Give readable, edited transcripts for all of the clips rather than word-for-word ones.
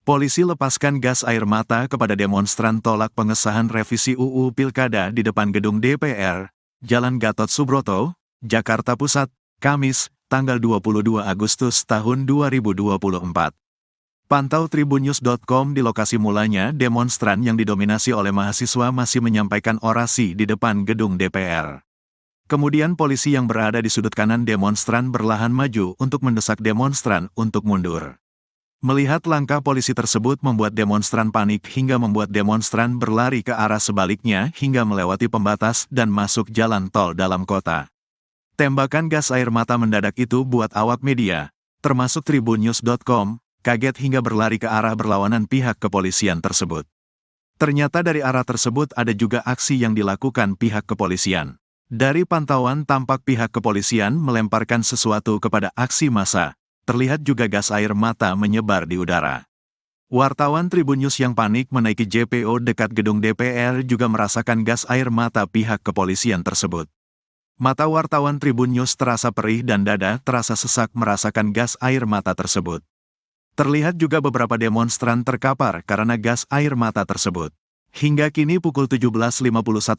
Polisi lepaskan gas air mata kepada demonstran tolak pengesahan revisi UU Pilkada di depan gedung DPR, Jalan Gatot Subroto, Jakarta Pusat, Kamis, tanggal 22 Agustus tahun 2024. Pantau tribunnews.com di lokasi mulanya demonstran yang didominasi oleh mahasiswa masih menyampaikan orasi di depan gedung DPR. Kemudian polisi yang berada di sudut kanan demonstran berlahan maju untuk mendesak demonstran untuk mundur. Melihat langkah polisi tersebut membuat demonstran panik hingga membuat demonstran berlari ke arah sebaliknya hingga melewati pembatas dan masuk jalan tol dalam kota. Tembakan gas air mata mendadak itu buat awak media, termasuk tribunnews.com, kaget hingga berlari ke arah berlawanan pihak kepolisian tersebut. Ternyata dari arah tersebut ada juga aksi yang dilakukan pihak kepolisian. Dari pantauan tampak pihak kepolisian melemparkan sesuatu kepada aksi massa. Terlihat juga gas air mata menyebar di udara. Wartawan Tribun News yang panik menaiki JPO dekat gedung DPR juga merasakan gas air mata pihak kepolisian tersebut. Mata wartawan Tribun News terasa perih dan dada terasa sesak merasakan gas air mata tersebut. Terlihat juga beberapa demonstran terkapar karena gas air mata tersebut. Hingga kini pukul 17.51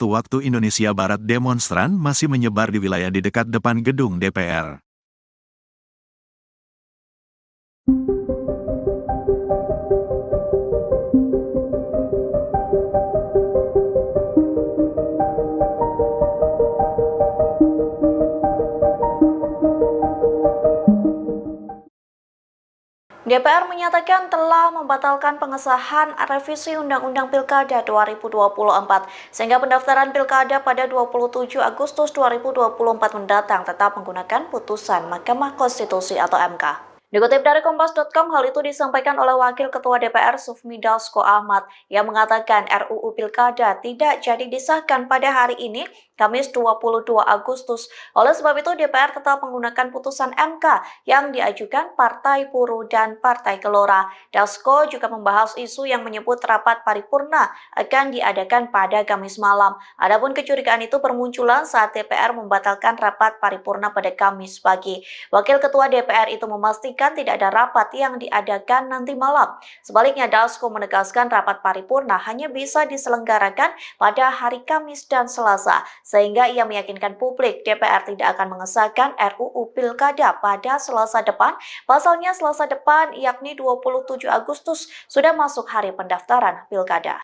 waktu Indonesia Barat demonstran masih menyebar di wilayah di dekat depan gedung DPR. DPR menyatakan telah membatalkan pengesahan revisi Undang-Undang Pilkada 2024, sehingga pendaftaran Pilkada pada 27 Agustus 2024 mendatang tetap menggunakan putusan Mahkamah Konstitusi atau MK. Dikutip dari Kompas.com, hal itu disampaikan oleh Wakil Ketua DPR Sufmi Dasko Ahmad yang mengatakan RUU Pilkada tidak jadi disahkan pada hari ini, Kamis 22 Agustus. Oleh sebab itu DPR tetap menggunakan putusan MK yang diajukan Partai Buruh dan Partai Gelora. Dasko juga membahas isu yang menyebut rapat paripurna akan diadakan pada Kamis malam. Adapun kecurigaan itu bermunculan saat DPR membatalkan rapat paripurna pada Kamis pagi. Wakil Ketua DPR itu memastikan tidak ada rapat yang diadakan nanti malam. Sebaliknya, Dasko menegaskan rapat paripurna hanya bisa diselenggarakan pada hari Kamis dan Selasa, sehingga ia meyakinkan publik DPR tidak akan mengesahkan RUU Pilkada pada Selasa depan. Pasalnya Selasa depan, yakni 27 Agustus, sudah masuk hari pendaftaran Pilkada.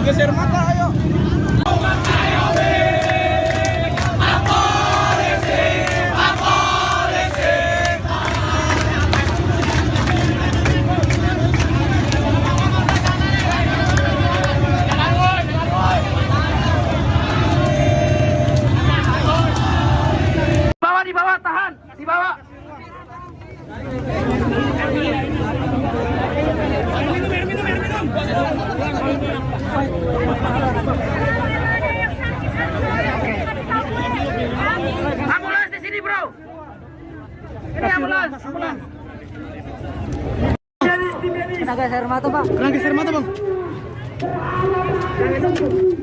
Geser mata, ayo. Di bawah, tahan, di bawah. Ambulans di sini, bro. Ini ambulans. Kena gas air mata, Pak. Kena gas air mata, Bang.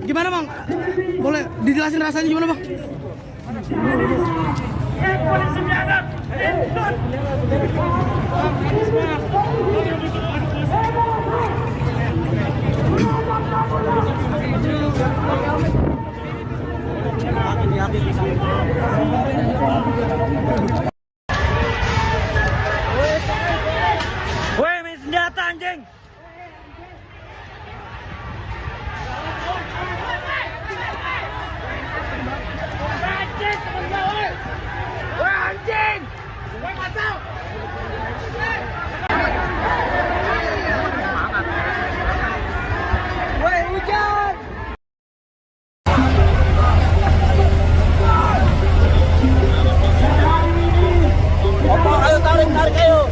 Gimana, Bang? Boleh dijelasin rasanya gimana, Bang? Polisi biadab. Woi, main senjata anjing. Woi anjing. Woi mantap. Woi hujan. Opo, ayo tarik ayo.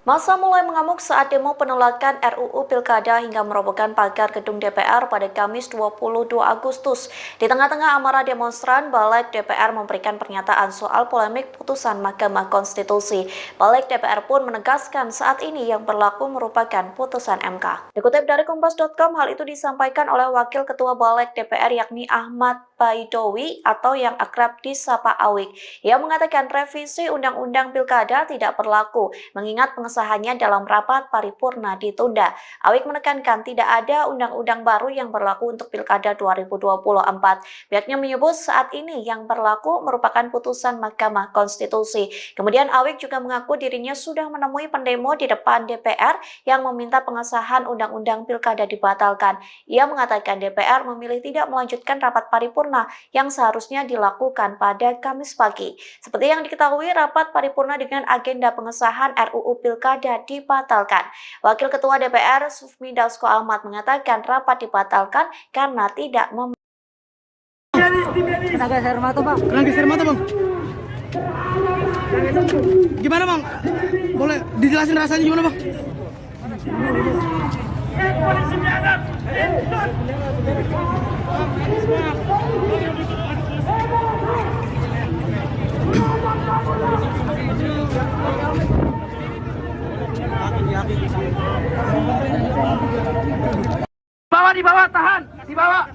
Massa mulai mengamuk saat demo penolakan RUU Pilkada hingga merobohkan pagar gedung DPR pada Kamis 22 Agustus. Di tengah-tengah amarah demonstran, Balik DPR memberikan pernyataan soal polemik putusan Mahkamah Konstitusi. Balik DPR pun menegaskan saat ini yang berlaku merupakan putusan MK. Dikutip dari Kompas.com, hal itu disampaikan oleh Wakil Ketua Balik DPR yakni Ahmad Baidowi atau yang akrab disapa Awik. Ia mengatakan revisi Undang-Undang Pilkada tidak berlaku, mengingat pengesahannya dalam rapat paripurna ditunda. Awik menekankan tidak ada undang-undang baru yang berlaku untuk Pilkada 2024. Pihaknya menyebut saat ini yang berlaku merupakan putusan Mahkamah Konstitusi. Kemudian Awik juga mengaku dirinya sudah menemui pendemo di depan DPR yang meminta pengesahan Undang-Undang Pilkada dibatalkan. Ia mengatakan DPR memilih tidak melanjutkan rapat paripurna yang seharusnya dilakukan pada Kamis pagi. Seperti yang diketahui, rapat paripurna dengan agenda pengesahan RUU Pilkada dibatalkan. Wakil Ketua DPR Sufmi Dasko Ahmad mengatakan rapat dibatalkan karena tidak Tenaga gas air mata, Bang. Kena geser mata, Bang. Gimana, Bang? Boleh dijelasin rasanya gimana, Bang? Di bawah, tahan, di bawah.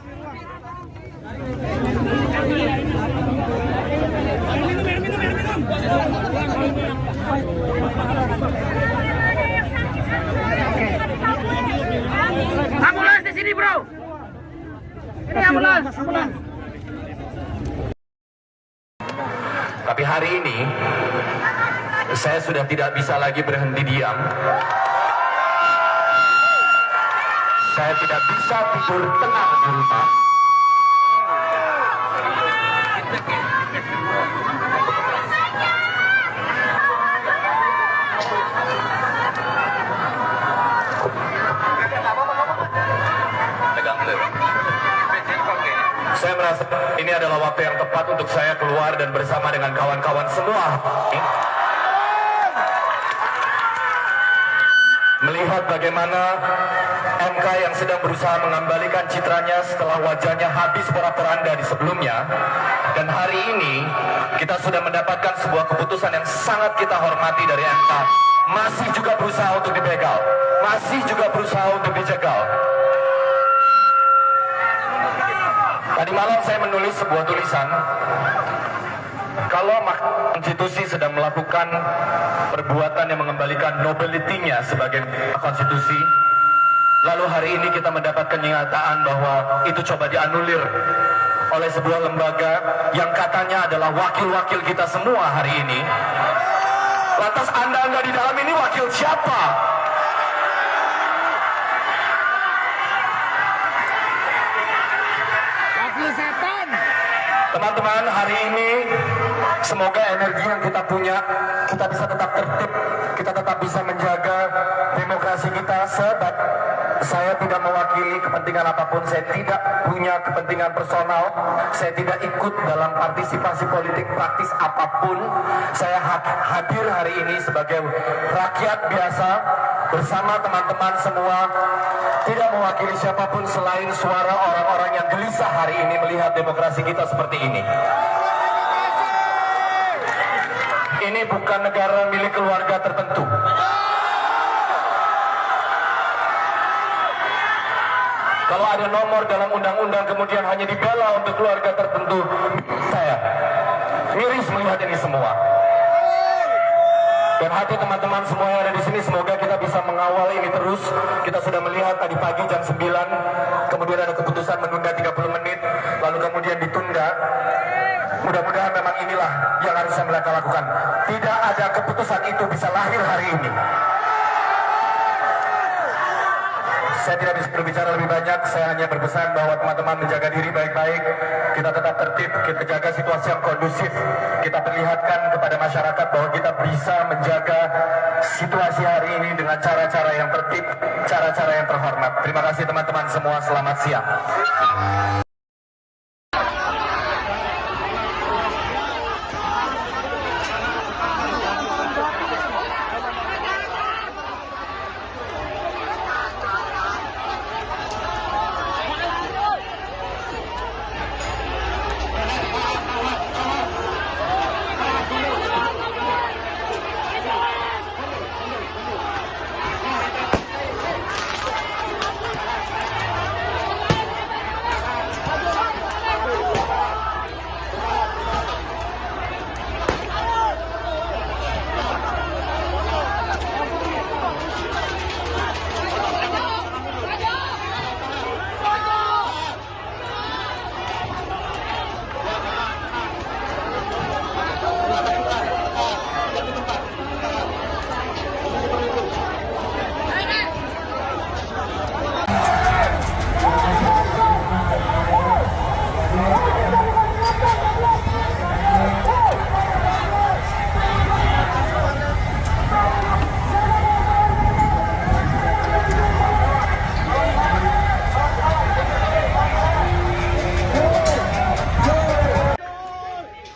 Ambulans di sini, bro. Ini ambulans. Tapi hari ini saya sudah tidak bisa lagi berhenti diam. Saya tidak bisa tidur tenang di rumah. Saya merasa ini adalah waktu yang tepat untuk saya keluar dan bersama dengan kawan-kawan semua melihat bagaimana MK yang sedang berusaha mengembalikan citranya setelah wajahnya habis porak-poranda di sebelumnya, dan hari ini kita sudah mendapatkan sebuah keputusan yang sangat kita hormati dari MK, masih juga berusaha untuk dibegal, masih juga berusaha untuk dicegal. Tadi malam saya menulis sebuah tulisan, kalau Mahkamah Konstitusi sedang melakukan perbuatan yang mengembalikan nobility-nya sebagai konstitusi, lalu hari ini kita mendapat kenyataan bahwa itu coba dianulir oleh sebuah lembaga yang katanya adalah wakil-wakil kita semua hari ini. Lantas Anda di dalam ini wakil siapa? Wakil setan. Teman-teman, hari ini semoga energi yang kita punya, kita bisa tetap tertib, kita tetap bisa menjaga demokrasi kita. Sebab saya tidak mewakili kepentingan apapun, saya tidak punya kepentingan personal, saya tidak ikut dalam partisipasi politik praktis apapun. Saya hadir hari ini sebagai rakyat biasa bersama teman-teman semua, tidak mewakili siapapun selain suara orang-orang yang gelisah hari ini melihat demokrasi kita seperti ini. Ini bukan negara milik keluarga tertentu. Kalau ada nomor dalam undang-undang kemudian hanya dibela untuk keluarga tertentu, saya miris melihat ini semua. Dan hati teman-teman semua yang ada di sini, semoga kita bisa mengawal ini terus. Kita sudah melihat tadi pagi jam 9, kemudian ada keputusan menunda 30 menit, lalu kemudian ditunda. Mudah-mudahan memang inilah yang harus mereka lakukan. Tidak ada keputusan itu bisa lahir hari ini. Saya tidak bisa berbicara lebih banyak, saya hanya berpesan bahwa teman-teman menjaga diri baik-baik, kita tetap tertib, kita jaga situasi yang kondusif, kita perlihatkan kepada masyarakat bahwa kita bisa menjaga situasi hari ini dengan cara-cara yang tertib, cara-cara yang terhormat. Terima kasih teman-teman semua, selamat siang.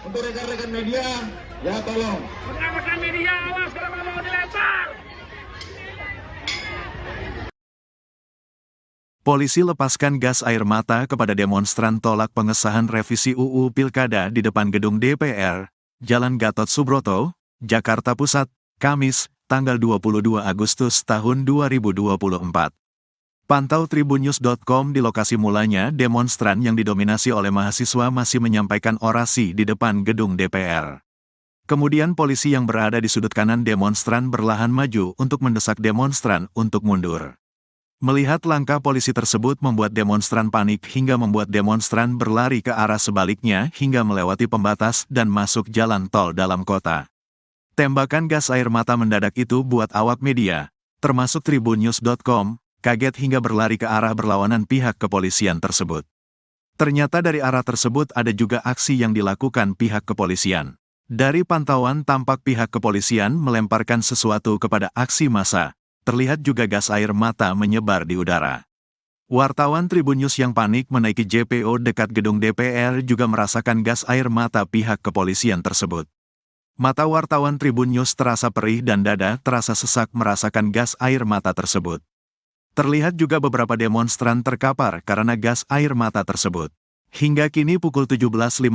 Untuk rekan-rekan media, ya tolong. Rekan-rekan media, awas kalau mau dilempar. Polisi lepaskan gas air mata kepada demonstran tolak pengesahan revisi UU Pilkada di depan gedung DPR, Jalan Gatot Subroto, Jakarta Pusat, Kamis, tanggal 22 Agustus tahun 2024. Pantau tribunnews.com di lokasi mulanya demonstran yang didominasi oleh mahasiswa masih menyampaikan orasi di depan gedung DPR. Kemudian polisi yang berada di sudut kanan demonstran berlahan maju untuk mendesak demonstran untuk mundur. Melihat langkah polisi tersebut membuat demonstran panik hingga membuat demonstran berlari ke arah sebaliknya hingga melewati pembatas dan masuk jalan tol dalam kota. Tembakan gas air mata mendadak itu buat awak media, termasuk tribunnews.com, kaget hingga berlari ke arah berlawanan pihak kepolisian tersebut. Ternyata dari arah tersebut ada juga aksi yang dilakukan pihak kepolisian. Dari pantauan tampak pihak kepolisian melemparkan sesuatu kepada aksi massa. Terlihat juga gas air mata menyebar di udara. Wartawan Tribunnews yang panik menaiki JPO dekat gedung DPR juga merasakan gas air mata pihak kepolisian tersebut. Mata wartawan Tribunnews terasa perih dan dada terasa sesak merasakan gas air mata tersebut. Terlihat juga beberapa demonstran terkapar karena gas air mata tersebut. Hingga kini pukul 17.51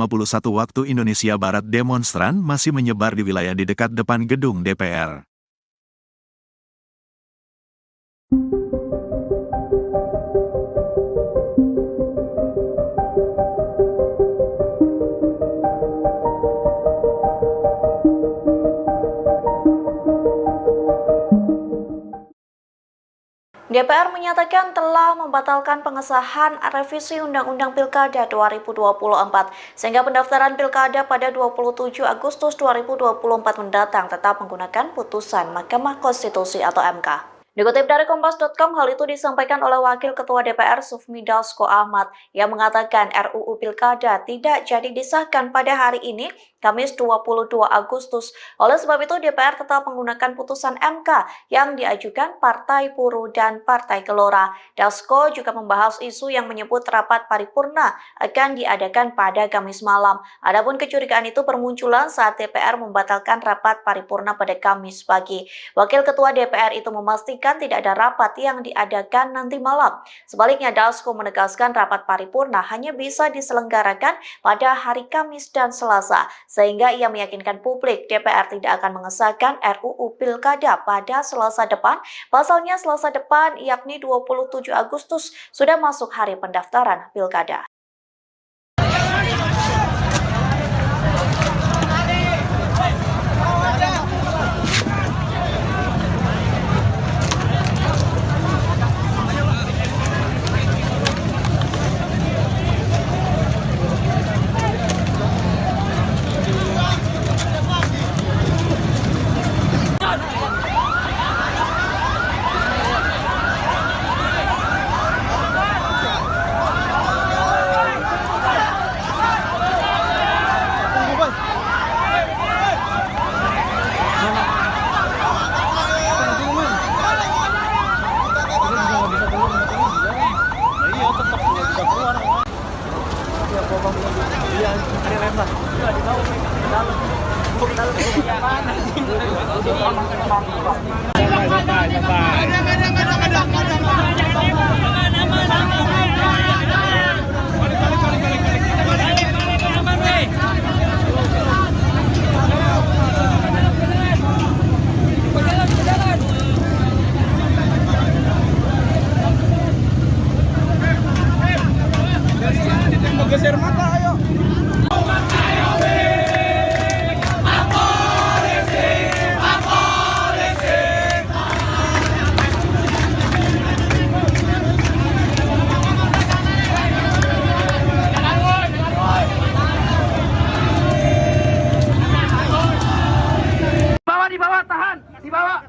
waktu Indonesia Barat demonstran masih menyebar di wilayah di dekat depan gedung DPR. DPR menyatakan telah membatalkan pengesahan revisi Undang-Undang Pilkada 2024, sehingga pendaftaran Pilkada pada 27 Agustus 2024 mendatang tetap menggunakan putusan Mahkamah Konstitusi atau MK. Dikutip dari Kompas.com, hal itu disampaikan oleh Wakil Ketua DPR Sufmi Dasko Ahmad yang mengatakan RUU Pilkada tidak jadi disahkan pada hari ini, Kamis 22 Agustus. Oleh sebab itu DPR tetap menggunakan putusan MK yang diajukan Partai Buruh dan Partai Gelora. Dasko juga membahas isu yang menyebut rapat paripurna akan diadakan pada Kamis malam. Adapun kecurigaan itu bermunculan saat DPR membatalkan rapat paripurna pada Kamis pagi. Wakil Ketua DPR itu memastikan tidak ada rapat yang diadakan nanti malam. Sebaliknya, Dasko menegaskan rapat paripurna hanya bisa diselenggarakan pada hari Kamis dan Selasa, sehingga ia meyakinkan publik DPR tidak akan mengesahkan RUU Pilkada pada Selasa depan. Pasalnya Selasa depan, yakni 27 Agustus, sudah masuk hari pendaftaran Pilkada. Geser mata, ayo. Di bawah, tahan, di bawah.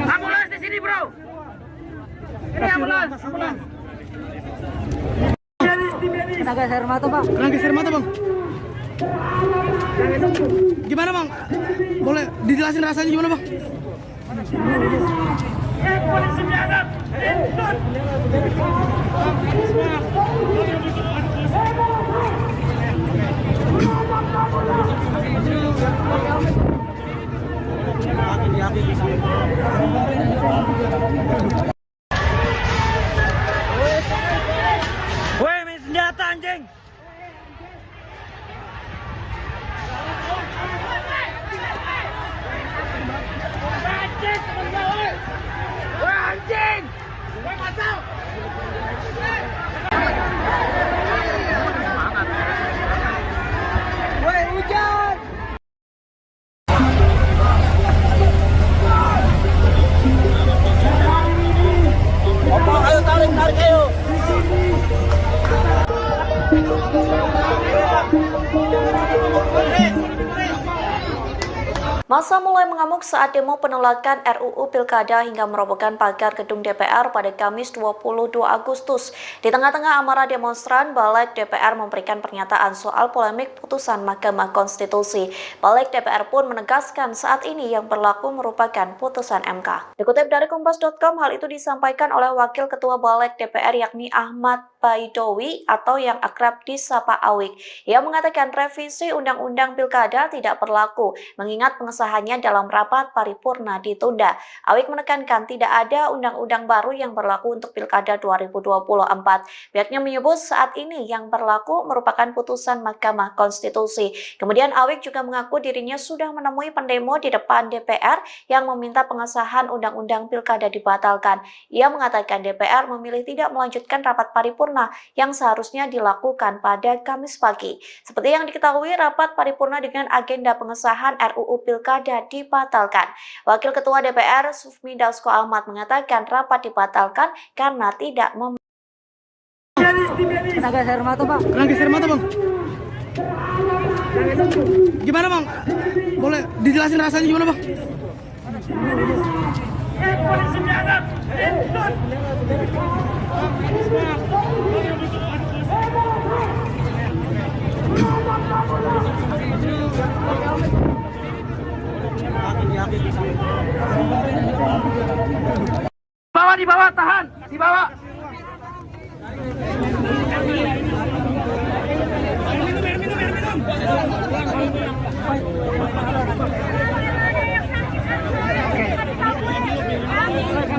Ambulans di sini, bro. Ini ambulans. Kena gas air mata, Pak. Kena geser mata, Bang. Gimana, Bang? Boleh dijelasin rasanya gimana, Bang? Polisi biadab. Woi, main senjata anjing. Anjing! Masuk! Woi, hujan! Ayo tarik ayo! Massa mulai mengamuk saat demo penolakan RUU Pilkada hingga merobohkan pagar gedung DPR pada Kamis 22 Agustus. Di tengah-tengah amarah demonstran, Balik DPR memberikan pernyataan soal polemik putusan Mahkamah Konstitusi. Balik DPR pun menegaskan saat ini yang berlaku merupakan putusan MK. Dikutip dari Kompas.com, hal itu disampaikan oleh Wakil Ketua Balik DPR yakni Ahmad Baidowi atau yang akrab disapa Awik. Ia mengatakan revisi Undang-Undang Pilkada tidak berlaku, mengingat pengesahannya dalam rapat paripurna ditunda. Awik menekankan tidak ada undang-undang baru yang berlaku untuk Pilkada 2024. Pihaknya menyebut saat ini yang berlaku merupakan putusan Mahkamah Konstitusi. Kemudian Awik juga mengaku dirinya sudah menemui pendemo di depan DPR yang meminta pengesahan Undang-Undang Pilkada dibatalkan. Ia mengatakan DPR memilih tidak melanjutkan rapat paripurna yang seharusnya dilakukan pada Kamis pagi. Seperti yang diketahui, rapat paripurna dengan agenda pengesahan RUU Pilkada dibatalkan. Wakil Ketua DPR Sufmi Dasko Ahmad mengatakan rapat dibatalkan karena tidak Kena gas air mata, Pak. Kena geser mata, Bang. Gimana, Bang? Boleh dijelasin rasanya gimana, Bang? Polisi biadab. Di bawah, tahan, di bawah.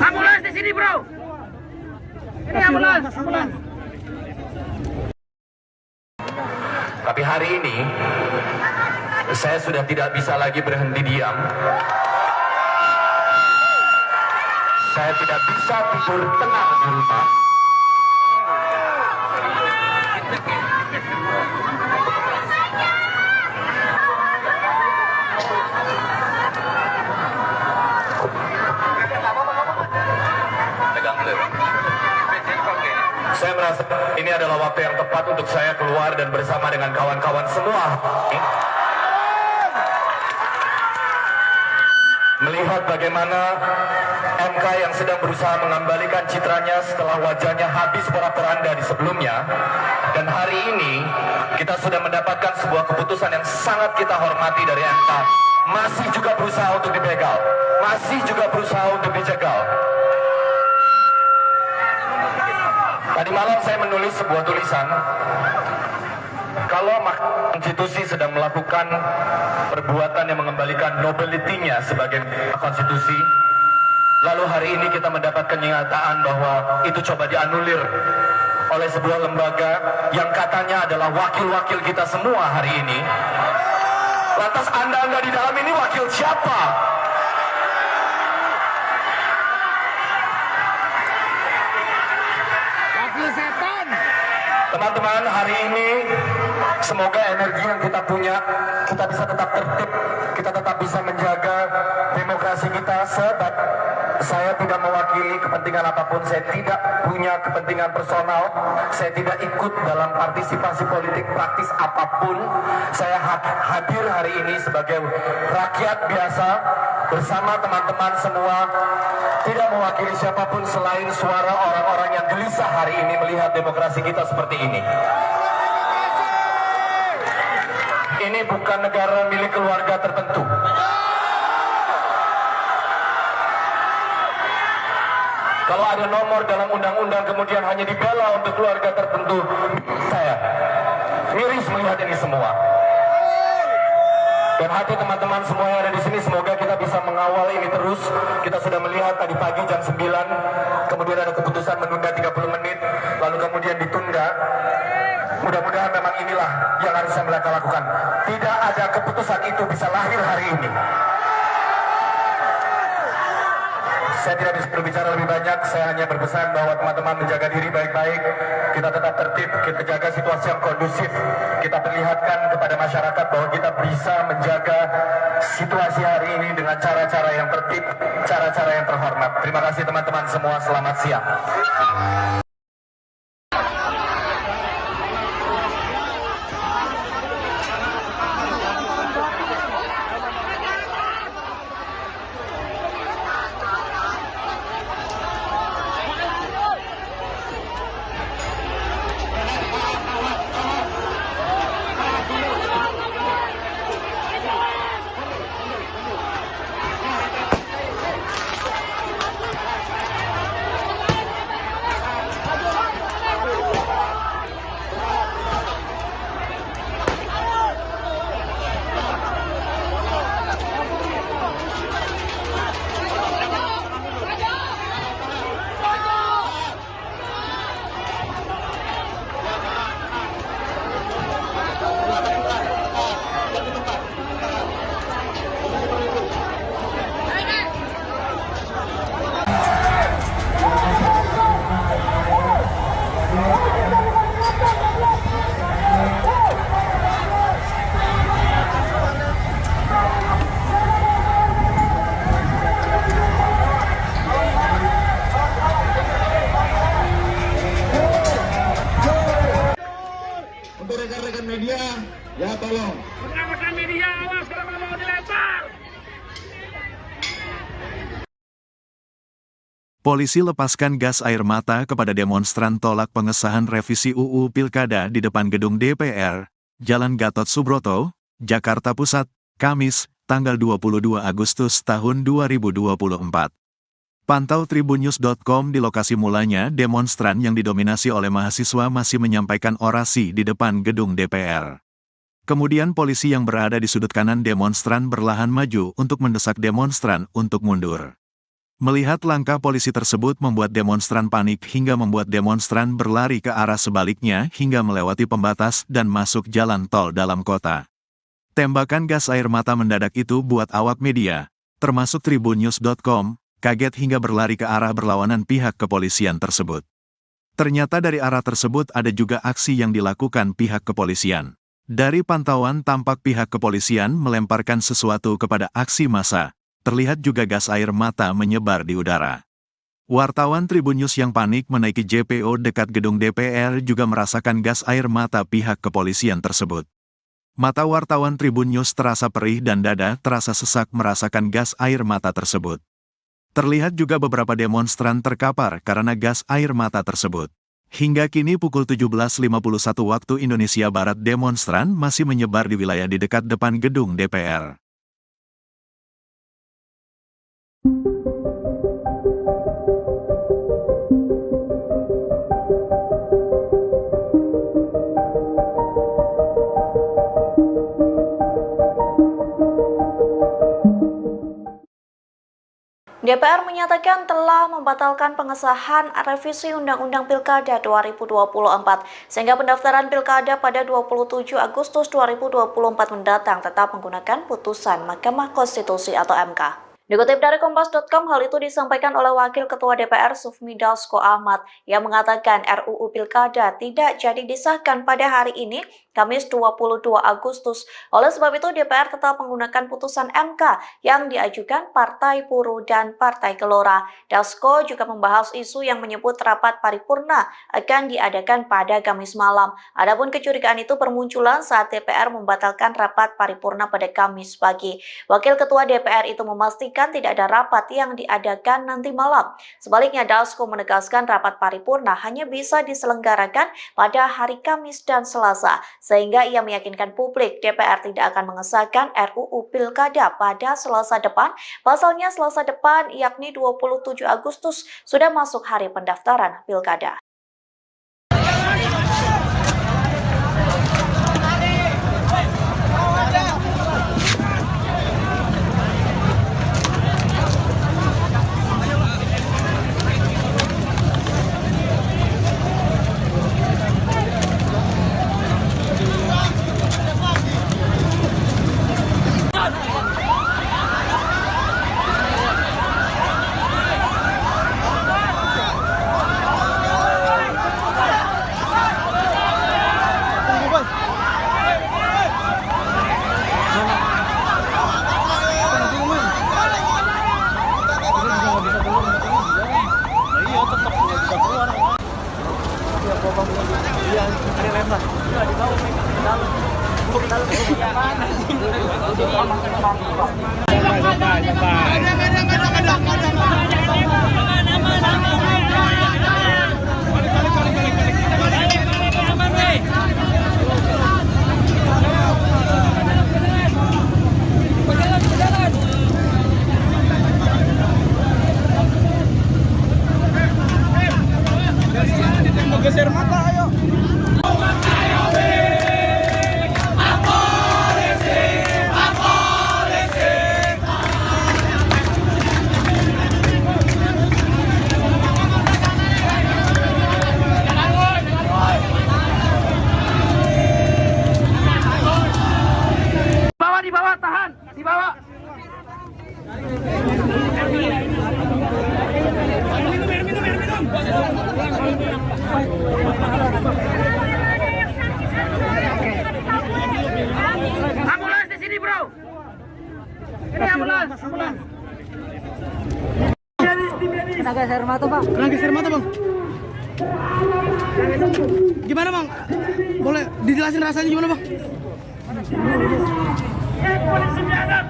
Ambulans di sini, bro. Ini ambulans. Tapi hari ini saya sudah tidak bisa lagi berhenti diam. Saya tidak bisa tidur tenang di rumah. Saya merasa ini adalah waktu yang tepat untuk saya keluar dan bersama dengan kawan-kawan semua melihat bagaimana MK yang sedang berusaha mengembalikan citranya setelah wajahnya habis porak-poranda di sebelumnya, Dan hari ini kita sudah mendapatkan sebuah keputusan yang sangat kita hormati dari MK. Masih juga berusaha untuk dibegal, masih juga berusaha untuk dijegal. Tadi malam saya menulis sebuah tulisan, kalau konstitusi sedang melakukan perbuatan yang mengembalikan nobility-nya sebagai konstitusi, lalu hari ini kita mendapatkan kenyataan bahwa itu coba dianulir oleh sebuah lembaga yang katanya adalah wakil-wakil kita semua hari ini. Lantas Anda di dalam ini wakil siapa? Wakil setan. Teman-teman, hari ini semoga energi yang kita punya, kita bisa tetap tertib, kita tetap bisa menjaga demokrasi kita. Sebab saya tidak mewakili kepentingan apapun, saya tidak punya kepentingan personal, saya tidak ikut dalam partisipasi politik praktis apapun. Saya hadir hari ini sebagai rakyat biasa bersama teman-teman semua, tidak mewakili siapapun selain suara orang-orang yang gelisah hari ini melihat demokrasi kita seperti ini. Ini bukan negara milik keluarga tertentu. Kalau ada nomor dalam undang-undang kemudian hanya dibela untuk keluarga tertentu, saya miris melihat ini semua. Dan hati teman-teman semua yang ada di sini, semoga kita bisa mengawal ini terus. Kita sudah melihat tadi pagi jam 9, kemudian ada keputusan menunda 30 menit, lalu kemudian ditunda. Mudah-mudahan memang inilah yang harus mereka lakukan. Tidak ada keputusan itu bisa lahir hari ini. Saya tidak bisa berbicara lebih banyak, saya hanya berpesan bahwa teman-teman menjaga diri baik-baik, kita tetap tertib, kita jaga situasi yang kondusif, kita perlihatkan kepada masyarakat bahwa kita bisa menjaga situasi hari ini dengan cara-cara yang tertib, cara-cara yang terhormat. Terima kasih teman-teman semua, selamat siang. Rekan-rekan media, ya tolong. Rekan-rekan media, awas kalau mau dilempar. Polisi lepaskan gas air mata kepada demonstran tolak pengesahan revisi UU Pilkada di depan gedung DPR, Jalan Gatot Subroto, Jakarta Pusat, Kamis, tanggal 22 Agustus tahun 2024. Pantau tribunnews.com di lokasi mulanya demonstran yang didominasi oleh mahasiswa masih menyampaikan orasi di depan gedung DPR. Kemudian polisi yang berada di sudut kanan demonstran berlahan maju untuk mendesak demonstran untuk mundur. Melihat langkah polisi tersebut membuat demonstran panik hingga membuat demonstran berlari ke arah sebaliknya hingga melewati pembatas dan masuk jalan tol dalam kota. Tembakan gas air mata mendadak itu buat awak media, termasuk tribunnews.com, kaget hingga berlari ke arah berlawanan pihak kepolisian tersebut. Ternyata dari arah tersebut ada juga aksi yang dilakukan pihak kepolisian. Dari pantauan tampak pihak kepolisian melemparkan sesuatu kepada aksi massa. Terlihat juga gas air mata menyebar di udara. Wartawan Tribunnews yang panik menaiki JPO dekat gedung DPR juga merasakan gas air mata pihak kepolisian tersebut. Mata wartawan Tribunnews terasa perih dan dada terasa sesak merasakan gas air mata tersebut. Terlihat juga beberapa demonstran terkapar karena gas air mata tersebut. Hingga kini pukul 17.51 waktu Indonesia Barat demonstran masih menyebar di wilayah di dekat depan gedung DPR. DPR menyatakan telah membatalkan pengesahan revisi Undang-Undang Pilkada 2024 sehingga pendaftaran Pilkada pada 27 Agustus 2024 mendatang tetap menggunakan putusan Mahkamah Konstitusi atau MK. Dikutip dari Kompas.com, hal itu disampaikan oleh Wakil Ketua DPR Sufmi Dasko Ahmad yang mengatakan RUU Pilkada tidak jadi disahkan pada hari ini, Kamis 22 Agustus. Oleh sebab itu, DPR tetap menggunakan putusan MK yang diajukan Partai Buruh dan Partai Gelora. Dasko juga membahas isu yang menyebut rapat paripurna akan diadakan pada Kamis malam. Adapun kecurigaan itu bermunculan saat DPR membatalkan rapat paripurna pada Kamis pagi. Wakil Ketua DPR itu memastikan tidak ada rapat yang diadakan nanti malam. Sebaliknya, Dasko menegaskan rapat paripurna hanya bisa diselenggarakan pada hari Kamis dan Selasa, sehingga ia meyakinkan publik DPR tidak akan mengesahkan RUU Pilkada pada Selasa depan. Pasalnya Selasa depan, yakni 27 Agustus, sudah masuk hari pendaftaran Pilkada. Geser mata, ayo. Di bawah, tahan, di bawah. Ambulans di sini, bro. Ini ambulans. Kena gas air mata, Pak. Kena geser mata, Bang. Gimana, Bang? Boleh dijelasin rasanya gimana, Bang? Polisi biadab.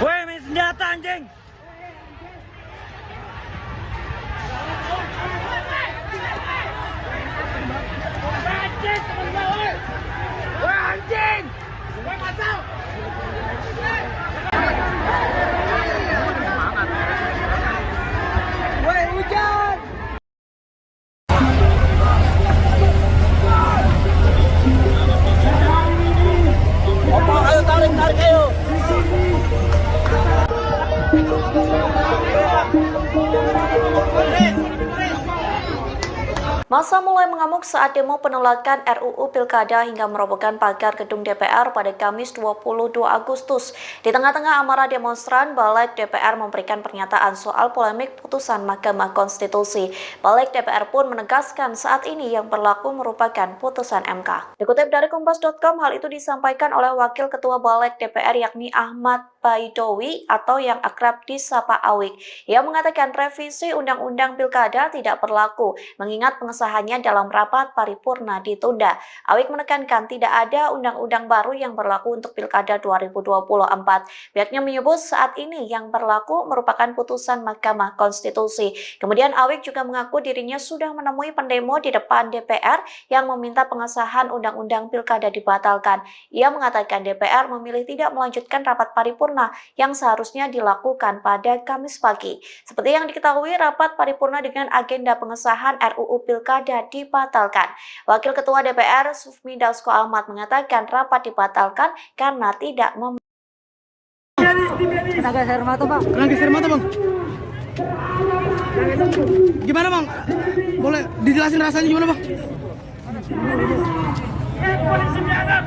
Woi, main senjata anjing. Anjing, teman gue. Massa mulai mengamuk saat demo penolakan RUU Pilkada hingga merobohkan pagar gedung DPR pada Kamis 22 Agustus. Di tengah-tengah amarah demonstran, Balik DPR memberikan pernyataan soal polemik putusan Mahkamah Konstitusi. Balik DPR pun menegaskan saat ini yang berlaku merupakan putusan MK. Dikutip dari Kompas.com, hal itu disampaikan oleh Wakil Ketua Balik DPR yakni Ahmad Baidowi atau yang akrab disapa Awik. Ia mengatakan revisi Undang-Undang Pilkada tidak berlaku, mengingat pengesahannya dalam rapat paripurna ditunda. Awik menekankan tidak ada undang-undang baru yang berlaku untuk Pilkada 2024. Pihaknya menyebut saat ini yang berlaku merupakan putusan Mahkamah Konstitusi. Kemudian Awik juga mengaku dirinya sudah menemui pendemo di depan DPR yang meminta pengesahan Undang-Undang Pilkada dibatalkan. Ia mengatakan DPR memilih tidak melanjutkan rapat paripurna yang seharusnya dilakukan pada Kamis pagi. Seperti yang diketahui, rapat paripurna dengan agenda pengesahan RUU Pilkada dibatalkan. Wakil Ketua DPR Sufmi Dasko Ahmad mengatakan rapat dibatalkan karena tidak Kena gas air mata, Pak. Kena gas air mata, Bang. Gimana, Bang? Boleh dijelasin rasanya gimana, Bang? Polisi biadab!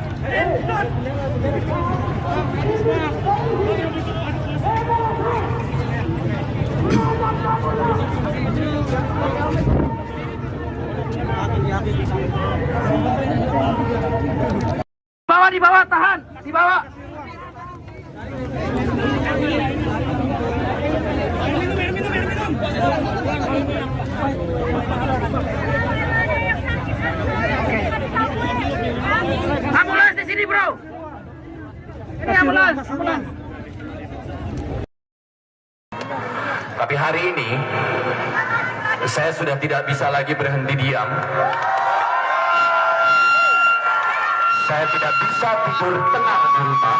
Di bawah, tahan, di bawah. Ambulans di sini, bro. Ini ambulans. Tapi hari ini saya sudah tidak bisa lagi berhenti diam. Saya tidak bisa tidur tenang di rumah.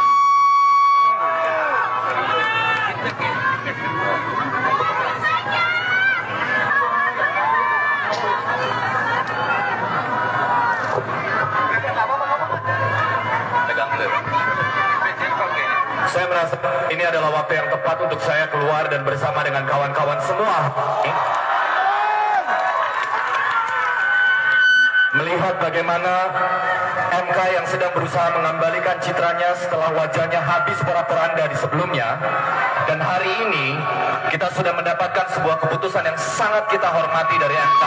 Saya merasa ini adalah waktu yang tepat untuk saya keluar dan bersama dengan kawan-kawan semua melihat bagaimana MK yang sedang berusaha mengembalikan citranya setelah wajahnya habis porak-poranda di sebelumnya. Dan hari ini kita sudah mendapatkan sebuah keputusan yang sangat kita hormati dari MK.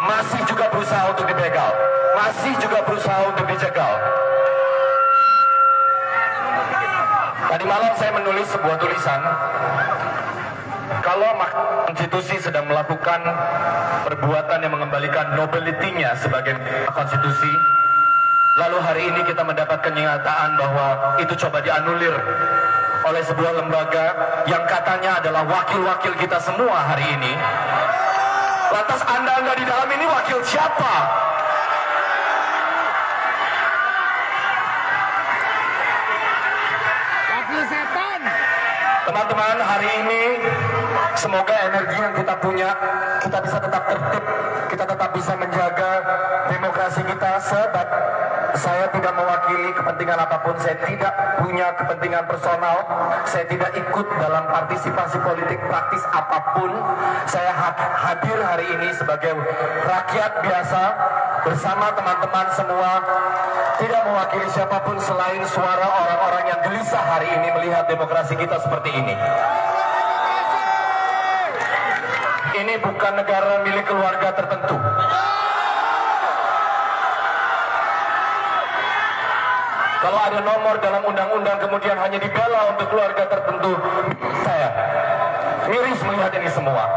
Masih juga berusaha untuk dibegal, masih juga berusaha untuk dicegal. Tadi malam saya menulis sebuah tulisan, kalau Mahkamah Konstitusi sedang melakukan perbuatan yang mengembalikan nobility-nya sebagai konstitusi, lalu hari ini kita mendapat kenyataan bahwa itu coba dianulir oleh sebuah lembaga yang katanya adalah wakil-wakil kita semua hari ini. Lantas Anda di dalam ini wakil siapa? Teman-teman, hari ini semoga energi yang kita punya, kita bisa tetap tertib, kita tetap bisa menjaga demokrasi kita. Sebab saya tidak mewakili kepentingan apapun, saya tidak punya kepentingan personal, saya tidak ikut dalam partisipasi politik praktis apapun. Saya hadir hari ini sebagai rakyat biasa bersama teman-teman semua, tidak mewakili siapapun selain suara orang-orang yang gelisah hari ini melihat demokrasi kita seperti ini. Ini bukan negara milik keluarga tertentu. Kalau ada nomor dalam undang-undang kemudian hanya dibela untuk keluarga tertentu, saya miris melihat ini semua.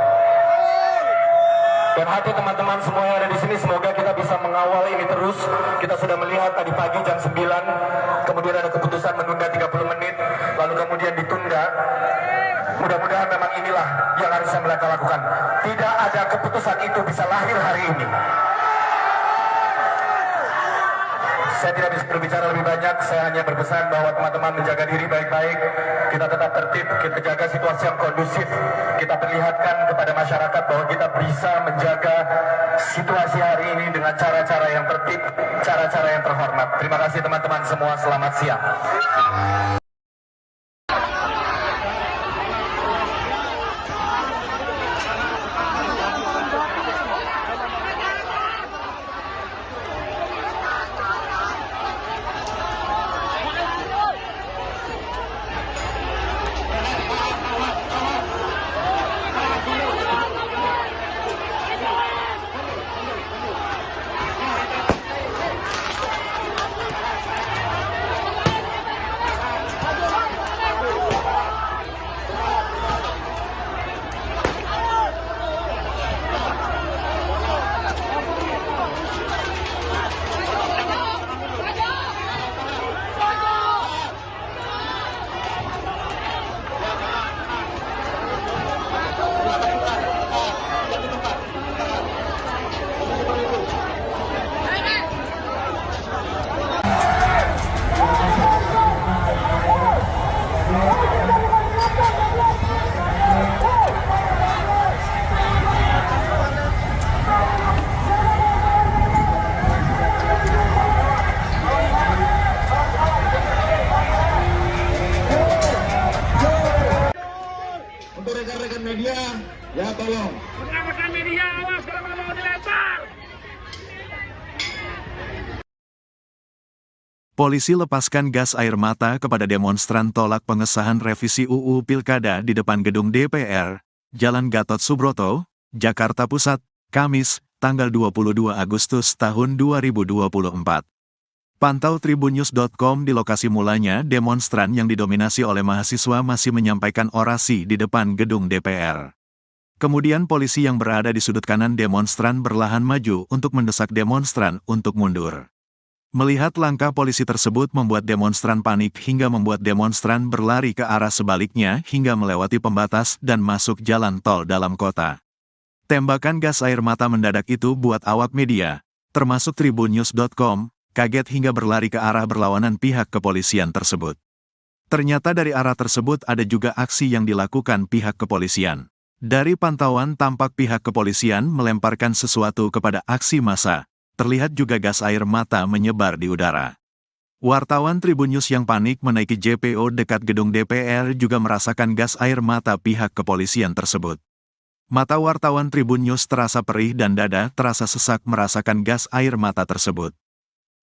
Dan hati teman-teman semua yang ada di sini, semoga kita bisa mengawal ini terus. Kita sudah melihat tadi pagi jam 9, kemudian ada keputusan menunda 30 menit, lalu kemudian ditunda. Mudah-mudahan memang inilah yang harus mereka lakukan. Tidak ada keputusan itu bisa lahir hari ini. Saya tidak bisa berbicara lebih banyak, saya hanya berpesan bahwa teman-teman menjaga diri baik-baik, kita tetap tertib, kita jaga situasi yang kondusif, kita perlihatkan kepada masyarakat bahwa kita bisa menjaga situasi hari ini dengan cara-cara yang tertib, cara-cara yang terhormat. Terima kasih teman-teman semua, selamat siang. tolong. Rekan-rekan media, awas kalau mau dilempar. Polisi lepaskan gas air mata kepada demonstran tolak pengesahan revisi UU Pilkada di depan gedung DPR, Jalan Gatot Subroto, Jakarta Pusat, Kamis, tanggal 22 Agustus tahun 2024. Pantau tribunnews.com di lokasi mulanya demonstran yang didominasi oleh mahasiswa masih menyampaikan orasi di depan gedung DPR. Kemudian polisi yang berada di sudut kanan demonstran berlahan maju untuk mendesak demonstran untuk mundur. Melihat langkah polisi tersebut membuat demonstran panik hingga membuat demonstran berlari ke arah sebaliknya hingga melewati pembatas dan masuk jalan tol dalam kota. Tembakan gas air mata mendadak itu buat awak media, termasuk tribunnews.com, kaget hingga berlari ke arah berlawanan pihak kepolisian tersebut. Ternyata dari arah tersebut ada juga aksi yang dilakukan pihak kepolisian. Dari pantauan tampak pihak kepolisian melemparkan sesuatu kepada aksi massa. Terlihat juga gas air mata menyebar di udara. Wartawan Tribun News yang panik menaiki JPO dekat gedung DPR juga merasakan gas air mata pihak kepolisian tersebut. Mata wartawan Tribun News terasa perih dan dada terasa sesak merasakan gas air mata tersebut.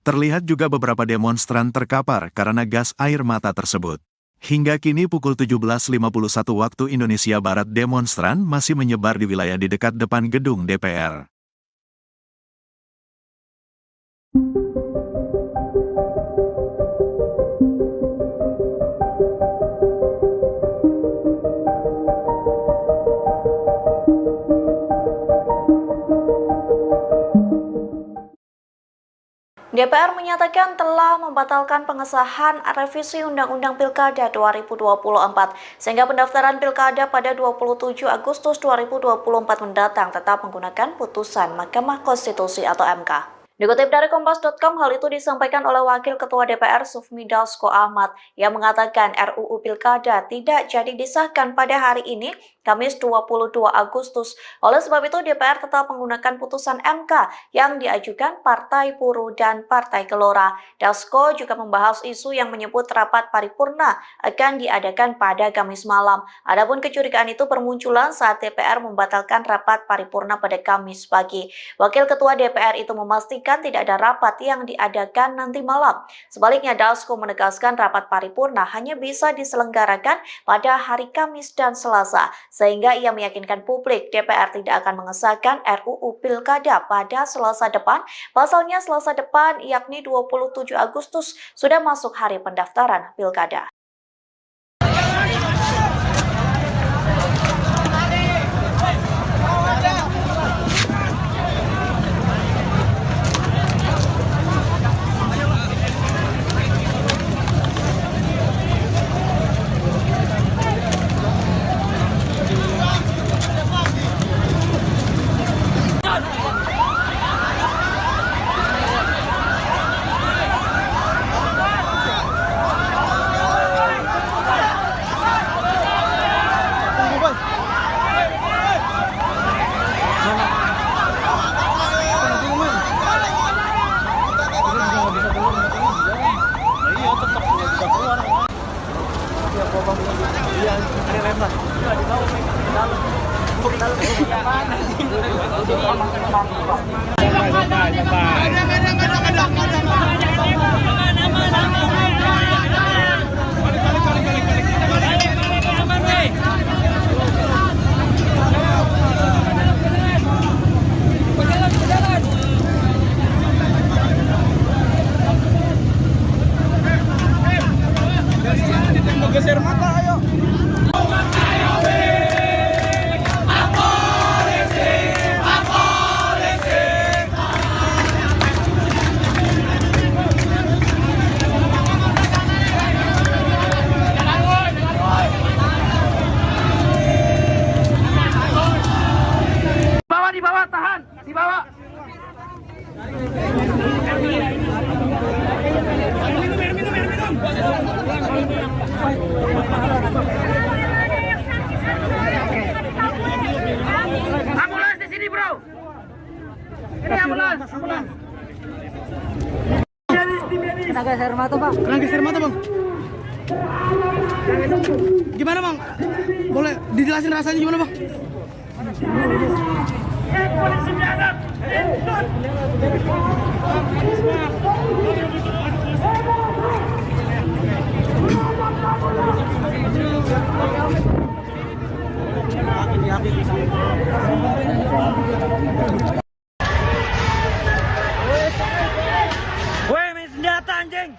Terlihat juga beberapa demonstran terkapar karena gas air mata tersebut. Hingga kini pukul 17.51 waktu Indonesia Barat demonstran masih menyebar di wilayah di dekat depan gedung DPR. DPR menyatakan telah membatalkan pengesahan revisi Undang-Undang Pilkada 2024, sehingga pendaftaran Pilkada pada 27 Agustus 2024 mendatang tetap menggunakan putusan Mahkamah Konstitusi atau MK. Dikutip dari Kompas.com, hal itu disampaikan oleh Wakil Ketua DPR Sufmi Dasko Ahmad yang mengatakan RUU Pilkada tidak jadi disahkan pada hari ini, Kamis 22 Agustus. Oleh sebab itu, DPR tetap menggunakan putusan MK yang diajukan Partai Buruh dan Partai Gelora. Dasko juga membahas isu yang menyebut rapat paripurna akan diadakan pada Kamis malam. Adapun kecurigaan itu bermunculan saat DPR membatalkan rapat paripurna pada Kamis pagi. Wakil Ketua DPR itu memastikan tidak ada rapat yang diadakan nanti malam. Sebaliknya, Dasko menegaskan rapat paripurna hanya bisa diselenggarakan pada hari Kamis dan Selasa, sehingga ia meyakinkan publik DPR tidak akan mengesahkan RUU Pilkada pada Selasa depan. Pasalnya Selasa depan, yakni 27 Agustus, sudah masuk hari pendaftaran Pilkada. Geser mata, ayo. Di bawah, tahan, di bawah. Ambulans di sini, bro. Ini ambulans. Kena gas air mata, Pak. Kena geser mata, Bang. Gimana, Bang? Boleh dijelasin rasanya gimana, Bang? Polisi biadab. Woi, main senjata anjing.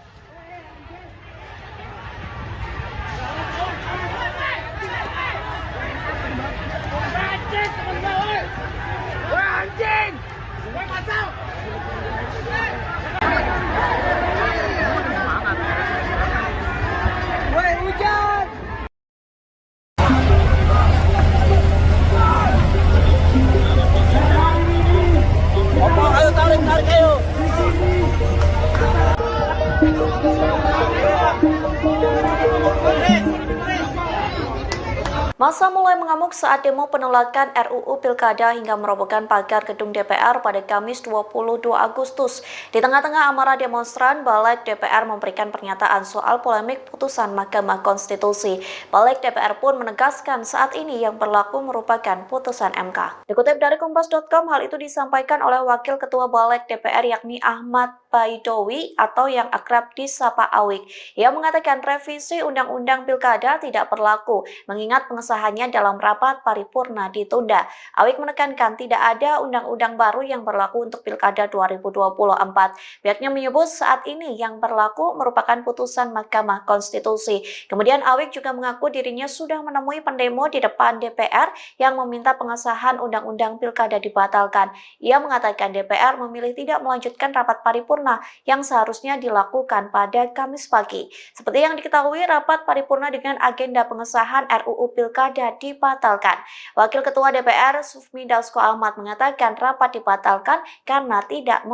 Massa mulai mengamuk saat demo penolakan RUU Pilkada hingga merobohkan pagar gedung DPR pada Kamis 22 Agustus. Di tengah-tengah amarah demonstran, Balik DPR memberikan pernyataan soal polemik putusan Mahkamah Konstitusi. Balik DPR pun menegaskan saat ini yang berlaku merupakan putusan MK. Dikutip dari Kompas.com, hal itu disampaikan oleh Wakil Ketua Balik DPR yakni Ahmad Baidowi atau yang akrab disapa Awik. Ia mengatakan revisi Undang-Undang Pilkada tidak berlaku, mengingat pengesahannya dalam rapat paripurna ditunda. Awik menekankan tidak ada undang-undang baru yang berlaku untuk Pilkada 2024. Pihaknya menyebut saat ini yang berlaku merupakan putusan Mahkamah Konstitusi. Kemudian Awik juga mengaku dirinya sudah menemui pendemo di depan DPR yang meminta pengesahan Undang-Undang Pilkada dibatalkan. Ia mengatakan DPR memilih tidak melanjutkan rapat paripurna yang seharusnya dilakukan pada Kamis pagi. Seperti yang diketahui, rapat paripurna dengan agenda pengesahan RUU Pilkada dibatalkan. Wakil Ketua DPR Sufmi Dasko Ahmad mengatakan rapat dibatalkan karena tidak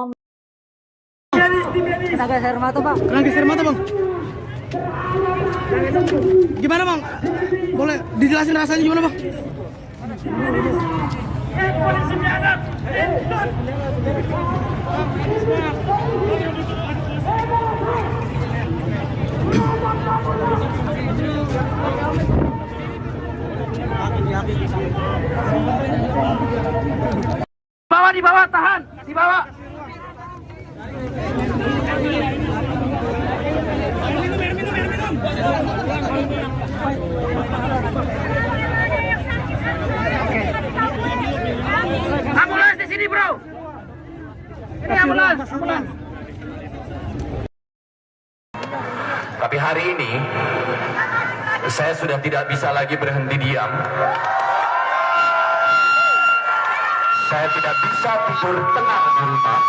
Kena gas air mata, Bang. Kena gas air mata, Bang. Gimana, Bang? Boleh dijelasin rasanya gimana, Bang? Polisi biadab. Di bawah, tahan, di bawah. Ambulans di sini, bro. Ini ambulans. Tapi hari ini saya sudah tidak bisa lagi berhenti diam. Saya tidak bisa tidur tenang di rumah.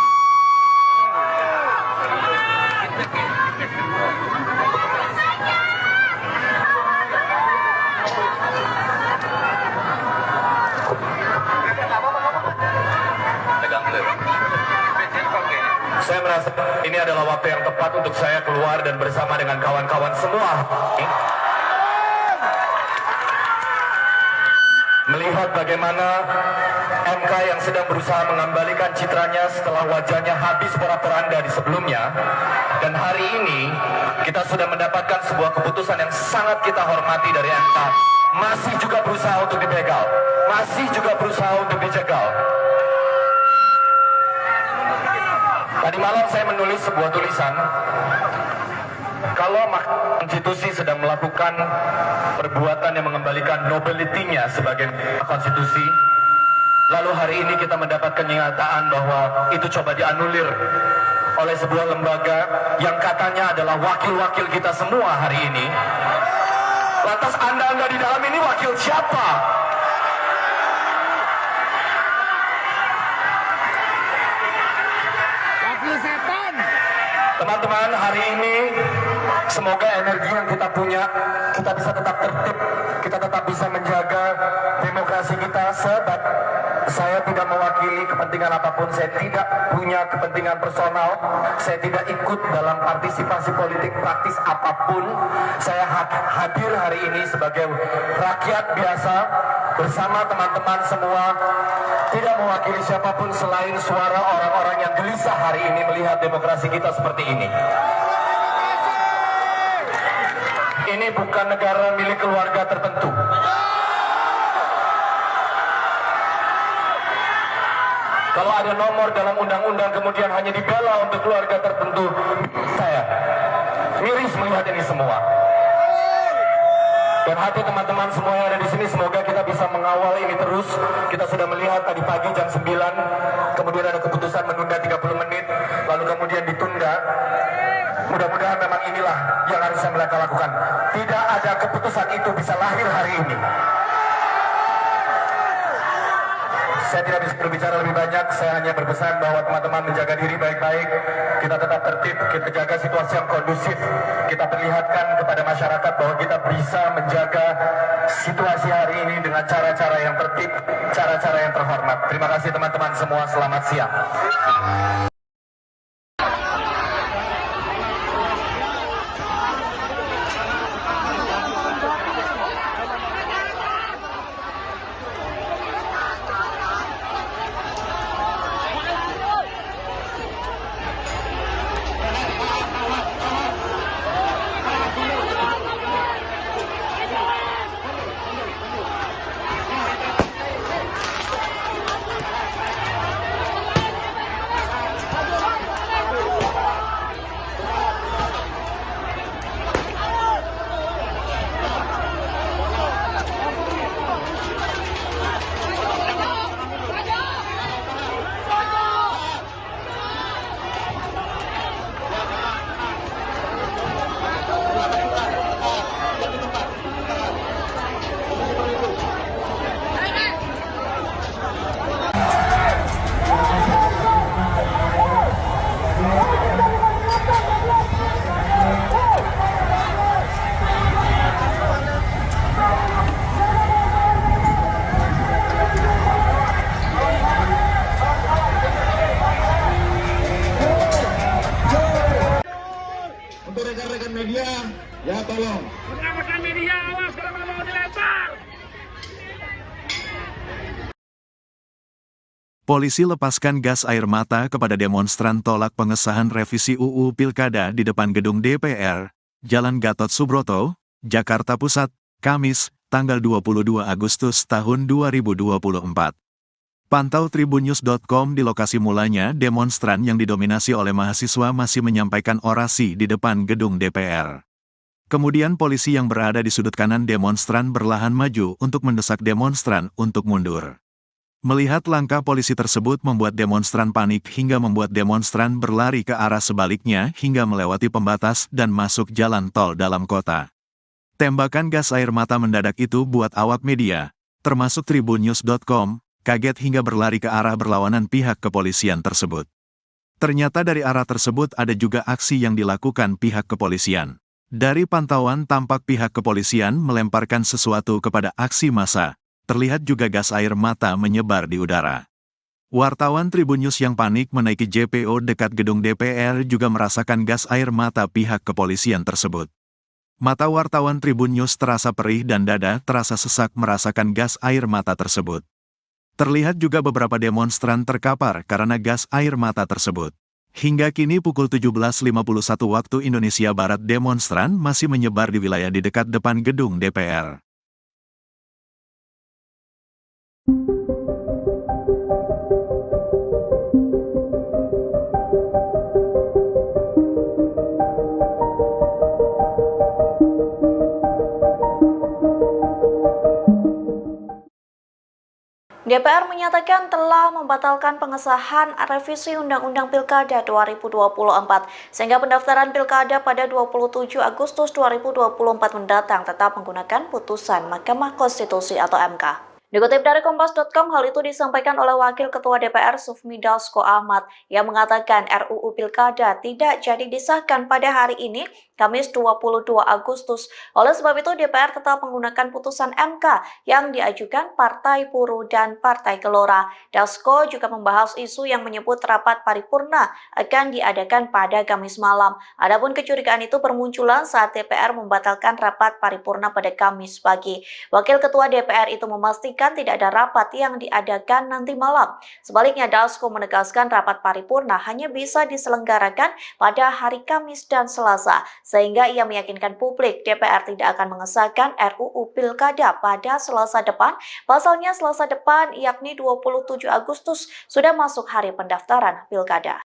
Saya merasa ini adalah waktu yang tepat untuk saya keluar dan bersama dengan kawan-kawan semua melihat bagaimana MK yang sedang berusaha mengembalikan citranya setelah wajahnya habis porak-poranda di sebelumnya. Dan hari ini kita sudah mendapatkan sebuah keputusan yang sangat kita hormati dari MK. Masih juga berusaha untuk dibegal, masih juga berusaha untuk dijegal. Tadi malam saya menulis sebuah tulisan, kalau Mahkamah Konstitusi sedang melakukan perbuatan yang mengembalikan nobility-nya sebagai konstitusi, lalu hari ini kita mendapatkan kenyataan bahwa itu coba dianulir oleh sebuah lembaga yang katanya adalah wakil-wakil kita semua hari ini. Lantas Anda di dalam ini wakil siapa? Teman-teman, hari ini semoga energi yang kita punya, kita bisa tetap tertib, kita tetap bisa menjaga demokrasi kita. Sebab saya tidak mewakili kepentingan apapun, saya tidak punya kepentingan personal, saya tidak ikut dalam partisipasi politik praktis apapun. Saya hadir hari ini sebagai rakyat biasa bersama teman-teman semua, tidak mewakili siapapun selain suara orang-orang yang gelisah hari ini melihat demokrasi kita seperti ini. Ini bukan negara milik keluarga tertentu. Kalau ada nomor dalam undang-undang kemudian hanya dibela untuk keluarga tertentu, saya miris melihat ini semua. Dan hati teman-teman semua yang ada di sini, semoga kita bisa mengawal ini terus. Kita sudah melihat tadi pagi jam 9, kemudian ada keputusan menunda 30 menit, lalu kemudian ditunda. Mudah-mudahan memang inilah yang harusnya mereka lakukan. Tidak ada keputusan itu bisa lahir hari ini. Saya tidak bisa berbicara lebih banyak, saya hanya berpesan bahwa teman-teman menjaga diri baik-baik, kita tetap tertib, kita jaga situasi yang kondusif, kita perlihatkan kepada masyarakat bahwa kita bisa menjaga situasi hari ini dengan cara-cara yang tertib, cara-cara yang terhormat. Terima kasih teman-teman semua, selamat siang. Untuk rekan-rekan media, ya tolong. Rekan-rekan media, awas kalau mau dilempar. Polisi lepaskan gas air mata kepada demonstran tolak pengesahan revisi UU Pilkada di depan gedung DPR, Jalan Gatot Subroto, Jakarta Pusat, Kamis, tanggal 22 Agustus tahun 2024. Pantau tribunnews.com di lokasi mulanya demonstran yang didominasi oleh mahasiswa masih menyampaikan orasi di depan gedung DPR. Kemudian polisi yang berada di sudut kanan demonstran berlahan maju untuk mendesak demonstran untuk mundur. Melihat langkah polisi tersebut membuat demonstran panik hingga membuat demonstran berlari ke arah sebaliknya hingga melewati pembatas dan masuk jalan tol dalam kota. Tembakan gas air mata mendadak itu buat awak media, termasuk tribunnews.com, kaget hingga berlari ke arah berlawanan pihak kepolisian tersebut. Ternyata dari arah tersebut ada juga aksi yang dilakukan pihak kepolisian. Dari pantauan tampak pihak kepolisian melemparkan sesuatu kepada aksi massa. Terlihat juga gas air mata menyebar di udara. Wartawan Tribun News yang panik menaiki JPO dekat gedung DPR juga merasakan gas air mata pihak kepolisian tersebut. Mata wartawan Tribun News terasa perih dan dada terasa sesak merasakan gas air mata tersebut. Terlihat juga beberapa demonstran terkapar karena gas air mata tersebut. Hingga kini pukul 17.51 waktu Indonesia Barat demonstran masih menyebar di wilayah di dekat depan gedung DPR. DPR menyatakan telah membatalkan pengesahan revisi Undang-Undang Pilkada 2024, sehingga pendaftaran Pilkada pada 27 Agustus 2024 mendatang tetap menggunakan putusan Mahkamah Konstitusi atau MK. Dikutip dari Kompas.com, hal itu disampaikan oleh Wakil Ketua DPR Sufmi Dasko Ahmad yang mengatakan RUU Pilkada tidak jadi disahkan pada hari ini, Kamis 22 Agustus. Oleh sebab itu DPR tetap menggunakan putusan MK yang diajukan Partai Buruh dan Partai Gelora. Dasko juga membahas isu yang menyebut rapat paripurna akan diadakan pada Kamis malam. Adapun kecurigaan itu bermunculan saat DPR membatalkan rapat paripurna pada Kamis pagi. Wakil Ketua DPR itu memastikan tidak ada rapat yang diadakan nanti malam. Sebaliknya, Dasko menegaskan rapat paripurna hanya bisa diselenggarakan pada hari Kamis dan Selasa, sehingga ia meyakinkan publik DPR tidak akan mengesahkan RUU Pilkada pada Selasa depan. Pasalnya Selasa depan, yakni 27 Agustus, sudah masuk hari pendaftaran Pilkada.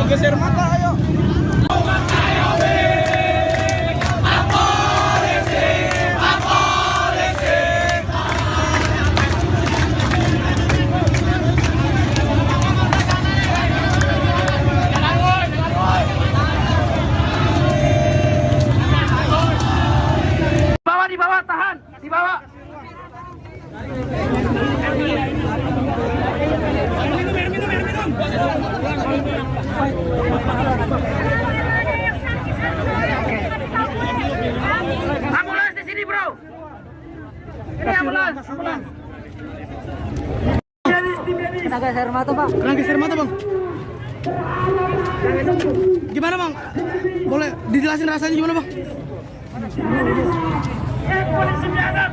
Geser mata, ayo. Di bawah, tahan, di bawah. Ambulans di sini, bro. Ini ambulans. Kena geser mata, Pak. Kena geser mata, Bang. Gimana, Bang? Boleh dijelasin rasanya gimana, Bang? Polisi biadab.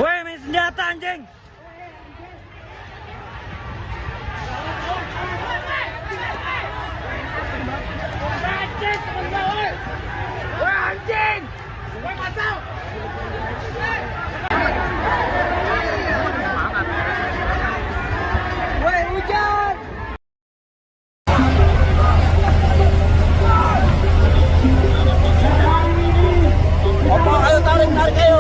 Woi, main senjata anjing. Anjing! Woi, masuk! Woi, hujan. Opo, ayo tarik ayo.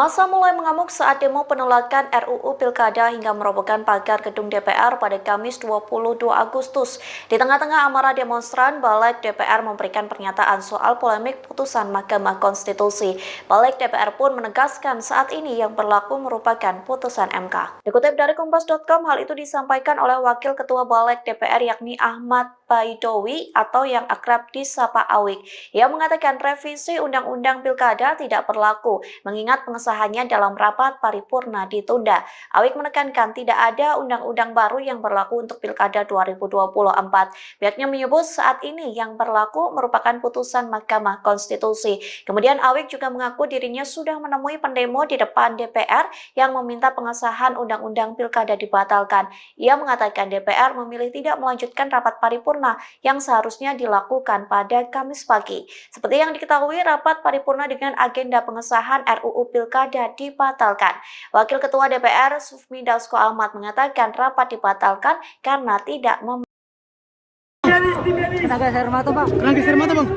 Massa mulai mengamuk saat demo penolakan RUU Pilkada hingga merobohkan pagar gedung DPR pada Kamis 22 Agustus. Di tengah-tengah amarah demonstran, Balik DPR memberikan pernyataan soal polemik putusan Mahkamah Konstitusi. Balik DPR pun menegaskan saat ini yang berlaku merupakan putusan MK. Dikutip dari Kompas.com, hal itu disampaikan oleh Wakil Ketua Balik DPR yakni Ahmad Baidowi atau yang akrab disapa Awik. Ia mengatakan revisi Undang-Undang Pilkada tidak berlaku, mengingat pengesahannya dalam rapat paripurna ditunda. Awik menekankan tidak ada undang-undang baru yang berlaku untuk Pilkada 2024. Pihaknya menyebut saat ini yang berlaku merupakan putusan Mahkamah Konstitusi. Kemudian Awik juga mengaku dirinya sudah menemui pendemo di depan DPR yang meminta pengesahan Undang-Undang Pilkada dibatalkan. Ia mengatakan DPR memilih tidak melanjutkan rapat paripurna yang seharusnya dilakukan pada Kamis pagi. Seperti yang diketahui, rapat paripurna dengan agenda pengesahan RUU Pilkada dibatalkan. Wakil Ketua DPR Sufmi Dasko Ahmad mengatakan rapat dibatalkan karena tidak Kena geser mata, Pak. Kena geser mata, Bang.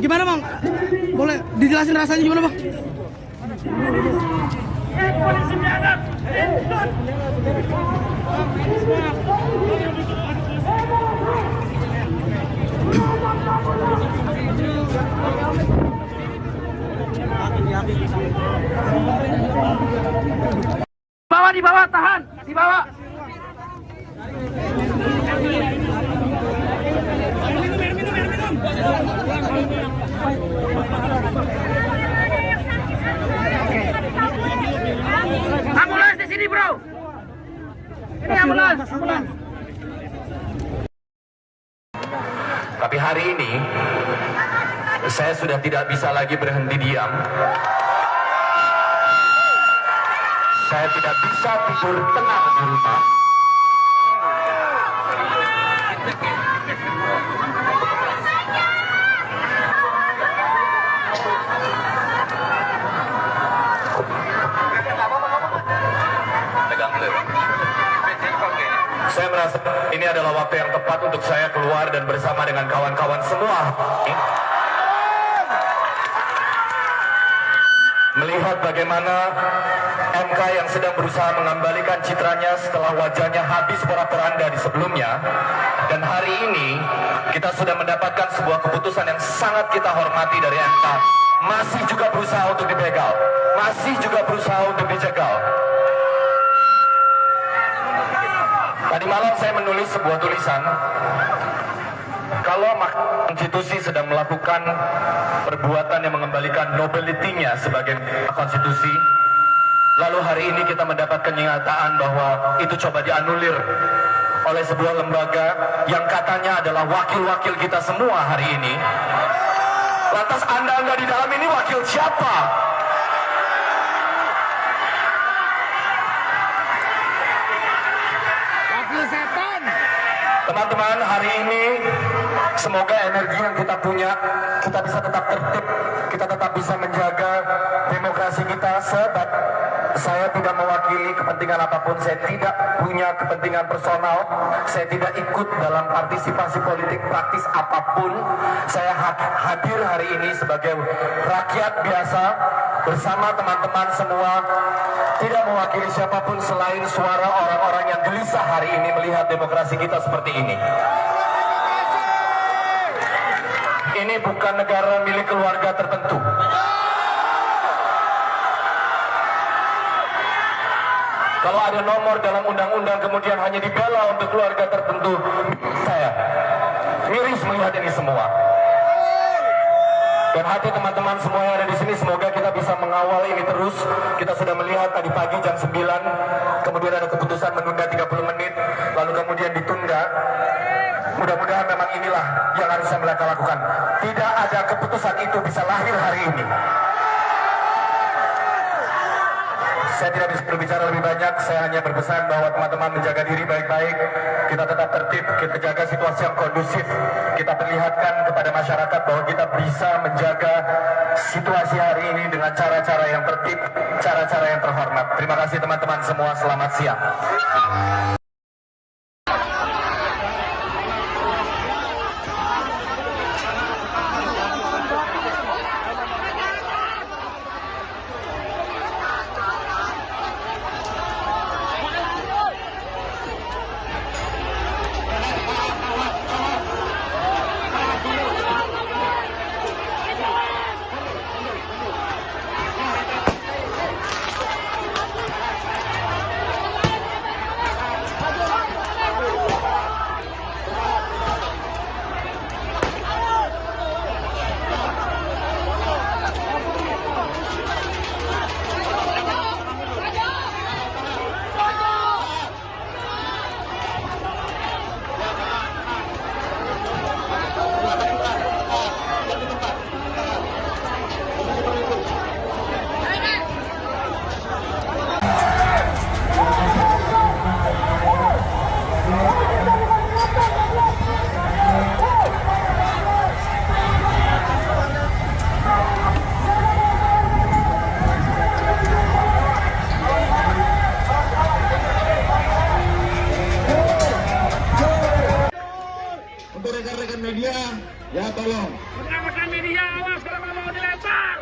Gimana, Bang? Boleh dijelasin rasanya gimana, Bang? Polisi biadab. Di bawah, tahan, di bawah. ambulans. Tapi hari ini saya sudah tidak bisa lagi berhenti diam. Saya tidak bisa tidur tenang di rumah. Saya merasa ini adalah waktu yang tepat untuk saya keluar dan bersama dengan kawan-kawan semua melihat bagaimana MK yang sedang berusaha mengembalikan citranya setelah wajahnya habis porak-poranda di sebelumnya. Dan hari ini kita sudah mendapatkan sebuah keputusan yang sangat kita hormati dari MK. Masih juga berusaha untuk dibegal, masih juga berusaha untuk dicegal. Tadi malam saya menulis sebuah tulisan, kalau konstitusi sedang melakukan perbuatan yang mengembalikan nobility-nya sebagai konstitusi, lalu hari ini kita mendapat kenyataan bahwa itu coba dianulir oleh sebuah lembaga yang katanya adalah wakil-wakil kita semua hari ini. Lantas Anda di dalam ini wakil siapa? Teman-teman, hari ini semoga energi yang kita punya, kita bisa tetap tertib, kita tetap bisa menjaga demokrasi kita. Sebab saya tidak mewakili kepentingan apapun, saya tidak punya kepentingan personal, saya tidak ikut dalam partisipasi politik praktis apapun. Saya hadir hari ini sebagai rakyat biasa bersama teman-teman semua, tidak mewakili siapapun selain suara orang-orang yang gelisah hari ini melihat demokrasi kita seperti ini. Ini bukan negara milik keluarga tertentu. Kalau ada nomor dalam undang-undang kemudian hanya dibela untuk keluarga tertentu, saya miris melihat ini semua. Dan hati teman-teman semua yang ada di sini, semoga kita bisa mengawal ini terus. Kita sudah melihat tadi pagi jam 9, kemudian ada keputusan menunda 30 menit, lalu kemudian ditunda. Mudah-mudahan memang inilah yang harus mereka lakukan. Tidak ada keputusan itu bisa lahir hari ini. Saya tidak bisa berbicara lebih banyak, saya hanya berpesan bahwa teman-teman menjaga diri baik-baik, kita tetap tertib, kita jaga situasi yang kondusif, kita perlihatkan kepada masyarakat bahwa kita bisa menjaga situasi hari ini dengan cara-cara yang tertib, cara-cara yang terhormat. Terima kasih teman-teman semua, selamat siang. Untuk rekan-rekan media, ya tolong. Rekan-rekan media, awas kalau mau dilempar.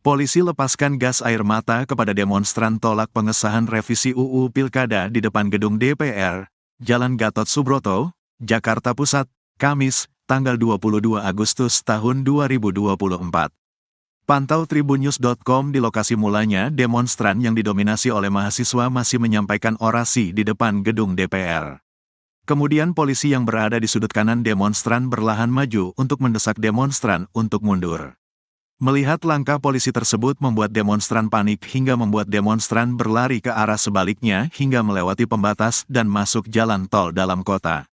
Polisi lepaskan gas air mata kepada demonstran tolak pengesahan revisi UU Pilkada di depan gedung DPR, Jalan Gatot Subroto, Jakarta Pusat, Kamis, tanggal 22 Agustus tahun 2024. Pantau tribunnews.com di lokasi mulanya demonstran yang didominasi oleh mahasiswa masih menyampaikan orasi di depan gedung DPR. Kemudian polisi yang berada di sudut kanan demonstran berlahan maju untuk mendesak demonstran untuk mundur. Melihat langkah polisi tersebut membuat demonstran panik hingga membuat demonstran berlari ke arah sebaliknya hingga melewati pembatas dan masuk jalan tol dalam kota.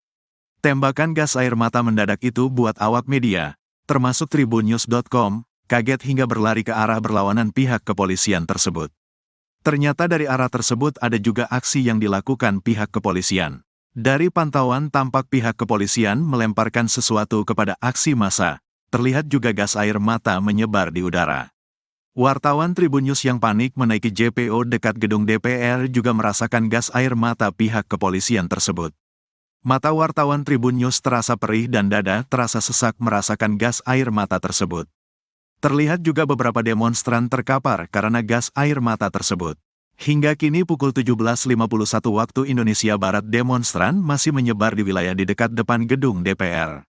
Tembakan gas air mata mendadak itu buat awak media, termasuk tribunnews.com, kaget hingga berlari ke arah berlawanan pihak kepolisian tersebut. Ternyata dari arah tersebut ada juga aksi yang dilakukan pihak kepolisian. Dari pantauan tampak pihak kepolisian melemparkan sesuatu kepada aksi massa. Terlihat juga gas air mata menyebar di udara. Wartawan Tribun News yang panik menaiki JPO dekat gedung DPR juga merasakan gas air mata pihak kepolisian tersebut. Mata wartawan Tribun News terasa perih dan dada terasa sesak merasakan gas air mata tersebut. Terlihat juga beberapa demonstran terkapar karena gas air mata tersebut. Hingga kini pukul 17.51 waktu Indonesia Barat demonstran masih menyebar di wilayah di dekat depan gedung DPR.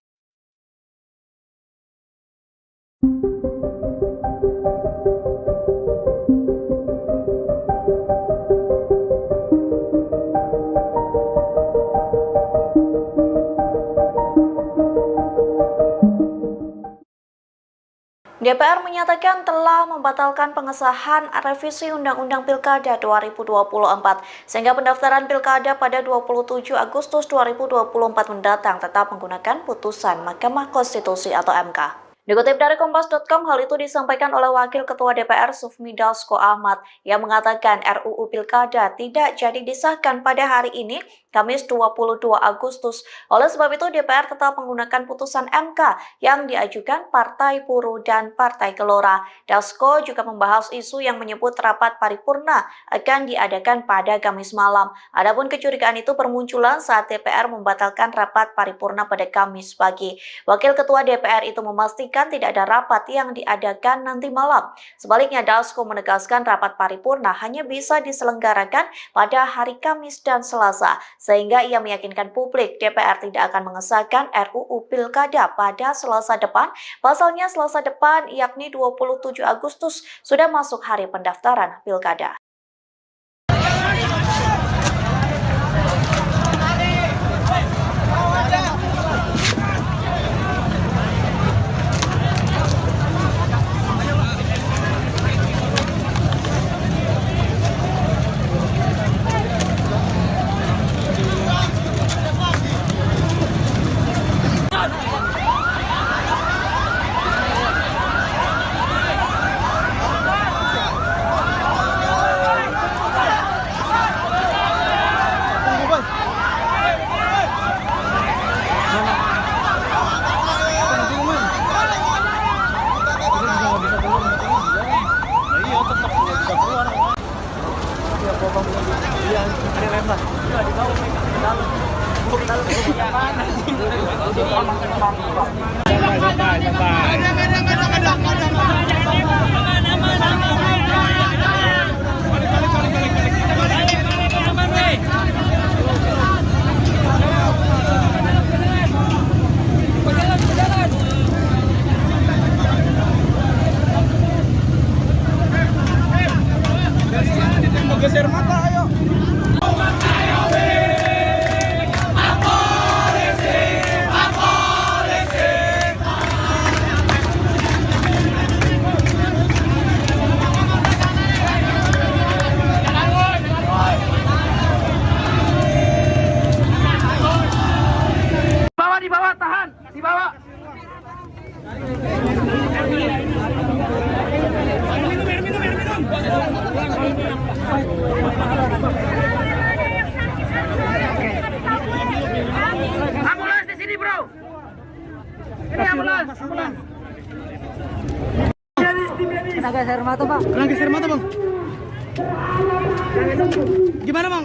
DPR menyatakan telah membatalkan pengesahan revisi Undang-Undang Pilkada 2024, sehingga pendaftaran Pilkada pada 27 Agustus 2024 mendatang tetap menggunakan putusan Mahkamah Konstitusi atau MK. Dikutip dari Kompas.com, hal itu disampaikan oleh Wakil Ketua DPR Sufmi Dasko Ahmad yang mengatakan RUU Pilkada tidak jadi disahkan pada hari ini, Kamis 22 Agustus. Oleh sebab itu, DPR tetap menggunakan putusan MK yang diajukan Partai Buruh dan Partai Gelora. Dasko juga membahas isu yang menyebut rapat paripurna akan diadakan pada Kamis malam. Adapun kecurigaan itu bermunculan saat DPR membatalkan rapat paripurna pada Kamis pagi. Wakil Ketua DPR itu memastikan tidak ada rapat yang diadakan nanti malam. Sebaliknya, Dasko menegaskan rapat paripurna hanya bisa diselenggarakan pada hari Kamis dan Selasa, sehingga ia meyakinkan publik DPR tidak akan mengesahkan RUU Pilkada pada Selasa depan. Pasalnya Selasa depan, yakni 27 Agustus, sudah masuk hari pendaftaran Pilkada. Geser mata, ayo. Di bawah, tahan, di bawah. Ambulans di sini, bro. Ini ambulans. Kena gas air mata, Pak. Kena gas air mata, Bang. Gimana, Bang?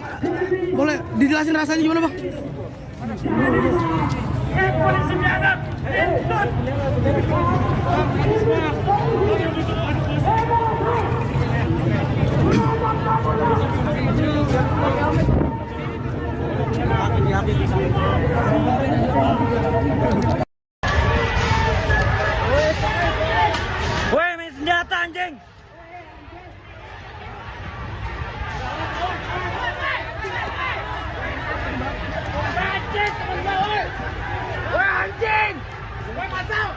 Boleh dijelasin rasanya gimana, Bang? Polisi biadab. Woi, main senjata anjing. Wah, anjing! Wah, masuk!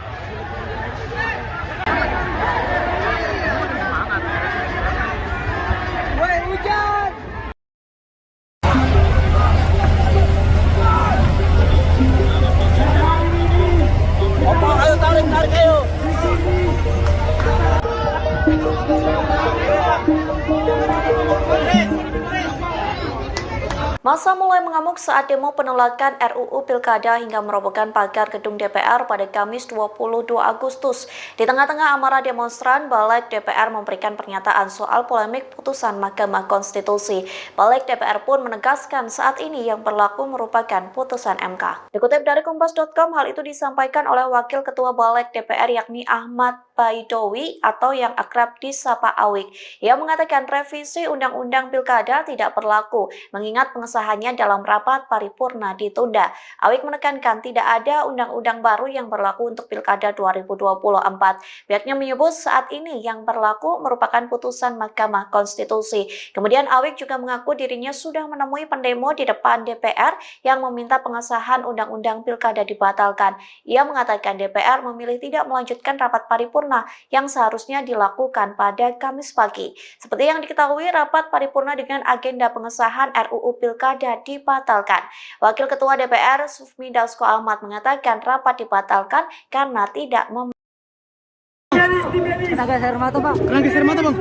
Massa mulai mengamuk saat demo penolakan RUU Pilkada hingga merobohkan pagar gedung DPR pada Kamis 22 Agustus. Di tengah-tengah amarah demonstran, Balik DPR memberikan pernyataan soal polemik putusan Mahkamah Konstitusi. Balik DPR pun menegaskan saat ini yang berlaku merupakan putusan MK. Dikutip dari Kompas.com, hal itu disampaikan oleh Wakil Ketua Balik DPR yakni Ahmad Baidowi atau yang akrab disapa Awik. Ia mengatakan revisi Undang-Undang Pilkada tidak berlaku, mengingat pengesahannya dalam rapat paripurna ditunda. Awik menekankan tidak ada undang-undang baru yang berlaku untuk Pilkada 2024. Pihaknya menyebut saat ini yang berlaku merupakan putusan Mahkamah Konstitusi. Kemudian Awik juga mengaku dirinya sudah menemui pendemo di depan DPR yang meminta pengesahan Undang-Undang Pilkada dibatalkan. Ia mengatakan DPR memilih tidak melanjutkan rapat paripurna yang seharusnya dilakukan pada Kamis pagi. Seperti yang diketahui, rapat paripurna dengan agenda pengesahan RUU Pilkada dibatalkan. Wakil Ketua DPR Sufmi Dasko Ahmad mengatakan rapat dibatalkan karena tidak Kena gas air mata, Pak. Kena gas air mata, Bang.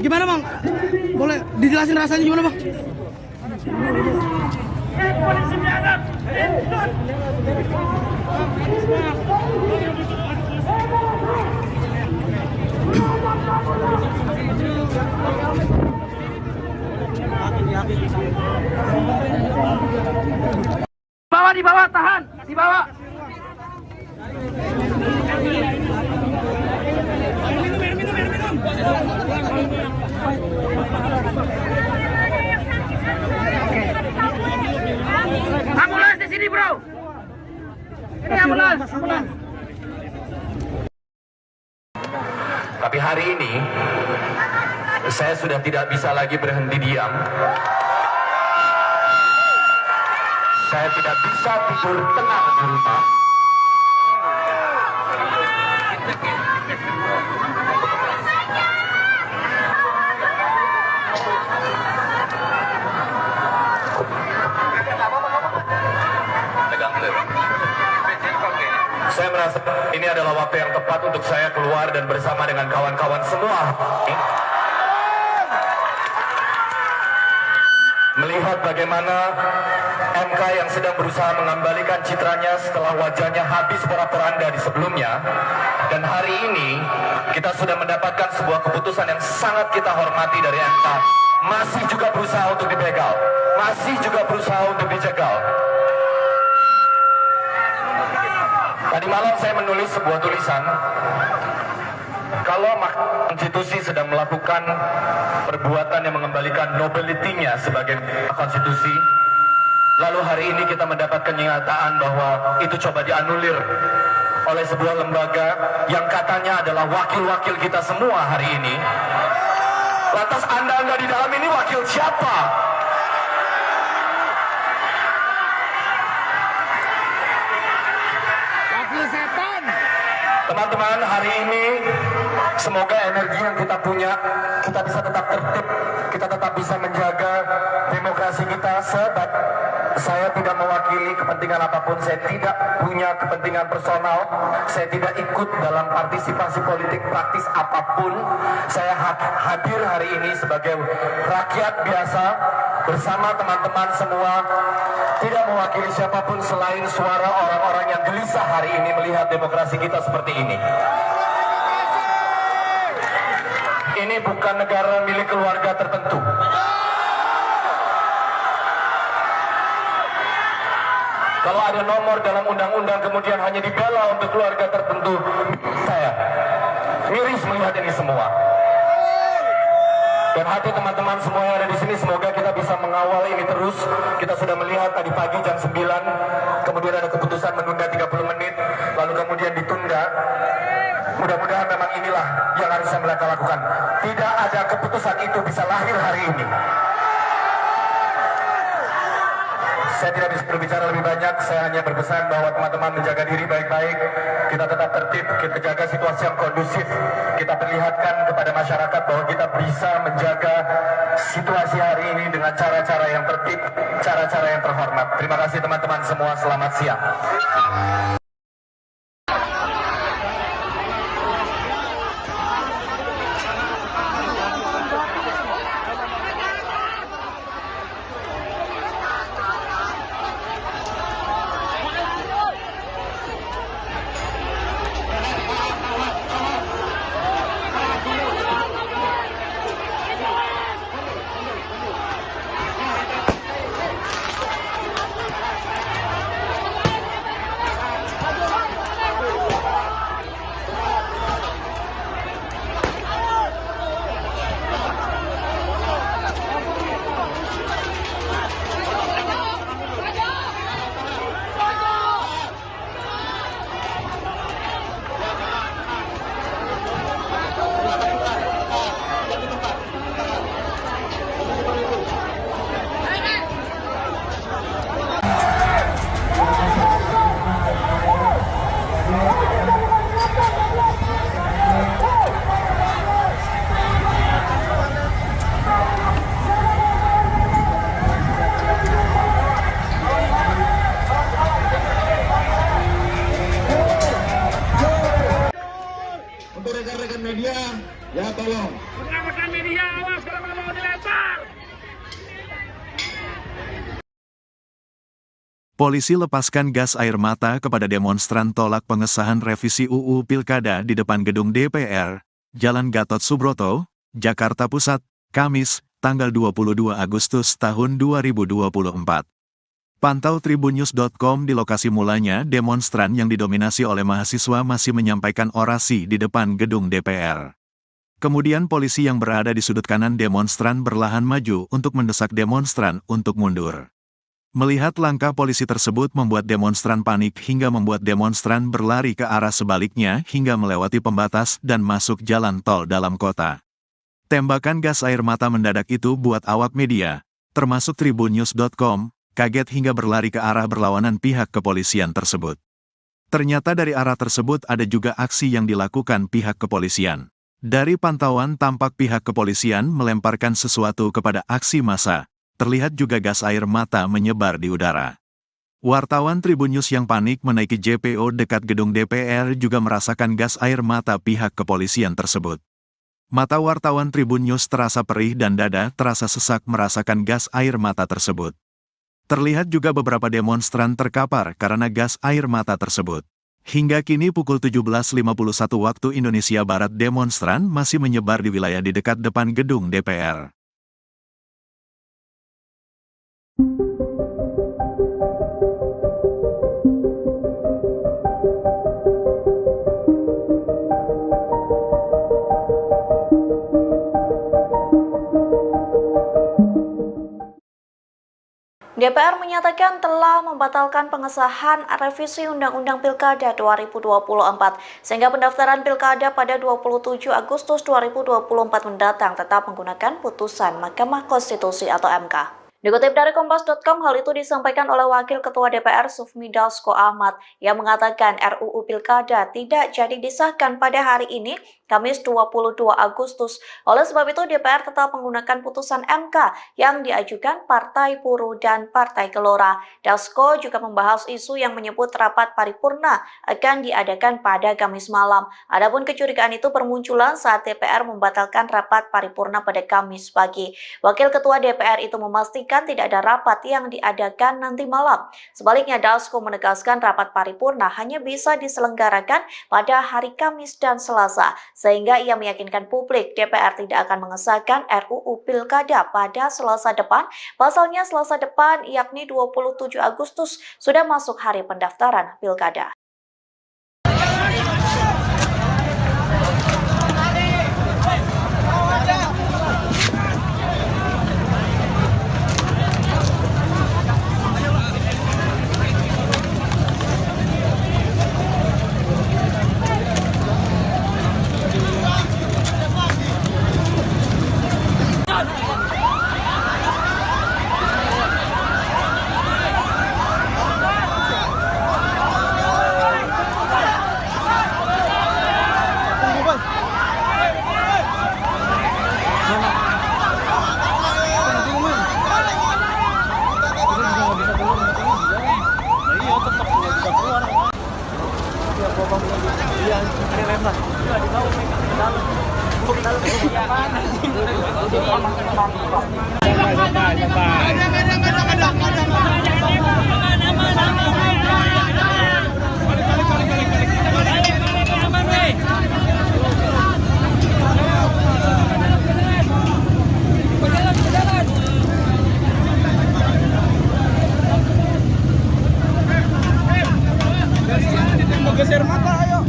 Gimana, Bang? Boleh dijelasin rasanya gimana, Bang? Polisi biadab! Di bawah, tahan! Di bawah! Ambulans di sini, bro. Ini ambulans. Tapi hari ini saya sudah tidak bisa lagi berhenti diam. Saya tidak bisa tidur tenang di rumah. Saya merasa ini adalah waktu yang tepat untuk saya keluar dan bersama dengan kawan-kawan semua melihat bagaimana MK yang sedang berusaha mengembalikan citranya setelah wajahnya habis porak-poranda di sebelumnya, dan hari ini kita sudah mendapatkan sebuah keputusan yang sangat kita hormati dari MK, masih juga berusaha untuk dibegal, masih juga berusaha untuk dijegal. Tadi malam saya menulis sebuah tulisan, kalau Mahkamah Konstitusi sedang melakukan perbuatan yang mengembalikan nobility-nya sebagai konstitusi, lalu hari ini kita mendapatkan kenyataan bahwa itu coba dianulir oleh sebuah lembaga yang katanya adalah wakil-wakil kita semua hari ini. Lantas Anda di dalam ini wakil siapa? Teman-teman, hari ini semoga energi yang kita punya, kita bisa tetap tertib, kita tetap bisa menjaga demokrasi kita. Sebab saya tidak mewakili kepentingan apapun, saya tidak punya kepentingan personal, saya tidak ikut dalam partisipasi politik praktis apapun. Saya hadir hari ini sebagai rakyat biasa bersama teman-teman semua, tidak mewakili siapapun selain suara orang-orang yang gelisah hari ini melihat demokrasi kita seperti ini. Ini bukan negara milik keluarga tertentu. Kalau ada nomor dalam undang-undang kemudian hanya dibela untuk keluarga tertentu, saya miris melihat ini semua. Dan hati teman-teman semua yang ada di sini, semoga kita bisa mengawal ini terus. Kita sudah melihat tadi pagi jam 9, kemudian ada keputusan menunda 30 menit, lalu kemudian ditunda. Mudah-mudahan memang inilah yang harus mereka lakukan. Tidak ada keputusan itu bisa lahir hari ini. Saya tidak bisa berbicara lebih banyak, saya hanya berpesan bahwa teman-teman menjaga diri baik-baik, kita tetap tertib, kita jaga situasi yang kondusif, kita perlihatkan kepada masyarakat bahwa kita bisa menjaga situasi hari ini dengan cara-cara yang tertib, cara-cara yang terhormat. Terima kasih teman-teman semua, selamat siang. Untuk rekan-rekan media, ya tolong. Rekan-rekan media, awas kalau mau dilempar. Polisi lepaskan gas air mata kepada demonstran tolak pengesahan revisi UU Pilkada di depan gedung DPR, Jalan Gatot Subroto, Jakarta Pusat, Kamis, tanggal 22 Agustus tahun 2024. Pantau tribunnews.com di lokasi mulanya demonstran yang didominasi oleh mahasiswa masih menyampaikan orasi di depan gedung DPR. Kemudian polisi yang berada di sudut kanan demonstran berlahan maju untuk mendesak demonstran untuk mundur. Melihat langkah polisi tersebut membuat demonstran panik hingga membuat demonstran berlari ke arah sebaliknya hingga melewati pembatas dan masuk jalan tol dalam kota. Tembakan gas air mata mendadak itu buat awak media, termasuk tribunnews.com, kaget hingga berlari ke arah berlawanan pihak kepolisian tersebut. Ternyata dari arah tersebut ada juga aksi yang dilakukan pihak kepolisian. Dari pantauan tampak pihak kepolisian melemparkan sesuatu kepada aksi massa. Terlihat juga gas air mata menyebar di udara. Wartawan Tribunnews yang panik menaiki JPO dekat gedung DPR juga merasakan gas air mata pihak kepolisian tersebut. Mata wartawan Tribunnews terasa perih dan dada terasa sesak merasakan gas air mata tersebut. Terlihat juga beberapa demonstran terkapar karena gas air mata tersebut. Hingga kini pukul 17.51 waktu Indonesia Barat demonstran masih menyebar di wilayah di dekat depan gedung DPR. DPR menyatakan telah membatalkan pengesahan revisi Undang-Undang Pilkada 2024 sehingga pendaftaran Pilkada pada 27 Agustus 2024 mendatang tetap menggunakan putusan Mahkamah Konstitusi atau MK. Dikutip dari Kompas.com, hal itu disampaikan oleh Wakil Ketua DPR Sufmi Dasko Ahmad yang mengatakan RUU Pilkada tidak jadi disahkan pada hari ini, Kamis 22 Agustus. Oleh sebab itu DPR tetap menggunakan putusan MK yang diajukan Partai Buruh dan Partai Gelora. Dasko juga membahas isu yang menyebut rapat paripurna akan diadakan pada Kamis malam. Adapun kecurigaan itu bermunculan saat DPR membatalkan rapat paripurna pada Kamis pagi. Wakil Ketua DPR itu memastikan tidak ada rapat yang diadakan nanti malam. Sebaliknya, Dasko menegaskan rapat paripurna hanya bisa diselenggarakan pada hari Kamis dan Selasa, sehingga ia meyakinkan publik DPR tidak akan mengesahkan RUU Pilkada pada Selasa depan. Pasalnya Selasa depan, yakni 27 Agustus, sudah masuk hari pendaftaran Pilkada. Geser mata, ayo.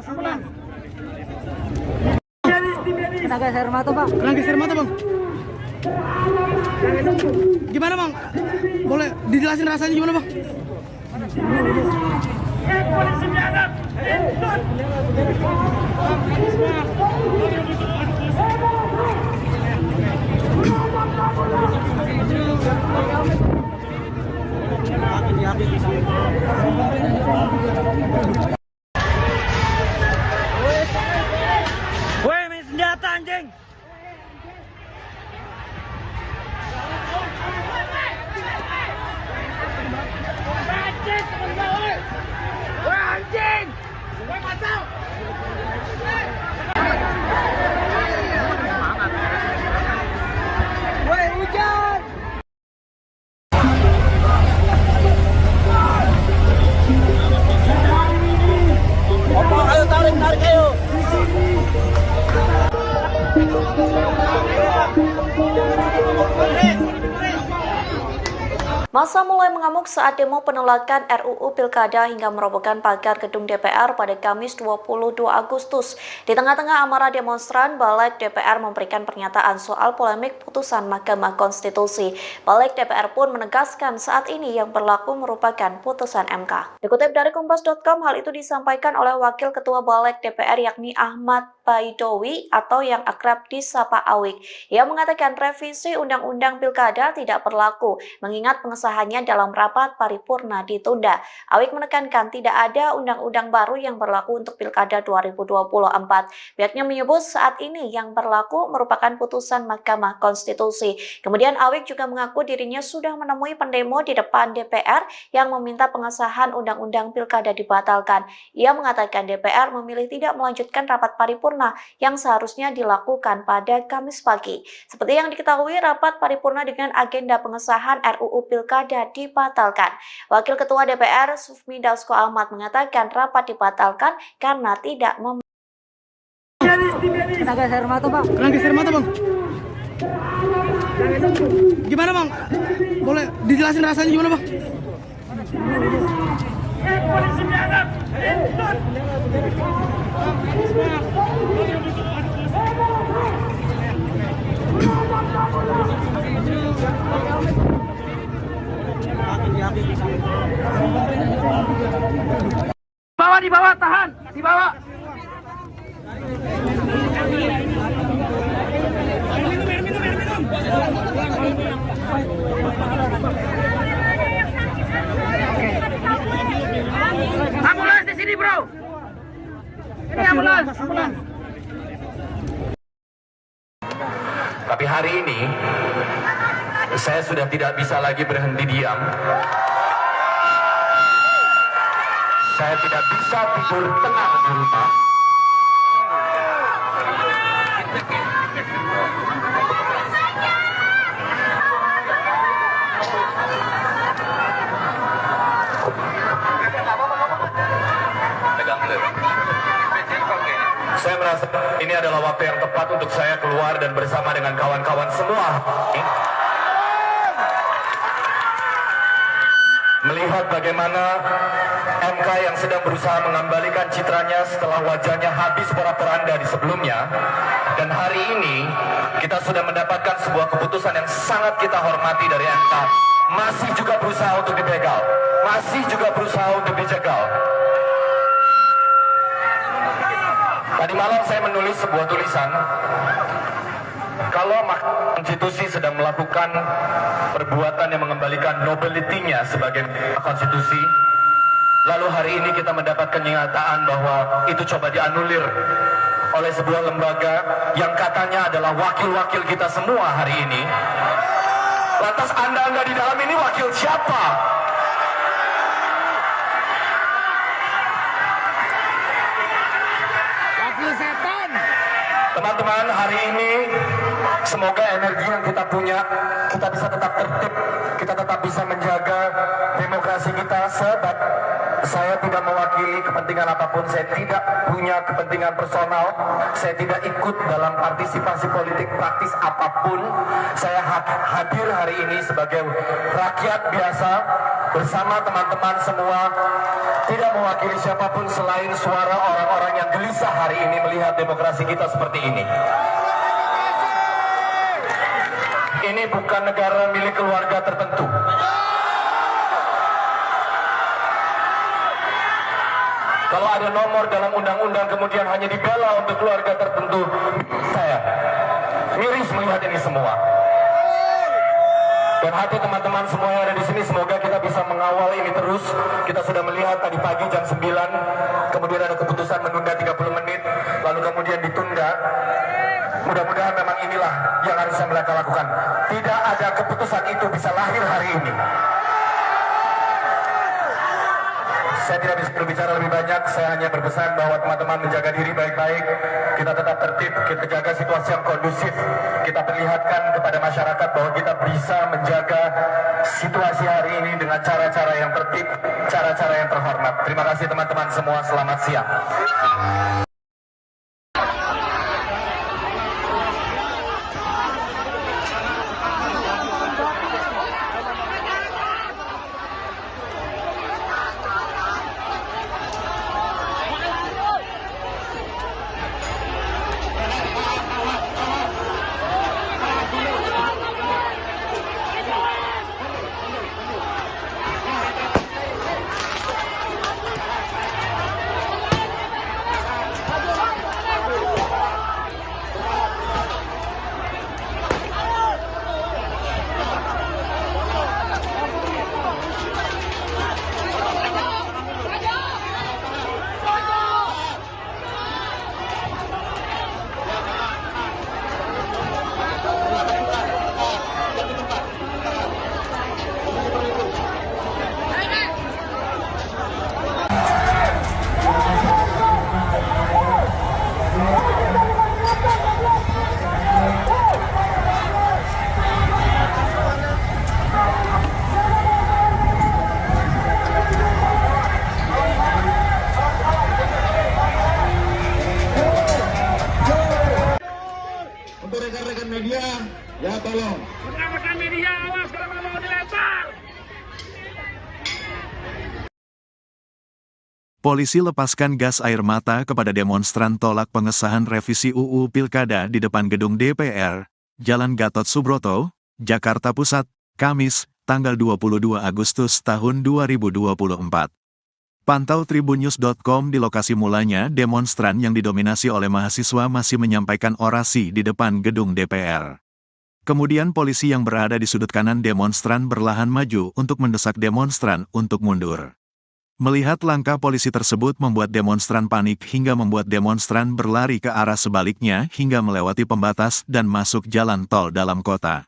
Kena gas air mata, Pak. Kena gas air mata, Bang. Gimana, Bang? Boleh dijelasin rasanya gimana, Bang? Woi, main senjata anjing. Massa mulai mengamuk saat demo penolakan RUU Pilkada hingga merobohkan pagar gedung DPR pada Kamis 22 Agustus. Di tengah-tengah amarah demonstran, Balik DPR memberikan pernyataan soal polemik putusan Mahkamah Konstitusi. Balik DPR pun menegaskan saat ini yang berlaku merupakan putusan MK. Dikutip dari Kompas.com, hal itu disampaikan oleh Wakil Ketua Balik DPR yakni Ahmad Baidowi atau yang akrab disapa Awik. Ia mengatakan revisi Undang-Undang Pilkada tidak berlaku, mengingat pengesahannya dalam rapat paripurna ditunda. Awik menekankan tidak ada undang-undang baru yang berlaku untuk Pilkada 2024. Pihaknya menyebut saat ini yang berlaku merupakan putusan Mahkamah Konstitusi. Kemudian Awik juga mengaku dirinya sudah menemui pendemo di depan DPR yang meminta pengesahan Undang-Undang Pilkada dibatalkan. Ia mengatakan DPR memilih tidak melanjutkan rapat paripurna yang seharusnya dilakukan pada Kamis pagi. Seperti yang diketahui, rapat paripurna dengan agenda pengesahan RUU Pilkada dibatalkan. Wakil Ketua DPR Sufmi Dasko Ahmad mengatakan rapat dibatalkan karena tidak Kena gas air mata, Pak. Kena gas air mata, Bang. Gimana, Bang? Boleh dijelasin rasanya gimana, Bang? Di bawah, tahan, di bawah. Ambulans di sini, bro. Ini ambulans. Tapi hari ini saya sudah tidak bisa lagi berhenti diam. Saya tidak bisa tidur tenang di rumah. Saya merasa ini adalah waktu yang tepat untuk saya keluar dan bersama dengan kawan-kawan semua melihat bagaimana MK yang sedang berusaha mengembalikan citranya setelah wajahnya habis porak-poranda di sebelumnya. Dan hari ini kita sudah mendapatkan sebuah keputusan yang sangat kita hormati dari MK. Masih juga berusaha untuk dibegal, masih juga berusaha untuk dicegal. Tadi malam saya menulis sebuah tulisan, kalau Mahkamah Konstitusi sedang melakukan perbuatan yang mengembalikan nobility-nya sebagai konstitusi, lalu hari ini kita mendapat kenyataan bahwa itu coba dianulir oleh sebuah lembaga yang katanya adalah wakil-wakil kita semua hari ini. Lantas Anda di dalam ini wakil siapa? Wakil setan. Teman-teman, hari ini semoga energi yang kita punya, kita bisa tetap tertib, kita tetap bisa menjaga demokrasi kita. Sebab saya tidak mewakili memiliki kepentingan apapun, saya tidak punya kepentingan personal, saya tidak ikut dalam partisipasi politik praktis apapun. Saya hadir hari ini sebagai rakyat biasa bersama teman-teman semua, tidak mewakili siapapun selain suara orang-orang yang gelisah hari ini melihat demokrasi kita seperti ini. Ini bukan negara milik keluarga tertentu. Kalau ada nomor dalam undang-undang kemudian hanya dibela untuk keluarga tertentu, saya miris melihat ini semua. Dan hati teman-teman semua yang ada di sini, semoga kita bisa mengawal ini terus. Kita sudah melihat tadi pagi jam 9, kemudian ada keputusan menunda 30 menit, lalu kemudian ditunda. Mudah-mudahan memang inilah yang harusnya mereka lakukan. Tidak ada keputusan itu bisa lahir hari ini. Saya tidak bisa berbicara lebih banyak, saya hanya berpesan bahwa teman-teman menjaga diri baik-baik, kita tetap tertib, kita jaga situasi yang kondusif, kita perlihatkan kepada masyarakat bahwa kita bisa menjaga situasi hari ini dengan cara-cara yang tertib, cara-cara yang terhormat. Terima kasih teman-teman semua, selamat siang. Untuk rekan-rekan media, ya tolong. Rekan-rekan media, awas kalau mau dilempar. Polisi lepaskan gas air mata kepada demonstran tolak pengesahan revisi UU Pilkada di depan gedung DPR, Jalan Gatot Subroto, Jakarta Pusat, Kamis, tanggal 22 Agustus tahun 2024. Pantau tribunnews.com di lokasi mulanya demonstran yang didominasi oleh mahasiswa masih menyampaikan orasi di depan gedung DPR. Kemudian polisi yang berada di sudut kanan demonstran berlahan maju untuk mendesak demonstran untuk mundur. Melihat langkah polisi tersebut membuat demonstran panik hingga membuat demonstran berlari ke arah sebaliknya hingga melewati pembatas dan masuk jalan tol dalam kota.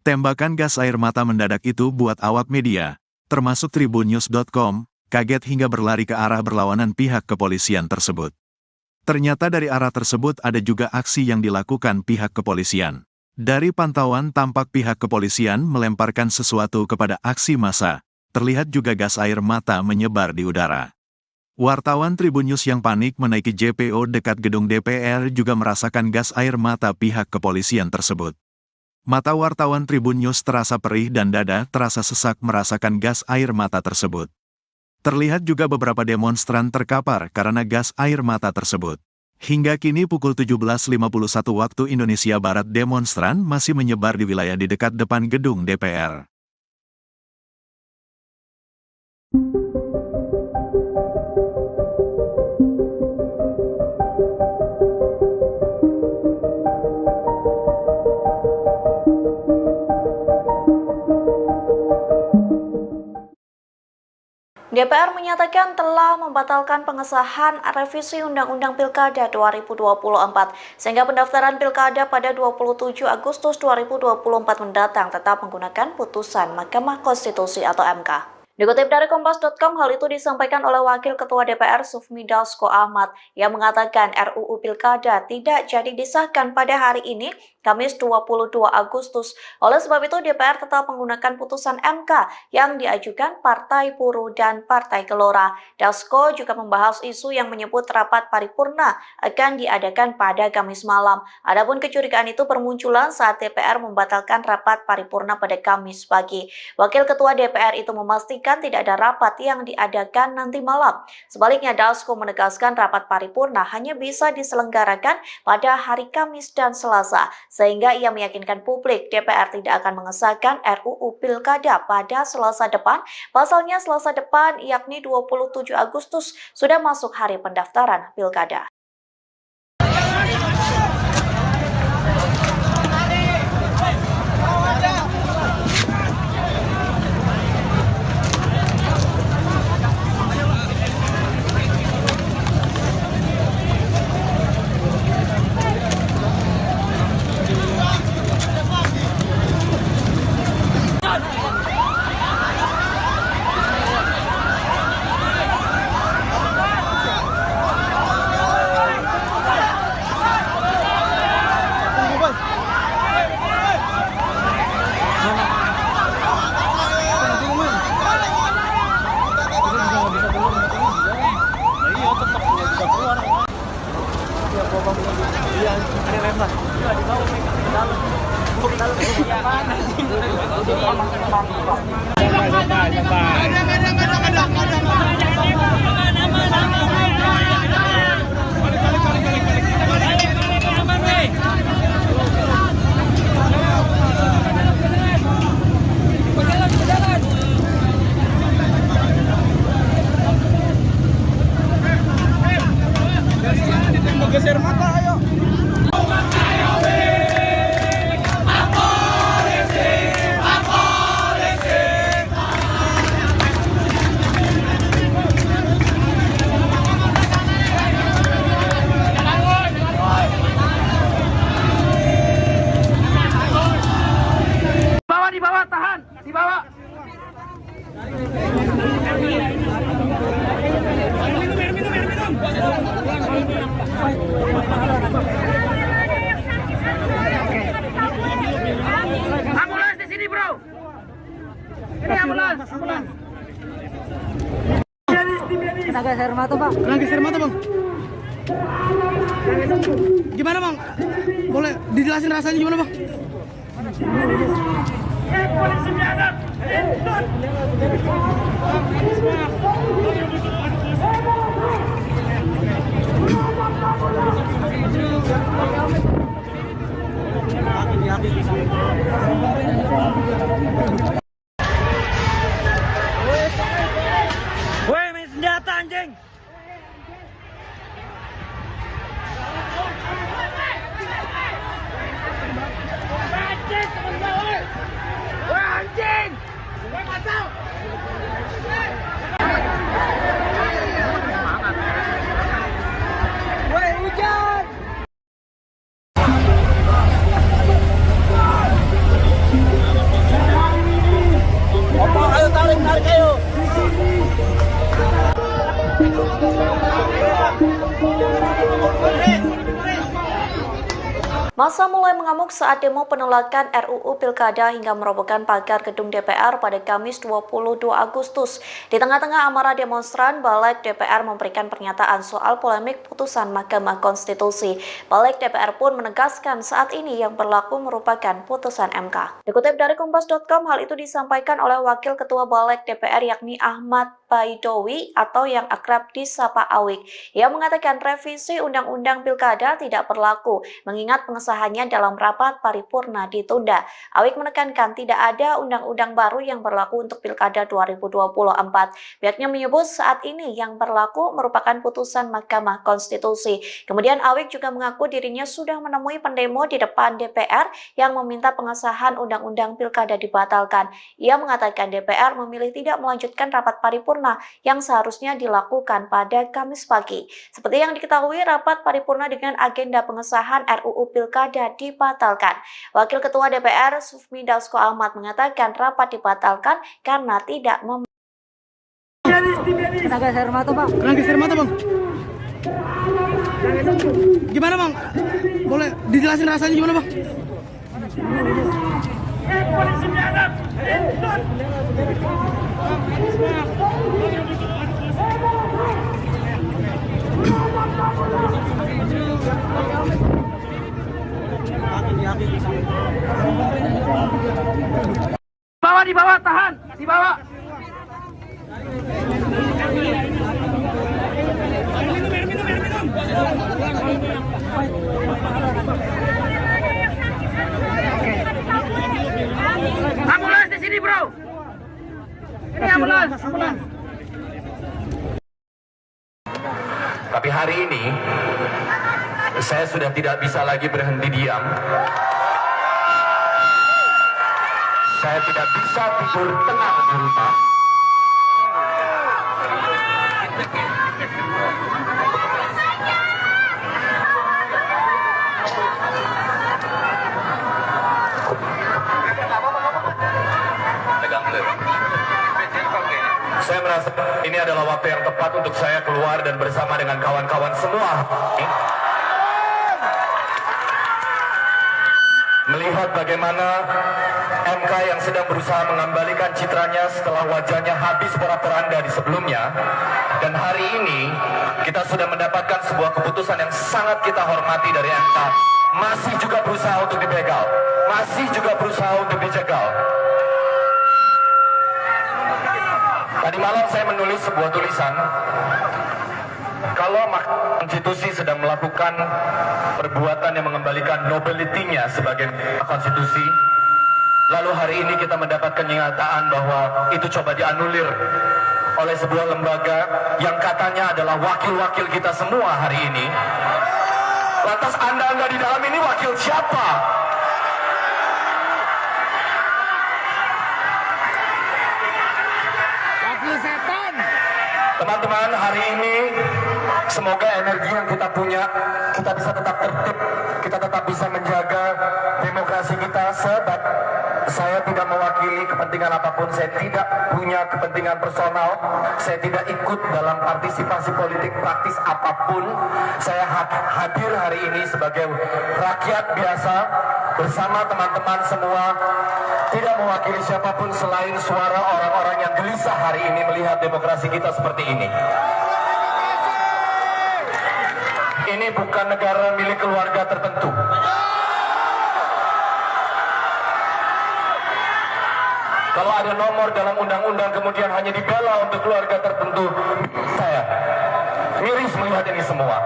Tembakan gas air mata mendadak itu buat awak media, termasuk tribunnews.com, kaget hingga berlari ke arah berlawanan pihak kepolisian tersebut. Ternyata dari arah tersebut ada juga aksi yang dilakukan pihak kepolisian. Dari pantauan tampak pihak kepolisian melemparkan sesuatu kepada aksi massa. Terlihat juga gas air mata menyebar di udara. Wartawan Tribun News yang panik menaiki JPO dekat gedung DPR juga merasakan gas air mata pihak kepolisian tersebut. Mata wartawan Tribun News terasa perih dan dada terasa sesak merasakan gas air mata tersebut. Terlihat juga beberapa demonstran terkapar karena gas air mata tersebut. Hingga kini pukul 17.51 waktu Indonesia Barat demonstran masih menyebar di wilayah di dekat depan gedung DPR. DPR menyatakan telah membatalkan pengesahan revisi Undang-Undang Pilkada 2024, sehingga pendaftaran Pilkada pada 27 Agustus 2024 mendatang tetap menggunakan putusan Mahkamah Konstitusi atau MK. Dikutip dari Kompas.com, hal itu disampaikan oleh Wakil Ketua DPR Sufmi Dasko Ahmad yang mengatakan RUU Pilkada tidak jadi disahkan pada hari ini Kamis 22 Agustus. Oleh sebab itu, DPR tetap menggunakan putusan MK yang diajukan Partai Buruh dan Partai Gelora. Dasko juga membahas isu yang menyebut rapat paripurna akan diadakan pada Kamis malam. Adapun kecurigaan itu bermunculan saat DPR membatalkan rapat paripurna pada Kamis pagi. Wakil Ketua DPR itu memastikan tidak ada rapat yang diadakan nanti malam. Sebaliknya, Dasko menegaskan rapat paripurna hanya bisa diselenggarakan pada hari Kamis dan Selasa, sehingga ia meyakinkan publik DPR tidak akan mengesahkan RUU Pilkada pada Selasa depan. Pasalnya Selasa depan, yakni 27 Agustus, sudah masuk hari pendaftaran Pilkada. Geser mata, ayo. Di bawah, tahan, di bawah. Ambulans di sini, bro. Ini ambulans. Kena gas air mata, Pak. Kena geser mata, Bang. Gimana, Bang? Boleh dijelasin rasanya gimana, Bang? Polisi biadab. Woi, main senjata anjing. Anjing! Woi, hujan. Ayo tarik ayo. Massa mulai mengamuk saat demo penolakan RUU Pilkada hingga merobohkan pagar gedung DPR pada Kamis 22 Agustus. Di tengah-tengah amarah demonstran, Balik DPR memberikan pernyataan soal polemik putusan Mahkamah Konstitusi. Balik DPR pun menegaskan saat ini yang berlaku merupakan putusan MK. Dikutip dari Kompas.com, hal itu disampaikan oleh Wakil Ketua Balik DPR yakni Ahmad Baidowi atau yang akrab disapa Awik. Ia mengatakan revisi Undang-Undang Pilkada tidak berlaku, mengingat pengesahannya dalam rapat paripurna ditunda. Awik menekankan tidak ada undang-undang baru yang berlaku untuk Pilkada 2024. Pihaknya menyebut saat ini yang berlaku merupakan putusan Mahkamah Konstitusi. Kemudian Awik juga mengaku dirinya sudah menemui pendemo di depan DPR yang meminta pengesahan Undang-Undang Pilkada dibatalkan. Ia mengatakan DPR memilih tidak melanjutkan rapat paripurna yang seharusnya dilakukan pada Kamis pagi. Seperti yang diketahui, rapat paripurna dengan agenda pengesahan RUU Pilkada dibatalkan. Wakil Ketua DPR Sufmi Dasko Ahmad mengatakan rapat dibatalkan karena tidak Kena gas air mata, Pak. Kena geser mata, Bang. Gimana, Bang? Boleh dijelasin rasanya gimana, Bang? Polisi biadab! Di bawah, tahan! Di bawah! Ambulans di sini, bro. Ini ambulans. Tapi hari ini saya sudah tidak bisa lagi berhenti diam. Saya tidak bisa tidur tenang di rumah. Saya merasa ini adalah waktu yang tepat untuk saya keluar dan bersama dengan kawan-kawan semua melihat bagaimana MK yang sedang berusaha mengembalikan citranya setelah wajahnya habis porak-poranda di sebelumnya. Dan hari ini kita sudah mendapatkan sebuah keputusan yang sangat kita hormati dari MK. Masih juga berusaha untuk dibegal, masih juga berusaha untuk dijegal. Tadi malam saya menulis sebuah tulisan, kalau konstitusi sedang melakukan perbuatan yang mengembalikan nobility-nya sebagai konstitusi, lalu hari ini kita mendapatkan kenyataan bahwa itu coba dianulir oleh sebuah lembaga yang katanya adalah wakil-wakil kita semua hari ini. Lantas Anda di dalam ini wakil siapa? Teman-teman, hari ini semoga energi yang kita punya, kita bisa tetap tertib, kita tetap bisa menjaga demokrasi kita. Sebab saya tidak mewakili kepentingan apapun, saya tidak punya kepentingan personal, saya tidak ikut dalam partisipasi politik praktis apapun. Saya hadir hari ini sebagai rakyat biasa bersama teman-teman semua, tidak mewakili siapapun selain suara orang-orang yang gelisah hari ini melihat demokrasi kita seperti ini. Ini bukan negara milik keluarga tertentu. Kalau ada nomor dalam undang-undang kemudian hanya dibela untuk keluarga tertentu, saya miris melihat ini semua.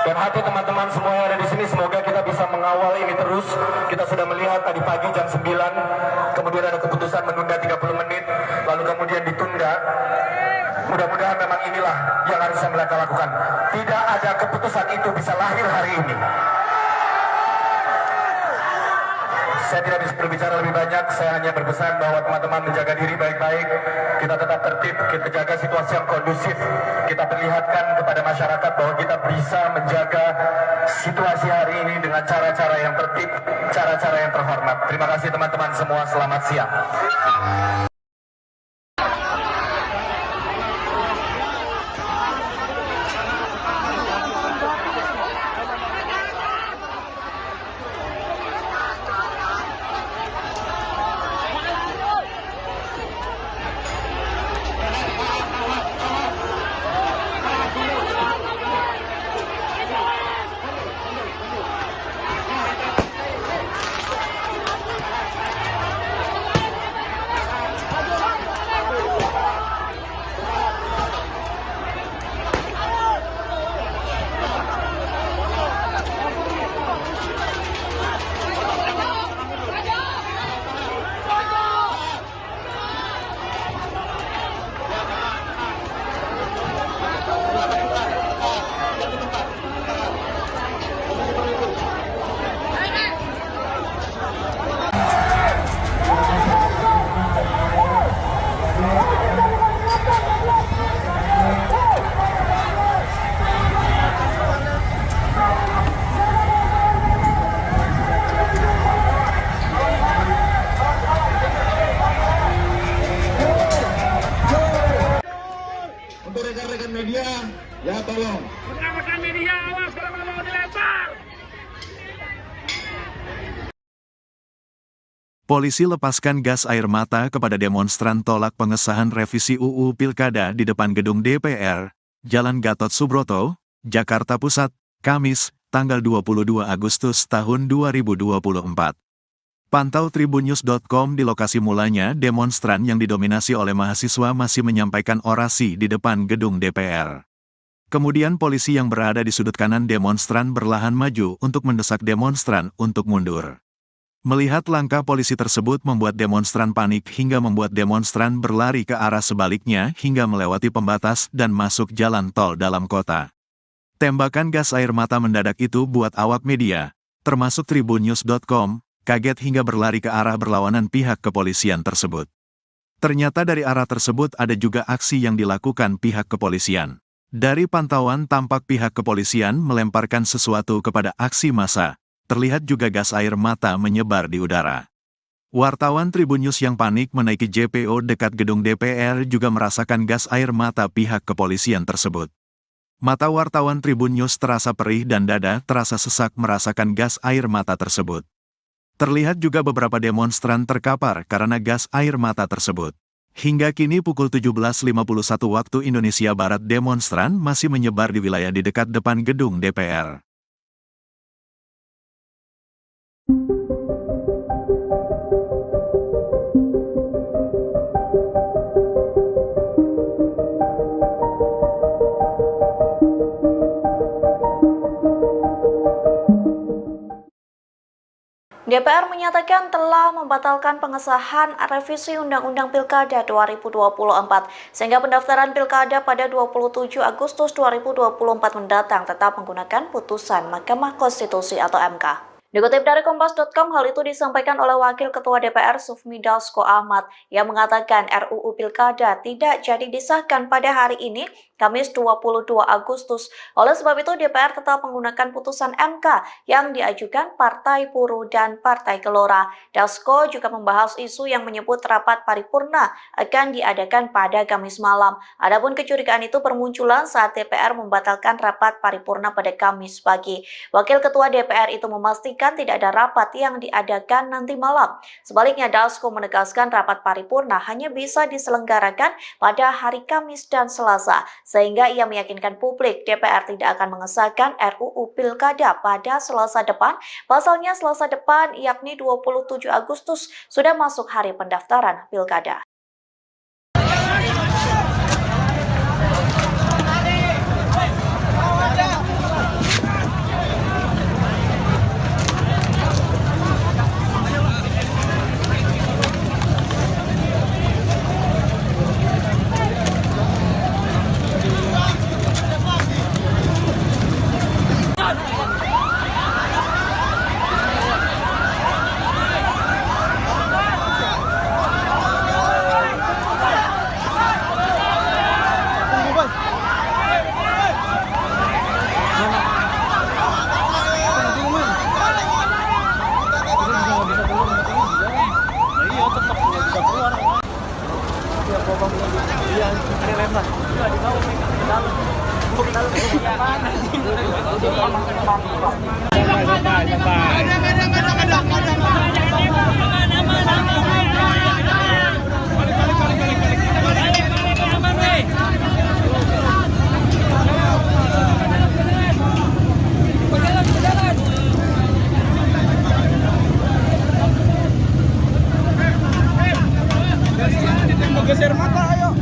Dan hati teman-teman semua yang ada di sini, semoga kita bisa mengawal ini terus. Kita sudah melihat tadi pagi jam 9, kemudian ada keputusan menunda 30 menit, lalu kemudian ditunda. Mudah-mudahan memang inilah yang harus mereka lakukan. Tidak ada keputusan itu bisa lahir hari ini. Saya tidak bisa berbicara lebih banyak, saya hanya berpesan bahwa teman-teman menjaga diri baik-baik, kita tetap tertib, kita jaga situasi yang kondusif, kita perlihatkan kepada masyarakat bahwa kita bisa menjaga situasi hari ini dengan cara-cara yang tertib, cara-cara yang terhormat. Terima kasih teman-teman semua, selamat siang. media, ya tolong. Rekan-rekan media, awas kalau mau dilempar. Polisi lepaskan gas air mata kepada demonstran tolak pengesahan revisi UU Pilkada di depan gedung DPR, Jalan Gatot Subroto, Jakarta Pusat, Kamis, tanggal 22 Agustus tahun 2024. Pantau tribunnews.com di lokasi mulanya demonstran yang didominasi oleh mahasiswa masih menyampaikan orasi di depan gedung DPR. Kemudian polisi yang berada di sudut kanan demonstran berlahan maju untuk mendesak demonstran untuk mundur. Melihat langkah polisi tersebut membuat demonstran panik hingga membuat demonstran berlari ke arah sebaliknya hingga melewati pembatas dan masuk jalan tol dalam kota. Tembakan gas air mata mendadak itu buat awak media, termasuk tribunnews.com, kaget hingga berlari ke arah berlawanan pihak kepolisian tersebut. Ternyata dari arah tersebut ada juga aksi yang dilakukan pihak kepolisian. Dari pantauan tampak pihak kepolisian melemparkan sesuatu kepada aksi massa. Terlihat juga gas air mata menyebar di udara. Wartawan Tribun News yang panik menaiki JPO dekat gedung DPR juga merasakan gas air mata pihak kepolisian tersebut. Mata wartawan Tribun News terasa perih dan dada terasa sesak merasakan gas air mata tersebut. Terlihat juga beberapa demonstran terkapar karena gas air mata tersebut. Hingga kini pukul 17.51 waktu Indonesia Barat demonstran masih menyebar di wilayah di dekat depan gedung DPR. DPR menyatakan telah membatalkan pengesahan revisi Undang-Undang Pilkada 2024 sehingga pendaftaran Pilkada pada 27 Agustus 2024 mendatang tetap menggunakan putusan Mahkamah Konstitusi atau MK. Dikutip dari Kompas.com, hal itu disampaikan oleh Wakil Ketua DPR Sufmi Dasko Ahmad yang mengatakan RUU Pilkada tidak jadi disahkan pada hari ini, Kamis 22 Agustus. Oleh sebab itu DPR tetap menggunakan putusan MK yang diajukan Partai Buruh dan Partai Gelora. Dasko juga membahas isu yang menyebut rapat paripurna akan diadakan pada Kamis malam. Adapun kecurigaan itu bermunculan saat DPR membatalkan rapat paripurna pada Kamis pagi. Wakil Ketua DPR itu memastikan tidak ada rapat yang diadakan nanti malam. Sebaliknya, Dasko menegaskan rapat paripurna hanya bisa diselenggarakan pada hari Kamis dan Selasa, sehingga ia meyakinkan publik DPR tidak akan mengesahkan RUU Pilkada pada Selasa depan. Pasalnya Selasa depan, yakni 27 Agustus, sudah masuk hari pendaftaran Pilkada. Geser mata, ayo.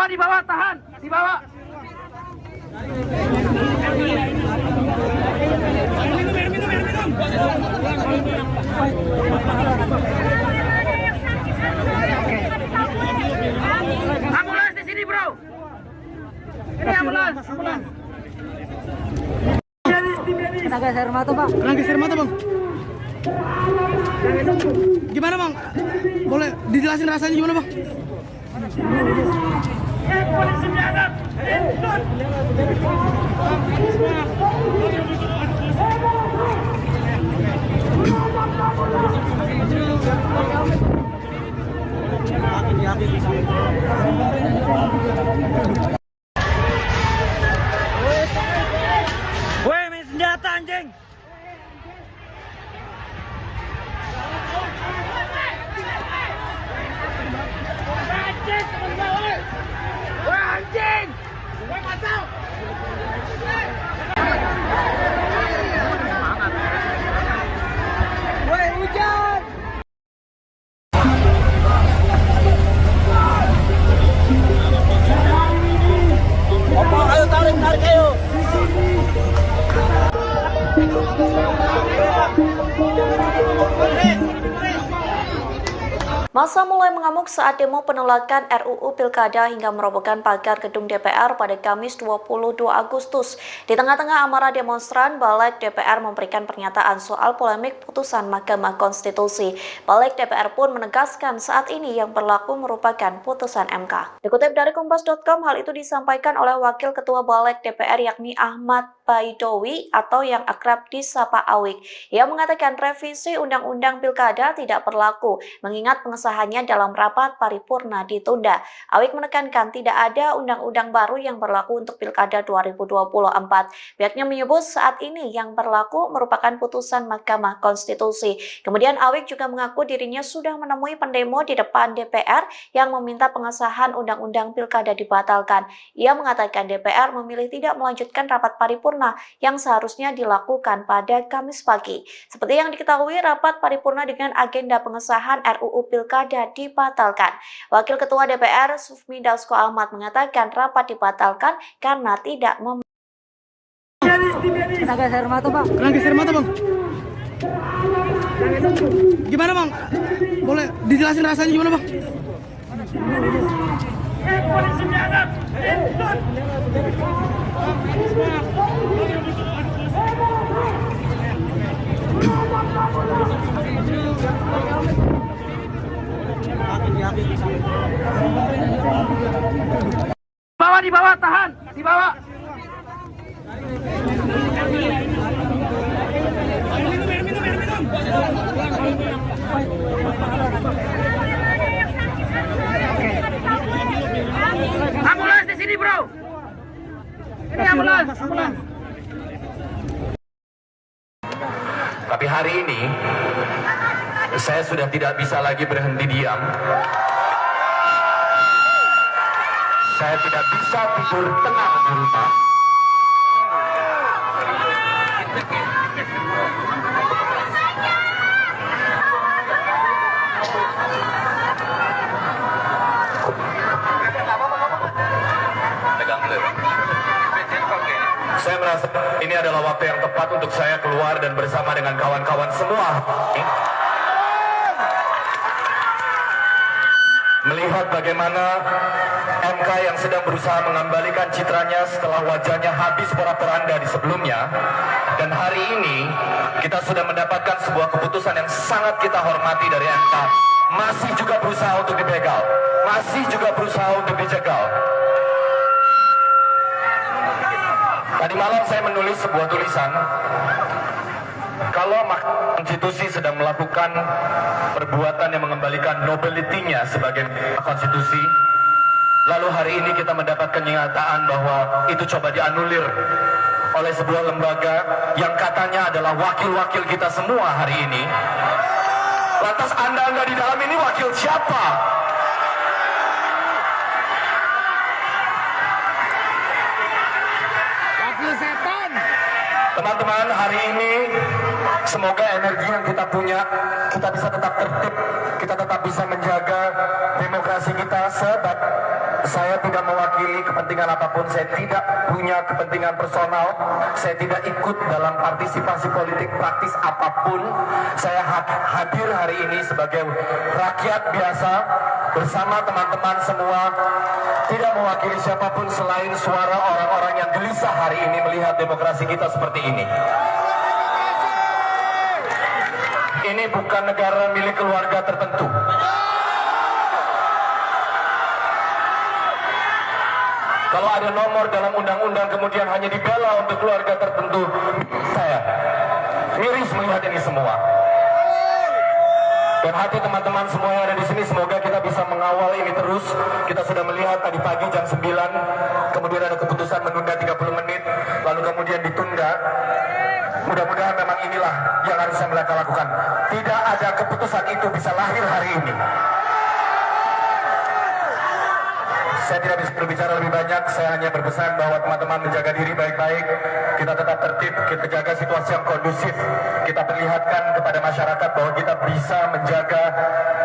Di bawah, tahan, di bawah. Ambulans di sini, bro. Ini ambulans. Kena gas air mata, Pak. Kena gas air mata, Bang. Gimana, Bang? Boleh dijelasin rasanya gimana, Bang? Polisi biadab. Woi, main senjata anjing. Woi anjing. Woi pasang. Woi hujan. Opo, ayo tarik ayo. Massa mulai mengamuk saat demo penolakan RUU Pilkada hingga merobohkan pagar gedung DPR pada Kamis 22 Agustus. Di tengah-tengah amarah demonstran, Balik DPR memberikan pernyataan soal polemik putusan Mahkamah Konstitusi. Balik DPR pun menegaskan saat ini yang berlaku merupakan putusan MK. Dikutip dari Kompas.com, hal itu disampaikan oleh Wakil Ketua Balik DPR yakni Ahmad Baidowi atau yang akrab disapa Awik. Ia mengatakan revisi Undang-Undang Pilkada tidak berlaku, mengingat pengesahannya dalam rapat paripurna ditunda. Awik menekankan tidak ada undang-undang baru yang berlaku untuk Pilkada 2024. Pihaknya menyebut saat ini yang berlaku merupakan putusan Mahkamah Konstitusi. Kemudian Awik juga mengaku dirinya sudah menemui pendemo di depan DPR yang meminta pengesahan Undang-Undang Pilkada dibatalkan. Ia mengatakan DPR memilih tidak melanjutkan rapat paripurna yang seharusnya dilakukan pada Kamis pagi. Seperti yang diketahui, rapat paripurna dengan agenda pengesahan RUU Pilkada dibatalkan. Wakil Ketua DPR Sufmi Dasko Ahmad mengatakan rapat dibatalkan karena tidak Kena gas air mata, Pak. Kena gas air mata, Bang. Gimana, Bang? Boleh dijelasin rasanya gimana, Bang? Di bawah, tahan, di bawah. Ambulans di sini, bro. Ini ambulans. Tapi hari ini saya sudah tidak bisa lagi berhenti diam. Saya tidak bisa tidur tenang di rumah. Saya merasa ini adalah waktu yang tepat untuk saya keluar dan bersama dengan kawan-kawan semua melihat bagaimana MK yang sedang berusaha mengembalikan citranya setelah wajahnya habis porak-poranda di sebelumnya. Dan hari ini kita sudah mendapatkan sebuah keputusan yang sangat kita hormati dari MK. Masih juga berusaha untuk dibegal, masih juga berusaha untuk dicegal. Tadi malam saya menulis sebuah tulisan, kalau Mahkamah Konstitusi sedang melakukan perbuatan yang mengembalikan nobility-nya sebagai konstitusi, lalu hari ini kita mendapat kenyataan bahwa itu coba dianulir oleh sebuah lembaga yang katanya adalah wakil-wakil kita semua hari ini. Lantas Anda di dalam ini wakil siapa? Wakil setan. Teman-teman, hari ini semoga energi yang kita punya, kita bisa tetap tertib, kita tetap bisa menjaga demokrasi kita. Sebab saya tidak mewakili kepentingan apapun, saya tidak punya kepentingan personal, saya tidak ikut dalam partisipasi politik praktis apapun. Saya hadir hari ini sebagai rakyat biasa bersama teman-teman semua, tidak mewakili siapapun selain suara orang-orang yang gelisah hari ini melihat demokrasi kita seperti ini. Ini bukan negara milik keluarga tertentu. Kalau ada nomor dalam undang-undang kemudian hanya dibela untuk keluarga tertentu, saya miris melihat ini semua. Dan hati teman-teman semua yang ada di sini, semoga kita bisa mengawal ini terus. Kita sudah melihat tadi pagi jam 9, kemudian ada keputusan menunda 30 menit, lalu kemudian ditunda. Mudah-mudahan memang inilah yang harus mereka lakukan. Tidak ada keputusan itu bisa lahir hari ini. Saya tidak bisa berbicara lebih banyak, saya hanya berpesan bahwa teman-teman menjaga diri baik-baik, kita tetap tertib, kita jaga situasi yang kondusif, kita perlihatkan kepada masyarakat bahwa kita bisa menjaga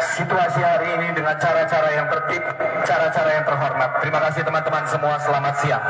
situasi hari ini dengan cara-cara yang tertib, cara-cara yang terhormat. Terima kasih teman-teman semua, selamat siang.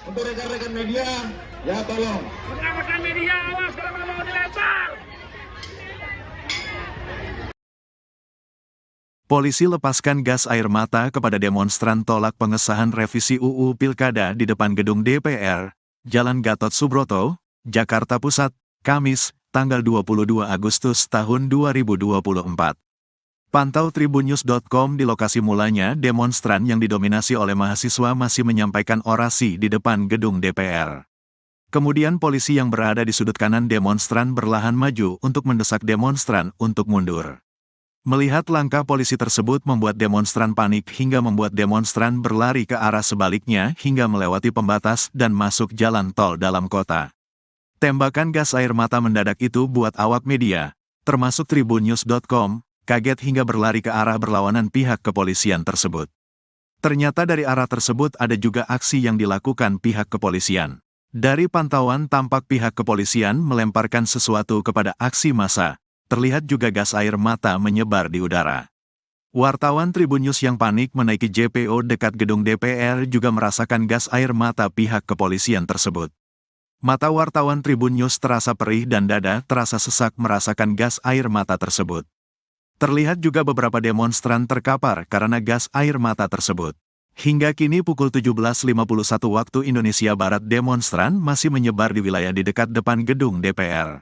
Untuk rekan-rekan media, ya tolong. Rekan-rekan media, awas kalau mau dilempar. Polisi lepaskan gas air mata kepada demonstran tolak pengesahan revisi UU Pilkada di depan gedung DPR, Jalan Gatot Subroto, Jakarta Pusat, Kamis, tanggal 22 Agustus tahun 2024. Pantau tribunnews.com di lokasi mulanya demonstran yang didominasi oleh mahasiswa masih menyampaikan orasi di depan gedung DPR. Kemudian polisi yang berada di sudut kanan demonstran berlahan maju untuk mendesak demonstran untuk mundur. Melihat langkah polisi tersebut membuat demonstran panik hingga membuat demonstran berlari ke arah sebaliknya hingga melewati pembatas dan masuk jalan tol dalam kota. Tembakan gas air mata mendadak itu buat awak media, termasuk tribunnews.com, kaget hingga berlari ke arah berlawanan pihak kepolisian tersebut. Ternyata dari arah tersebut ada juga aksi yang dilakukan pihak kepolisian. Dari pantauan tampak pihak kepolisian melemparkan sesuatu kepada aksi massa. Terlihat juga gas air mata menyebar di udara. Wartawan Tribun News yang panik menaiki JPO dekat gedung DPR juga merasakan gas air mata pihak kepolisian tersebut. Mata wartawan Tribun News terasa perih dan dada terasa sesak merasakan gas air mata tersebut. Terlihat juga beberapa demonstran terkapar karena gas air mata tersebut. Hingga kini pukul 17.51 waktu Indonesia Barat demonstran masih menyebar di wilayah di dekat depan gedung DPR.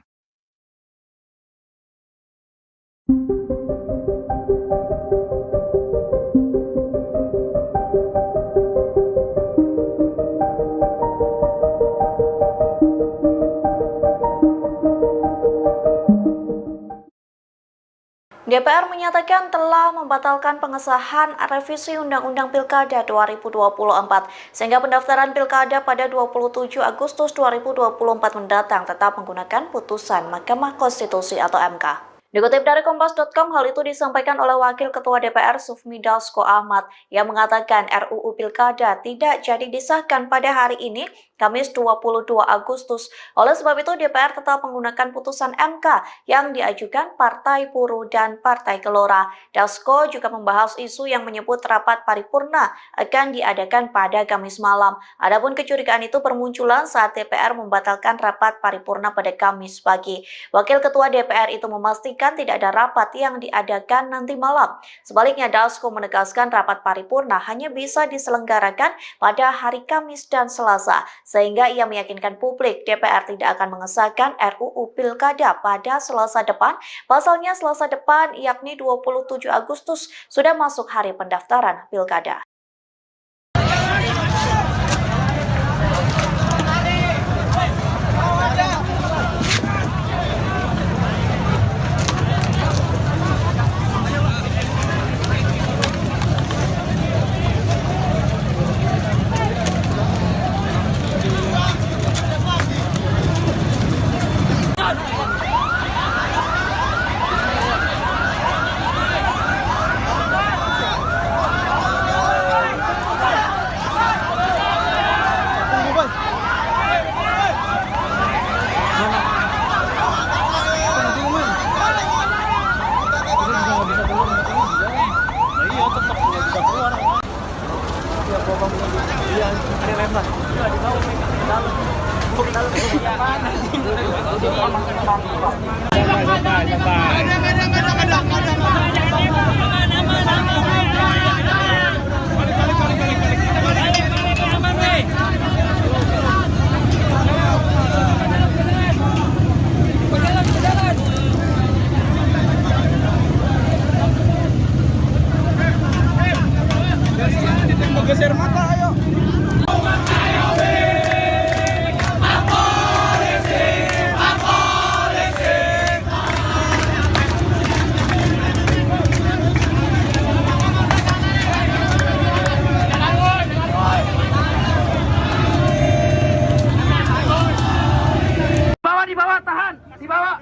DPR menyatakan telah membatalkan pengesahan revisi Undang-Undang Pilkada 2024, sehingga pendaftaran Pilkada pada 27 Agustus 2024 mendatang tetap menggunakan putusan Mahkamah Konstitusi atau MK. Dikutip dari Kompas.com, hal itu disampaikan oleh Wakil Ketua DPR Sufmi Dasko Ahmad yang mengatakan RUU Pilkada tidak jadi disahkan pada hari ini, Kamis 22 Agustus. Oleh sebab itu, DPR tetap menggunakan putusan MK yang diajukan Partai Buruh dan Partai Gelora. Dasko juga membahas isu yang menyebut rapat paripurna akan diadakan pada Kamis malam. Adapun kecurigaan itu bermunculan saat DPR membatalkan rapat paripurna pada Kamis pagi. Wakil Ketua DPR itu memastikan tidak ada rapat yang diadakan nanti malam. Sebaliknya, Dasko menegaskan rapat paripurna hanya bisa diselenggarakan pada hari Kamis dan Selasa, sehingga ia meyakinkan publik DPR tidak akan mengesahkan RUU Pilkada pada Selasa depan. Pasalnya Selasa depan, yakni 27 Agustus, sudah masuk hari pendaftaran Pilkada. Geser mata, ayo. Di bawah, tahan, di bawah.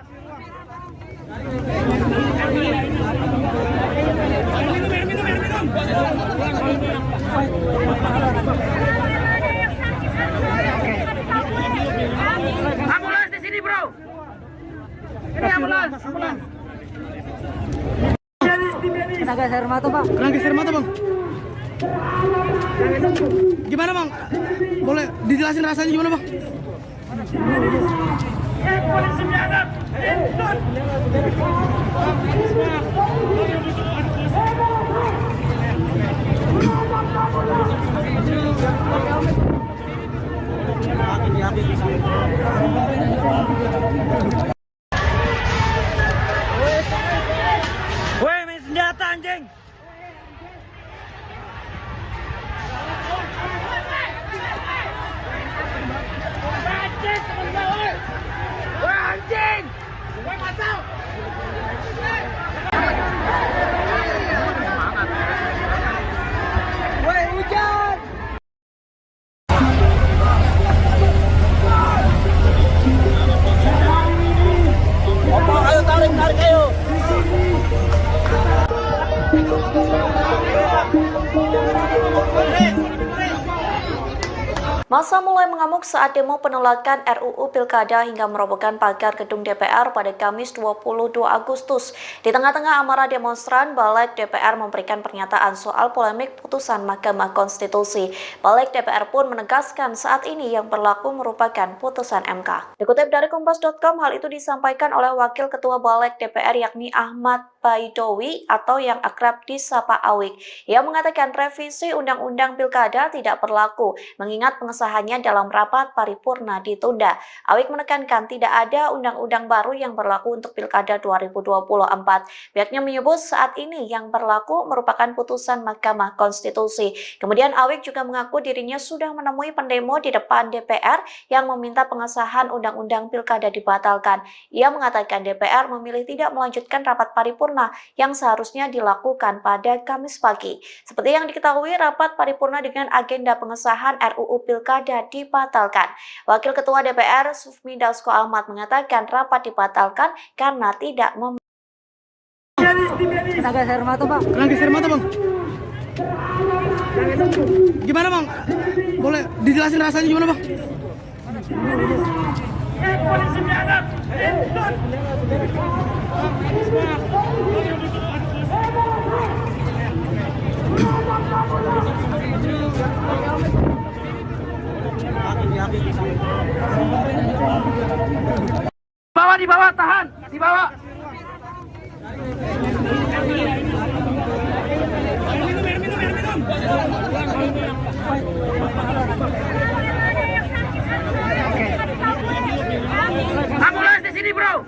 Ambulans di sini, bro. Ini ambulans. Kena gas air mata, Pak. Kena geser mata, Bang. Gimana, Bang? Boleh dijelasin rasanya gimana, Bang? Polisi biadab. Woi, main senjata anjing. Massa mulai mengamuk saat demo penolakan RUU Pilkada hingga merobohkan pagar gedung DPR pada Kamis 22 Agustus. Di tengah-tengah amarah demonstran, Balik DPR memberikan pernyataan soal polemik putusan Mahkamah Konstitusi. Balik DPR pun menegaskan saat ini yang berlaku merupakan putusan MK. Dikutip dari Kompas.com, hal itu disampaikan oleh Wakil Ketua Balik DPR yakni Ahmad Baidowi atau yang akrab disapa Awik. Ia mengatakan revisi Undang-Undang Pilkada tidak berlaku, mengingat pengesahannya dalam rapat paripurna ditunda. Awik menekankan tidak ada undang-undang baru yang berlaku untuk Pilkada 2024. Pihaknya menyebut saat ini yang berlaku merupakan putusan Mahkamah Konstitusi. Kemudian Awik juga mengaku dirinya sudah menemui pendemo di depan DPR yang meminta pengesahan Undang-Undang Pilkada dibatalkan. Ia mengatakan DPR memilih tidak melanjutkan rapat paripurna yang seharusnya dilakukan pada Kamis pagi. Seperti yang diketahui, rapat paripurna dengan agenda pengesahan RUU Pilkada dibatalkan. Wakil Ketua DPR Sufmi Dasko Ahmad mengatakan rapat dibatalkan karena tidak Kena gas air mata, Pak. Kena geser mata, Bang. Gimana, Bang? Boleh dijelasin rasanya gimana, Bang? Polisi biadab. Di bawah, tahan, di bawah. Ambulans di sini, bro.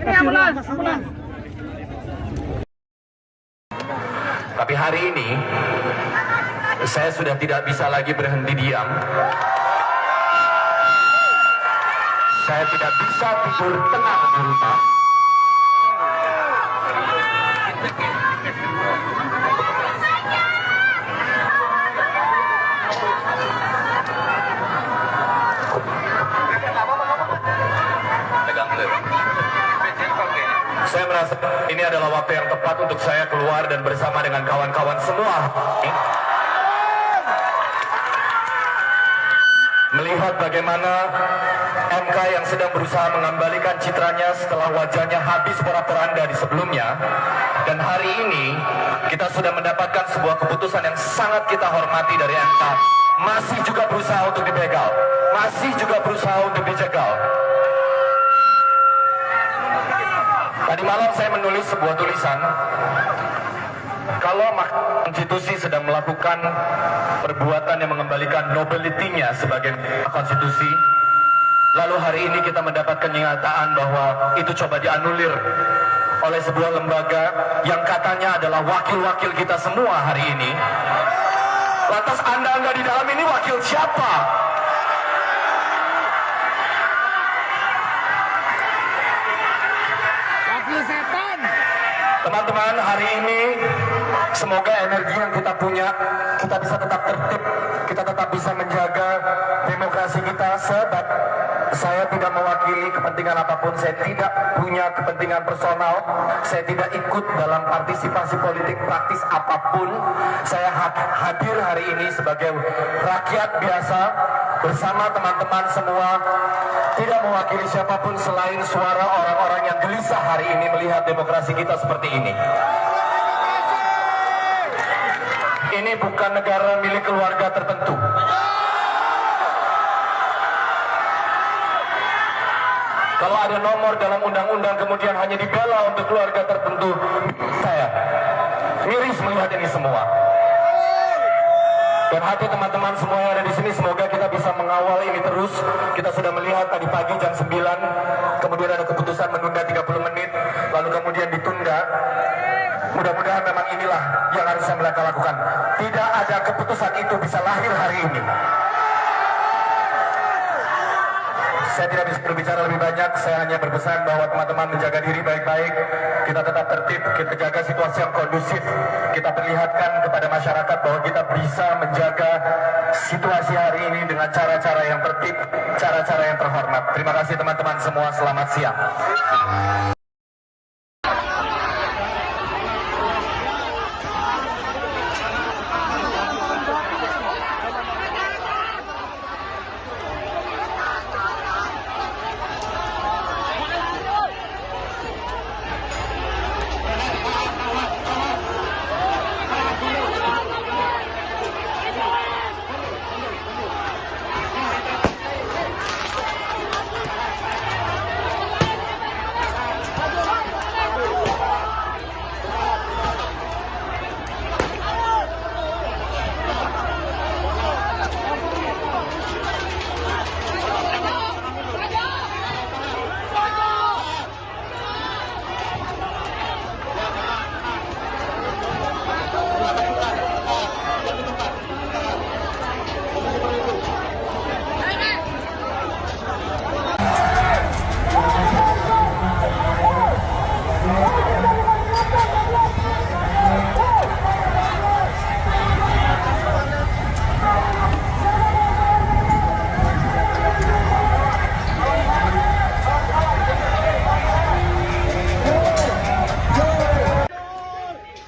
Ini ambulans. Tapi hari ini saya sudah tidak bisa lagi berhenti diam. Saya tidak bisa tidur tenang di rumah. Saya merasa ini adalah waktu yang tepat untuk saya keluar dan bersama dengan kawan-kawan semua melihat bagaimana MK yang sedang berusaha mengembalikan citranya setelah wajahnya habis porak-poranda di sebelumnya. Dan hari ini kita sudah mendapatkan sebuah keputusan yang sangat kita hormati dari MK, masih juga berusaha untuk dibegal. masih juga berusaha untuk dijegal. Tadi malam saya menulis sebuah tulisan, kalau Mahkamah Konstitusi sedang melakukan perbuatan yang mengembalikan nobility-nya sebagai konstitusi, lalu hari ini kita mendapatkan kenyataan bahwa itu coba dianulir oleh sebuah lembaga yang katanya adalah wakil-wakil kita semua hari ini. Lantas Anda di dalam ini wakil siapa? Wakil setan. Teman-teman, hari ini semoga energi yang kita punya, kita bisa tetap tertib, kita tetap bisa menjaga demokrasi kita. Sebab saya tidak mewakili kepentingan apapun, saya tidak punya kepentingan personal, saya tidak ikut dalam partisipasi politik praktis apapun. Saya hadir hari ini sebagai rakyat biasa bersama teman-teman semua, tidak mewakili siapapun selain suara orang-orang yang gelisah hari ini melihat demokrasi kita seperti ini. Ini bukan negara milik keluarga tertentu. Kalau ada nomor dalam undang-undang kemudian hanya dibela untuk keluarga tertentu, saya miris melihat ini semua. Dan hati teman-teman semua yang ada di sini, semoga kita bisa mengawal ini terus. Kita sudah melihat tadi pagi jam 9, kemudian ada keputusan menunda 30 menit, lalu kemudian ditunda. Mudah-mudahan memang inilah yang harusnya mereka lakukan. Tidak ada keputusan itu bisa lahir hari ini. Saya tidak bisa berbicara lebih banyak, saya hanya berpesan bahwa teman-teman menjaga diri baik-baik, kita tetap tertib, kita jaga situasi yang kondusif, kita perlihatkan kepada masyarakat bahwa kita bisa menjaga situasi hari ini dengan cara-cara yang tertib, cara-cara yang terhormat. Terima kasih teman-teman semua, selamat siang.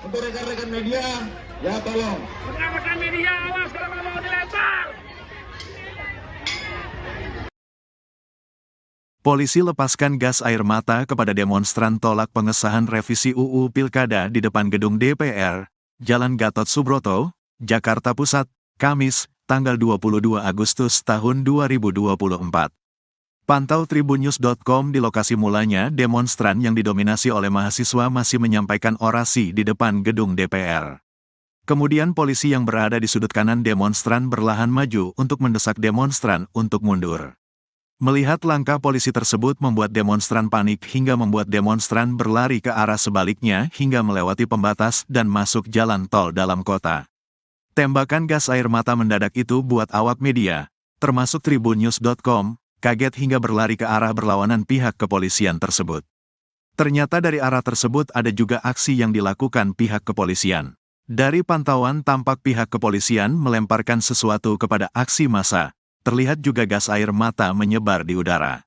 Untuk rekan-rekan media, ya tolong. Rekan-rekan media, awas kalau mau dilempar. Polisi lepaskan gas air mata kepada demonstran tolak pengesahan revisi UU Pilkada di depan gedung DPR, Jalan Gatot Subroto, Jakarta Pusat, Kamis, tanggal 22 Agustus tahun 2024. Pantau tribunnews.com di lokasi mulanya demonstran yang didominasi oleh mahasiswa masih menyampaikan orasi di depan gedung DPR. Kemudian polisi yang berada di sudut kanan demonstran berlahan maju untuk mendesak demonstran untuk mundur. Melihat langkah polisi tersebut membuat demonstran panik hingga membuat demonstran berlari ke arah sebaliknya hingga melewati pembatas dan masuk jalan tol dalam kota. Tembakan gas air mata mendadak itu buat awak media, termasuk tribunnews.com, kaget hingga berlari ke arah berlawanan pihak kepolisian tersebut. Ternyata dari arah tersebut ada juga aksi yang dilakukan pihak kepolisian. Dari pantauan tampak pihak kepolisian melemparkan sesuatu kepada aksi massa. Terlihat juga gas air mata menyebar di udara.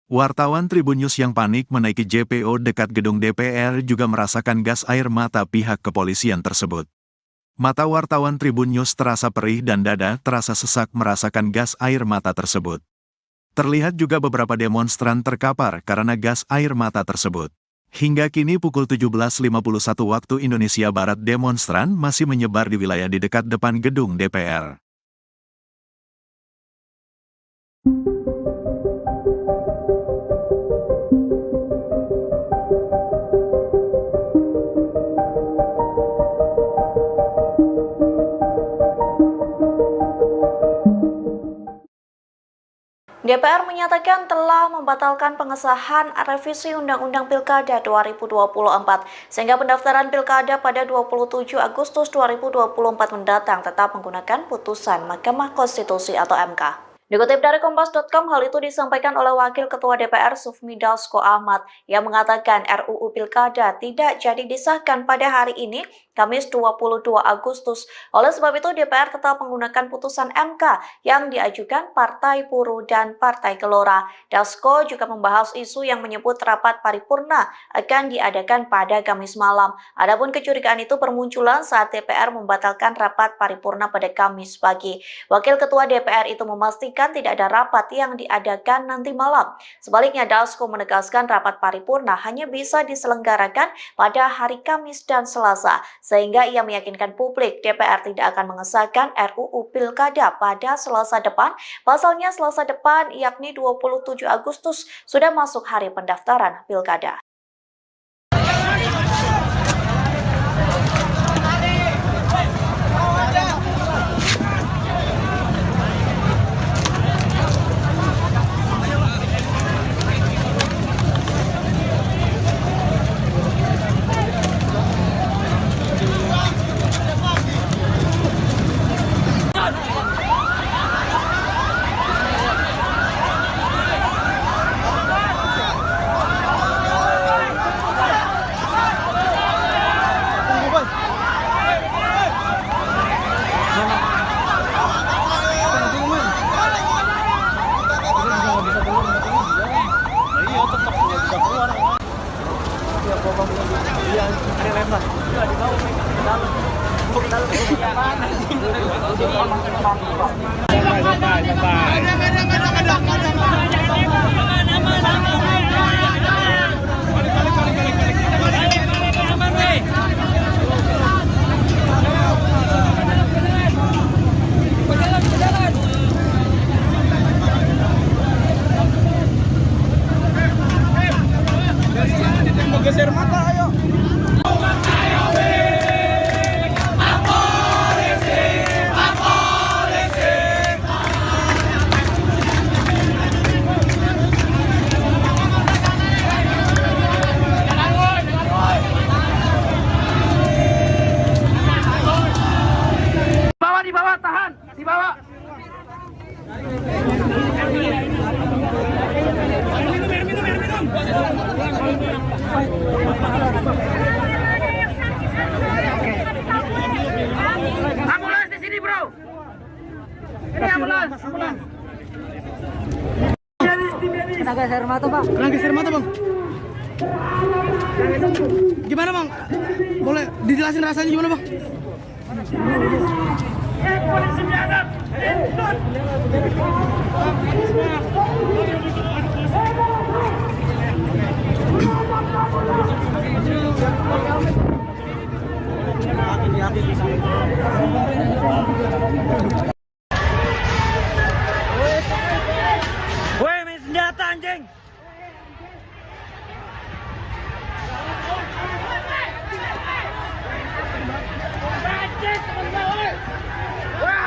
Wartawan Tribunnews yang panik menaiki JPO dekat gedung DPR juga merasakan gas air mata pihak kepolisian tersebut. Mata wartawan Tribunnews terasa perih dan dada terasa sesak merasakan gas air mata tersebut. Terlihat juga beberapa demonstran terkapar karena gas air mata tersebut. Hingga kini pukul 17.51 waktu Indonesia Barat demonstran masih menyebar di wilayah di dekat depan gedung DPR. DPR menyatakan telah membatalkan pengesahan revisi Undang-Undang Pilkada 2024 sehingga pendaftaran Pilkada pada 27 Agustus 2024 mendatang tetap menggunakan putusan Mahkamah Konstitusi atau MK. Dikutip dari Kompas.com, hal itu disampaikan oleh Wakil Ketua DPR Sufmi Dasko Ahmad yang mengatakan RUU Pilkada tidak jadi disahkan pada hari ini, Kamis 22 Agustus. Oleh sebab itu, DPR tetap menggunakan putusan MK yang diajukan Partai Buruh dan Partai Gelora. Dasko juga membahas isu yang menyebut rapat paripurna akan diadakan pada Kamis malam. Adapun kecurigaan itu bermunculan saat DPR membatalkan rapat paripurna pada Kamis pagi. Wakil Ketua DPR itu memastikan tidak ada rapat yang diadakan nanti malam. Sebaliknya, Dasko menegaskan rapat paripurna hanya bisa diselenggarakan pada hari Kamis dan Selasa, sehingga ia meyakinkan publik DPR tidak akan mengesahkan RUU Pilkada pada Selasa depan. Pasalnya Selasa depan, yakni 27 Agustus, sudah masuk hari pendaftaran Pilkada. Geser mata, ayo. Di bawah, tahan, di bawah. Ambulans di sini, bro. Ini ambulans. Kena gas air mata, Pak. Kena geser mata, Bang. Gimana, Bang? Boleh dijelasin rasanya gimana, Bang? Polisi biadab. Woi, main senjata anjing.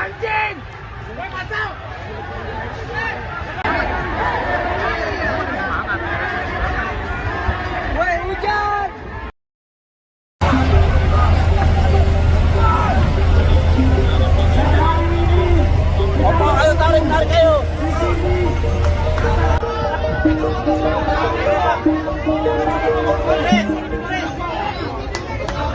Anjing! Woi, hujan. Opo, ayo tarik ayo.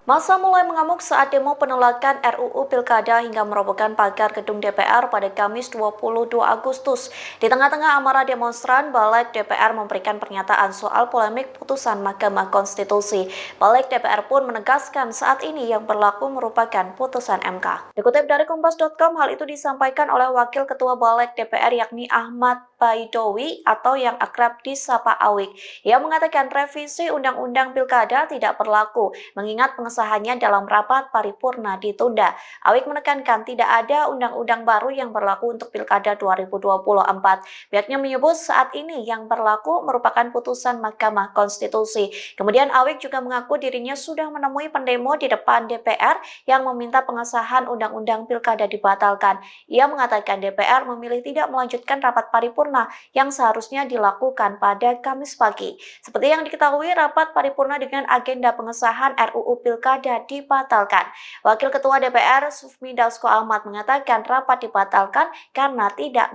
Massa mulai mengamuk saat demo penolakan RUU Pilkada hingga merobohkan pagar gedung DPR pada Kamis 22 Agustus. Di tengah-tengah amarah demonstran, Balik DPR memberikan pernyataan soal polemik putusan Mahkamah Konstitusi. Balik DPR pun menegaskan saat ini yang berlaku merupakan putusan MK. Dikutip dari Kompas.com, hal itu disampaikan oleh Wakil Ketua Balik DPR yakni Ahmad Baidowi atau yang akrab disapa Awik. Ia mengatakan revisi Undang-Undang Pilkada tidak berlaku, mengingat pengesahan pengesahannya dalam rapat paripurna ditunda. Awik menekankan tidak ada undang-undang baru yang berlaku untuk Pilkada 2024. Pihaknya menyebut saat ini yang berlaku merupakan putusan Mahkamah Konstitusi. Kemudian Awik juga mengaku dirinya sudah menemui pendemo di depan DPR yang meminta pengesahan undang-undang Pilkada dibatalkan. Ia mengatakan DPR memilih tidak melanjutkan rapat paripurna yang seharusnya dilakukan pada Kamis pagi. Seperti yang diketahui, rapat paripurna dengan agenda pengesahan RUU Pilkada dibatalkan. Wakil Ketua DPR Sufmi Dasko Ahmad mengatakan rapat dibatalkan karena tidak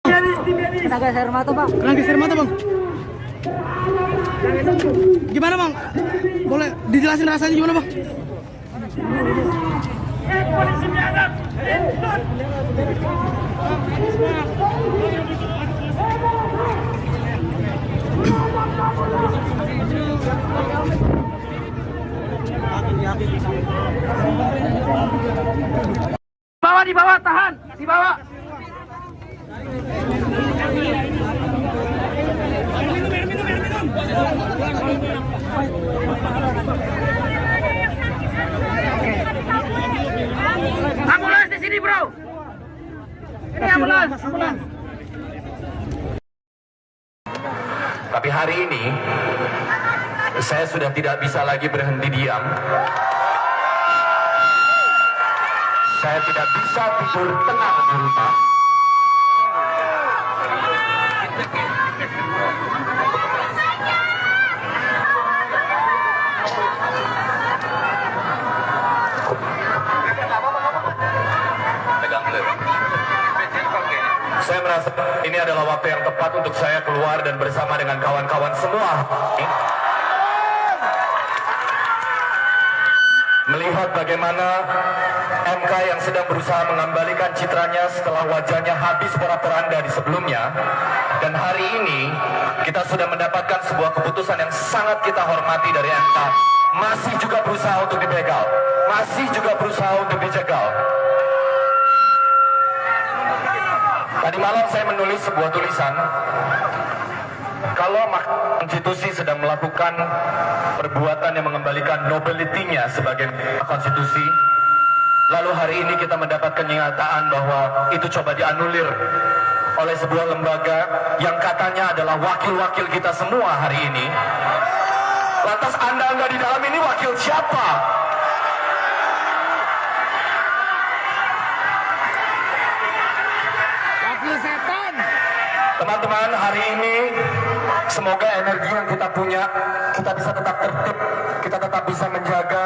Kena gas air mata, Pak. Kena gas air mata, Bang. Gimana, Bang? Boleh dijelasin rasanya gimana, Bang? Polisi biadab! Di bawah, tahan! Di bawah! Ambulans di sini, bro. Ini ambulans. Tapi hari ini saya sudah tidak bisa lagi berhenti diam. Saya tidak bisa tidur tenang di rumah. Saya merasa ini adalah waktu yang tepat untuk saya keluar dan bersama dengan kawan-kawan semua melihat bagaimana MK yang sedang berusaha mengembalikan citranya setelah wajahnya habis porak-poranda di sebelumnya. Dan hari ini kita sudah mendapatkan sebuah keputusan yang sangat kita hormati dari MK. Masih juga berusaha untuk dibegal, masih juga berusaha untuk dicegal. Tadi malam saya menulis sebuah tulisan, kalau Mahkamah Konstitusi sedang melakukan perbuatan yang mengembalikan nobility-nya sebagai konstitusi, lalu hari ini kita mendapat kenyataan bahwa itu coba dianulir oleh sebuah lembaga yang katanya adalah wakil-wakil kita semua hari ini. Lantas Anda di dalam ini wakil siapa? Teman-teman, hari ini semoga energi yang kita punya, kita bisa tetap tertib, kita tetap bisa menjaga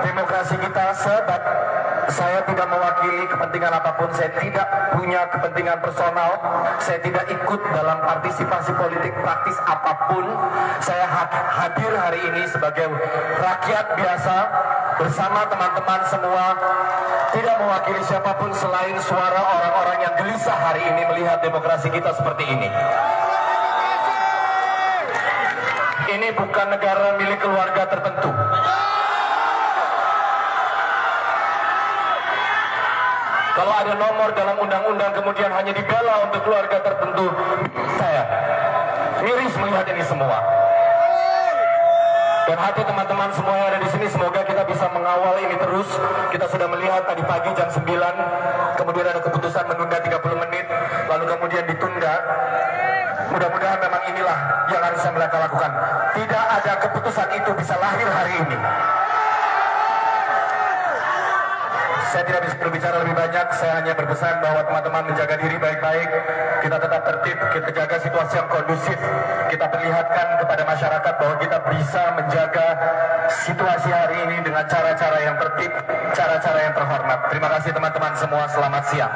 demokrasi kita. Sebab saya tidak mewakili kepentingan apapun, saya tidak punya kepentingan personal, saya tidak ikut dalam partisipasi politik praktis apapun. Saya hadir hari ini sebagai rakyat biasa bersama teman-teman semua, tidak mewakili siapapun selain suara orang-orang yang gelisah hari ini melihat demokrasi kita seperti ini. Ini bukan negara milik keluarga tertentu. Kalau ada nomor dalam undang-undang kemudian hanya dibela untuk keluarga tertentu, saya miris melihat ini semua. Dan hati teman-teman semua yang ada di sini, semoga kita bisa mengawal ini terus. Kita sudah melihat tadi pagi jam 9, kemudian ada keputusan menunda 30 menit, lalu kemudian ditunda. Mudah-mudahan memang inilah yang harus mereka lakukan. Tidak ada keputusan itu bisa lahir hari ini. Saya tidak bisa berbicara lebih banyak, saya hanya berpesan bahwa teman-teman menjaga diri baik-baik, kita tetap tertib, kita jaga situasi yang kondusif, kita perlihatkan kepada masyarakat bahwa kita bisa menjaga situasi hari ini dengan cara-cara yang tertib, cara-cara yang terhormat. Terima kasih teman-teman semua, selamat siang.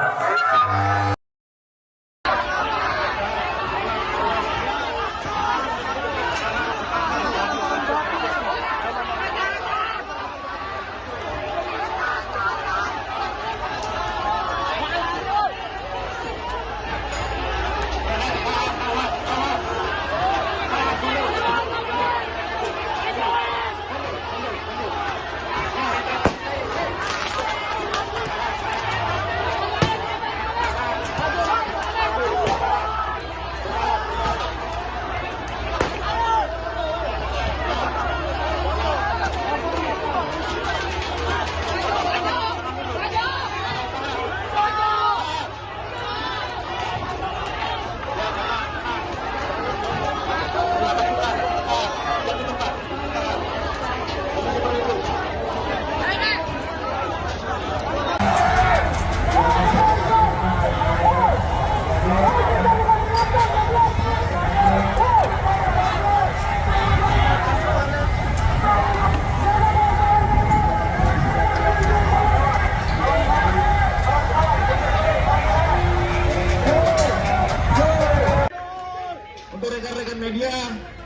Untuk rekan-rekan media,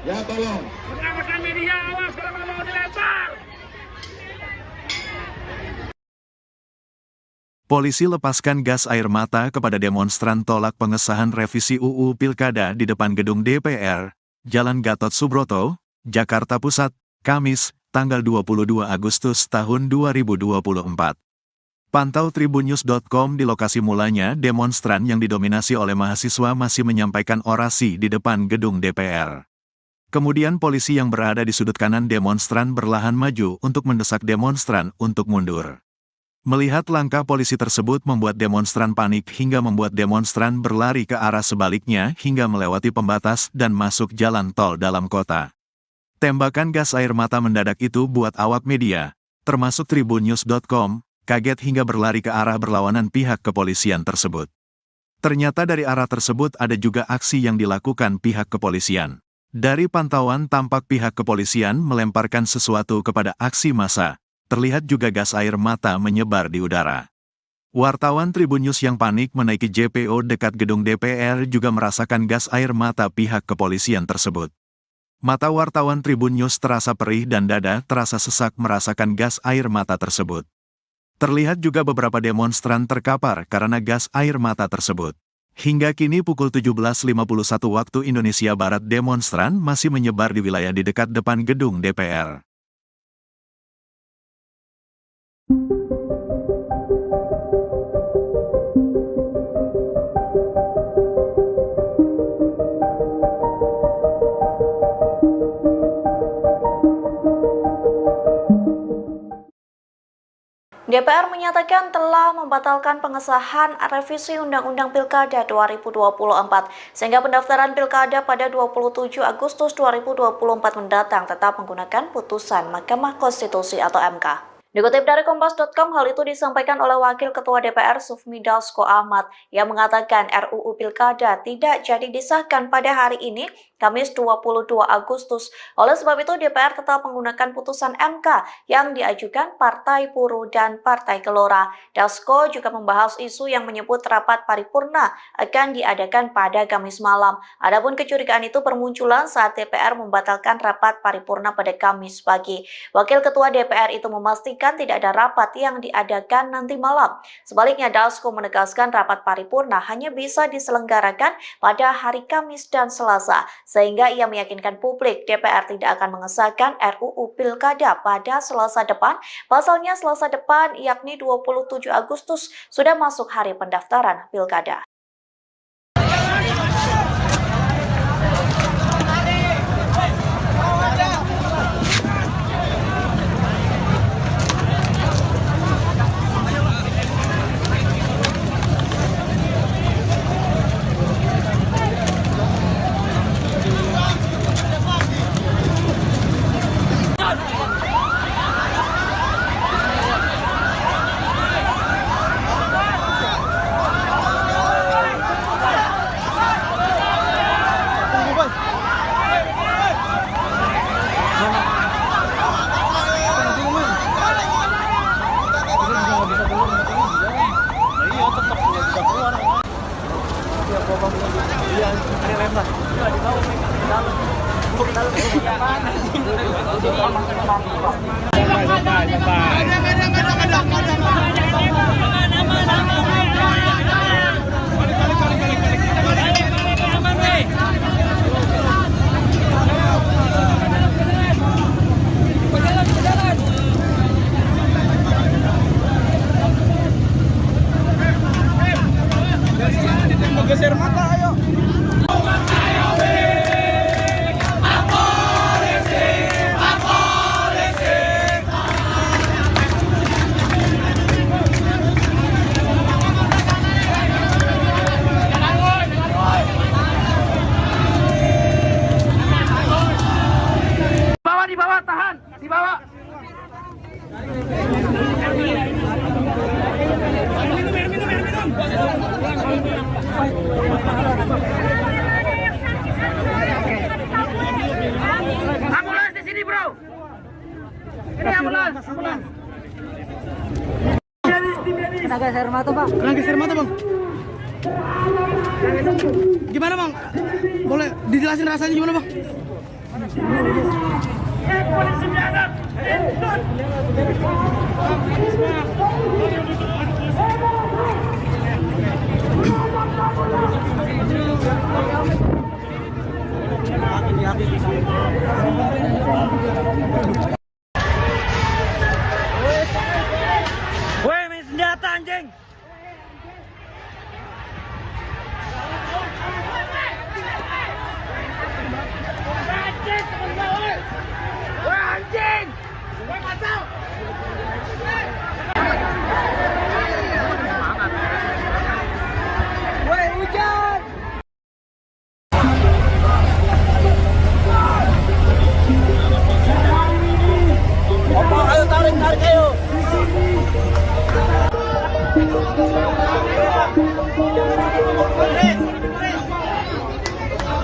ya tolong. Rekan-rekan media, awas kalau mau dilempar. Polisi lepaskan gas air mata kepada demonstran tolak pengesahan revisi UU Pilkada di depan gedung DPR, Jalan Gatot Subroto, Jakarta Pusat, Kamis, tanggal 22 Agustus tahun 2024. Pantau tribunnews.com di lokasi mulanya demonstran yang didominasi oleh mahasiswa masih menyampaikan orasi di depan gedung DPR. Kemudian polisi yang berada di sudut kanan demonstran berlahan maju untuk mendesak demonstran untuk mundur. Melihat langkah polisi tersebut membuat demonstran panik hingga membuat demonstran berlari ke arah sebaliknya hingga melewati pembatas dan masuk jalan tol dalam kota. Tembakan gas air mata mendadak itu buat awak media, termasuk tribunnews.com, kaget hingga berlari ke arah berlawanan pihak kepolisian tersebut. Ternyata dari arah tersebut ada juga aksi yang dilakukan pihak kepolisian. Dari pantauan tampak pihak kepolisian melemparkan sesuatu kepada aksi massa. Terlihat juga gas air mata menyebar di udara. Wartawan Tribun News yang panik menaiki JPO dekat gedung DPR juga merasakan gas air mata pihak kepolisian tersebut. Mata wartawan Tribun News terasa perih dan dada terasa sesak merasakan gas air mata tersebut. Terlihat juga beberapa demonstran terkapar karena gas air mata tersebut. Hingga kini pukul 17.51 waktu Indonesia Barat demonstran masih menyebar di wilayah di dekat depan gedung DPR. DPR menyatakan telah membatalkan pengesahan revisi Undang-Undang Pilkada 2024, sehingga pendaftaran Pilkada pada 27 Agustus 2024 mendatang tetap menggunakan putusan Mahkamah Konstitusi atau MK. Dikutip dari Kompas.com, hal itu disampaikan oleh Wakil Ketua DPR Sufmi Dasko Ahmad yang mengatakan RUU Pilkada tidak jadi disahkan pada hari ini, Kamis 22 Agustus. Oleh sebab itu, DPR tetap menggunakan putusan MK yang diajukan Partai Buruh dan Partai Gelora. Dasko juga membahas isu yang menyebut rapat paripurna akan diadakan pada Kamis malam. Adapun kecurigaan itu bermunculan saat DPR membatalkan rapat paripurna pada Kamis pagi. Wakil Ketua DPR itu memastikan tidak ada rapat yang diadakan nanti malam. Sebaliknya, Dasko menegaskan rapat paripurna hanya bisa diselenggarakan pada hari Kamis dan Selasa, sehingga ia meyakinkan publik DPR tidak akan mengesahkan RUU Pilkada pada Selasa depan. Pasalnya Selasa depan, yakni 27 Agustus, sudah masuk hari pendaftaran Pilkada. Geser mata, ayo. Di bawah, tahan, di bawah. Ambulans di sini, bro. Ini ambulans. Kena gas air mata, Pak. Kena geser mata, Bang. Gimana, Bang? Boleh dijelasin rasanya gimana bang? Polisi biadab. Woi, main senjata anjing.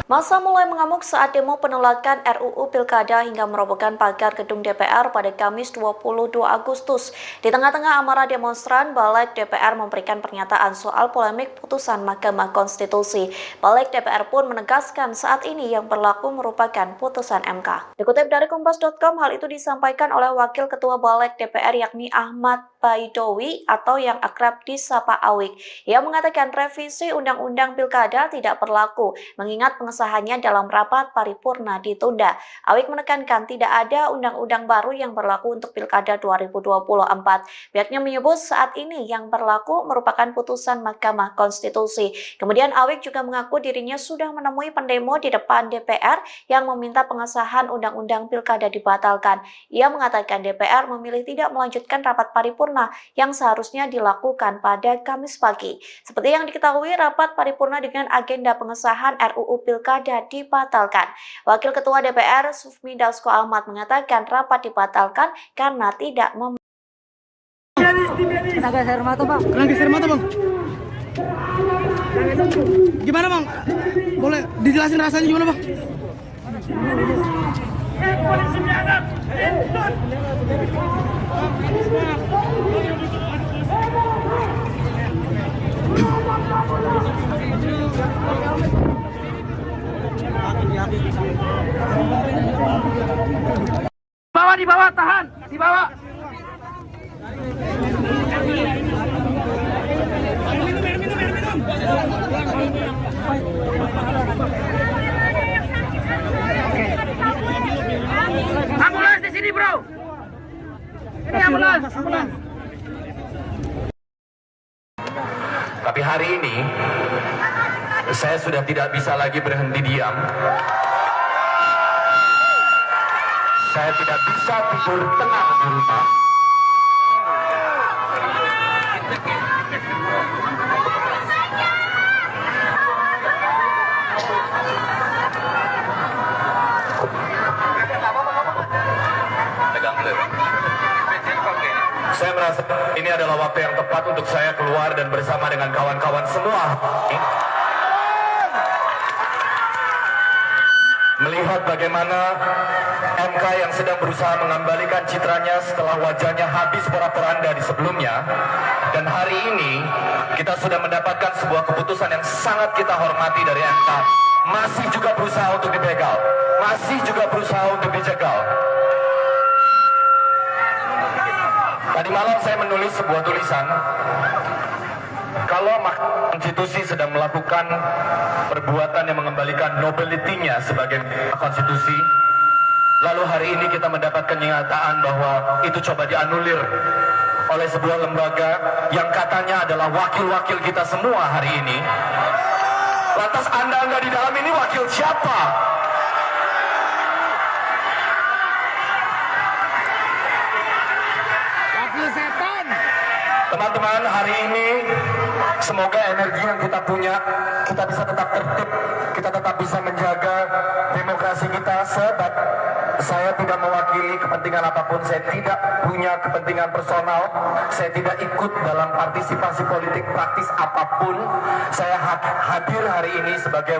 Massa mulai mengamuk saat demo penolakan RUU Pilkada hingga merobohkan pagar gedung DPR pada Kamis 22 Agustus. Di tengah-tengah amarah demonstran, Balik DPR memberikan pernyataan soal polemik putusan Mahkamah Konstitusi. Balik DPR pun menegaskan saat ini yang berlaku merupakan putusan MK. Dikutip dari Kompas.com, hal itu disampaikan oleh Wakil Ketua Balik DPR yakni Ahmad Baidowi atau yang akrab disapa Awik. Ia mengatakan revisi Undang-Undang Pilkada tidak berlaku, mengingat pengesahannya dalam rapat paripurna ditunda. Awik menekankan tidak ada undang-undang baru yang berlaku untuk Pilkada 2024. Pihaknya menyebut saat ini yang berlaku merupakan putusan Mahkamah Konstitusi. Kemudian Awik juga mengaku dirinya sudah menemui pendemo di depan DPR yang meminta pengesahan Undang-Undang Pilkada dibatalkan. Ia mengatakan DPR memilih tidak melanjutkan rapat paripurna yang seharusnya dilakukan pada Kamis pagi. Seperti yang diketahui, rapat paripurna dengan agenda pengesahan RUU Pilkada dibatalkan. Wakil Ketua DPR Sufmi Dasko Ahmad mengatakan rapat dibatalkan karena tidak Kena gas air mata, Bang. Kena gas air mata bang. Gimana bang? Boleh dijelasin rasanya gimana bang? Polisi biadab. Di bawah, tahan, di bawah. Ambulans di sini, bro. Ini ambulans. Tapi hari ini saya sudah tidak bisa lagi berhenti diam. Saya tidak bisa tidur tenang di rumah. Saya merasa ini adalah waktu yang tepat untuk saya keluar dan bersama dengan kawan-kawan semua melihat bagaimana MK yang sedang berusaha mengembalikan citranya setelah wajahnya habis porak-poranda di sebelumnya. Dan hari ini kita sudah mendapatkan sebuah keputusan yang sangat kita hormati dari MK. Masih juga berusaha untuk dibegal, masih juga berusaha untuk dijegal. Tadi malam saya menulis sebuah tulisan, kalau Mahkamah Konstitusi sedang melakukan perbuatan yang mengembalikan nobility-nya sebagai konstitusi, lalu hari ini kita mendapatkan kenyataan bahwa itu coba dianulir oleh sebuah lembaga yang katanya adalah wakil-wakil kita semua hari ini. Lantas Anda di dalam ini wakil siapa? Teman-teman, hari ini semoga energi yang kita punya, kita bisa tetap tertib, kita tetap bisa menjaga demokrasi kita. Sebab saya tidak mewakili kepentingan apapun, saya tidak punya kepentingan personal, saya tidak ikut dalam partisipasi politik praktis apapun. Saya hadir hari ini sebagai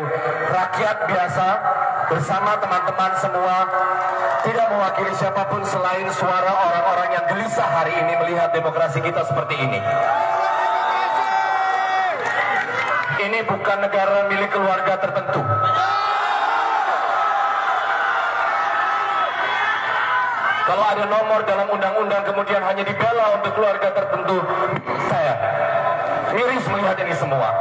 rakyat biasa bersama teman-teman semua, tidak mewakili siapapun selain suara orang-orang yang gelisah hari ini melihat demokrasi kita seperti ini. Ini bukan negara milik keluarga tertentu. Kalau ada nomor dalam undang-undang kemudian hanya dibela untuk keluarga tertentu, saya miris melihat ini semua.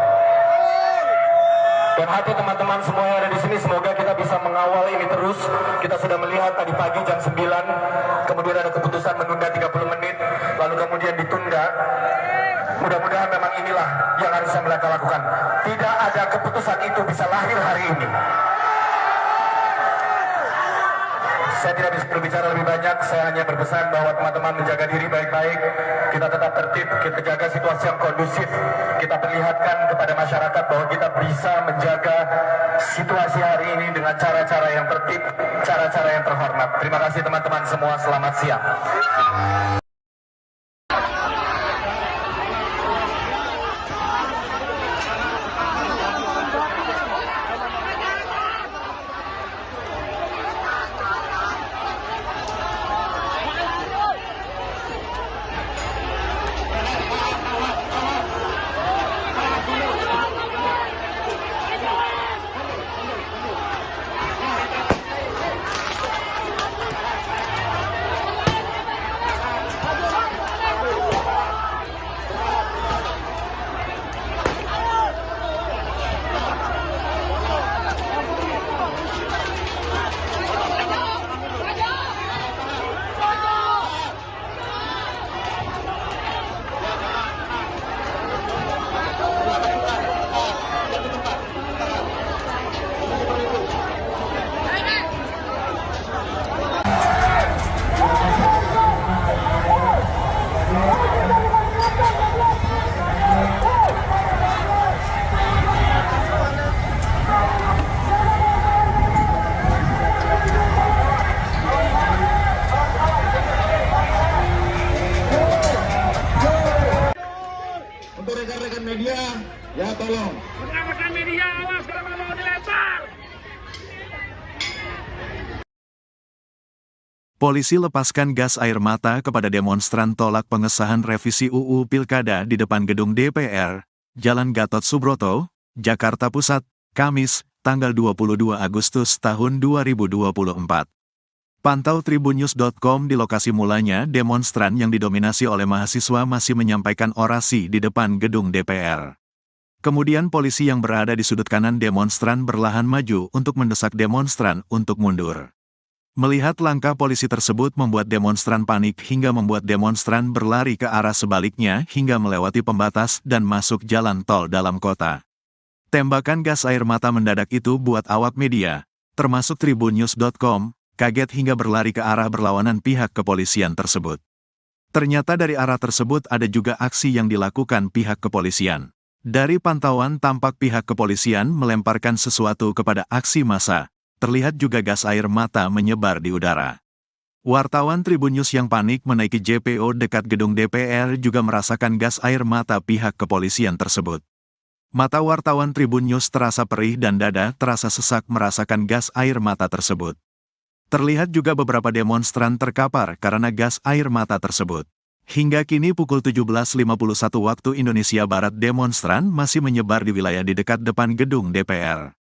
Dan hati teman-teman semua yang ada di sini, semoga kita bisa mengawal ini terus. Kita sudah melihat tadi pagi jam 9, kemudian ada keputusan menunda 30 menit, lalu kemudian ditunda. Mudah-mudahan memang inilah yang harusnya mereka lakukan. Tidak ada keputusan itu bisa lahir hari ini. Saya tidak bisa berbicara lebih banyak, saya hanya berpesan bahwa teman-teman menjaga diri baik-baik, kita tetap tertib, kita jaga situasi yang kondusif, kita perlihatkan kepada masyarakat bahwa kita bisa menjaga situasi hari ini dengan cara-cara yang tertib, cara-cara yang terhormat. Terima kasih teman-teman semua, selamat siang. Untuk rekan-rekan media, ya tolong. Rekan-rekan media, awas kalau mau dilempar. Polisi lepaskan gas air mata kepada demonstran tolak pengesahan revisi UU Pilkada di depan gedung DPR, Jalan Gatot Subroto, Jakarta Pusat, Kamis, tanggal 22 Agustus tahun 2024. Pantau tribunnews.com di lokasi mulanya demonstran yang didominasi oleh mahasiswa masih menyampaikan orasi di depan gedung DPR. Kemudian polisi yang berada di sudut kanan demonstran berlahan maju untuk mendesak demonstran untuk mundur. Melihat langkah polisi tersebut membuat demonstran panik hingga membuat demonstran berlari ke arah sebaliknya hingga melewati pembatas dan masuk jalan tol dalam kota. Tembakan gas air mata mendadak itu buat awak media, termasuk tribunnews.com, kaget hingga berlari ke arah berlawanan pihak kepolisian tersebut. Ternyata dari arah tersebut ada juga aksi yang dilakukan pihak kepolisian. Dari pantauan tampak pihak kepolisian melemparkan sesuatu kepada aksi massa. Terlihat juga gas air mata menyebar di udara. Wartawan Tribunnews yang panik menaiki JPO dekat gedung DPR juga merasakan gas air mata pihak kepolisian tersebut. Mata wartawan Tribunnews terasa perih dan dada terasa sesak merasakan gas air mata tersebut. Terlihat juga beberapa demonstran terkapar karena gas air mata tersebut. Hingga kini pukul 17.51 waktu Indonesia Barat demonstran masih menyebar di wilayah di dekat depan gedung DPR.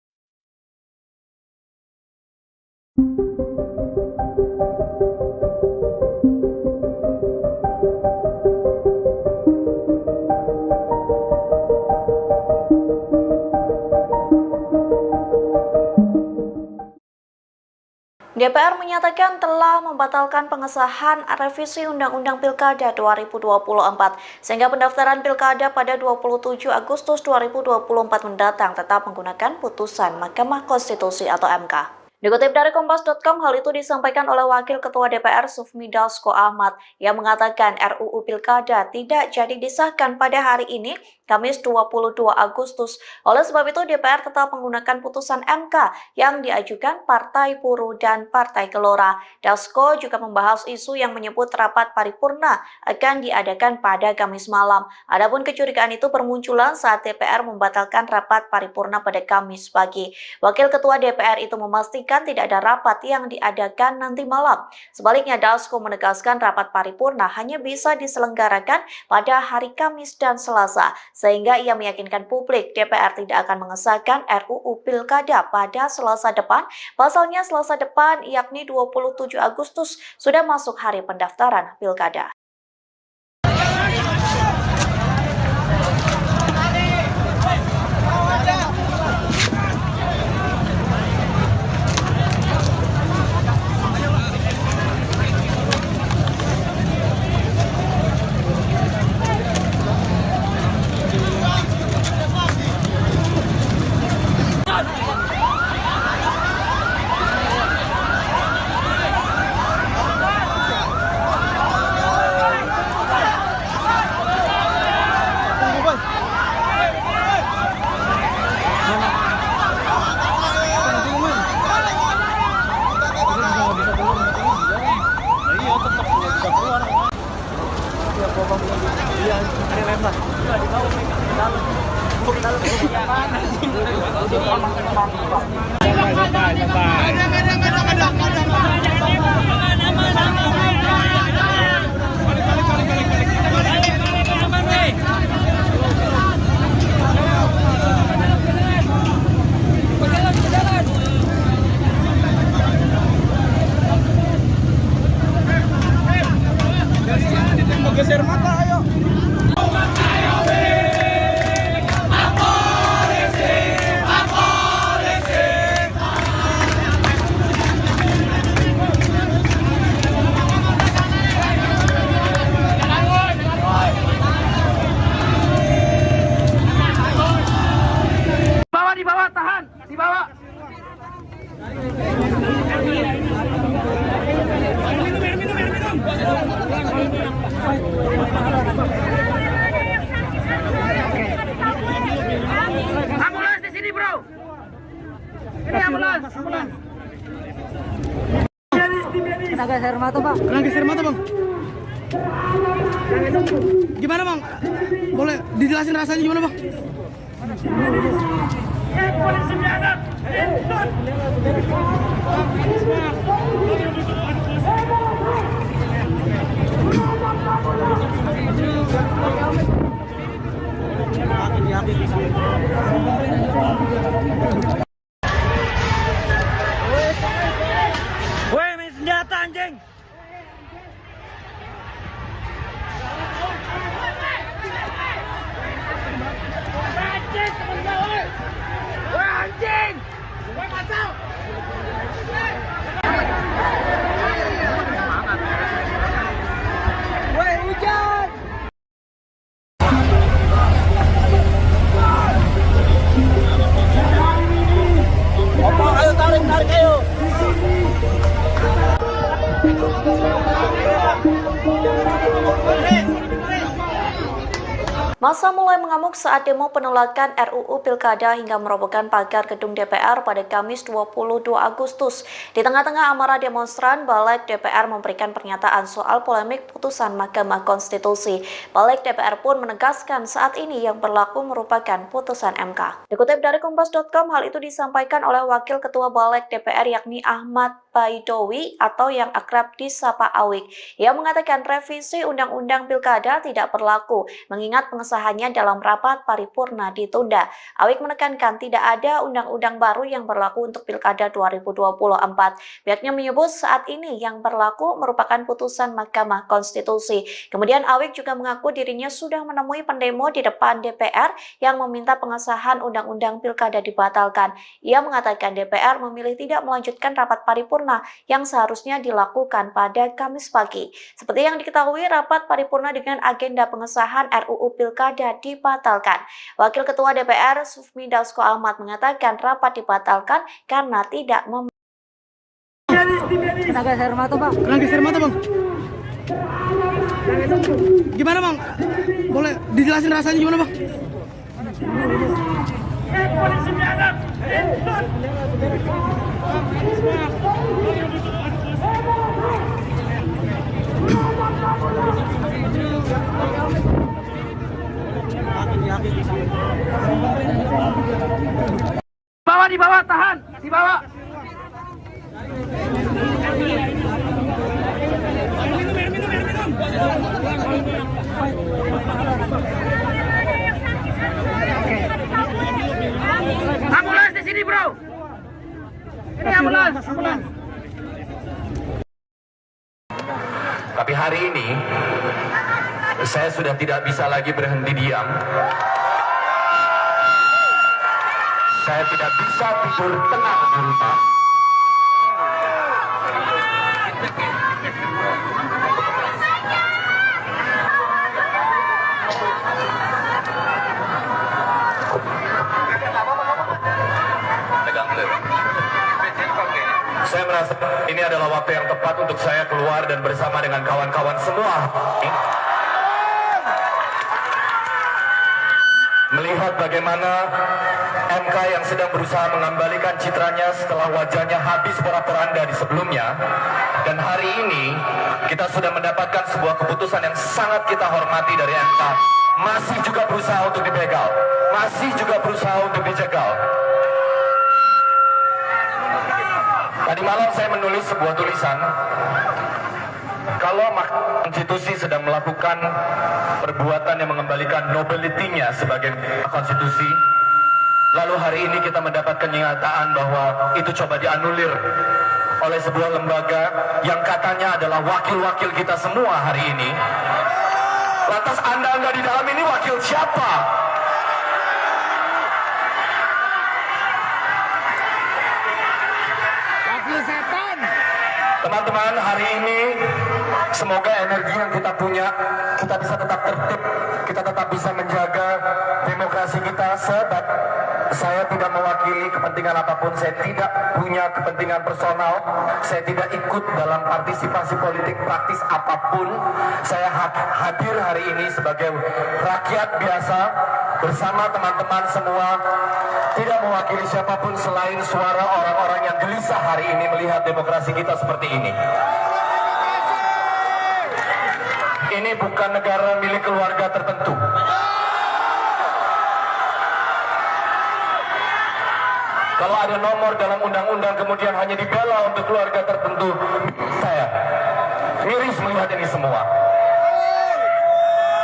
DPR menyatakan telah membatalkan pengesahan revisi Undang-Undang Pilkada 2024, sehingga pendaftaran Pilkada pada 27 Agustus 2024 mendatang tetap menggunakan putusan Mahkamah Konstitusi atau MK. Dikutip dari Kompas.com, hal itu disampaikan oleh Wakil Ketua DPR Sufmi Dasko Ahmad yang mengatakan RUU Pilkada tidak jadi disahkan pada hari ini, Kamis 22 Agustus. Oleh sebab itu DPR tetap menggunakan putusan MK yang diajukan Partai Buruh dan Partai Gelora. Dasko juga membahas isu yang menyebut rapat paripurna akan diadakan pada Kamis malam. Adapun kecurigaan itu bermunculan saat DPR membatalkan rapat paripurna pada Kamis pagi. Wakil Ketua DPR itu memastikan tidak ada rapat yang diadakan nanti malam. Sebaliknya, Dasko menegaskan rapat paripurna hanya bisa diselenggarakan pada hari Kamis dan Selasa, sehingga ia meyakinkan publik DPR tidak akan mengesahkan RUU Pilkada pada Selasa depan. Pasalnya Selasa depan yakni 27 Agustus sudah masuk hari pendaftaran Pilkada. Geser mata, ayo. Di bawah, tahan, di bawah. Ambulans di sini, bro. Ini ambulans. Kena gas air mata, Bang. Kena geser mata, Bang. Gimana, Bang? Boleh dijelasin rasanya gimana, Bang? Polisi biadab. Woi, main senjata anjing. Anjing! Woi, hujan. Opo, ayo tarik ayo. Massa mulai mengamuk saat demo penolakan RUU Pilkada hingga merobohkan pagar gedung DPR pada Kamis 22 Agustus. Di tengah-tengah amarah demonstran, Balik DPR memberikan pernyataan soal polemik putusan Mahkamah Konstitusi. Balik DPR pun menegaskan saat ini yang berlaku merupakan putusan MK. Dikutip dari Kompas.com, hal itu disampaikan oleh Wakil Ketua Balik DPR yakni Ahmad Baidowi atau yang akrab disapa Awik. Ia mengatakan revisi Undang-Undang Pilkada tidak berlaku, mengingat pengesahannya dalam rapat paripurna ditunda. Awik menekankan tidak ada undang-undang baru yang berlaku untuk Pilkada 2024. Pihaknya menyebut saat ini yang berlaku merupakan putusan Mahkamah Konstitusi. Kemudian Awik juga mengaku dirinya sudah menemui pendemo di depan DPR yang meminta pengesahan Undang-Undang Pilkada dibatalkan. Ia mengatakan DPR memilih tidak melanjutkan rapat paripurna yang seharusnya dilakukan pada Kamis pagi. Seperti yang diketahui, rapat paripurna dengan agenda pengesahan RUU Pilkada dibatalkan. Wakil Ketua DPR Sufmi Dasko Ahmad mengatakan rapat dibatalkan karena tidak Kena gas air mata, Bang. Kena geser mata, Bang. Gimana, Bang? Boleh dijelasin rasanya gimana, Bang? Polisi biadab. Di bawah, tahan, di bawah. ambulans. Tapi hari ini saya sudah tidak bisa lagi berhenti diam. Saya tidak bisa tidur tenang di rumah. Saya merasa ini adalah waktu yang tepat untuk saya keluar dan bersama dengan kawan-kawan semua melihat bagaimana MK yang sedang berusaha mengembalikan citranya setelah wajahnya habis porak-poranda di sebelumnya. Dan hari ini kita sudah mendapatkan sebuah keputusan yang sangat kita hormati dari MK. Masih juga berusaha untuk dibegal, masih juga berusaha untuk dijegal. Tadi malam saya menulis sebuah tulisan, kalau Mahkamah Konstitusi sedang melakukan perbuatan yang mengembalikan nobility-nya sebagai konstitusi, lalu hari ini kita mendapat kenyataan bahwa itu coba dianulir oleh sebuah lembaga yang katanya adalah wakil-wakil kita semua hari ini. Lantas Anda di dalam ini wakil siapa? Teman-teman, hari ini semoga energi yang kita punya, kita bisa tetap tertib, kita tetap bisa menjaga demokrasi kita. Sebab saya tidak mewakili kepentingan apapun, saya tidak punya kepentingan personal, saya tidak ikut dalam partisipasi politik praktis apapun. Saya hadir hari ini sebagai rakyat biasa bersama teman-teman semua, tidak mewakili siapapun selain suara orang-orang yang gelisah hari ini melihat demokrasi kita seperti ini. Ini bukan negara milik keluarga tertentu. Kalau ada nomor dalam undang-undang kemudian hanya dibela untuk keluarga tertentu, saya miris melihat ini semua.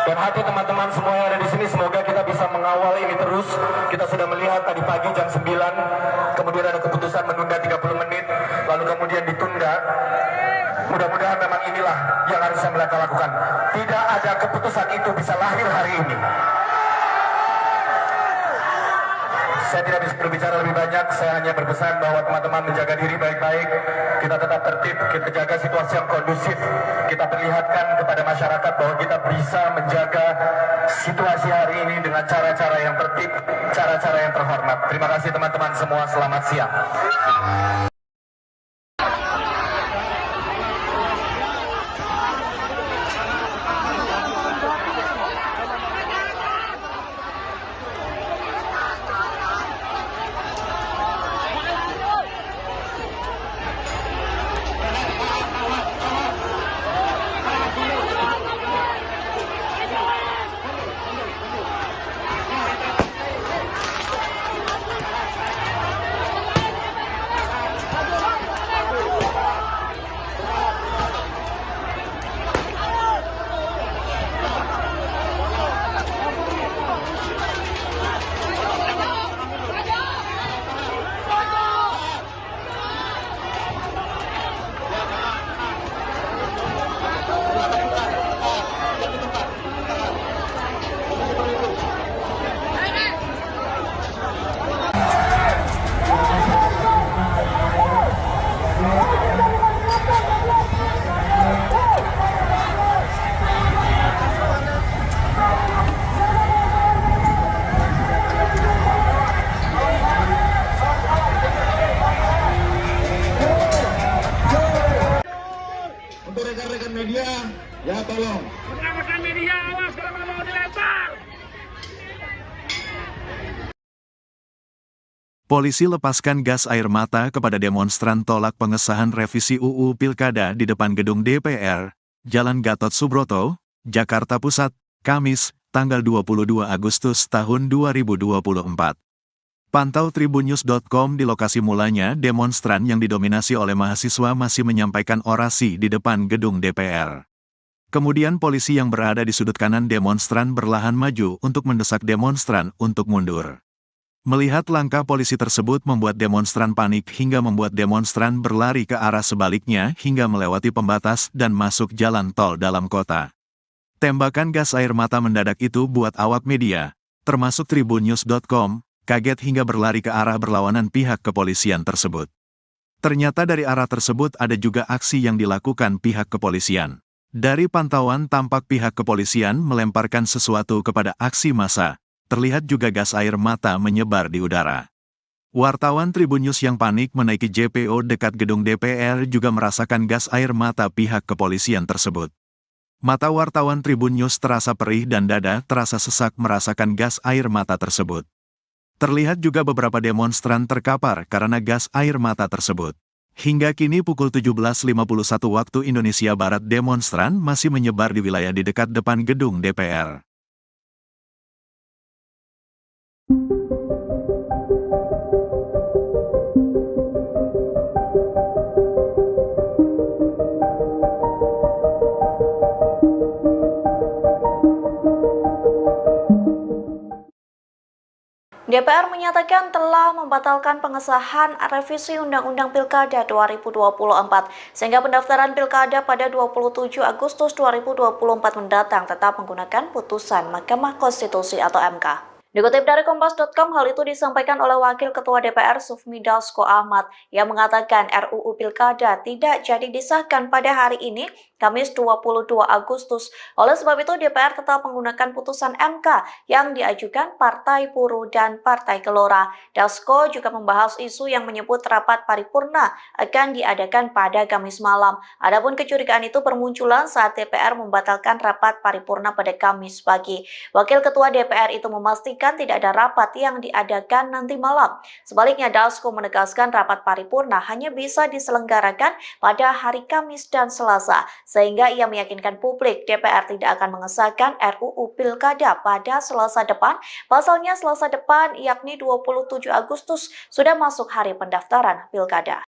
Dan hati teman-teman semua yang ada di sini, semoga kita bisa mengawal ini terus. Kita sudah melihat tadi pagi jam 9, kemudian ada keputusan menunda 30 menit, lalu kemudian ditunda. Mudah-mudahan memang inilah yang harus mereka lakukan. Tidak ada keputusan itu bisa lahir hari ini. Saya tidak bisa berbicara lebih banyak, saya hanya berpesan bahwa teman-teman menjaga diri baik-baik, kita tetap tertib, kita jaga situasi yang kondusif, kita perlihatkan kepada masyarakat bahwa kita bisa menjaga situasi hari ini dengan cara-cara yang tertib, cara-cara yang terhormat. Terima kasih teman-teman semua, selamat siang. Rekan-rekan media, ya tolong. Rekan-rekan media, awas kalau mau dilempar. Polisi lepaskan gas air mata kepada demonstran tolak pengesahan revisi UU Pilkada di depan gedung DPR, Jalan Gatot Subroto, Jakarta Pusat, Kamis, tanggal 22 Agustus tahun 2024. Pantau tribunnews.com, di lokasi mulanya demonstran yang didominasi oleh mahasiswa masih menyampaikan orasi di depan gedung DPR. Kemudian polisi yang berada di sudut kanan demonstran berlahan maju untuk mendesak demonstran untuk mundur. Melihat langkah polisi tersebut membuat demonstran panik hingga membuat demonstran berlari ke arah sebaliknya hingga melewati pembatas dan masuk jalan tol dalam kota. Tembakan gas air mata mendadak itu buat awak media, termasuk tribunnews.com, kaget hingga berlari ke arah berlawanan pihak kepolisian tersebut. Ternyata dari arah tersebut ada juga aksi yang dilakukan pihak kepolisian. Dari pantauan tampak pihak kepolisian melemparkan sesuatu kepada aksi massa. Terlihat juga gas air mata menyebar di udara. Wartawan Tribun News yang panik menaiki JPO dekat gedung DPR juga merasakan gas air mata pihak kepolisian tersebut. Mata wartawan Tribun News terasa perih dan dada terasa sesak merasakan gas air mata tersebut. Terlihat juga beberapa demonstran terkapar karena gas air mata tersebut. Hingga kini pukul 17.51 waktu Indonesia Barat demonstran masih menyebar di wilayah di dekat depan gedung DPR. DPR menyatakan telah membatalkan pengesahan revisi Undang-Undang Pilkada 2024, sehingga pendaftaran Pilkada pada 27 Agustus 2024 mendatang tetap menggunakan putusan Mahkamah Konstitusi atau MK. Dikutip dari Kompas.com, hal itu disampaikan oleh Wakil Ketua DPR Sufmi Dasko Ahmad yang mengatakan RUU Pilkada tidak jadi disahkan pada hari ini, Kamis 22 Agustus. Oleh sebab itu, DPR tetap menggunakan putusan MK yang diajukan Partai Buruh dan Partai Gelora. Dasko juga membahas isu yang menyebut rapat paripurna akan diadakan pada Kamis malam. Adapun kecurigaan itu bermunculan saat DPR membatalkan rapat paripurna pada Kamis pagi. Wakil Ketua DPR itu memastikan tidak ada rapat yang diadakan nanti malam. Sebaliknya, Dasko menegaskan rapat paripurna hanya bisa diselenggarakan pada hari Kamis dan Selasa, sehingga ia meyakinkan publik DPR tidak akan mengesahkan RUU Pilkada pada Selasa depan. Pasalnya Selasa depan, yakni 27 Agustus, sudah masuk hari pendaftaran Pilkada.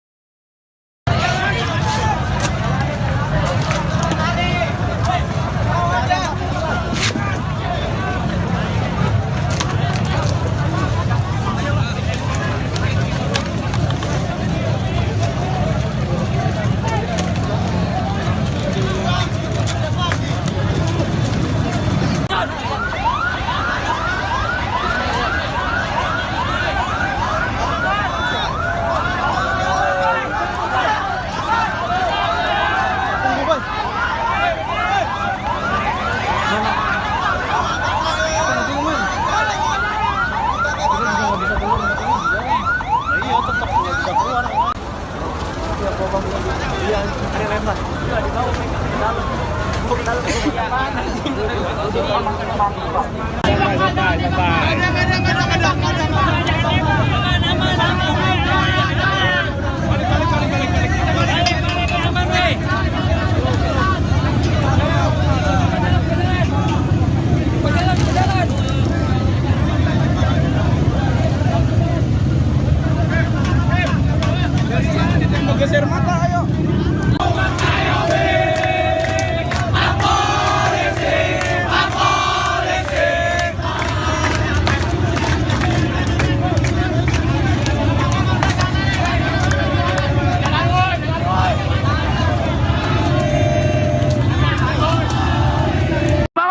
Geser mata, ayo.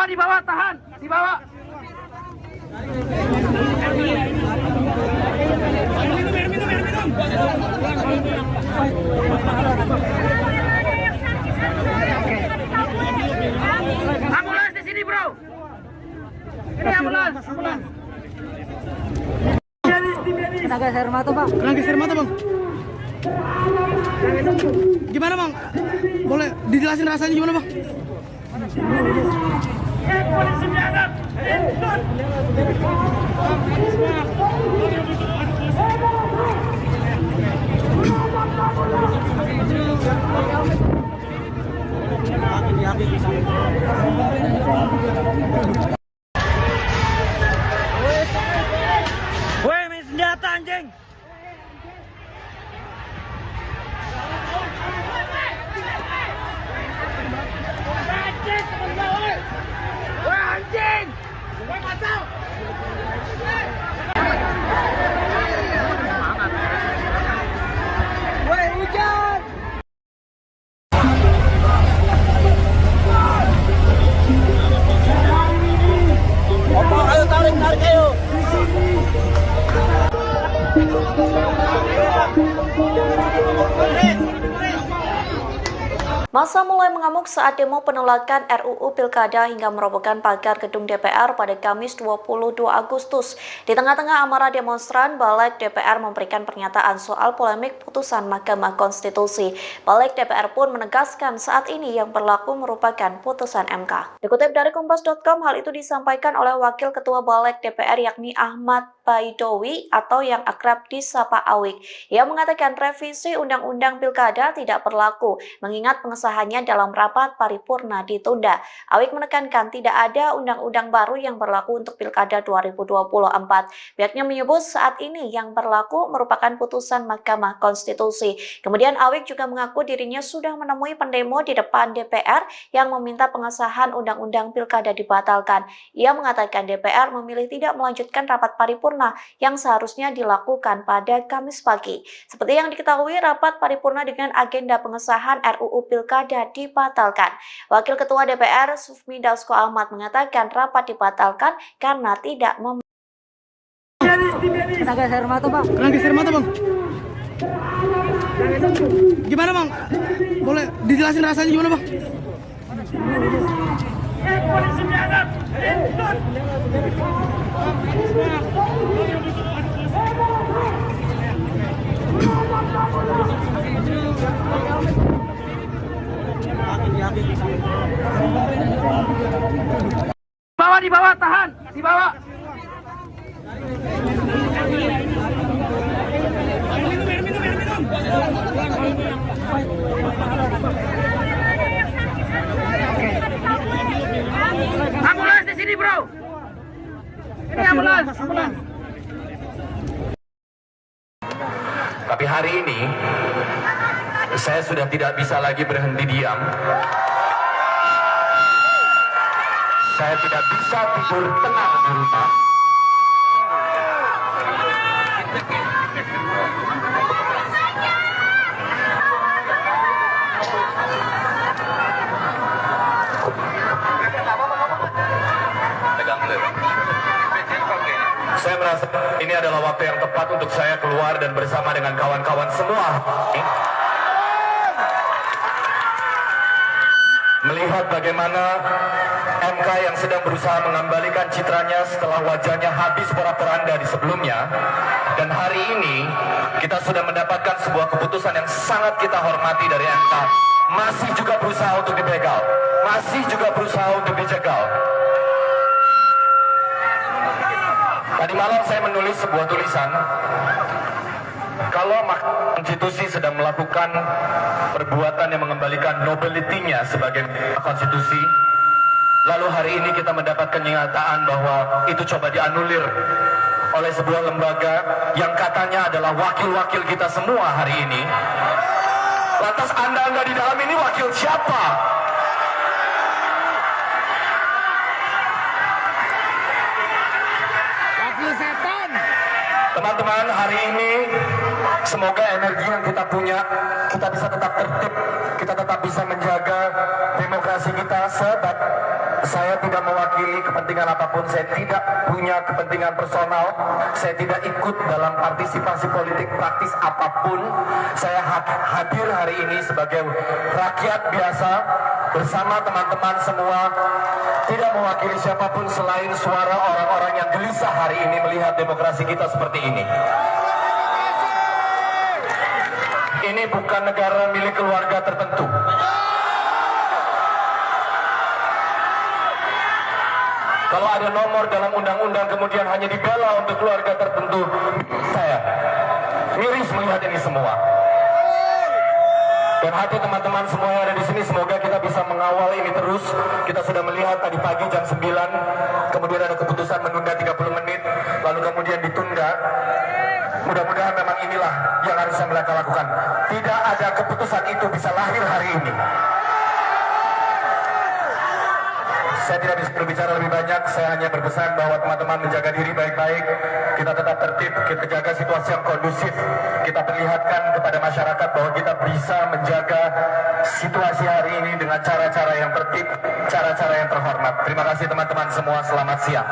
Di bawah, tahan, di bawah. Ambulans di sini, bro. Ini ambulans. Kena gas air mata, Pak. Kena gas air mata, Bang. Gimana, Bang? Boleh dijelasin rasanya gimana, Bang? Polisi diadap. Woi, main senjata anjing. Anjing! Woi, mantap! Massa mulai mengamuk saat demo penolakan RUU Pilkada hingga merobohkan pagar gedung DPR pada Kamis 22 Agustus. Di tengah-tengah amarah demonstran, Balik DPR memberikan pernyataan soal polemik putusan Mahkamah Konstitusi. Balik DPR pun menegaskan saat ini yang berlaku merupakan putusan MK. Dikutip dari Kompas.com, hal itu disampaikan oleh Wakil Ketua Balik DPR yakni Ahmad Baidowi atau yang akrab disapa Awik. Ia mengatakan revisi Undang-Undang Pilkada tidak berlaku, mengingat pengesahannya dalam rapat paripurna ditunda. Awik menekankan tidak ada undang-undang baru yang berlaku untuk Pilkada 2024. Pihaknya menyebut saat ini yang berlaku merupakan putusan Mahkamah Konstitusi. Kemudian Awik juga mengaku dirinya sudah menemui pendemo di depan DPR yang meminta pengesahan Undang-Undang Pilkada dibatalkan. Ia mengatakan DPR memilih tidak melanjutkan rapat paripurna yang seharusnya dilakukan pada Kamis pagi. Seperti yang diketahui, rapat paripurna dengan agenda pengesahan RUU Pilkada dibatalkan. Wakil Ketua DPR Sufmi Dasko Ahmad mengatakan rapat dibatalkan karena tidak Tenaga air mata, Pak. Tenaga air mata, Bang. Gimana, Bang? Boleh dijelasin rasanya gimana, Bang? Polisi biadab! Di bawah, tahan! Di bawah! Ambulans di sini, bro. Ini ambulans. Tapi hari ini saya sudah tidak bisa lagi berhenti diam. Saya tidak bisa tidur tenang di rumah. Saya merasa ini adalah waktu yang tepat untuk saya keluar dan bersama dengan kawan-kawan semua melihat bagaimana MK yang sedang berusaha mengembalikan citranya setelah wajahnya habis porak-poranda di sebelumnya, dan hari ini kita sudah mendapatkan sebuah keputusan yang sangat kita hormati dari MK, masih juga berusaha untuk dibegal, masih juga berusaha untuk dicegal. Tadi malam saya menulis sebuah tulisan, kalau Mahkamah Konstitusi sedang melakukan perbuatan yang mengembalikan nobility-nya sebagai konstitusi, lalu hari ini kita mendapat kenyataan bahwa itu coba dianulir oleh sebuah lembaga yang katanya adalah wakil-wakil kita semua hari ini. Lantas Anda di dalam ini wakil siapa? Teman-teman, hari ini semoga energi yang kita punya, kita bisa tetap tertib, kita tetap bisa menjaga demokrasi kita. Sebab saya tidak mewakili kepentingan apapun, saya tidak punya kepentingan personal, saya tidak ikut dalam partisipasi politik praktis apapun. Saya hadir hari ini sebagai rakyat biasa bersama teman-teman semua, tidak mewakili siapapun selain suara orang-orang yang gelisah hari ini melihat demokrasi kita seperti ini. Ini bukan negara milik keluarga tertentu. Kalau ada nomor dalam undang-undang kemudian hanya dibela untuk keluarga tertentu, saya miris melihat ini semua. Dan hati teman-teman semua yang ada di sini, semoga kita bisa mengawal ini terus. Kita sudah melihat tadi pagi jam 9, kemudian ada keputusan menunda 30 menit, lalu kemudian ditunda. Mudah-mudahan memang inilah yang harus mereka lakukan. Tidak ada keputusan itu bisa lahir hari ini. Saya tidak bisa berbicara lebih banyak, saya hanya berpesan bahwa teman-teman menjaga diri baik-baik, kita tetap tertib, kita jaga situasi yang kondusif, kita perlihatkan kepada masyarakat bahwa kita bisa menjaga situasi hari ini dengan cara-cara yang tertib, cara-cara yang terhormat. Terima kasih teman-teman semua, selamat siang.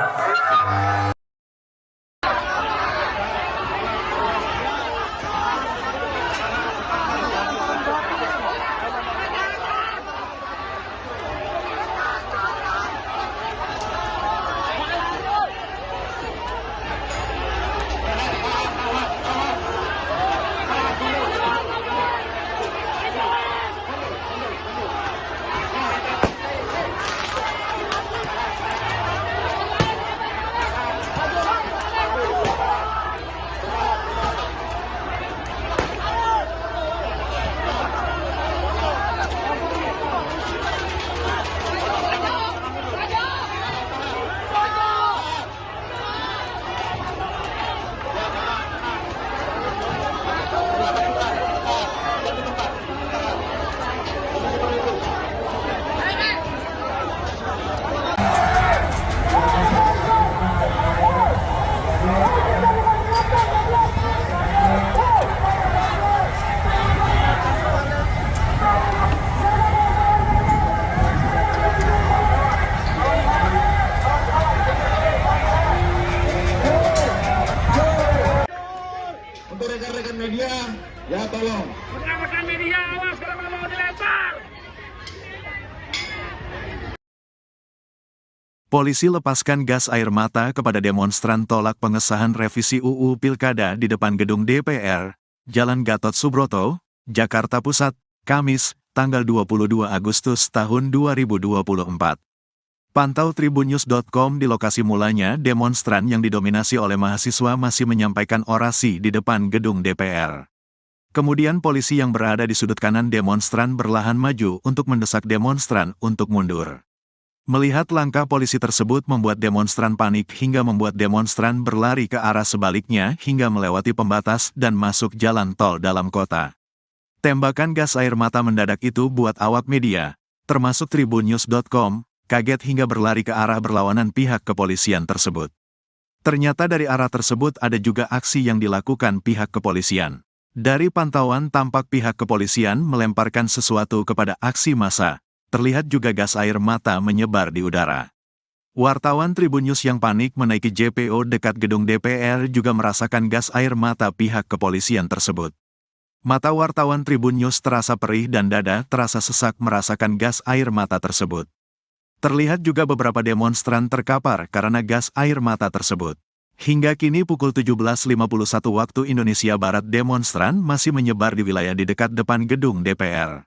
awas kalau nggak mau dilempar. Polisi lepaskan gas air mata kepada demonstran tolak pengesahan revisi UU Pilkada di depan gedung DPR, Jalan Gatot Subroto, Jakarta Pusat, Kamis, tanggal 22 Agustus tahun 2024. Pantau tribunnews.com di lokasi mulanya demonstran yang didominasi oleh mahasiswa masih menyampaikan orasi di depan gedung DPR. Kemudian polisi yang berada di sudut kanan demonstran berlahan maju untuk mendesak demonstran untuk mundur. Melihat langkah polisi tersebut membuat demonstran panik hingga membuat demonstran berlari ke arah sebaliknya hingga melewati pembatas dan masuk jalan tol dalam kota. Tembakan gas air mata mendadak itu buat awak media, termasuk tribunnews.com, kaget hingga berlari ke arah berlawanan pihak kepolisian tersebut. Ternyata dari arah tersebut ada juga aksi yang dilakukan pihak kepolisian. Dari pantauan tampak pihak kepolisian melemparkan sesuatu kepada aksi massa. Terlihat juga gas air mata menyebar di udara. Wartawan Tribun News yang panik menaiki JPO dekat gedung DPR juga merasakan gas air mata pihak kepolisian tersebut. Mata wartawan Tribun News terasa perih dan dada terasa sesak merasakan gas air mata tersebut. Terlihat juga beberapa demonstran terkapar karena gas air mata tersebut. Hingga kini pukul 17.51 waktu Indonesia Barat demonstran masih menyebar di wilayah di dekat depan gedung DPR.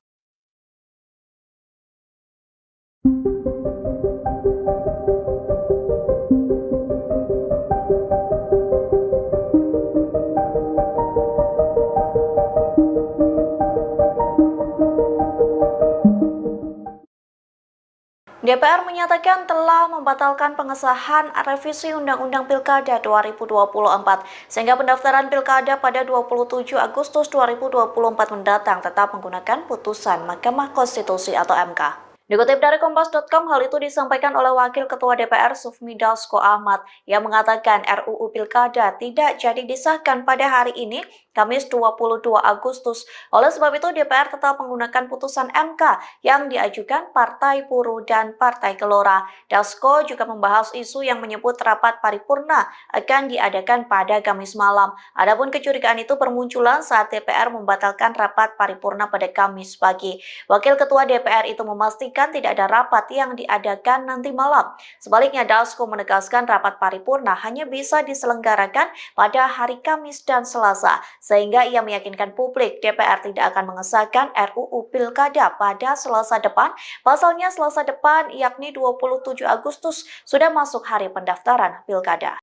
DPR menyatakan telah membatalkan pengesahan revisi Undang-Undang Pilkada 2024, sehingga pendaftaran Pilkada pada 27 Agustus 2024 mendatang tetap menggunakan putusan Mahkamah Konstitusi atau MK. Dikutip dari Kompas.com, hal itu disampaikan oleh Wakil Ketua DPR Sufmi Dasko Ahmad yang mengatakan RUU Pilkada tidak jadi disahkan pada hari ini, Kamis 22 Agustus. Oleh sebab itu DPR tetap menggunakan putusan MK yang diajukan Partai Buruh dan Partai Gelora. Dasko juga membahas isu yang menyebut rapat paripurna akan diadakan pada Kamis malam. Adapun kecurigaan itu bermunculan saat DPR membatalkan rapat paripurna pada Kamis pagi. Wakil Ketua DPR itu memastikan tidak ada rapat yang diadakan nanti malam. Sebaliknya, Dasko menegaskan rapat paripurna hanya bisa diselenggarakan pada hari Kamis dan Selasa, sehingga ia meyakinkan publik DPR tidak akan mengesahkan RUU Pilkada pada Selasa depan. Pasalnya Selasa depan, yakni 27 Agustus, sudah masuk hari pendaftaran Pilkada.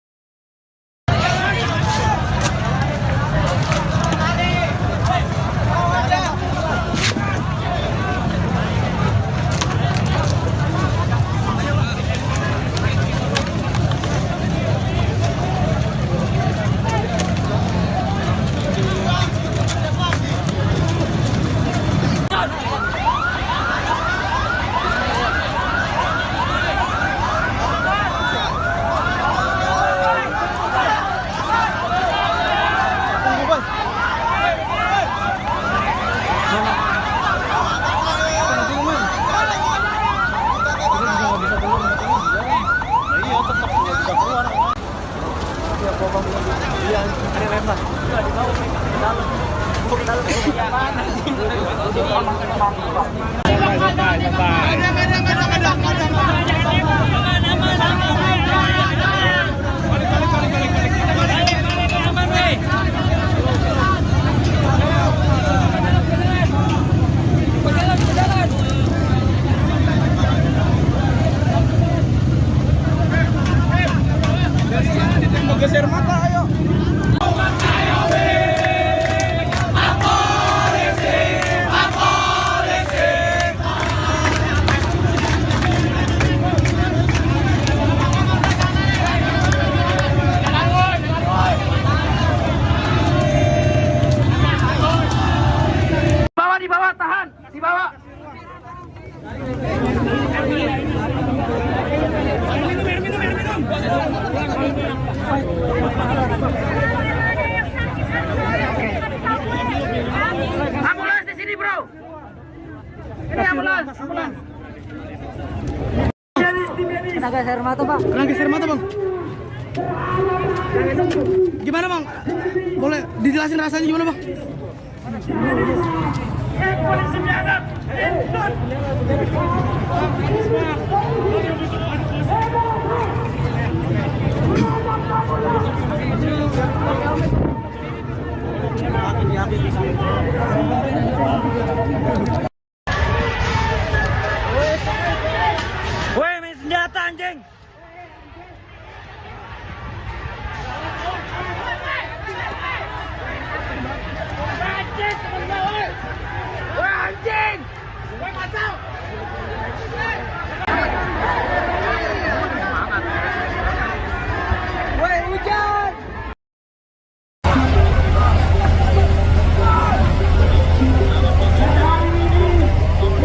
Geser mata, ayo. Di bawah, tahan, di bawah. Ambulans di sini, bro. Ini ambulans. Kena gas air mata, Pak. Kena gas air mata, Bang. Gimana, Bang? Boleh dijelasin rasanya gimana, Bang? Polisi biadab. Woi, main senjata anjing. Anjing! Woi, masuk! Woi, hujan.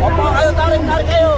Opo, ayo tarik ayo.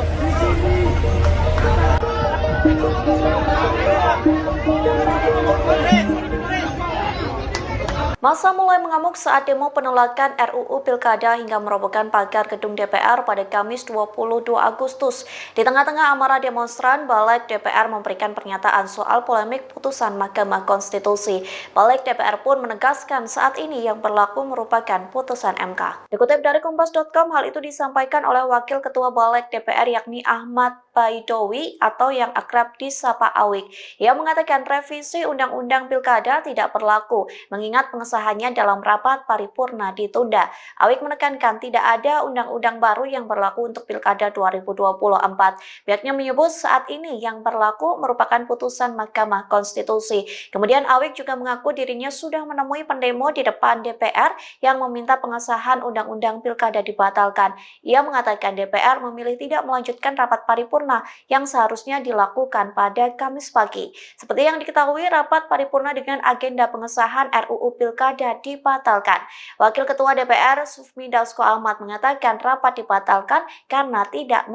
Massa mulai mengamuk saat demo penolakan RUU Pilkada hingga merobohkan pagar gedung DPR pada Kamis 22 Agustus. Di tengah-tengah amarah demonstran, Balik DPR memberikan pernyataan soal polemik putusan Mahkamah Konstitusi. Balik DPR pun menegaskan saat ini yang berlaku merupakan putusan MK. Dikutip dari Kompas.com, hal itu disampaikan oleh Wakil Ketua Balik DPR yakni Ahmad Baidowi atau yang akrab disapa Awik. Ia mengatakan revisi Undang-Undang Pilkada tidak berlaku, mengingat pengesahannya dalam rapat paripurna ditunda. Awik menekankan tidak ada undang-undang baru yang berlaku untuk Pilkada 2024. Pihaknya menyebut saat ini yang berlaku merupakan putusan Mahkamah Konstitusi. Kemudian Awik juga mengaku dirinya sudah menemui pendemo di depan DPR yang meminta pengesahan Undang-Undang Pilkada dibatalkan. Ia mengatakan DPR memilih tidak melanjutkan rapat paripurna yang seharusnya dilakukan pada Kamis pagi. Seperti yang diketahui, rapat paripurna dengan agenda pengesahan RUU Pilkada dibatalkan. Wakil Ketua DPR Sufmi Dasko Ahmad mengatakan rapat dibatalkan karena tidak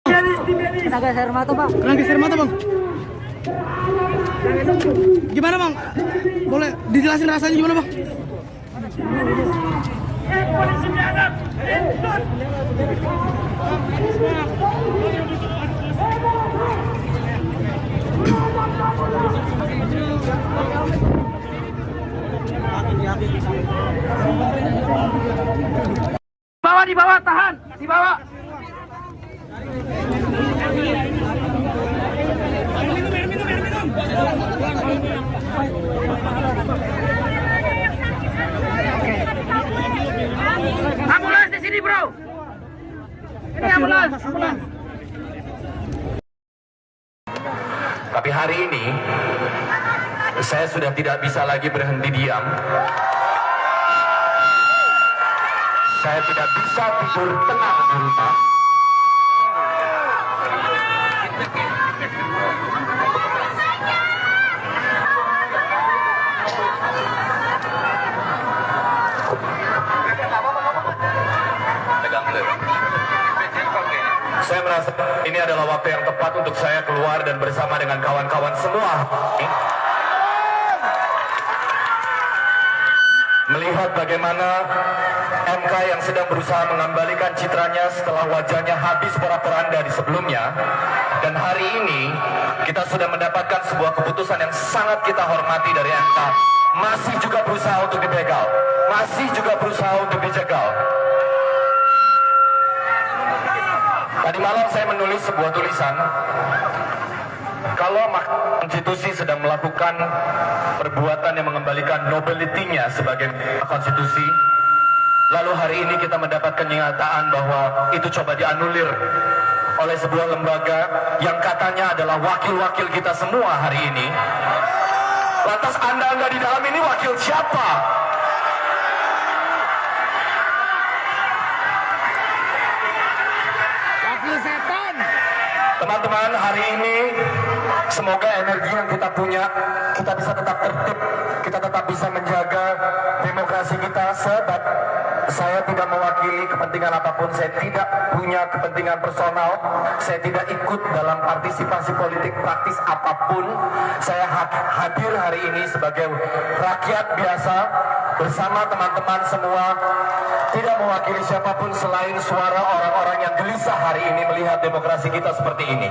Kena gas air mata, Pak. Kena gas air mata, Bang. Gimana, Bang? Boleh dijelasin rasanya gimana, Bang? Polisi biadab. Di bawah, tahan, di bawah. Ambulans di sini, bro. Ini ambulans. Tapi hari ini saya sudah tidak bisa lagi berhenti diam. Saya tidak bisa tidur tenang di rumah. Saya merasa ini adalah waktu yang tepat untuk saya keluar dan bersama dengan kawan-kawan semua melihat bagaimana MK yang sedang berusaha mengembalikan citranya setelah wajahnya habis porak-poranda di sebelumnya. Dan hari ini kita sudah mendapatkan sebuah keputusan yang sangat kita hormati dari MK. Masih juga berusaha untuk dibegal, masih juga berusaha untuk dijegal. Tadi malam saya menulis sebuah tulisan, kalau Mahkamah Konstitusi sedang melakukan perbuatan yang mengembalikan nobility-nya sebagai konstitusi, lalu hari ini kita mendapatkan kenyataan bahwa itu coba dianulir oleh sebuah lembaga yang katanya adalah wakil-wakil kita semua hari ini. Lantas Anda di dalam ini wakil siapa? Teman-teman, hari ini semoga energi yang kita punya, kita bisa tetap tertib, kita tetap bisa menjaga demokrasi kita. Sebab saya tidak mewakili kepentingan apapun, saya tidak punya kepentingan personal, saya tidak ikut dalam partisipasi politik praktis apapun. Saya hadir hari ini sebagai rakyat biasa bersama teman-teman semua, tidak mewakili siapapun selain suara orang-orang yang gelisah hari ini melihat demokrasi kita seperti ini.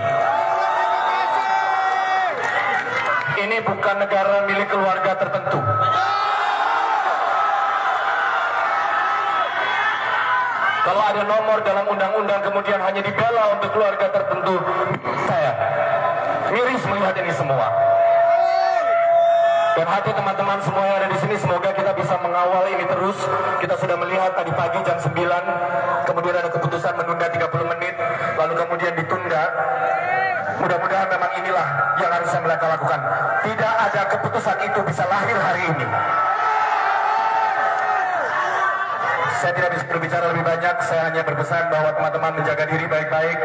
Ini bukan negara milik keluarga tertentu. Kalau ada nomor dalam undang-undang kemudian hanya dibela untuk keluarga tertentu, saya miris melihat ini semua. Dan hati teman-teman semua yang ada di sini, semoga kita bisa mengawal ini terus. Kita sudah melihat tadi pagi jam 9, kemudian ada keputusan menunda 30 menit, lalu kemudian ditunda. Mudah-mudahan memang inilah yang harusnya mereka lakukan. Tidak ada keputusan itu bisa lahir hari ini. Saya tidak bisa berbicara lebih banyak, saya hanya berpesan bahwa teman-teman menjaga diri baik-baik,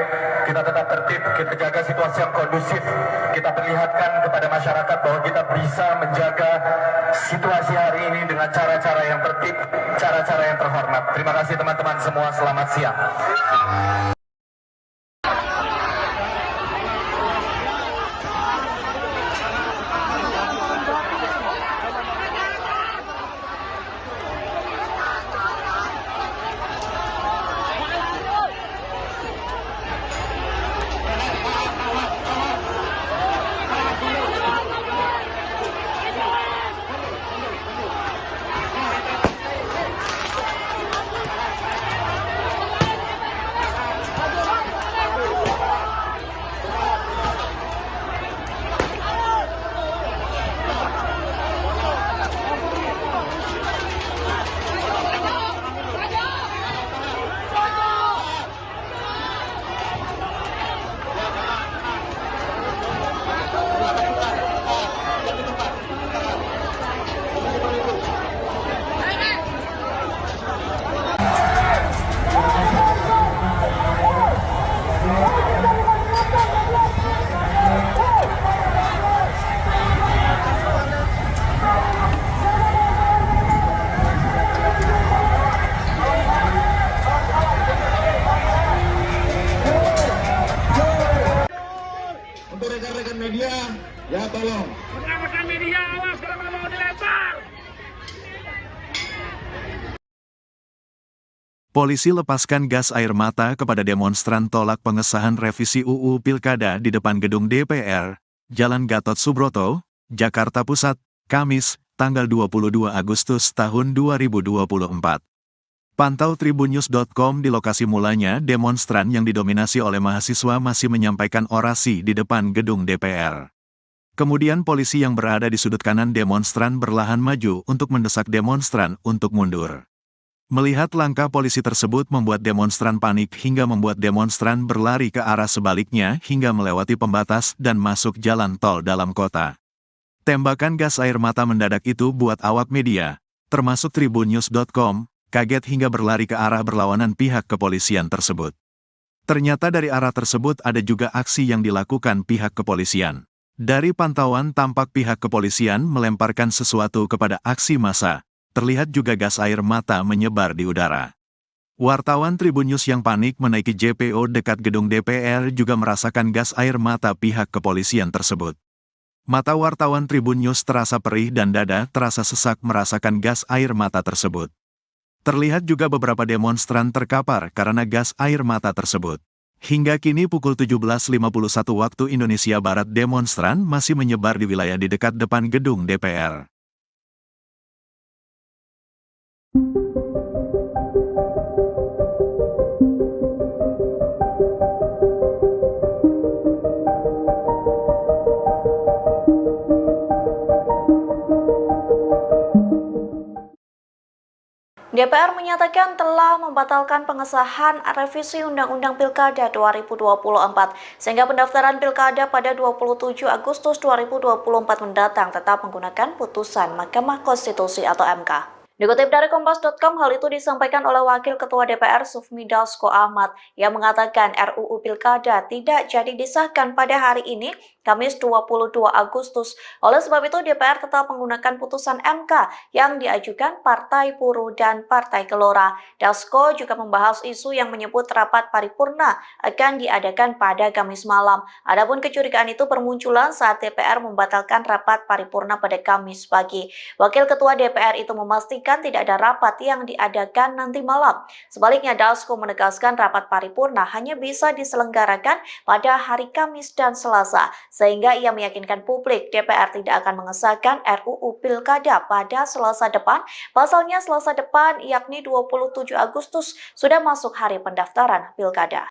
kita tetap tertib, kita jaga situasi yang kondusif, kita perlihatkan kepada masyarakat bahwa kita bisa menjaga situasi hari ini dengan cara-cara yang tertib, cara-cara yang terhormat. Terima kasih teman-teman semua, selamat siang. Untuk rekan-rekan media, ya tolong. Rekan-rekan media, awas kalau mau dilempar. Polisi lepaskan gas air mata kepada demonstran tolak pengesahan revisi UU Pilkada di depan gedung DPR, Jalan Gatot Subroto, Jakarta Pusat, Kamis, tanggal 22 Agustus tahun 2024. Pantau tribunnews.com di lokasi mulanya demonstran yang didominasi oleh mahasiswa masih menyampaikan orasi di depan gedung DPR. Kemudian polisi yang berada di sudut kanan demonstran berlahan maju untuk mendesak demonstran untuk mundur. Melihat langkah polisi tersebut membuat demonstran panik hingga membuat demonstran berlari ke arah sebaliknya hingga melewati pembatas dan masuk jalan tol dalam kota. Tembakan gas air mata mendadak itu buat awak media, termasuk tribunnews.com, kaget hingga berlari ke arah berlawanan pihak kepolisian tersebut. Ternyata dari arah tersebut ada juga aksi yang dilakukan pihak kepolisian. Dari pantauan tampak pihak kepolisian melemparkan sesuatu kepada aksi massa. Terlihat juga gas air mata menyebar di udara. Wartawan Tribun News yang panik menaiki JPO dekat gedung DPR juga merasakan gas air mata pihak kepolisian tersebut. Mata wartawan Tribun News terasa perih dan dada terasa sesak merasakan gas air mata tersebut. Terlihat juga beberapa demonstran terkapar karena gas air mata tersebut. Hingga kini pukul 17.51 waktu Indonesia Barat demonstran masih menyebar di wilayah di dekat depan gedung DPR. DPR menyatakan telah membatalkan pengesahan revisi Undang-Undang Pilkada 2024, sehingga pendaftaran Pilkada pada 27 Agustus 2024 mendatang tetap menggunakan putusan Mahkamah Konstitusi atau MK. Dikutip dari Kompas.com, hal itu disampaikan oleh Wakil Ketua DPR Sufmi Dasko Ahmad yang mengatakan RUU Pilkada tidak jadi disahkan pada hari ini, Kamis 22 Agustus. Oleh sebab itu DPR tetap menggunakan putusan MK yang diajukan Partai Buruh dan Partai Gelora. Dasko juga membahas isu yang menyebut rapat paripurna akan diadakan pada Kamis malam. Adapun kecurigaan itu bermunculan saat DPR membatalkan rapat paripurna pada Kamis pagi. Wakil Ketua DPR itu memastikan menyatakan tidak ada rapat yang diadakan nanti malam. Sebaliknya, Dasko menegaskan rapat paripurna hanya bisa diselenggarakan pada hari Kamis dan Selasa, sehingga ia meyakinkan publik DPR tidak akan mengesahkan RUU Pilkada pada Selasa depan. Pasalnya Selasa depan, yakni 27 Agustus, sudah masuk hari pendaftaran Pilkada.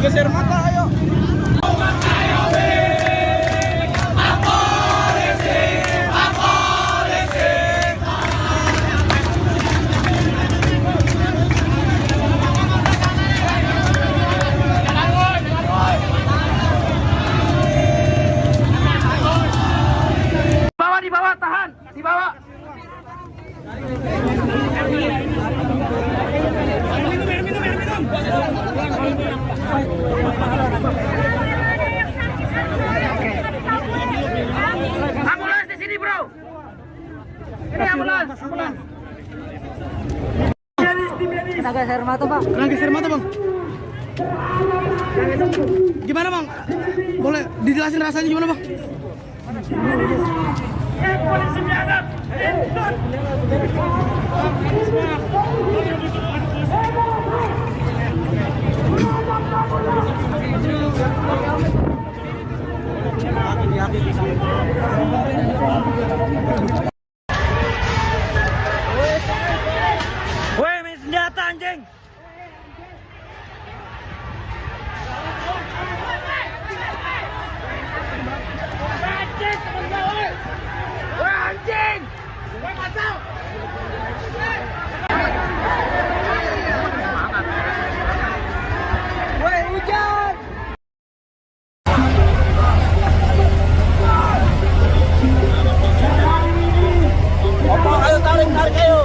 Geser mata, ayo. Di bawah, tahan, di bawah. Ambulans di sini, bro. Ini ambulans. Kena geser mata, Pak. Kena geser mata, Bang. Gimana, Bang? Boleh dijelasin rasanya gimana, Bang? Polisi biadab. Woi, main senjata anjing. Anjing! Woi, hujan. Opo, ayo tarik ayo.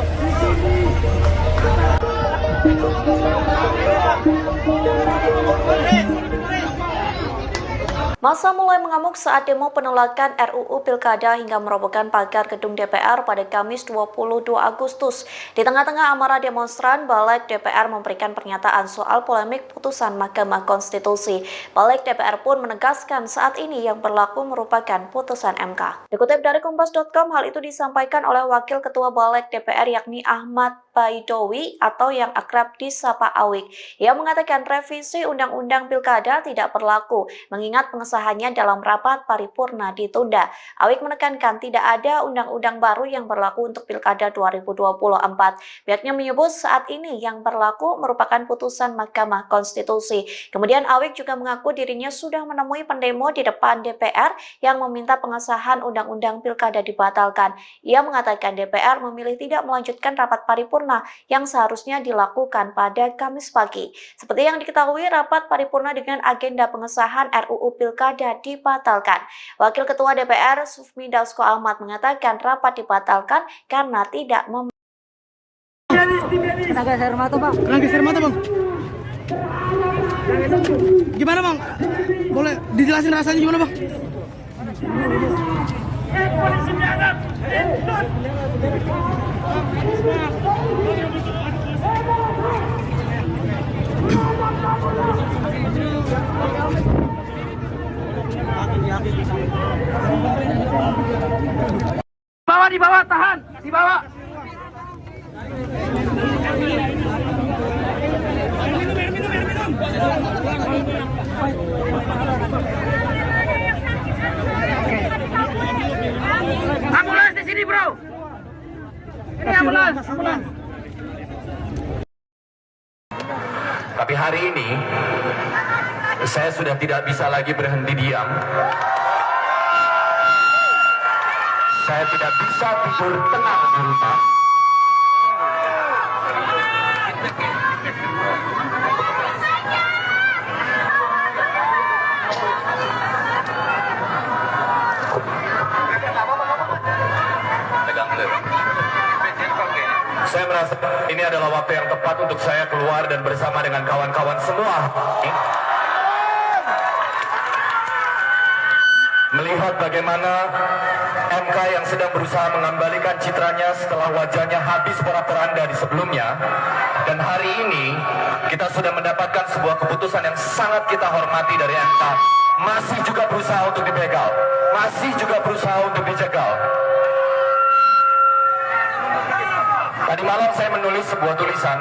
Massa mulai mengamuk saat demo penolakan RUU Pilkada hingga merobohkan pagar gedung DPR pada Kamis 22 Agustus. Di tengah-tengah amarah demonstran, Balik DPR memberikan pernyataan soal polemik putusan Mahkamah Konstitusi. Balik DPR pun menegaskan saat ini yang berlaku merupakan putusan MK. Dikutip dari Kompas.com, hal itu disampaikan oleh Wakil Ketua Balik DPR yakni Ahmad Baidowi atau yang akrab disapa Awik. Ia mengatakan revisi Undang-Undang Pilkada tidak berlaku, mengingat pengesahannya dalam rapat paripurna ditunda. Awik menekankan tidak ada undang-undang baru yang berlaku untuk Pilkada 2024. Pihaknya menyebut saat ini yang berlaku merupakan putusan Mahkamah Konstitusi. Kemudian Awik juga mengaku dirinya sudah menemui pendemo di depan DPR yang meminta pengesahan Undang-Undang Pilkada dibatalkan. Ia mengatakan DPR memilih tidak melanjutkan rapat paripurna yang seharusnya dilakukan pada Kamis pagi. Seperti yang diketahui, rapat paripurna dengan agenda pengesahan RUU Pilkada dibatalkan. Wakil Ketua DPR Sufmi Dasko Ahmad mengatakan rapat dibatalkan karena tidak Kena geser mata, Pak. Kena geser mata, Bang. Gimana, Bang? Boleh dijelasin rasanya gimana, Bang? Polisi biadab. Di bawah, tahan, di bawah. Ambulans di sini, bro. Ini ambulans. Tapi hari ini saya sudah tidak bisa lagi berhenti diam. Saya tidak bisa tidur tenang di rumah. Saya merasa ini adalah waktu yang tepat untuk saya keluar dan bersama dengan kawan-kawan semua melihat bagaimana MK yang sedang berusaha mengembalikan citranya setelah wajahnya habis porak-poranda di sebelumnya. Dan hari ini kita sudah mendapatkan sebuah keputusan yang sangat kita hormati dari MK. Masih juga berusaha untuk dibegal, masih juga berusaha untuk dicegal. Tadi malam saya menulis sebuah tulisan,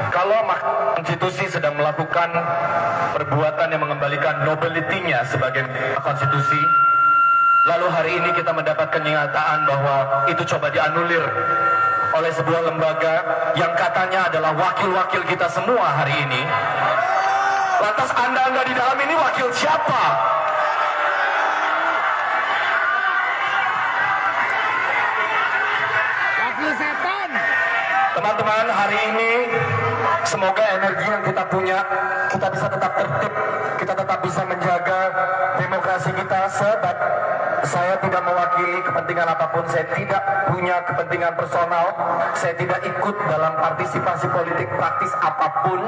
kalau Mahkamah Konstitusi sedang melakukan perbuatan yang mengembalikan nobility-nya sebagai konstitusi, lalu hari ini kita mendapat kenyataan bahwa itu coba dianulir oleh sebuah lembaga yang katanya adalah wakil-wakil kita semua hari ini. Lantas Anda di dalam ini wakil siapa? Teman-teman, hari ini semoga energi yang kita punya, kita bisa tetap tertib, kita tetap bisa menjaga demokrasi kita. Sebab saya tidak mewakili kepentingan apapun, saya tidak punya kepentingan personal, saya tidak ikut dalam partisipasi politik praktis apapun.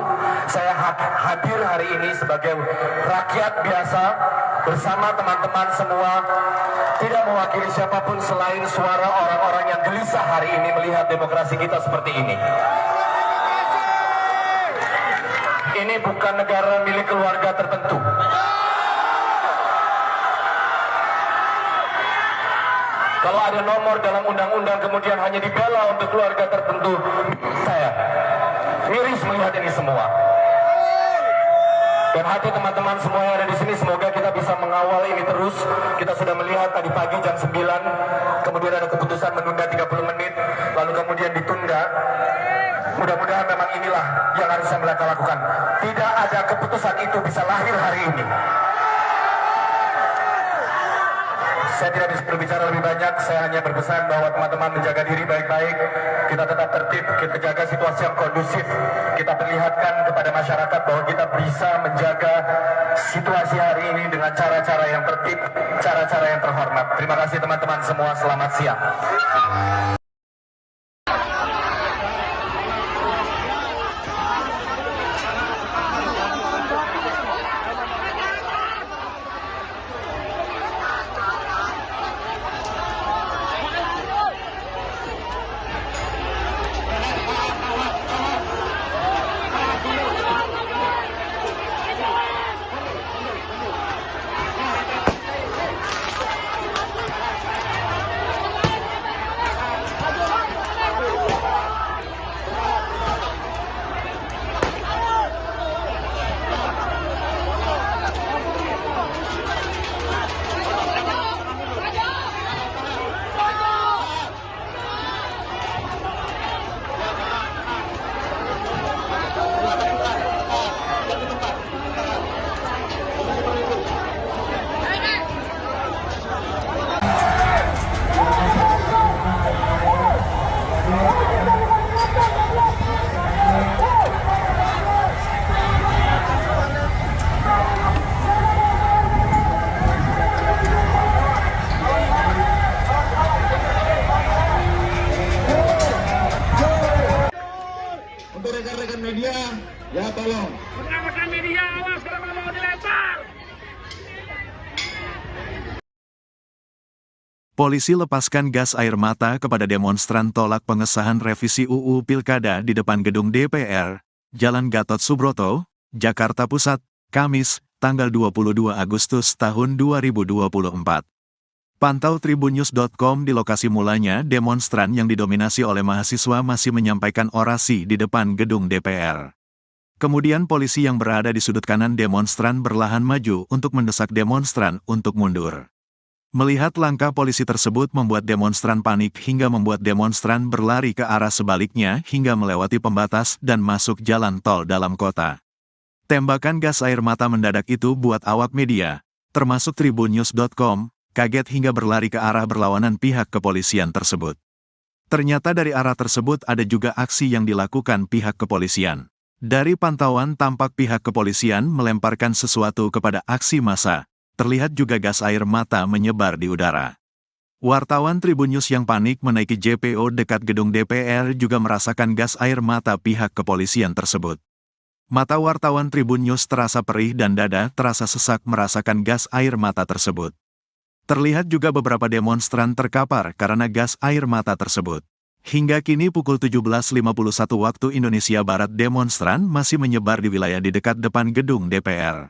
Saya hadir hari ini sebagai rakyat biasa bersama teman-teman semua, tidak mewakili siapapun selain suara orang-orang yang gelisah hari ini melihat demokrasi kita seperti ini. Ini bukan negara milik keluarga tertentu. Kalau ada nomor dalam undang-undang kemudian hanya dibela untuk keluarga tertentu, saya miris melihat ini semua. Dan hati teman-teman semua yang ada di sini, semoga kita bisa mengawal ini terus. Kita sudah melihat tadi pagi jam 9, kemudian ada keputusan menunda 30 menit, lalu kemudian ditunda. Mudah-mudahan memang inilah yang harus mereka lakukan. Tidak ada keputusan itu bisa lahir hari ini. Saya tidak bisa berbicara lebih banyak, saya hanya berpesan bahwa teman-teman menjaga diri baik-baik, kita tetap tertib, kita jaga situasi yang kondusif, kita perlihatkan kepada masyarakat bahwa kita bisa menjaga situasi hari ini dengan cara-cara yang tertib, cara-cara yang terhormat. Terima kasih teman-teman semua, selamat siang. Untuk rekan-rekan media, ya tolong. Rekan-rekan media, awas kalau mau dilempar. Polisi lepaskan gas air mata kepada demonstran tolak pengesahan revisi UU Pilkada di depan gedung DPR, Jalan Gatot Subroto, Jakarta Pusat, Kamis, tanggal 22 Agustus tahun 2024. Pantau tribunnews.com di lokasi mulanya demonstran yang didominasi oleh mahasiswa masih menyampaikan orasi di depan gedung DPR. Kemudian polisi yang berada di sudut kanan demonstran berlahan maju untuk mendesak demonstran untuk mundur. Melihat langkah polisi tersebut membuat demonstran panik hingga membuat demonstran berlari ke arah sebaliknya hingga melewati pembatas dan masuk jalan tol dalam kota. Tembakan gas air mata mendadak itu buat awak media, termasuk tribunnews.com, kaget hingga berlari ke arah berlawanan pihak kepolisian tersebut. Ternyata dari arah tersebut ada juga aksi yang dilakukan pihak kepolisian. Dari pantauan tampak pihak kepolisian melemparkan sesuatu kepada aksi massa. Terlihat juga gas air mata menyebar di udara. Wartawan Tribunnews yang panik menaiki JPO dekat gedung DPR juga merasakan gas air mata pihak kepolisian tersebut. Mata wartawan Tribunnews terasa perih dan dada terasa sesak merasakan gas air mata tersebut. Terlihat juga beberapa demonstran terkapar karena gas air mata tersebut. Hingga kini pukul 17.51 waktu Indonesia Barat demonstran masih menyebar di wilayah di dekat depan gedung DPR.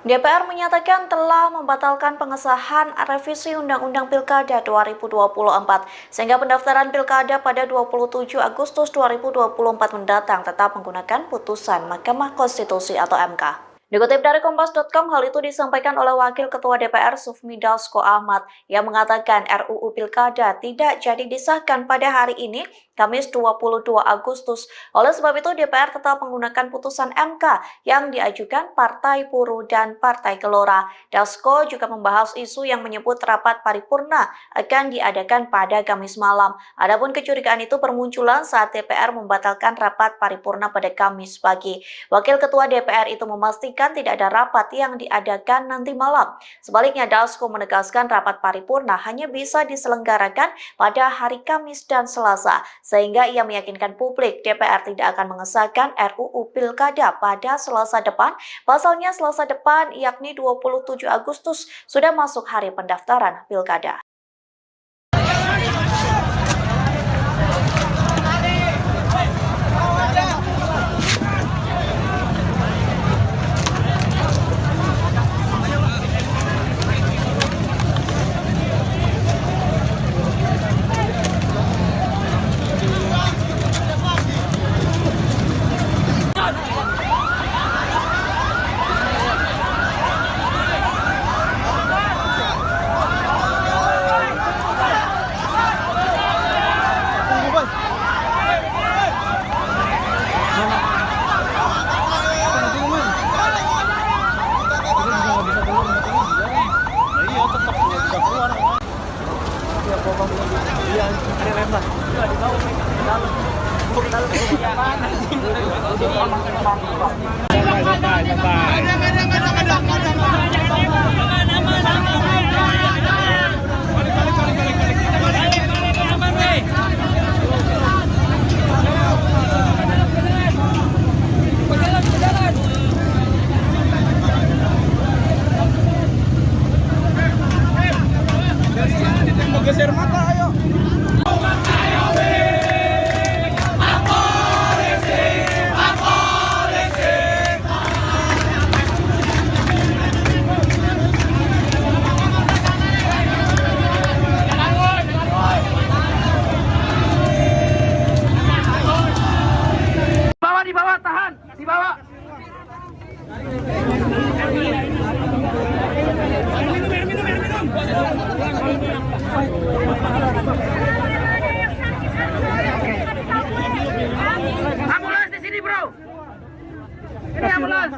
DPR menyatakan telah membatalkan pengesahan revisi Undang-Undang Pilkada 2024, sehingga pendaftaran Pilkada pada 27 Agustus 2024 mendatang tetap menggunakan putusan Mahkamah Konstitusi atau MK. Dikutip dari Kompas.com, hal itu disampaikan oleh Wakil Ketua DPR Sufmi Dasko Ahmad yang mengatakan RUU Pilkada tidak jadi disahkan pada hari ini, Kamis 22 Agustus. Oleh sebab itu, DPR tetap menggunakan putusan MK yang diajukan Partai Buruh dan Partai Gelora. Dasko juga membahas isu yang menyebut rapat paripurna akan diadakan pada Kamis malam. Adapun kecurigaan itu bermunculan saat DPR membatalkan rapat paripurna pada Kamis pagi. Wakil Ketua DPR itu memastikan tidak ada rapat yang diadakan nanti malam. Sebaliknya, Dasko menegaskan rapat paripurna hanya bisa diselenggarakan pada hari Kamis dan Selasa, sehingga ia meyakinkan publik DPR tidak akan mengesahkan RUU Pilkada pada Selasa depan. Pasalnya Selasa depan, yakni 27 Agustus, sudah masuk hari pendaftaran Pilkada. Geser mata, ayo. Di bawah, tahan, di bawah. Ambulans di sini, bro. Ini ambulans.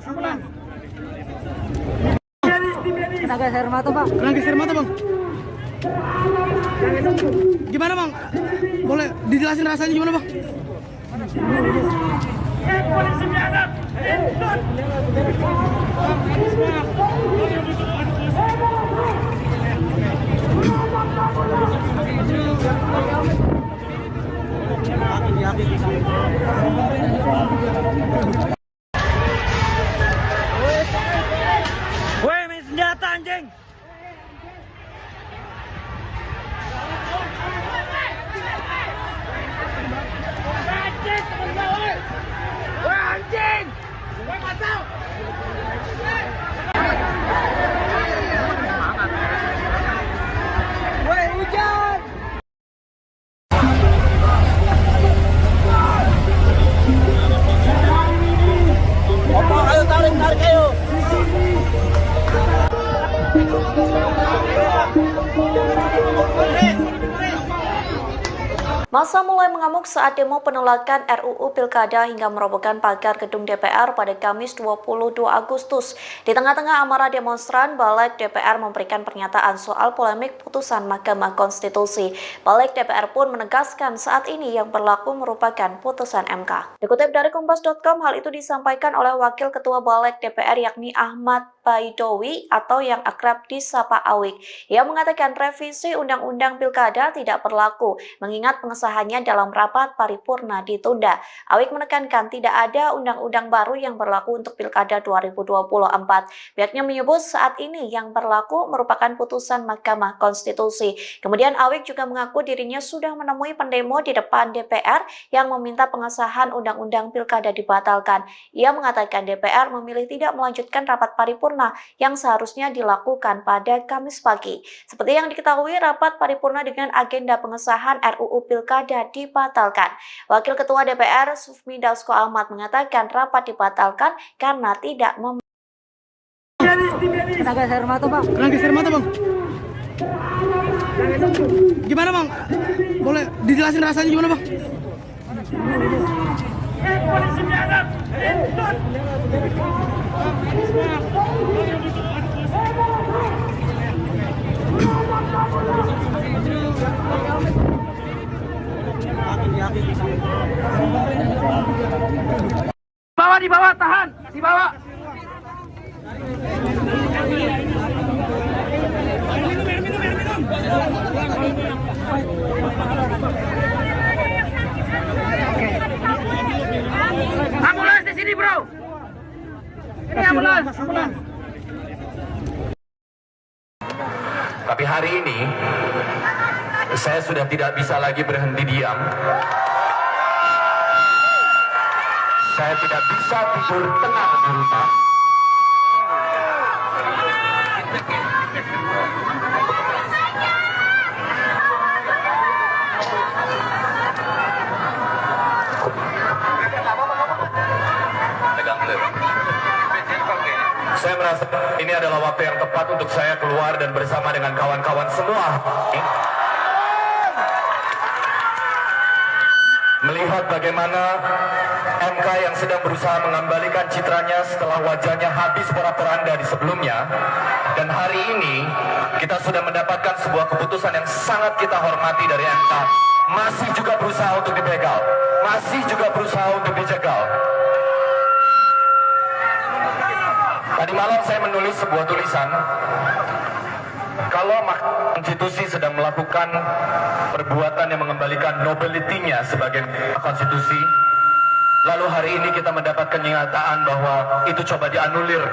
Kena gas air mata, Pak. Kena gas air mata, Bang. Gimana, Bang? Boleh dijelasin rasanya gimana, Bang? Polisi biadab. Woi, main senjata Massa mulai mengamuk saat demo penolakan RUU Pilkada hingga merobohkan pagar gedung DPR pada Kamis 22 Agustus. Di tengah-tengah amarah demonstran, Balik DPR memberikan pernyataan soal polemik putusan Mahkamah Konstitusi. Balik DPR pun menegaskan saat ini yang berlaku merupakan putusan MK. Dikutip dari Kompas.com, hal itu disampaikan oleh Wakil Ketua Balik DPR yakni Ahmad Baidowi atau yang akrab disapa Awik. Ia mengatakan revisi Undang-Undang Pilkada tidak berlaku, mengingat pengesahannya dalam rapat paripurna ditunda. Awik menekankan tidak ada undang-undang baru yang berlaku untuk Pilkada 2024. Pihaknya menyebut saat ini yang berlaku merupakan putusan Mahkamah Konstitusi. Kemudian Awik juga mengaku dirinya sudah menemui pendemo di depan DPR yang meminta pengesahan Undang-Undang Pilkada dibatalkan. Ia mengatakan DPR memilih tidak melanjutkan rapat paripurna yang seharusnya dilakukan pada Kamis pagi. Seperti yang diketahui, rapat paripurna dengan agenda pengesahan RUU Pilkada dibatalkan. Wakil Ketua DPR Sufmi Dasko Ahmad mengatakan rapat dibatalkan karena tidak Kena gas air mata, Bang. Kena gas air mata, Bang. Gimana, Bang? Boleh dijelasin rasanya gimana, Bang? Polisi biadab! Di bawah, tahan! Di bawah! Ambulans di sini, bro! Ini ambulans! Tapi hari ini saya sudah tidak bisa lagi berhenti diam. Saya tidak bisa tidur tenang di rumah. Saya merasa ini adalah waktu yang tepat untuk saya keluar dan bersama dengan kawan-kawan semua melihat bagaimana MK yang sedang berusaha mengembalikan citranya setelah wajahnya habis porak-poranda di sebelumnya. Dan hari ini kita sudah mendapatkan sebuah keputusan yang sangat kita hormati dari MK. Masih juga berusaha untuk dibegal, masih juga berusaha untuk dijegal. Tadi malam saya menulis sebuah tulisan, kalau Mahkamah Konstitusi sedang melakukan perbuatan yang mengembalikan nobility-nya sebagai konstitusi, lalu hari ini kita mendapatkan kenyataan bahwa itu coba dianulir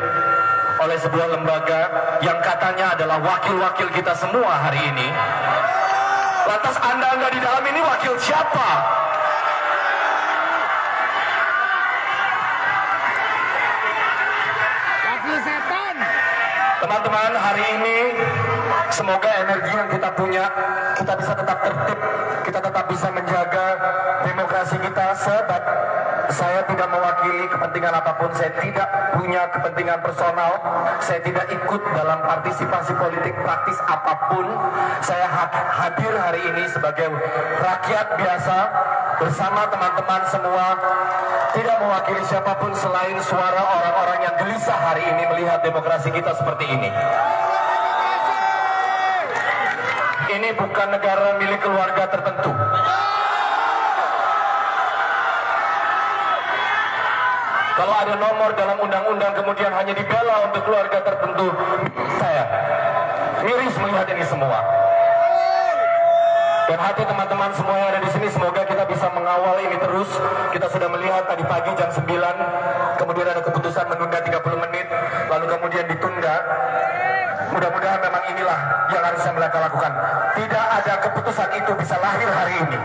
oleh sebuah lembaga yang katanya adalah wakil-wakil kita semua hari ini. Lantas Anda di dalam ini wakil siapa? Teman-teman, hari ini semoga energi yang kita punya, kita bisa tetap tertib, kita tetap bisa menjaga demokrasi kita. Sebab saya tidak mewakili kepentingan apapun, saya tidak punya kepentingan personal, saya tidak ikut dalam partisipasi politik praktis apapun. Saya hadir hari ini sebagai rakyat biasa bersama teman-teman semua, tidak mewakili siapapun selain suara orang-orang yang gelisah hari ini melihat demokrasi kita seperti ini. Ini bukan negara milik keluarga tertentu. Kalau ada nomor dalam undang-undang kemudian hanya dibela untuk keluarga tertentu, saya miris melihat ini semua. Dan hati teman-teman semua yang ada di sini, semoga kita bisa mengawal ini terus. Kita sudah melihat tadi pagi jam 9, kemudian ada keputusan menunda 30 menit, lalu kemudian ditunda. Mudah-mudahan memang inilah yang harus mereka lakukan. Tidak ada keputusan itu bisa lahir hari ini.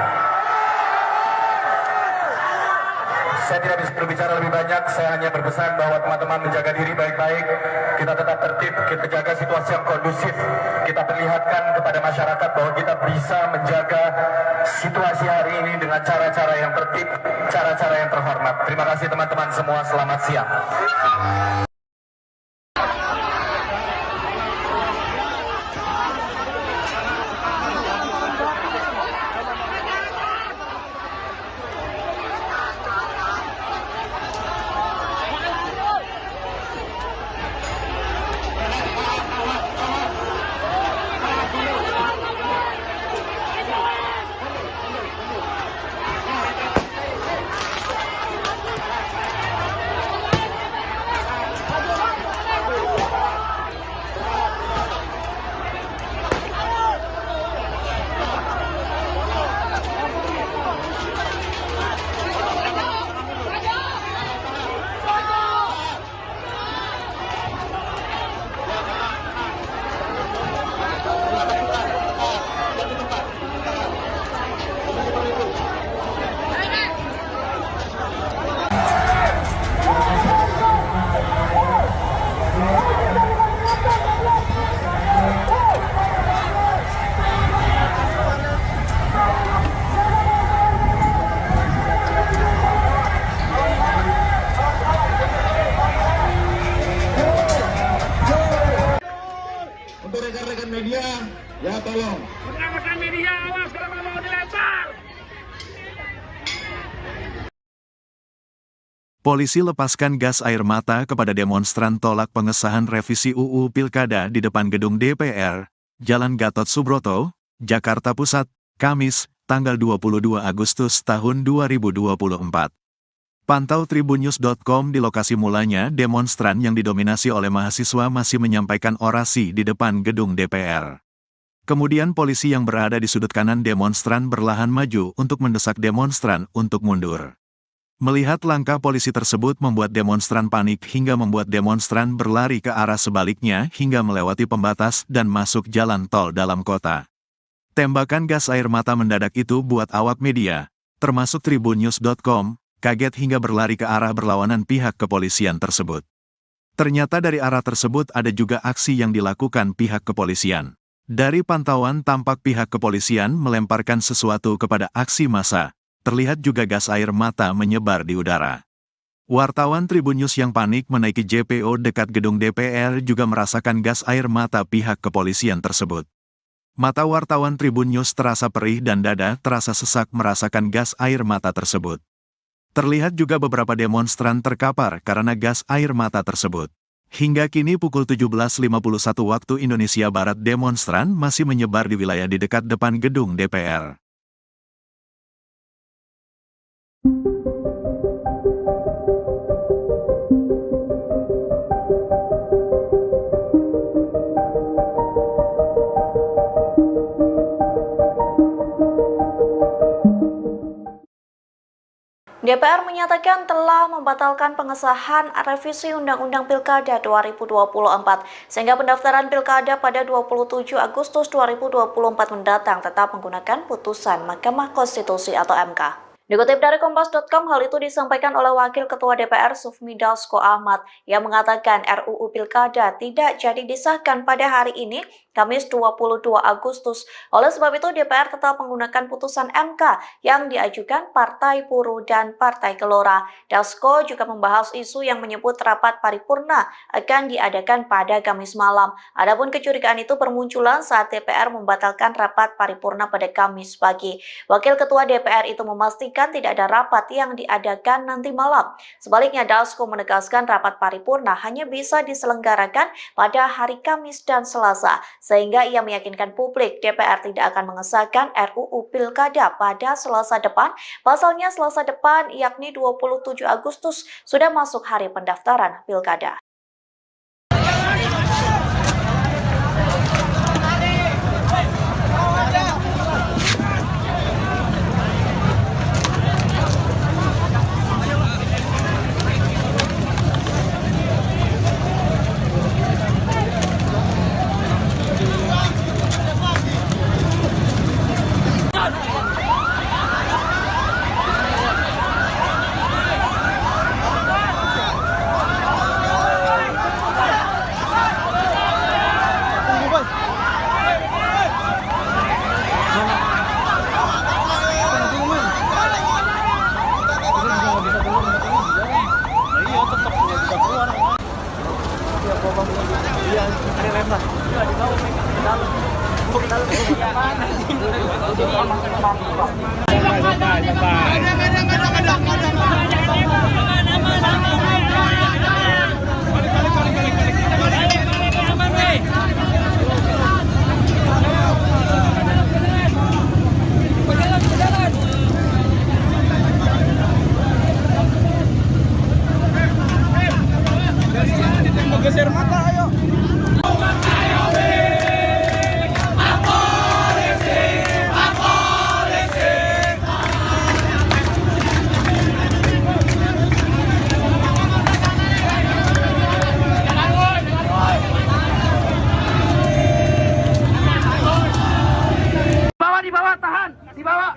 Saya tidak bisa berbicara lebih banyak, saya hanya berpesan bahwa teman-teman menjaga diri baik-baik, kita tetap tertib, kita jaga situasi yang kondusif, kita perlihatkan kepada masyarakat bahwa kita bisa menjaga situasi hari ini dengan cara-cara yang tertib, cara-cara yang terhormat. Terima kasih teman-teman semua, selamat siang. Polisi lepaskan gas air mata kepada demonstran tolak pengesahan revisi UU Pilkada di depan gedung DPR, Jalan Gatot Subroto, Jakarta Pusat, Kamis, tanggal 22 Agustus tahun 2024. Pantau tribunnews.com di lokasi mulanya demonstran yang didominasi oleh mahasiswa masih menyampaikan orasi di depan gedung DPR. Kemudian polisi yang berada di sudut kanan demonstran berlahan maju untuk mendesak demonstran untuk mundur. Melihat langkah polisi tersebut membuat demonstran panik hingga membuat demonstran berlari ke arah sebaliknya hingga melewati pembatas dan masuk jalan tol dalam kota. Tembakan gas air mata mendadak itu buat awak media, termasuk tribunnews.com, kaget hingga berlari ke arah berlawanan pihak kepolisian tersebut. Ternyata dari arah tersebut ada juga aksi yang dilakukan pihak kepolisian. Dari pantauan tampak pihak kepolisian melemparkan sesuatu kepada aksi massa. Terlihat juga gas air mata menyebar di udara. Wartawan Tribun News yang panik menaiki JPO dekat gedung DPR juga merasakan gas air mata pihak kepolisian tersebut. Mata wartawan Tribun News terasa perih dan dada terasa sesak merasakan gas air mata tersebut. Terlihat juga beberapa demonstran terkapar karena gas air mata tersebut. Hingga kini pukul 17.51 waktu Indonesia Barat demonstran masih menyebar di wilayah di dekat depan gedung DPR. DPR menyatakan telah membatalkan pengesahan revisi Undang-Undang Pilkada 2024, sehingga pendaftaran Pilkada pada 27 Agustus 2024 mendatang tetap menggunakan putusan Mahkamah Konstitusi atau MK. Dikutip dari Kompas.com, hal itu disampaikan oleh Wakil Ketua DPR Sufmi Dasko Ahmad yang mengatakan RUU Pilkada tidak jadi disahkan pada hari ini, Kamis 22 Agustus. Oleh sebab itu DPR tetap menggunakan putusan MK yang diajukan Partai Buruh dan Partai Gelora. Dasko juga membahas isu yang menyebut rapat paripurna akan diadakan pada Kamis malam. Adapun kecurigaan itu bermunculan saat DPR membatalkan rapat paripurna pada Kamis pagi. Wakil Ketua DPR itu memastikan tidak ada rapat yang diadakan nanti malam. Sebaliknya, Dasko menegaskan rapat paripurna hanya bisa diselenggarakan pada hari Kamis dan Selasa, sehingga ia meyakinkan publik DPR tidak akan mengesahkan RUU Pilkada pada Selasa depan. Pasalnya Selasa depan, yakni 27 Agustus, sudah masuk hari pendaftaran Pilkada. Geser mata, ayo. Di bawah, tahan, di bawah.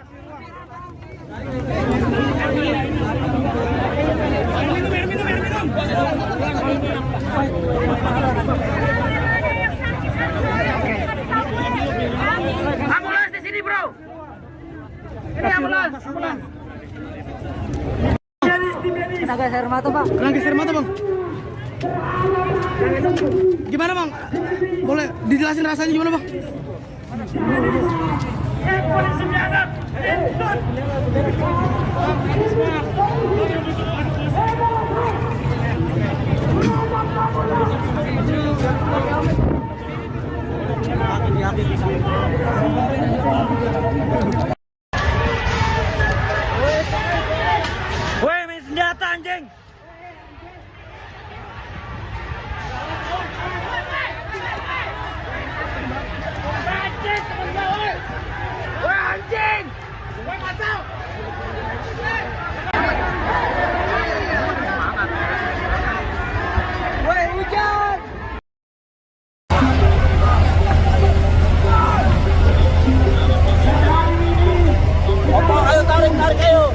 Ambulans di sini, bro. Ini ambulans. Kena gas air mata, Pak. Kena gas air mata, Bang. Gimana, Bang? Boleh dijelasin rasanya gimana, Bang? Polisi biadab. mata anjing. Anjing, temen gua, woi. Woi anjing. Woi mata. Woi hujan. Opo, ayo tarik ayo.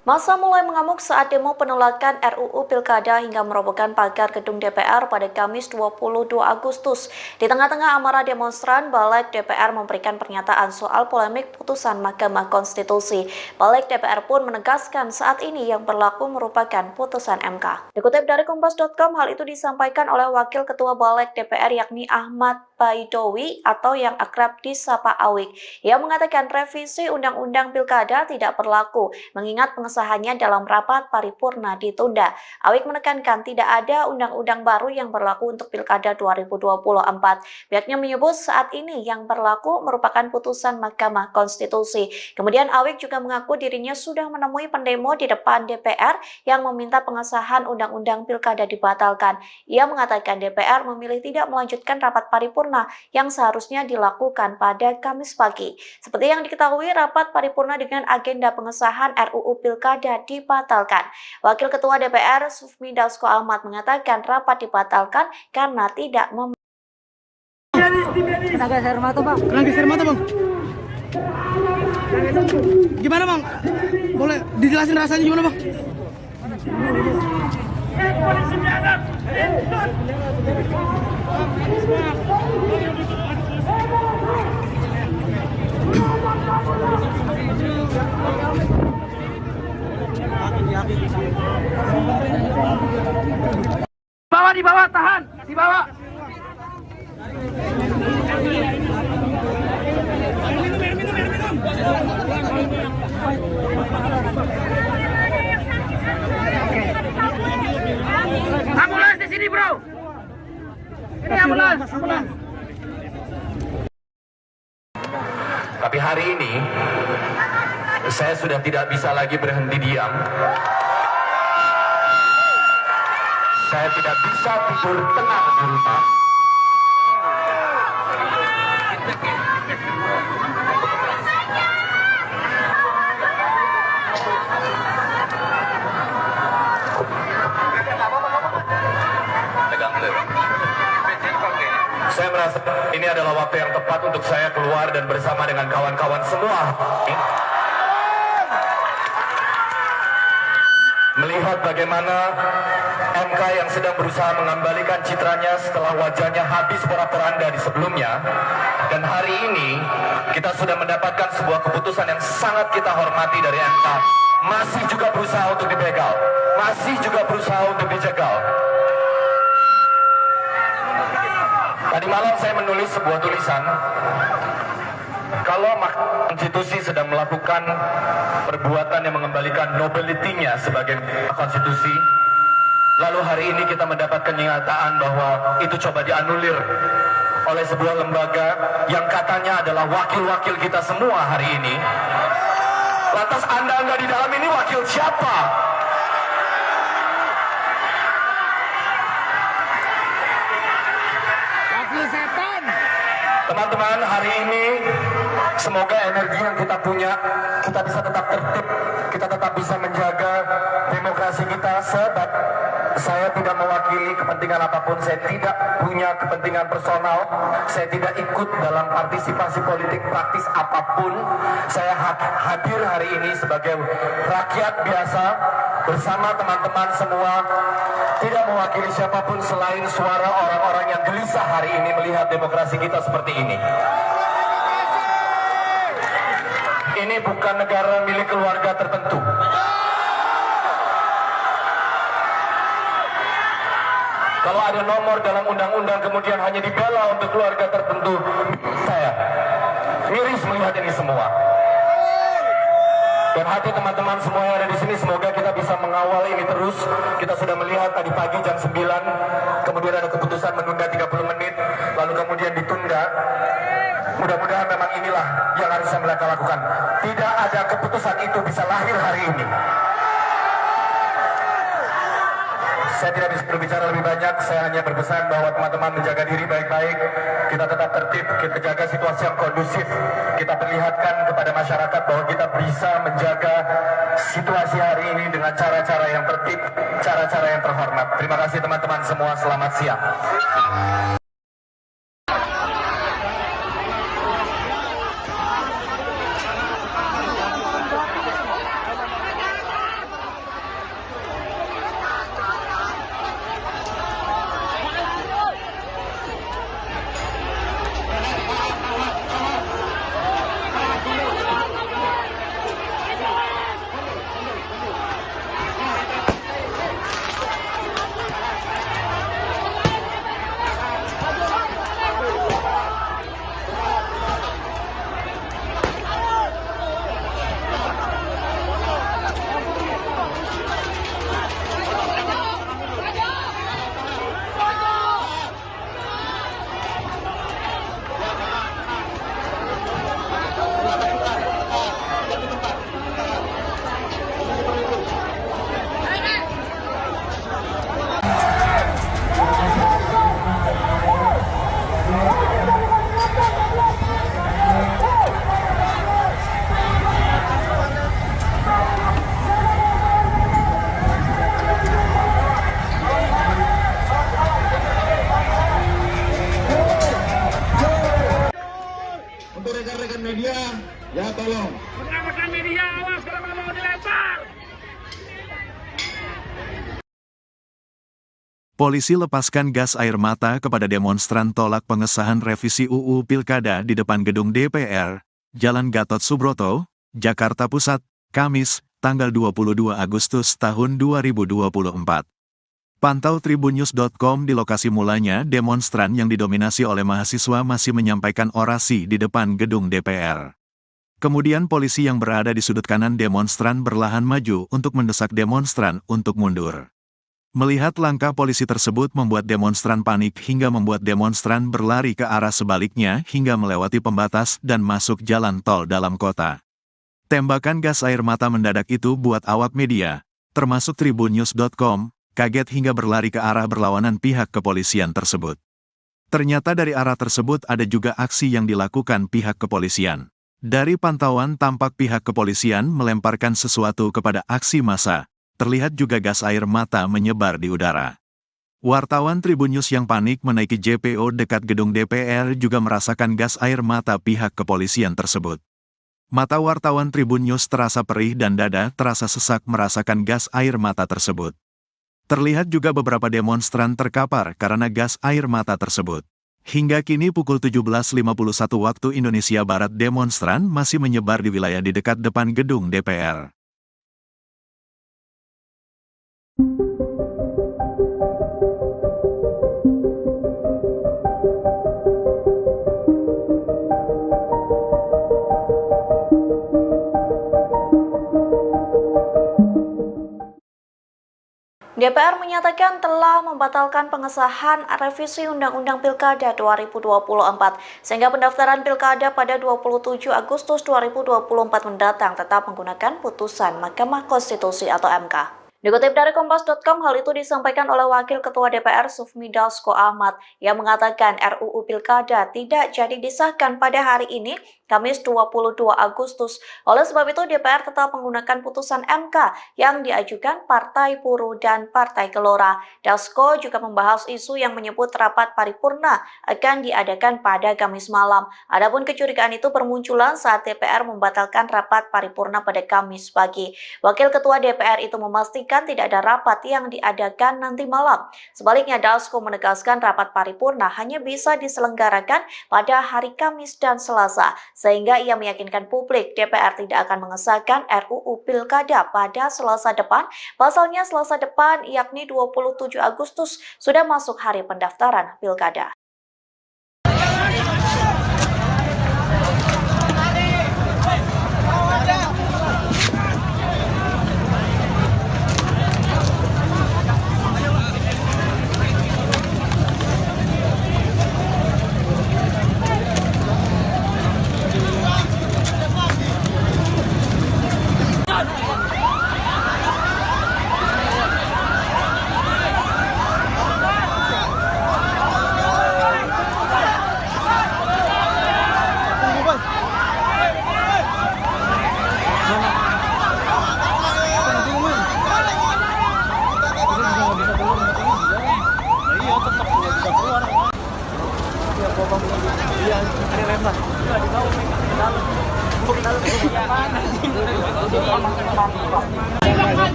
Massa mulai mengamuk saat demo penolakan RUU Pilkada hingga merobohkan pagar gedung DPR pada Kamis 22 Agustus. Di tengah-tengah amarah demonstran, Balik DPR memberikan pernyataan soal polemik putusan Mahkamah Konstitusi. Balik DPR pun menegaskan saat ini yang berlaku merupakan putusan MK. Dikutip dari Kompas.com, hal itu disampaikan oleh Wakil Ketua Balik DPR yakni Ahmad Baidowi atau yang akrab disapa Awik. Ia mengatakan revisi Undang-Undang Pilkada tidak berlaku, mengingat pengesahannya dalam rapat paripurna ditunda. Awik menekankan tidak ada undang-undang baru yang berlaku untuk Pilkada 2024. Pihaknya menyebut saat ini yang berlaku merupakan putusan Mahkamah Konstitusi. Kemudian Awik juga mengaku dirinya sudah menemui pendemo di depan DPR yang meminta pengesahan Undang-Undang Pilkada dibatalkan. Ia mengatakan DPR memilih tidak melanjutkan rapat paripurna yang seharusnya dilakukan pada Kamis pagi. Seperti yang diketahui, rapat paripurna dengan agenda pengesahan RUU Pilkada dibatalkan. Wakil Ketua DPR Sufmi Dasko Ahmad mengatakan rapat dibatalkan karena tidak Tenaga gas air mata, Bang. Tenaga gas air mata, Bang. Gimana, Bang? Boleh dijelasin rasanya gimana, Bang? Polisi biadab. Di bawah, tahan, di bawah. Ambulans di sini, bro. Ini ambulans. Tapi hari ini saya sudah tidak bisa lagi berhenti diam. Saya tidak bisa tidur tenang di rumah. Saya merasa ini adalah waktu yang tepat untuk saya keluar dan bersama dengan kawan-kawan semua melihat bagaimana MK yang sedang berusaha mengembalikan citranya setelah wajahnya habis porak-poranda di sebelumnya, dan hari ini kita sudah mendapatkan sebuah keputusan yang sangat kita hormati dari MK, masih juga berusaha untuk dibegal, masih juga berusaha untuk dicegal. Tadi malam saya menulis sebuah tulisan, kalau Mahkamah Konstitusi sedang melakukan perbuatan yang mengembalikan nobility-nya sebagai konstitusi, lalu hari ini kita mendapat kenyataan bahwa itu coba dianulir oleh sebuah lembaga yang katanya adalah wakil-wakil kita semua hari ini. Lantas Anda di dalam ini wakil siapa? Wakil setan. Teman-teman, hari ini semoga energi yang kita punya, kita bisa tetap tertib, kita tetap bisa menjaga demokrasi kita. Sebab saya tidak mewakili kepentingan apapun, saya tidak punya kepentingan personal, saya tidak ikut dalam partisipasi politik praktis apapun. Saya hadir hari ini sebagai rakyat biasa bersama teman-teman semua, tidak mewakili siapapun selain suara orang-orang yang gelisah hari ini melihat demokrasi kita seperti ini. Ini bukan negara milik keluarga tertentu. Kalau ada nomor dalam undang-undang kemudian hanya dibela untuk keluarga tertentu, saya miris melihat ini semua. Dan hati teman-teman semua yang ada di sini, semoga kita bisa mengawal ini terus. Kita sudah melihat tadi pagi jam 9, kemudian ada keputusan menunda 30 menit, lalu kemudian ditunda. Mudah-mudahan memang inilah yang harus mereka lakukan. Tidak ada keputusan itu bisa lahir hari ini. Saya tidak bisa berbicara lebih banyak, saya hanya berpesan bahwa teman-teman menjaga diri baik-baik, kita tetap tertib, kita jaga situasi yang kondusif, kita perlihatkan kepada masyarakat bahwa kita bisa menjaga situasi hari ini dengan cara-cara yang tertib, cara-cara yang terhormat. Terima kasih teman-teman semua, selamat siang. Untuk rekan-rekan media, ya tolong. Rekan-rekan media, awas kalau mau dilempar. Polisi lepaskan gas air mata kepada demonstran tolak pengesahan revisi UU Pilkada di depan gedung DPR, Jalan Gatot Subroto, Jakarta Pusat, Kamis, tanggal 22 Agustus tahun 2024. Pantau tribunnews.com di lokasi mulanya demonstran yang didominasi oleh mahasiswa masih menyampaikan orasi di depan gedung DPR. Kemudian polisi yang berada di sudut kanan demonstran berlahan maju untuk mendesak demonstran untuk mundur. Melihat langkah polisi tersebut membuat demonstran panik hingga membuat demonstran berlari ke arah sebaliknya hingga melewati pembatas dan masuk jalan tol dalam kota. Tembakan gas air mata mendadak itu buat awak media, termasuk tribunnews.com, kaget hingga berlari ke arah berlawanan pihak kepolisian tersebut. Ternyata dari arah tersebut ada juga aksi yang dilakukan pihak kepolisian. Dari pantauan tampak pihak kepolisian melemparkan sesuatu kepada aksi massa. Terlihat juga gas air mata menyebar di udara. Wartawan Tribunnews yang panik menaiki JPO dekat gedung DPR juga merasakan gas air mata pihak kepolisian tersebut. Mata wartawan Tribunnews terasa perih dan dada terasa sesak merasakan gas air mata tersebut. Terlihat juga beberapa demonstran terkapar karena gas air mata tersebut. Hingga kini pukul 17.51 waktu Indonesia Barat demonstran masih menyebar di wilayah di dekat depan gedung DPR. DPR menyatakan telah membatalkan pengesahan revisi Undang-Undang Pilkada 2024, sehingga pendaftaran Pilkada pada 27 Agustus 2024 mendatang tetap menggunakan putusan Mahkamah Konstitusi atau MK. Dikutip dari Kompas.com, hal itu disampaikan oleh Wakil Ketua DPR Sufmi Dasko Ahmad yang mengatakan RUU Pilkada tidak jadi disahkan pada hari ini, Kamis 22 Agustus. Oleh sebab itu, DPR tetap menggunakan putusan MK yang diajukan Partai Buruh dan Partai Gelora. Dasko juga membahas isu yang menyebut rapat paripurna akan diadakan pada Kamis malam. Adapun kecurigaan itu bermunculan saat DPR membatalkan rapat paripurna pada Kamis pagi. Wakil Ketua DPR itu memastikan tidak ada rapat yang diadakan nanti malam. Sebaliknya, Dasko menegaskan rapat paripurna hanya bisa diselenggarakan pada hari Kamis dan Selasa, sehingga ia meyakinkan publik DPR tidak akan mengesahkan RUU Pilkada pada Selasa depan. Pasalnya Selasa depan, yakni 27 Agustus, sudah masuk hari pendaftaran Pilkada.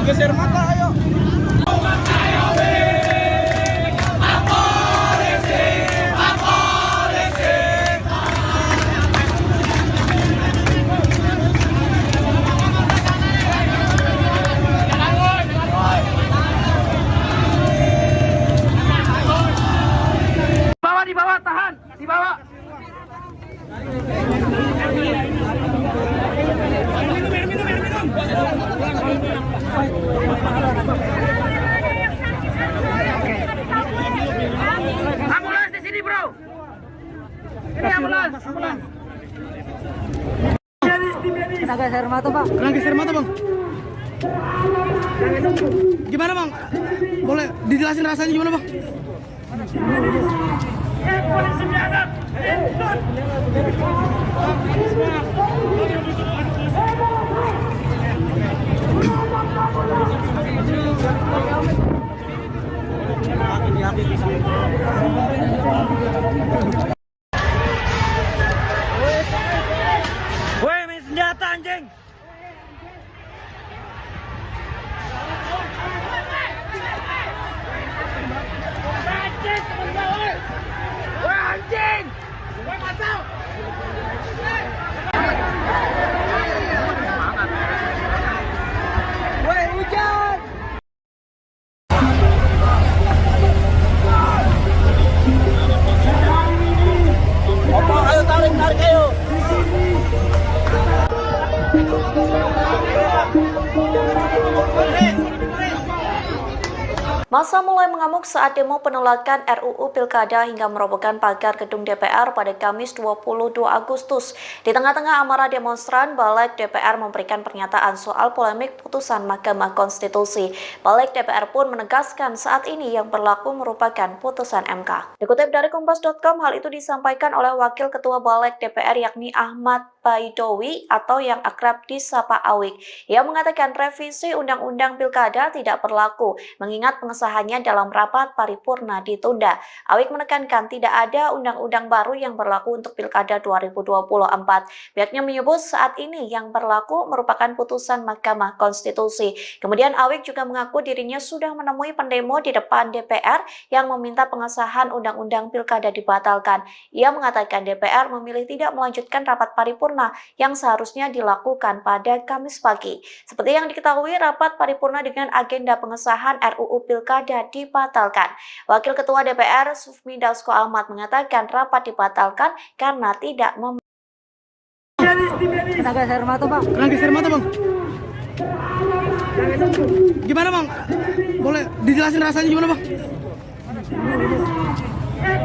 Geser mata, ayo. Di bawah, tahan, di bawah. Ambulans di sini, bro. Ini ambulans. Kena gas air mata, Pak. Kena geser mata, Bang. Gimana, Bang? Boleh dijelasin rasanya gimana, Bang? Polisi biadab. Woi, main senjata anjing. Anjing, temen gua, woi. Woi, anjing. Woi, masuk. Woi, hujan. Opo, ayo tarik ayo. Massa mulai mengamuk saat demo penolakan RUU Pilkada hingga merobohkan pagar gedung DPR pada Kamis 22 Agustus. Di tengah-tengah amarah demonstran, Balik DPR memberikan pernyataan soal polemik putusan Mahkamah Konstitusi. Balik DPR pun menegaskan saat ini yang berlaku merupakan putusan MK. Dikutip dari Kompas.com, hal itu disampaikan oleh Wakil Ketua Balik DPR yakni Ahmad Baidowi atau yang akrab disapa Awik. Ia mengatakan revisi Undang-Undang Pilkada tidak berlaku, mengingat pengesahannya dalam rapat paripurna ditunda. Awik menekankan tidak ada undang-undang baru yang berlaku untuk Pilkada 2024. Pihaknya menyebut saat ini yang berlaku merupakan putusan Mahkamah Konstitusi. Kemudian Awik juga mengaku dirinya sudah menemui pendemo di depan DPR yang meminta pengesahan Undang-Undang Pilkada dibatalkan. Ia mengatakan DPR memilih tidak melanjutkan rapat paripurna yang seharusnya dilakukan pada Kamis pagi. Seperti yang diketahui, rapat paripurna dengan agenda pengesahan RUU Pilkada dibatalkan. Wakil Ketua DPR Sufmi Dasko Ahmad mengatakan rapat dibatalkan karena tidak Kena gas air mata, Pak. Kena geser mata, Bang. Gimana, Bang? Boleh dijelasin rasanya gimana, Bang?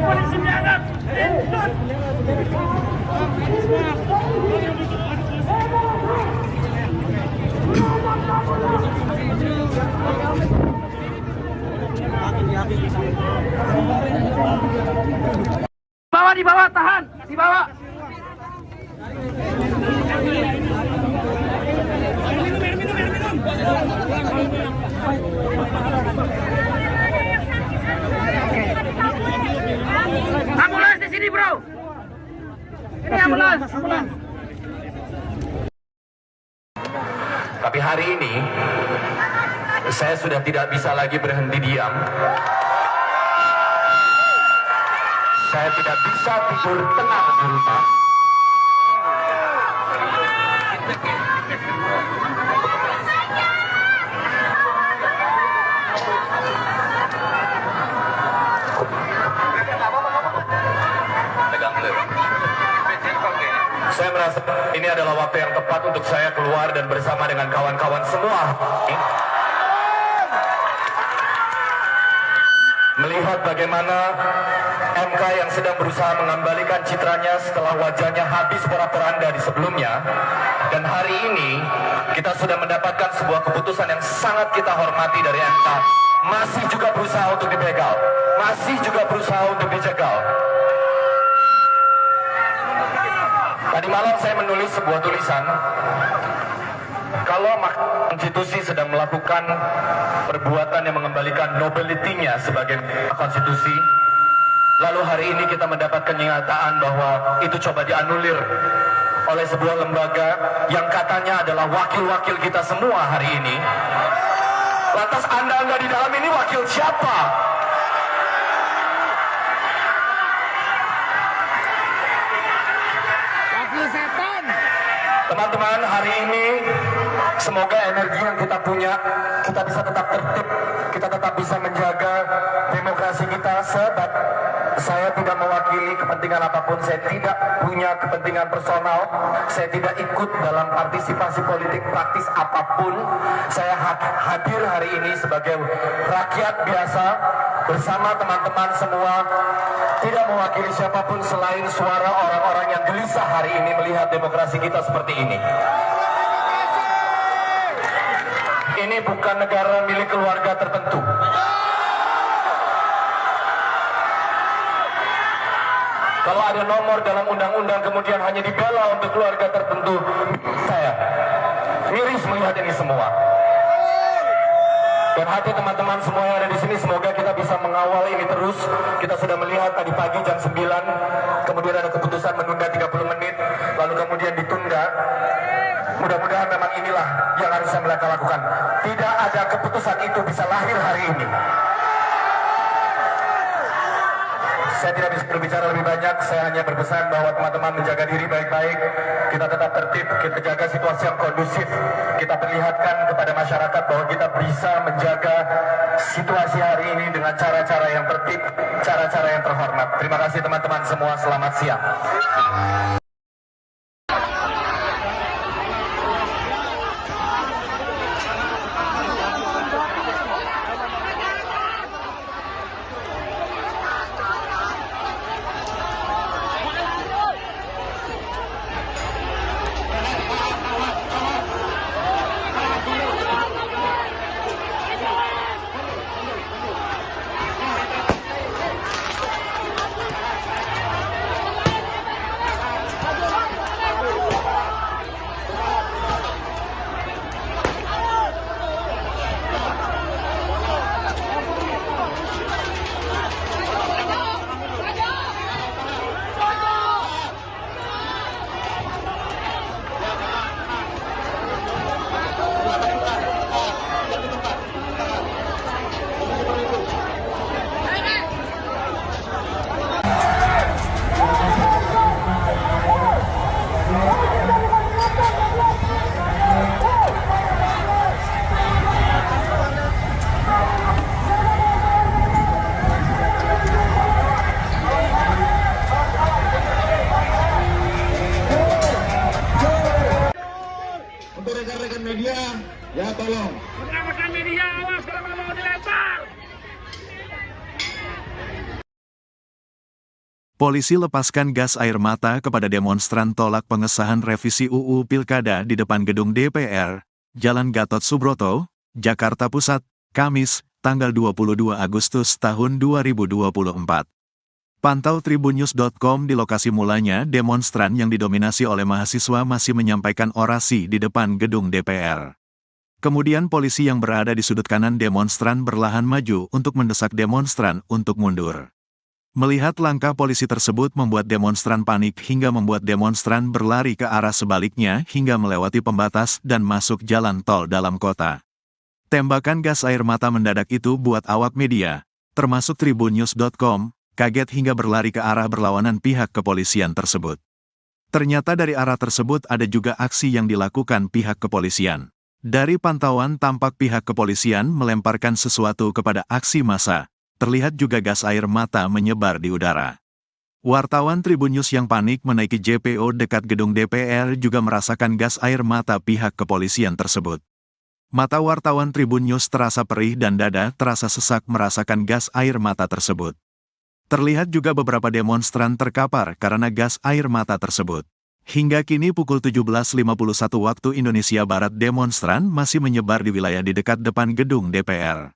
Polisi biadab. Di bawah, tahan, di bawah. Ambulans di sini, bro. Ini ambulans. Tapi hari ini saya sudah tidak bisa lagi berhenti diam. Saya tidak bisa tidur tenang di rumah. Saya merasa ini adalah waktu yang tepat untuk saya keluar dan bersama dengan kawan-kawan semua melihat bagaimana MK yang sedang berusaha mengembalikan citranya setelah wajahnya habis porak-poranda di sebelumnya. Dan hari ini kita sudah mendapatkan sebuah keputusan yang sangat kita hormati dari MK. Masih juga berusaha untuk dibegal, masih juga berusaha untuk dijegal. Tadi malam saya menulis sebuah tulisan, kalau konstitusi sedang melakukan perbuatan yang mengembalikan nobility-nya sebagai konstitusi, lalu hari ini kita mendapatkan kenyataan bahwa itu coba dianulir oleh sebuah lembaga yang katanya adalah wakil-wakil kita semua hari ini. Lantas Anda di dalam ini wakil siapa? Wakil setan. Teman-teman, hari ini semoga energi yang kita punya, kita bisa tetap tertib, kita tetap bisa menjaga demokrasi kita. Sebab saya tidak mewakili kepentingan apapun, saya tidak punya kepentingan personal, saya tidak ikut dalam partisipasi politik praktis apapun. Saya hadir hari ini sebagai rakyat biasa bersama teman-teman semua, tidak mewakili siapapun selain suara orang-orang yang gelisah hari ini melihat demokrasi kita seperti ini. Ini bukan negara milik keluarga tertentu. Kalau ada nomor dalam undang-undang kemudian hanya dibela untuk keluarga tertentu, saya miris melihat ini semua. Dan hati teman-teman semua yang ada di sini, semoga kita bisa mengawal ini terus. Kita sudah melihat tadi pagi jam 9, kemudian ada keputusan menunda 30 menit, lalu kemudian ditunda. Mudah-mudahan memang inilah yang harusnya mereka lakukan. Tidak ada keputusan itu bisa lahir hari ini. Saya tidak bisa berbicara lebih banyak, saya hanya berpesan bahwa teman-teman menjaga diri baik-baik, kita tetap tertib, kita jaga situasi yang kondusif, kita perlihatkan kepada masyarakat bahwa kita bisa menjaga situasi hari ini dengan cara-cara yang tertib, cara-cara yang terhormat. Terima kasih teman-teman semua, selamat siang. Untuk rekan-rekan media, ya tolong. Rekan-rekan media, awas kalau mau dilempar. Polisi lepaskan gas air mata kepada demonstran tolak pengesahan revisi UU Pilkada di depan gedung DPR, Jalan Gatot Subroto, Jakarta Pusat, Kamis, tanggal 22 Agustus tahun 2024. Pantau tribunnews.com di lokasi mulanya demonstran yang didominasi oleh mahasiswa masih menyampaikan orasi di depan gedung DPR. Kemudian polisi yang berada di sudut kanan demonstran berlahan maju untuk mendesak demonstran untuk mundur. Melihat langkah polisi tersebut membuat demonstran panik hingga membuat demonstran berlari ke arah sebaliknya hingga melewati pembatas dan masuk jalan tol dalam kota. Tembakan gas air mata mendadak itu buat awak media, termasuk tribunnews.com, kaget hingga berlari ke arah berlawanan pihak kepolisian tersebut. Ternyata dari arah tersebut ada juga aksi yang dilakukan pihak kepolisian. Dari pantauan tampak pihak kepolisian melemparkan sesuatu kepada aksi massa. Terlihat juga gas air mata menyebar di udara. Wartawan Tribunnews yang panik menaiki JPO dekat gedung DPR juga merasakan gas air mata pihak kepolisian tersebut. Mata wartawan Tribun News terasa perih dan dada terasa sesak merasakan gas air mata tersebut. Terlihat juga beberapa demonstran terkapar karena gas air mata tersebut. Hingga kini pukul 17.51 waktu Indonesia Barat demonstran masih menyebar di wilayah di dekat depan gedung DPR.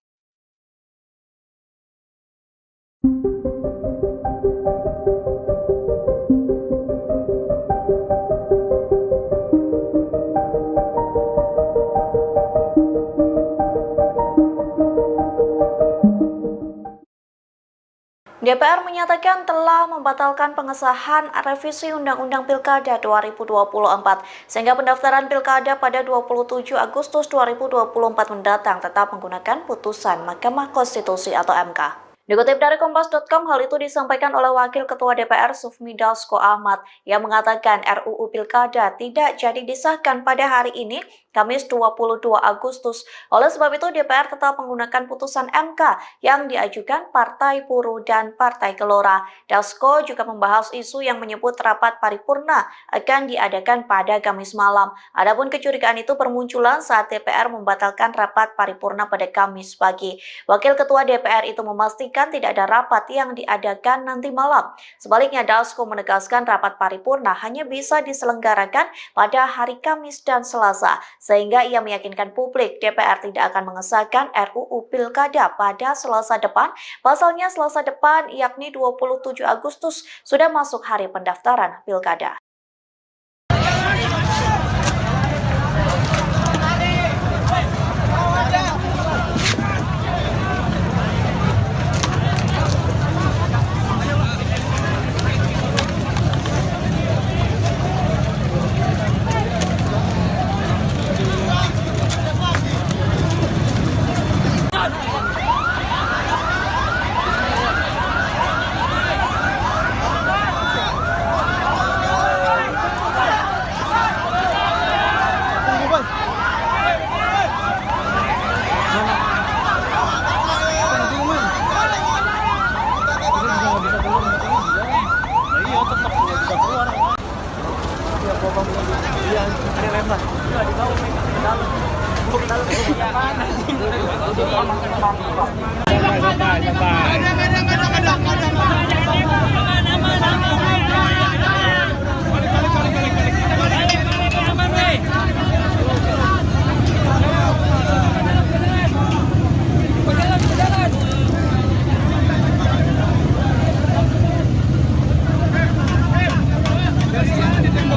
DPR menyatakan telah membatalkan pengesahan revisi Undang-Undang Pilkada 2024 sehingga pendaftaran Pilkada pada 27 Agustus 2024 mendatang tetap menggunakan putusan Mahkamah Konstitusi atau MK. Dikutip dari Kompas.com, hal itu disampaikan oleh Wakil Ketua DPR Sufmi Dasko Ahmad yang mengatakan RUU Pilkada tidak jadi disahkan pada hari ini, Kamis 22 Agustus. Oleh sebab itu, DPR tetap menggunakan putusan MK yang diajukan Partai Buruh dan Partai Gelora. Dasko juga membahas isu yang menyebut rapat paripurna akan diadakan pada Kamis malam. Adapun kecurigaan itu bermunculan saat DPR membatalkan rapat paripurna pada Kamis pagi. Wakil Ketua DPR itu memastikan tidak ada rapat yang diadakan nanti malam. Sebaliknya, Dasko menegaskan rapat paripurna hanya bisa diselenggarakan pada hari Kamis dan Selasa, sehingga ia meyakinkan publik DPR tidak akan mengesahkan RUU Pilkada pada Selasa depan. Pasalnya Selasa depan, yakni 27 Agustus, sudah masuk hari pendaftaran Pilkada.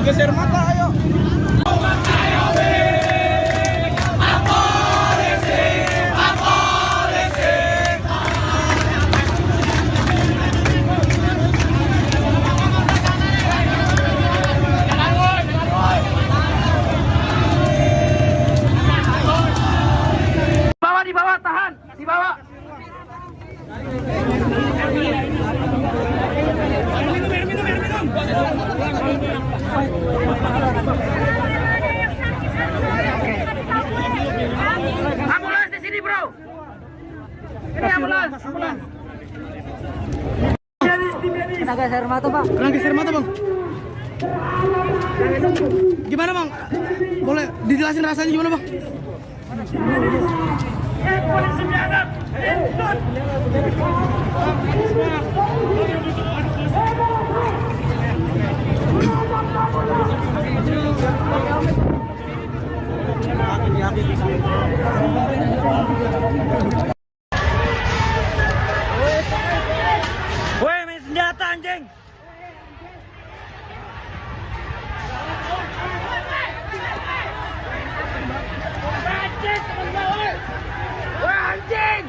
Geser mata, ayo. Di bawah, tahan, di bawah. Ambulans di sini, bro. Ini ambulans. Kena gas air mata, Pak. Kena gas air mata, Bang. Gimana, Bang? Boleh dijelasin rasanya gimana, Bang? Polisi biadab, ikut. Woi, main senjata anjing. Anjing, temen gue, woi. Woi, anjing.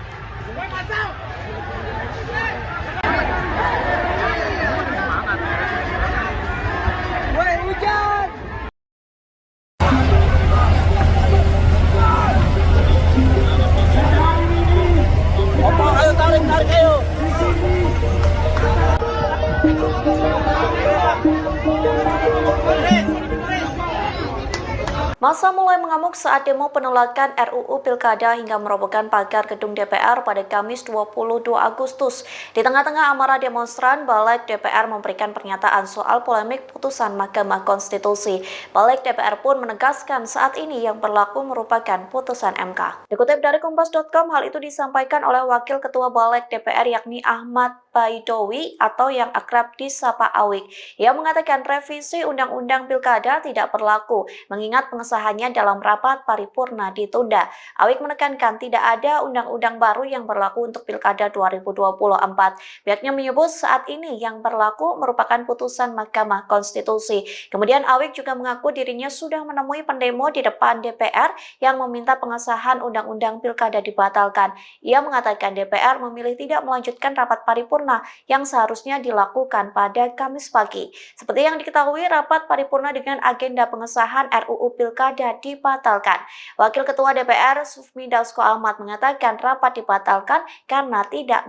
Massa mulai mengamuk saat demo penolakan RUU Pilkada hingga merobohkan pagar gedung DPR pada Kamis 22 Agustus. Di tengah-tengah amarah demonstran, Balik DPR memberikan pernyataan soal polemik putusan Mahkamah Konstitusi. Balik DPR pun menegaskan saat ini yang berlaku merupakan putusan MK. Dikutip dari Kompas.com, hal itu disampaikan oleh Wakil Ketua Balik DPR yakni Ahmad Baidowi atau yang akrab disapa Awik. Ia mengatakan revisi Undang-Undang Pilkada tidak berlaku, mengingat pengesahannya dalam rapat paripurna ditunda. Awik menekankan tidak ada undang-undang baru yang berlaku untuk Pilkada 2024. Pihaknya menyebut saat ini yang berlaku merupakan putusan Mahkamah Konstitusi. Kemudian Awik juga mengaku dirinya sudah menemui pendemo di depan DPR yang meminta pengesahan Undang-Undang Pilkada dibatalkan. Ia mengatakan DPR memilih tidak melanjutkan rapat paripurna yang seharusnya dilakukan pada Kamis pagi. Seperti yang diketahui, rapat paripurna dengan agenda pengesahan RUU Pilkada dibatalkan. Wakil Ketua DPR Sufmi Dasko Ahmad mengatakan rapat dibatalkan karena tidak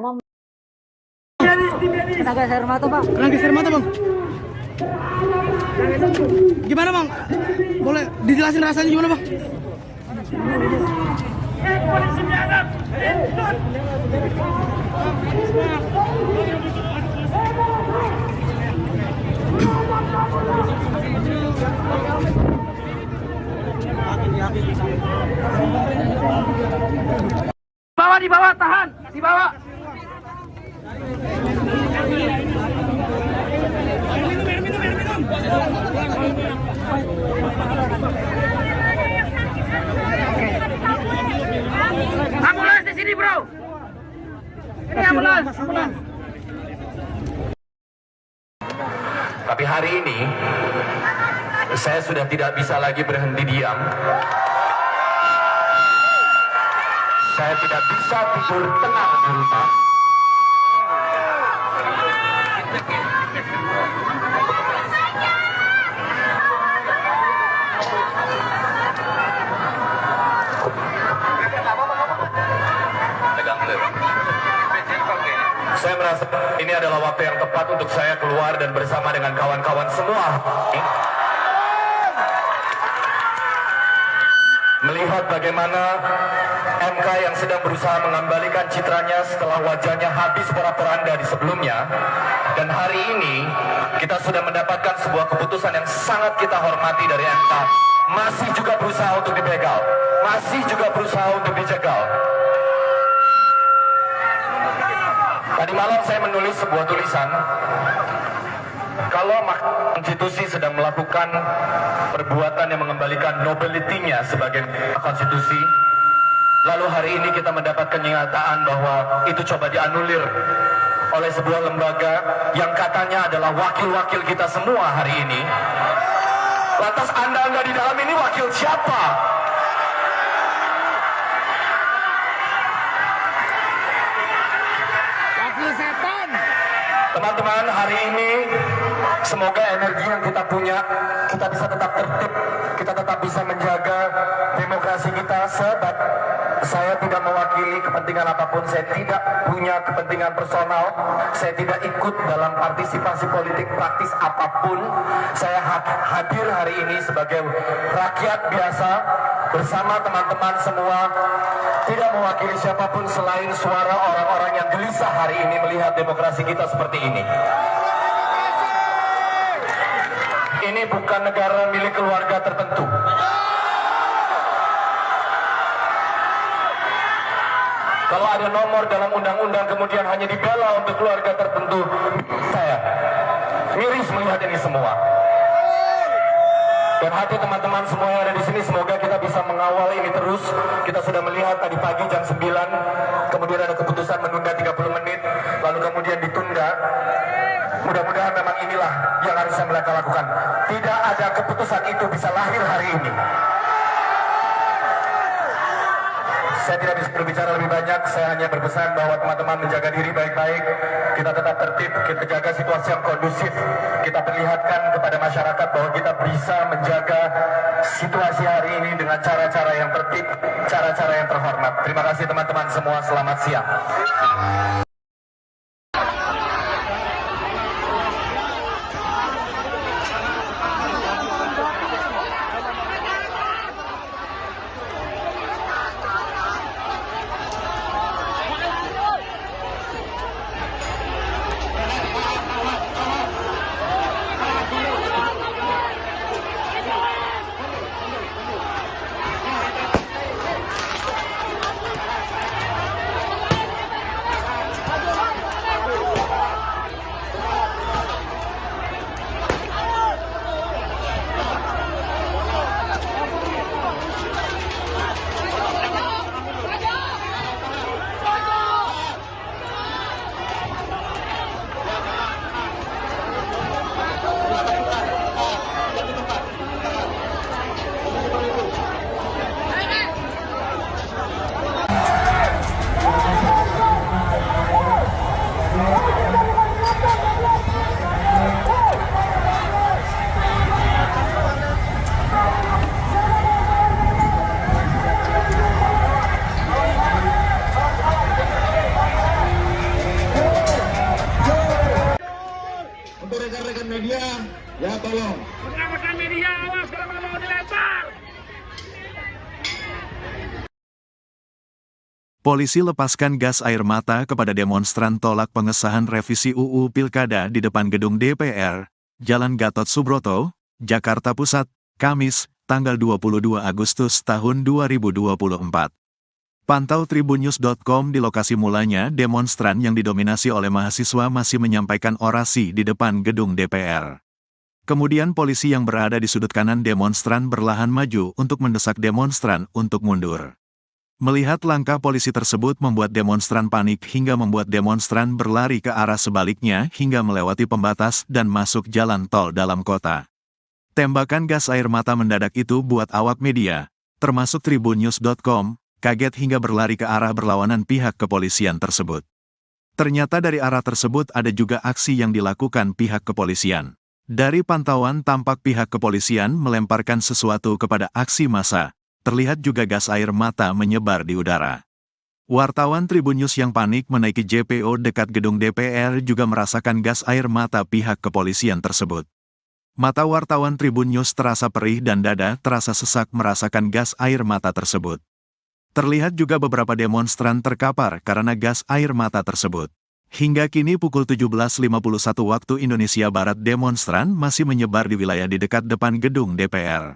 Kena gas air mata, Pak. Kena gas air mata, Bang. Gimana, Bang? Boleh dijelasin rasanya gimana, Bang? Polisi biadab. Di bawah, tahan, di bawah. Ambulans di sini, bro. Ini ambulans. Tapi hari ini saya sudah tidak bisa lagi berhenti diam. Saya tidak bisa tidur tenang di rumah. Saya merasa ini adalah waktu yang tepat untuk saya keluar dan bersama dengan kawan-kawan semua melihat bagaimana MK yang sedang berusaha mengembalikan citranya setelah wajahnya habis porak-poranda di sebelumnya. Dan hari ini kita sudah mendapatkan sebuah keputusan yang sangat kita hormati dari MK. Masih juga berusaha untuk dibegal, masih juga berusaha untuk dicegal. Tadi malam saya menulis sebuah tulisan, kalau Mahkamah Konstitusi sedang melakukan perbuatan yang mengembalikan nobility-nya sebagai konstitusi, lalu hari ini kita mendapat kenyataan bahwa itu coba dianulir oleh sebuah lembaga yang katanya adalah wakil-wakil kita semua hari ini. Lantas Anda di dalam ini wakil siapa? Teman-teman, hari ini semoga energi yang kita punya, kita bisa tetap tertib, kita tetap bisa menjaga demokrasi kita. Sebab saya tidak mewakili kepentingan apapun, saya tidak punya kepentingan personal, saya tidak ikut dalam partisipasi politik praktis apapun. Saya hadir hari ini sebagai rakyat biasa bersama teman-teman semua, tidak mewakili siapapun selain suara orang-orang yang gelisah hari ini melihat demokrasi kita seperti ini. Ini bukan negara milik keluarga tertentu. Kalau ada nomor dalam undang-undang kemudian hanya dibela untuk keluarga tertentu, saya miris melihat ini semua. Dan hati teman-teman semua yang ada di sini, semoga kita bisa mengawal ini terus. Kita sudah melihat tadi pagi jam 9, kemudian ada keputusan menunda 30 menit, lalu kemudian ditunda. Mudah-mudahan memang inilah yang harus mereka lakukan. Tidak ada keputusan itu bisa lahir hari ini. Saya tidak bisa berbicara lebih banyak, saya hanya berpesan bahwa teman-teman menjaga diri baik-baik, kita tetap tertib, kita jaga situasi yang kondusif, kita perlihatkan kepada masyarakat bahwa kita bisa menjaga situasi hari ini dengan cara-cara yang tertib, cara-cara yang terhormat. Terima kasih teman-teman semua, selamat siang. Ya tolong. Rekan-rekan media, awas kalau mau dilempar. Polisi lepaskan gas air mata kepada demonstran tolak pengesahan revisi UU Pilkada di depan gedung DPR, Jalan Gatot Subroto, Jakarta Pusat, Kamis, tanggal 22 Agustus tahun 2024. Pantau tribunnews.com di lokasi mulanya demonstran yang didominasi oleh mahasiswa masih menyampaikan orasi di depan gedung DPR. Kemudian polisi yang berada di sudut kanan demonstran berlahan maju untuk mendesak demonstran untuk mundur. Melihat langkah polisi tersebut membuat demonstran panik hingga membuat demonstran berlari ke arah sebaliknya hingga melewati pembatas dan masuk jalan tol dalam kota. Tembakan gas air mata mendadak itu buat awak media, termasuk tribunnews.com, kaget hingga berlari ke arah berlawanan pihak kepolisian tersebut. Ternyata dari arah tersebut ada juga aksi yang dilakukan pihak kepolisian. Dari pantauan tampak pihak kepolisian melemparkan sesuatu kepada aksi massa. Terlihat juga gas air mata menyebar di udara. Wartawan Tribun News yang panik menaiki JPO dekat gedung DPR juga merasakan gas air mata pihak kepolisian tersebut. Mata wartawan Tribun News terasa perih dan dada terasa sesak merasakan gas air mata tersebut. Terlihat juga beberapa demonstran terkapar karena gas air mata tersebut. Hingga kini pukul 17.51 waktu Indonesia Barat demonstran masih menyebar di wilayah di dekat depan gedung DPR.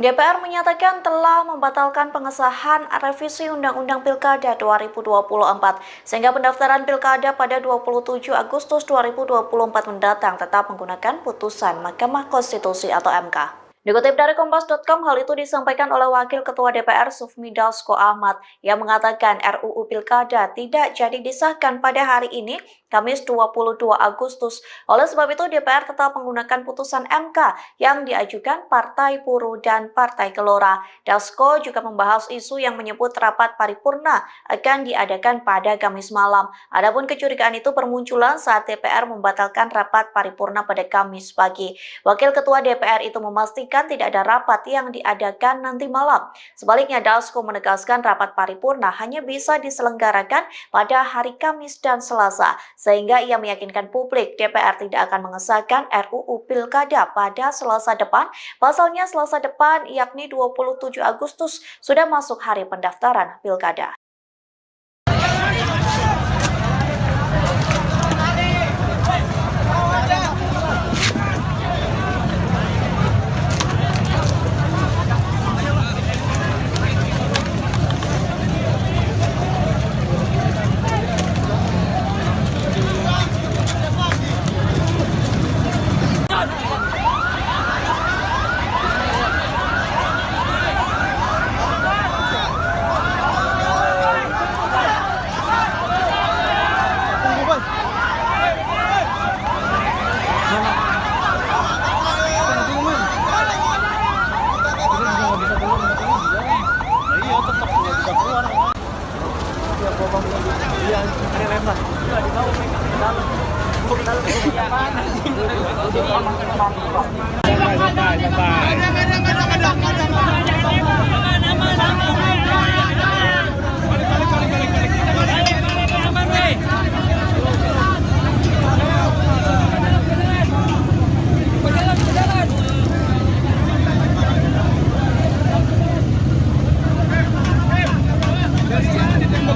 DPR menyatakan telah membatalkan pengesahan revisi Undang-Undang Pilkada 2024, sehingga pendaftaran Pilkada pada 27 Agustus 2024 mendatang tetap menggunakan putusan Mahkamah Konstitusi atau MK. Dikutip dari Kompas.com, hal itu disampaikan oleh Wakil Ketua DPR Sufmi Dasko Ahmad yang mengatakan RUU Pilkada tidak jadi disahkan pada hari ini, Kamis 22 Agustus. Oleh sebab itu, DPR tetap menggunakan putusan MK yang diajukan Partai Buruh dan Partai Gelora. Dasko juga membahas isu yang menyebut rapat paripurna akan diadakan pada Kamis malam. Adapun kecurigaan itu bermunculan saat DPR membatalkan rapat paripurna pada Kamis pagi. Wakil Ketua DPR itu memastikan tidak ada rapat yang diadakan nanti malam. Sebaliknya, Dasko menegaskan rapat paripurna hanya bisa diselenggarakan pada hari Kamis dan Selasa, sehingga ia meyakinkan publik DPR tidak akan mengesahkan RUU Pilkada pada Selasa depan. Pasalnya Selasa depan, yakni 27 Agustus, sudah masuk hari pendaftaran Pilkada.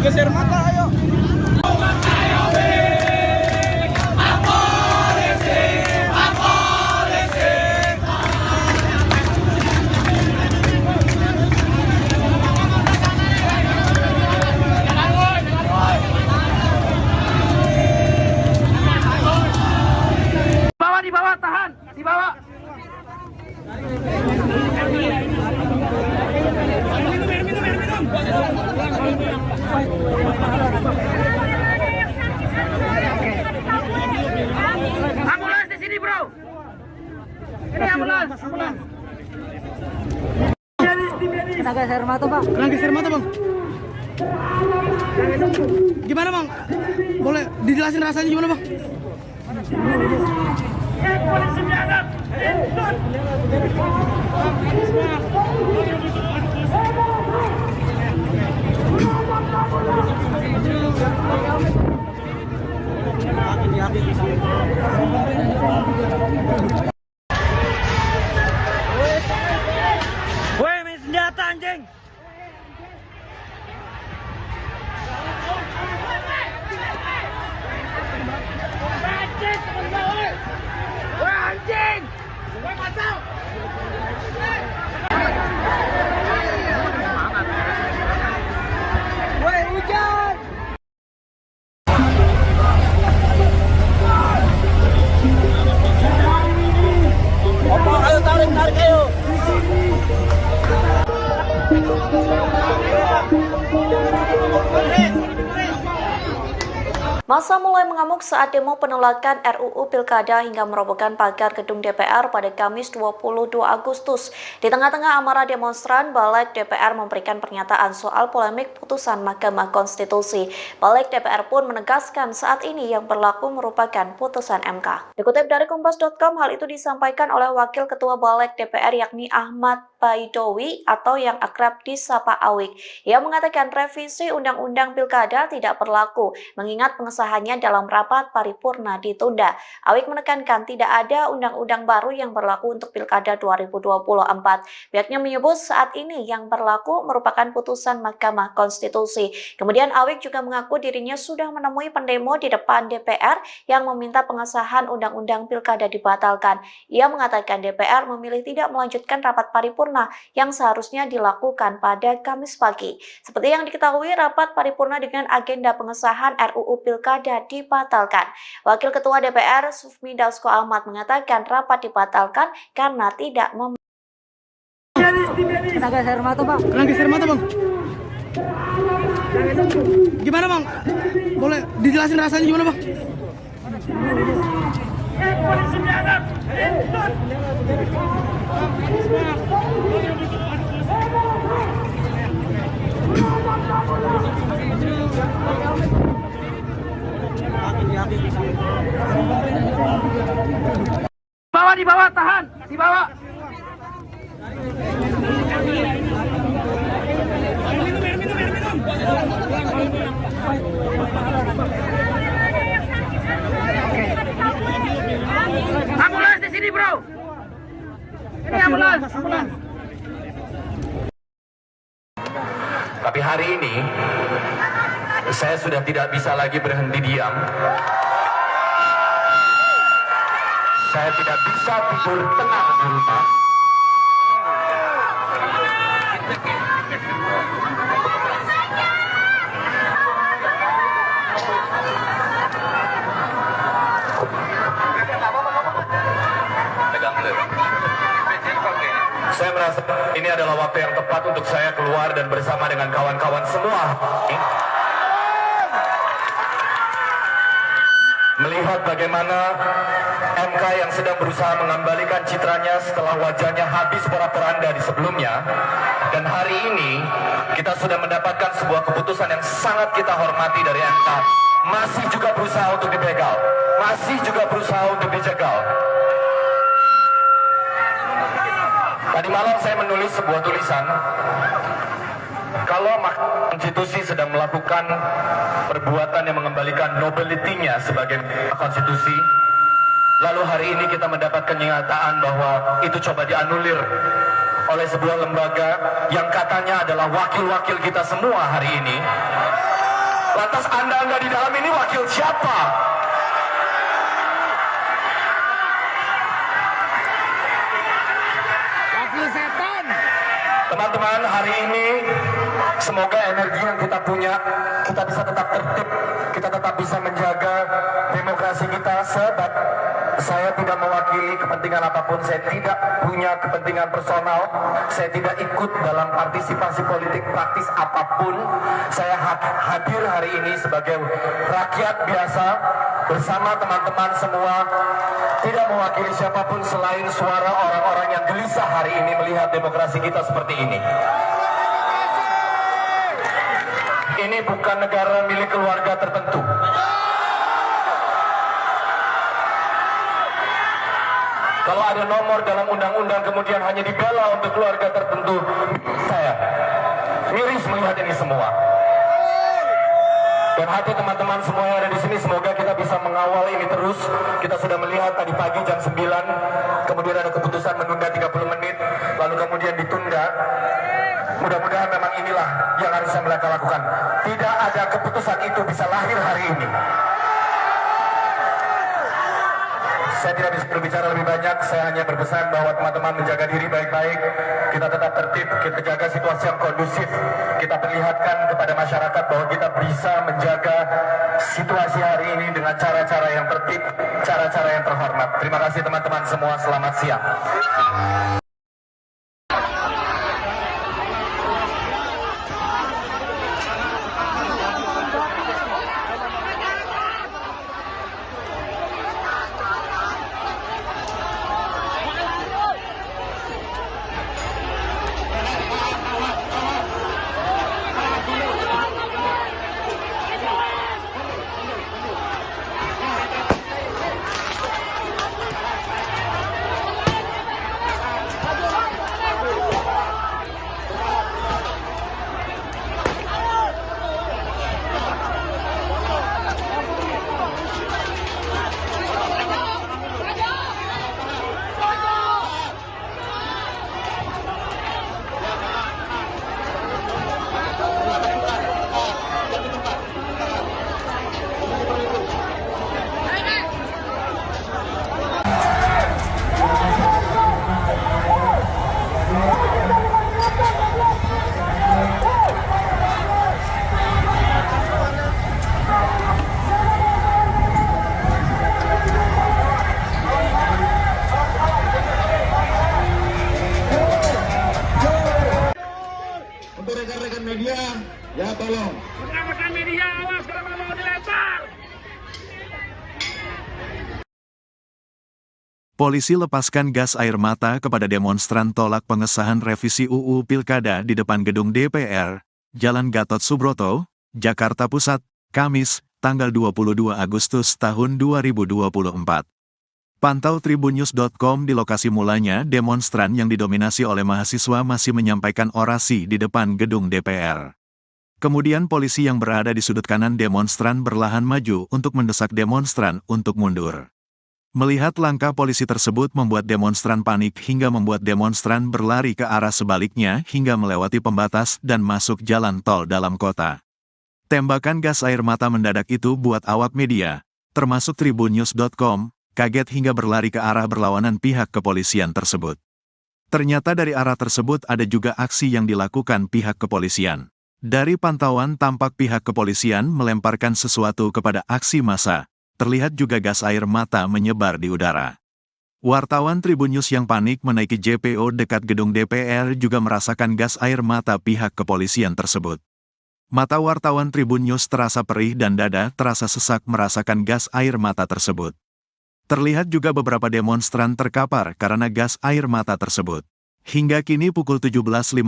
Geser mata, ayo. Di bawah, tahan, di bawah. Ambulans di sini, bro. Ini ambulans. Kena gas air mata, Pak. Kena gas air mata, Bang. Gimana, Bang? Boleh dijelasin rasanya gimana, Bang? Polisi biadab! Intut! Woi, main senjata anjing. Anjing! Temen gua, woi! Woi, anjing! Woi, masuk! Woi, hujan! Opo, ayo tarik ayo! Massa mulai mengamuk saat demo penolakan RUU Pilkada hingga merobohkan pagar gedung DPR pada Kamis 22 Agustus. Di tengah-tengah amarah demonstran, Balik DPR memberikan pernyataan soal polemik putusan Mahkamah Konstitusi. Balik DPR pun menegaskan saat ini yang berlaku merupakan putusan MK. Dikutip dari Kompas.com, hal itu disampaikan oleh Wakil Ketua Balik DPR yakni Ahmad Baidowi atau yang akrab disapa Awik. Ia mengatakan revisi Undang-Undang Pilkada tidak berlaku, mengingat pengesahannya dalam rapat paripurna ditunda. Awik menekankan tidak ada undang-undang baru yang berlaku untuk Pilkada 2024. Pihaknya menyebut saat ini yang berlaku merupakan putusan Mahkamah Konstitusi. Kemudian Awik juga mengaku dirinya sudah menemui pendemo di depan DPR yang meminta pengesahan Undang-Undang Pilkada dibatalkan. Ia mengatakan DPR memilih tidak melanjutkan rapat paripurna yang seharusnya dilakukan pada Kamis pagi. Seperti yang diketahui, rapat paripurna dengan agenda pengesahan RUU Pilkada dibatalkan. Wakil Ketua DPR Sufmi Dasko Ahmad mengatakan rapat dibatalkan karena tidak Tenaga air mata, Bang. Tenaga air mata, Bang. Gimana, Bang? Boleh dijelasin rasanya gimana, Bang? Polisi biadab! Intut! Di bawah, tahan. Di bawah. Ambulans di sini, bro! Ini ambulans! Tapi hari ini saya sudah tidak bisa lagi berhenti diam. Saya tidak bisa tidur tenang di rumah. Saya merasa ini adalah waktu yang tepat untuk saya keluar dan bersama dengan kawan-kawan semua melihat bagaimana MK yang sedang berusaha mengembalikan citranya setelah wajahnya habis porak-poranda di sebelumnya. Dan hari ini kita sudah mendapatkan sebuah keputusan yang sangat kita hormati dari MK. Masih juga berusaha untuk dibegal, masih juga berusaha untuk dijegal. Tadi malam saya menulis sebuah tulisan, kalau Mahkamah Konstitusi sedang melakukan perbuatan yang mengembalikan nobility-nya sebagai konstitusi, lalu hari ini kita mendapat kenyataan bahwa itu coba dianulir oleh sebuah lembaga yang katanya adalah wakil-wakil kita semua hari ini. Lantas Anda di dalam ini wakil siapa? Teman-teman, hari ini semoga energi yang kita punya, kita bisa tetap tertib, kita tetap bisa menjaga demokrasi kita. Sebab saya tidak mewakili kepentingan apapun, saya tidak punya kepentingan personal, saya tidak ikut dalam partisipasi politik praktis apapun. Saya hadir hari ini sebagai rakyat biasa bersama teman-teman semua, tidak mewakili siapapun selain suara orang-orang yang gelisah hari ini melihat demokrasi kita seperti ini. Ini bukan negara milik keluarga tertentu. Kalau ada nomor dalam undang-undang kemudian hanya dibela untuk keluarga tertentu, saya miris melihat ini semua. Dan hati teman-teman semua yang ada di sini, semoga kita bisa mengawal ini terus. Kita sudah melihat tadi pagi jam 9, kemudian ada keputusan menunda 30 menit, lalu kemudian ditunda. Mudah-mudahan memang inilah yang harus mereka lakukan. Tidak ada keputusan itu bisa lahir hari ini. Saya tidak bisa berbicara lebih banyak, saya hanya berpesan bahwa teman-teman menjaga diri baik-baik, kita tetap tertib, kita jaga situasi yang kondusif, kita perlihatkan kepada masyarakat bahwa kita bisa menjaga situasi hari ini dengan cara-cara yang tertib, cara-cara yang terhormat. Terima kasih teman-teman semua, selamat siang. Untuk rekan-rekan media, ya tolong. Rekan-rekan media, awas kalau mau dilempar. Polisi lepaskan gas air mata kepada demonstran tolak pengesahan revisi UU Pilkada di depan gedung DPR, Jalan Gatot Subroto, Jakarta Pusat, Kamis, tanggal 22 Agustus tahun 2024. Pantau tribunnews.com di lokasi mulanya demonstran yang didominasi oleh mahasiswa masih menyampaikan orasi di depan gedung DPR. Kemudian polisi yang berada di sudut kanan demonstran berlahan maju untuk mendesak demonstran untuk mundur. Melihat langkah polisi tersebut membuat demonstran panik hingga membuat demonstran berlari ke arah sebaliknya hingga melewati pembatas dan masuk jalan tol dalam kota. Tembakan gas air mata mendadak itu buat awak media, termasuk tribunnews.com, kaget hingga berlari ke arah berlawanan pihak kepolisian tersebut. Ternyata dari arah tersebut ada juga aksi yang dilakukan pihak kepolisian. Dari pantauan tampak pihak kepolisian melemparkan sesuatu kepada aksi massa. Terlihat juga gas air mata menyebar di udara. Wartawan Tribunnews yang panik menaiki JPO dekat gedung DPR juga merasakan gas air mata pihak kepolisian tersebut. Mata wartawan Tribunnews terasa perih dan dada terasa sesak merasakan gas air mata tersebut. Terlihat juga beberapa demonstran terkapar karena gas air mata tersebut. Hingga kini pukul 17.51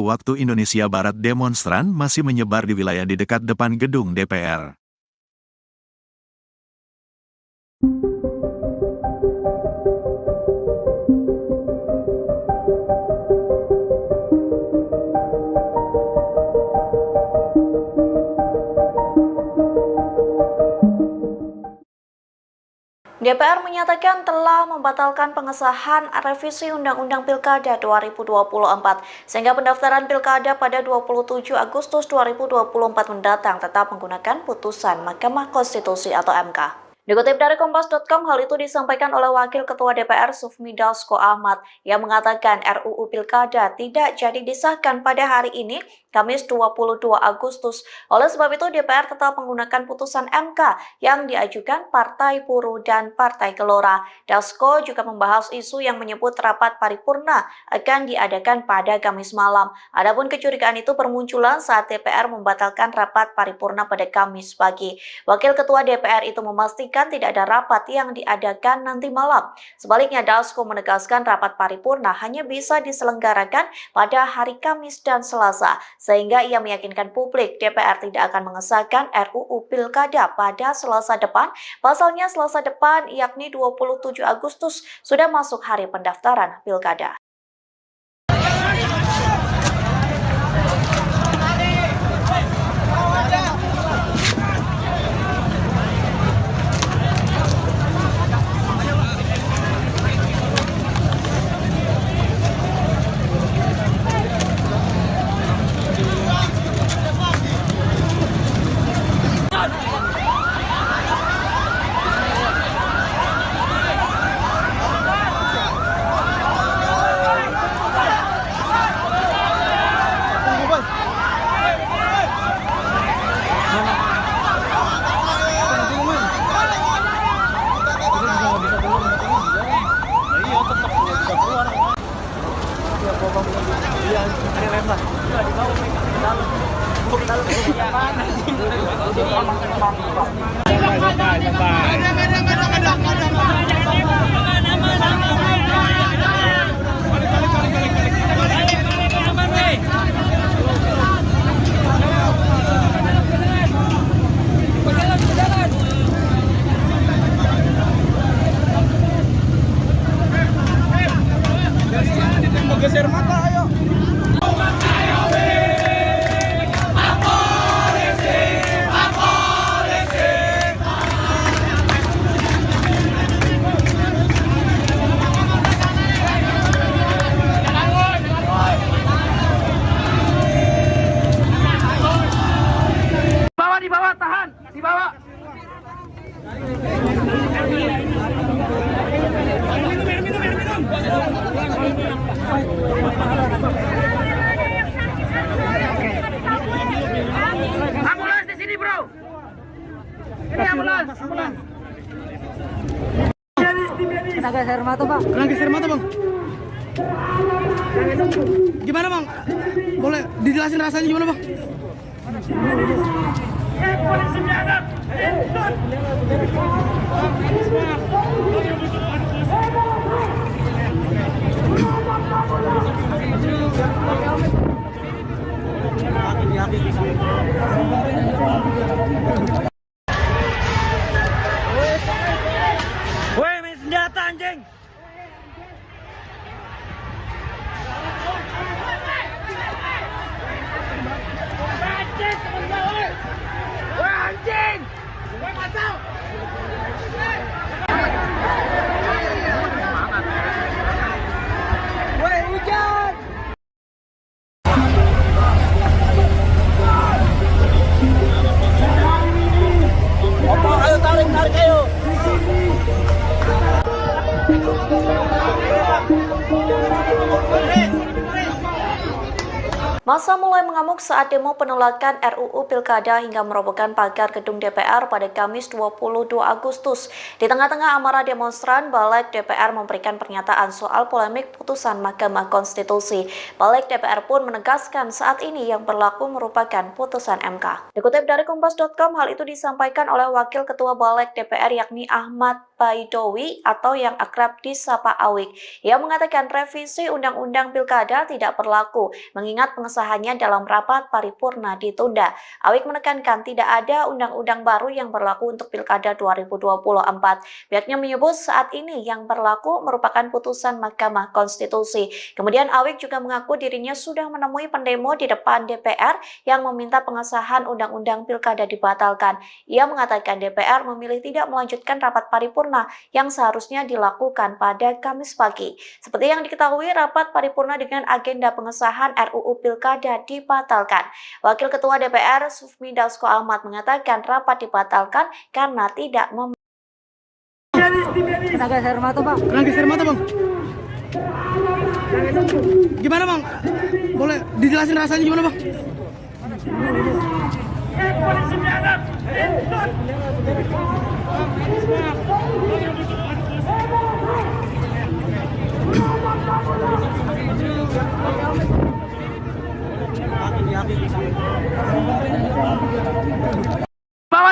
waktu Indonesia Barat demonstran masih menyebar di wilayah di dekat depan gedung DPR. DPR menyatakan telah membatalkan pengesahan revisi Undang-Undang Pilkada 2024 sehingga pendaftaran Pilkada pada 27 Agustus 2024 mendatang tetap menggunakan putusan Mahkamah Konstitusi atau MK. Dikutip dari Kompas.com, hal itu disampaikan oleh Wakil Ketua DPR Sufmi Dasko Ahmad yang mengatakan RUU Pilkada tidak jadi disahkan pada hari ini, Kamis 22 Agustus. Oleh sebab itu DPR tetap menggunakan putusan MK yang diajukan Partai Buruh dan Partai Gelora. Dasko juga membahas isu yang menyebut rapat paripurna akan diadakan pada Kamis malam. Adapun kecurigaan itu bermunculan saat DPR membatalkan rapat paripurna pada Kamis pagi. Wakil Ketua DPR itu memastikan tidak ada rapat yang diadakan nanti malam. Sebaliknya, Dasko menegaskan rapat paripurna hanya bisa diselenggarakan pada hari Kamis dan Selasa, sehingga ia meyakinkan publik DPR tidak akan mengesahkan RUU Pilkada pada Selasa depan. Pasalnya Selasa depan yakni 27 Agustus sudah masuk hari pendaftaran Pilkada. Geser mata, ayo. Di bawah, tahan, di bawah. Ambulans di sini, bro. Ini ambulans. Kena gas air mata, Pak. Kena gas air mata, Bang. Gimana, Bang? Boleh dijelasin rasanya gimana, Bang? Polisi biadab. Woi, main senjata anjing. Anjing, temen gua, woi. Woi, anjing. Woi, kacau. Woi, hujan. Opo, ayo tarik ayo. Massa mulai mengamuk saat demo penolakan RUU Pilkada hingga merobohkan pagar gedung DPR pada Kamis 22 Agustus. Di tengah-tengah amarah demonstran, Balik DPR memberikan pernyataan soal polemik putusan Mahkamah Konstitusi. Balik DPR pun menegaskan saat ini yang berlaku merupakan putusan MK. Dikutip dari Kompas.com, hal itu disampaikan oleh Wakil Ketua Balik DPR yakni Ahmad Baidowi atau yang akrab disapa Awik. Ia mengatakan revisi Undang-Undang Pilkada tidak berlaku, mengingat pengesahannya dalam rapat paripurna ditunda. Awik menekankan tidak ada undang-undang baru yang berlaku untuk Pilkada 2024. Pihaknya menyebut saat ini yang berlaku merupakan putusan Mahkamah Konstitusi. Kemudian Awik juga mengaku dirinya sudah menemui pendemo di depan DPR yang meminta pengesahan Undang-Undang Pilkada dibatalkan. Ia mengatakan DPR memilih tidak melanjutkan rapat paripurna yang seharusnya dilakukan pada Kamis pagi. Seperti yang diketahui, rapat paripurna dengan agenda pengesahan RUU Pilkada dibatalkan. Wakil Ketua DPR Sufmi Dasko Ahmad mengatakan rapat dibatalkan karena tidak Kena gas air mata, Pak. Kena gas air mata, Bang. Gimana, Bang? Boleh dijelasin rasanya gimana, Bang? Polisi biadab.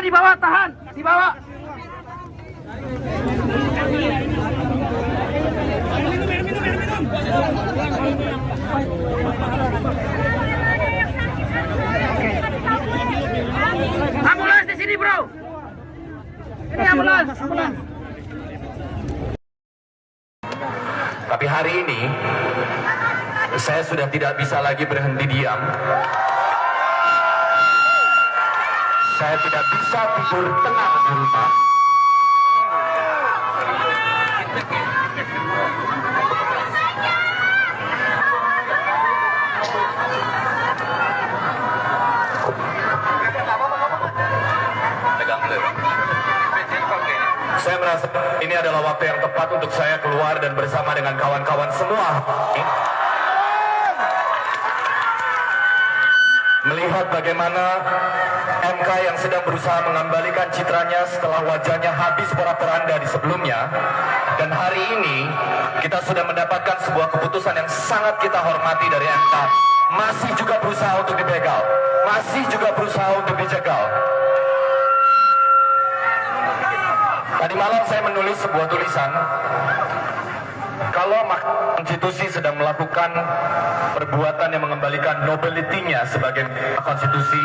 Di bawah, tahan, di bawah. Tapi hari ini saya sudah tidak bisa lagi berhenti diam. Saya tidak bisa tidur tenang di rumah. Saya merasa ini adalah waktu yang tepat untuk saya keluar dan bersama dengan kawan-kawan semua melihat bagaimana MK yang sedang berusaha mengembalikan citranya setelah wajahnya habis porak-poranda di sebelumnya. Dan hari ini kita sudah mendapatkan sebuah keputusan yang sangat kita hormati dari MK. Masih juga berusaha untuk dibegal, masih juga berusaha untuk dijegal. Tadi malam saya menulis sebuah tulisan, kalau Mahkamah Konstitusi sedang melakukan perbuatan yang mengembalikan nobility-nya sebagai konstitusi,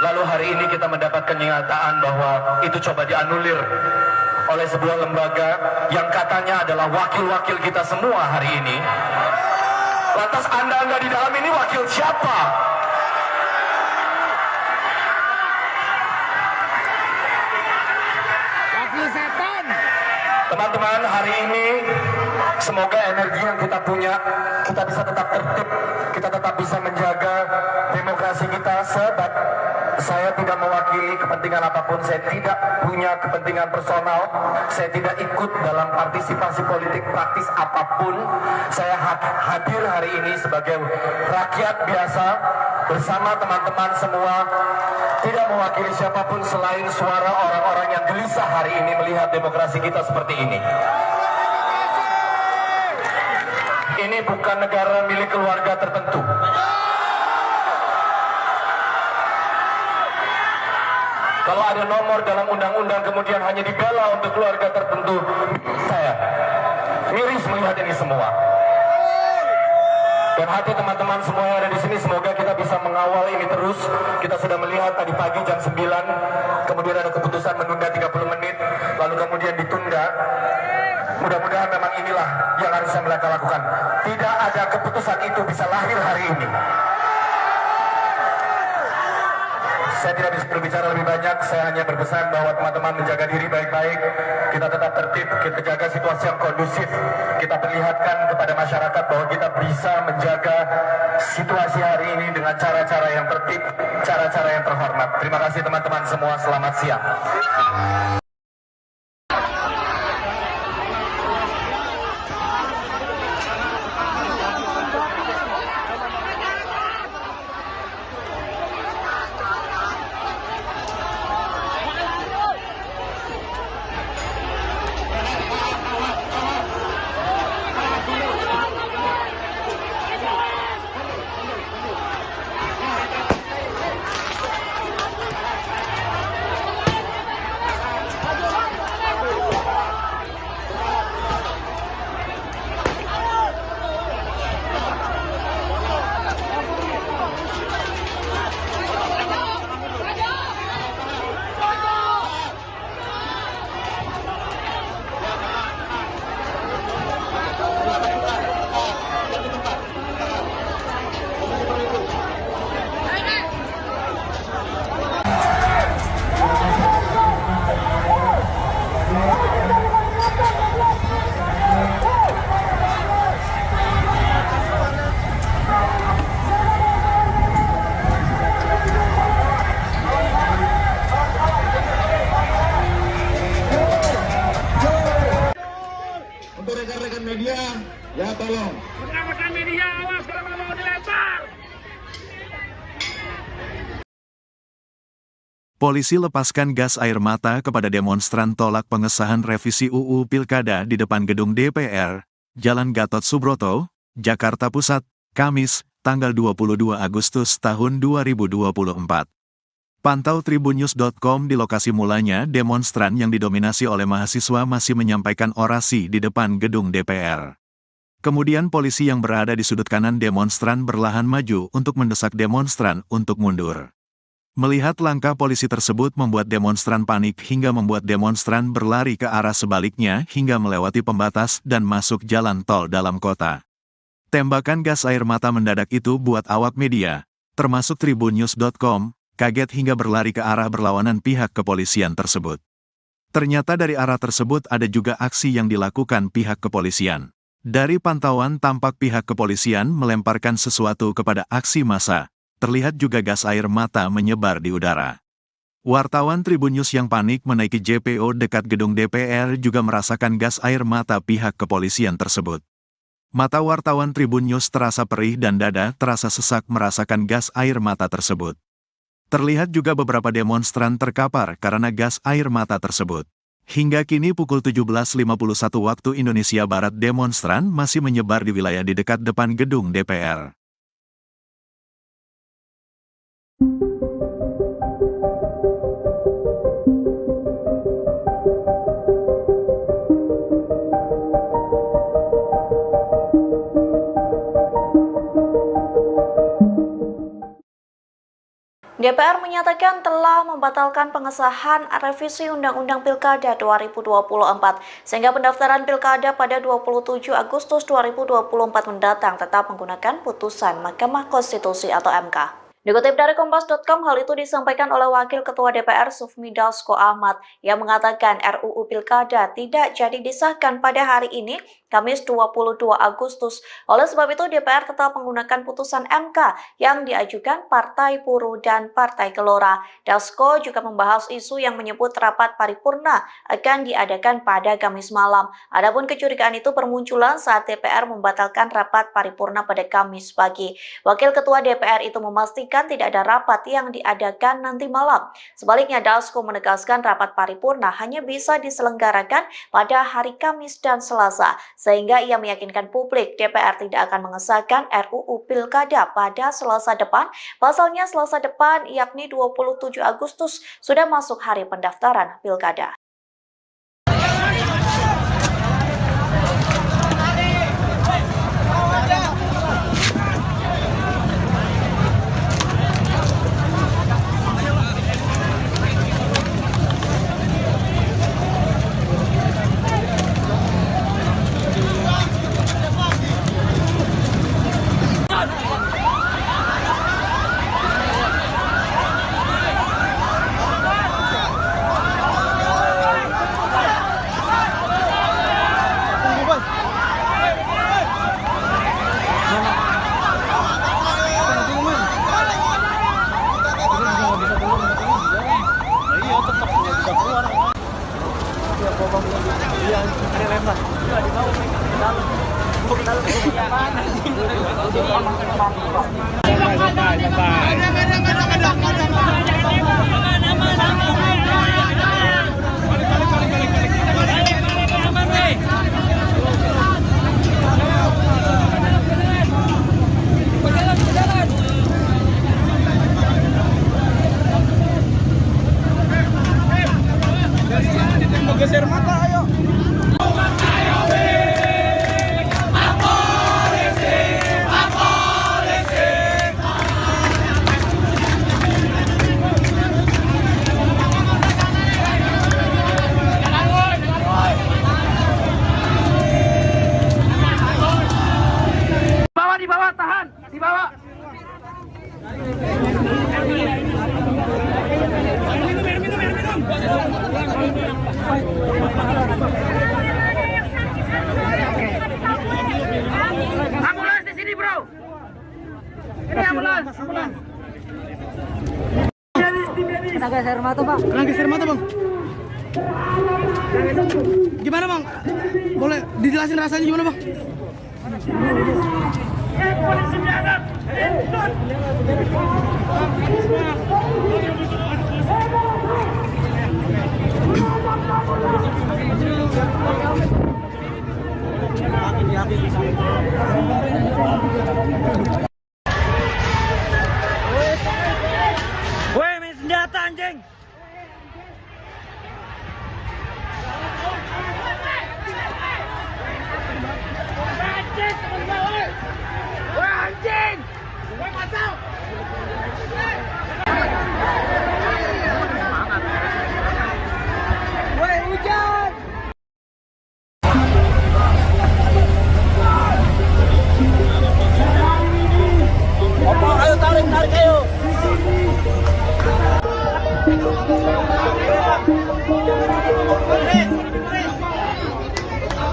lalu hari ini kita mendapat kenyataan bahwa itu coba dianulir oleh sebuah lembaga yang katanya adalah wakil-wakil kita semua hari ini. Lantas Anda di dalam ini wakil siapa? Teman-teman, hari ini semoga energi yang kita punya, kita bisa tetap tertib, kita tetap bisa menjaga demokrasi kita. Sebab saya tidak mewakili kepentingan apapun, saya tidak punya kepentingan personal, saya tidak ikut dalam partisipasi politik praktis apapun. Saya hadir hari ini sebagai rakyat biasa bersama teman-teman semua, tidak mewakili siapapun selain suara orang-orang yang gelisah hari ini melihat demokrasi kita seperti ini. Ini bukan negara milik keluarga tertentu. Kalau ada nomor dalam undang-undang kemudian hanya dibela untuk keluarga tertentu, saya miris melihat ini semua. Dan hati teman-teman semua yang ada di sini, semoga kita bisa mengawal ini terus. Kita sudah melihat tadi pagi jam 9, kemudian ada keputusan menunda 30 menit, lalu kemudian ditunda. Mudah-mudahan memang inilah yang harus mereka lakukan. Tidak ada keputusan itu bisa lahir hari ini. Saya tidak bisa berbicara lebih banyak, saya hanya berpesan bahwa teman-teman menjaga diri baik-baik, kita tetap tertib, kita jaga situasi yang kondusif, kita perlihatkan kepada masyarakat bahwa kita bisa menjaga situasi hari ini dengan cara-cara yang tertib, cara-cara yang terhormat. Terima kasih teman-teman semua, selamat siang. Rekan-rekan media, ya tolong. Rekan-rekan media, awas kalau mau dilempar. Polisi lepaskan gas air mata kepada demonstran tolak pengesahan revisi UU Pilkada di depan gedung DPR, Jalan Gatot Subroto, Jakarta Pusat, Kamis, tanggal 22 Agustus tahun 2024. Pantau tribunnews.com di lokasi mulanya demonstran yang didominasi oleh mahasiswa masih menyampaikan orasi di depan gedung DPR. Kemudian polisi yang berada di sudut kanan demonstran berlahan maju untuk mendesak demonstran untuk mundur. Melihat langkah polisi tersebut membuat demonstran panik hingga membuat demonstran berlari ke arah sebaliknya hingga melewati pembatas dan masuk jalan tol dalam kota. Tembakan gas air mata mendadak itu buat awak media, termasuk tribunnews.com, kaget hingga berlari ke arah berlawanan pihak kepolisian tersebut. Ternyata dari arah tersebut ada juga aksi yang dilakukan pihak kepolisian. Dari pantauan tampak pihak kepolisian melemparkan sesuatu kepada aksi massa. Terlihat juga gas air mata menyebar di udara. Wartawan Tribun News yang panik menaiki JPO dekat gedung DPR juga merasakan gas air mata pihak kepolisian tersebut. Mata wartawan Tribun News terasa perih dan dada terasa sesak merasakan gas air mata tersebut. Terlihat juga beberapa demonstran terkapar karena gas air mata tersebut. Hingga kini pukul 17.51 waktu Indonesia Barat demonstran masih menyebar di wilayah di dekat depan gedung DPR. DPR menyatakan telah membatalkan pengesahan revisi Undang-Undang Pilkada 2024, sehingga pendaftaran Pilkada pada 27 Agustus 2024 mendatang tetap menggunakan putusan Mahkamah Konstitusi atau MK. Dikutip dari Kompas.com, hal itu disampaikan oleh Wakil Ketua DPR Sufmi Dasko Ahmad yang mengatakan RUU Pilkada tidak jadi disahkan pada hari ini, Kamis 22 Agustus. Oleh sebab itu, DPR tetap menggunakan putusan MK yang diajukan Partai Buruh dan Partai Gelora. Dasko juga membahas isu yang menyebut rapat paripurna akan diadakan pada Kamis malam. Adapun kecurigaan itu bermunculan saat DPR membatalkan rapat paripurna pada Kamis pagi. Wakil Ketua DPR itu memastikan tidak ada rapat yang diadakan nanti malam. Sebaliknya, Dasko menegaskan rapat paripurna hanya bisa diselenggarakan pada hari Kamis dan Selasa, sehingga ia meyakinkan publik DPR tidak akan mengesahkan RUU Pilkada pada Selasa depan. Pasalnya Selasa depan, yakni 27 Agustus, sudah masuk hari pendaftaran Pilkada. Geser mata, ayo. Di bawah, tahan, di bawah. Ambulans di sini, bro. Ini ambulans. Kena gas air mata, Pak. Kena gas air mata, Bang. Gimana, Bang? Boleh dijelasin rasanya gimana, Bang? Polisi diadap. Woi, main senjata anjing. Anjing, temen gua, woi. Woi, anjing. Woi, kacau.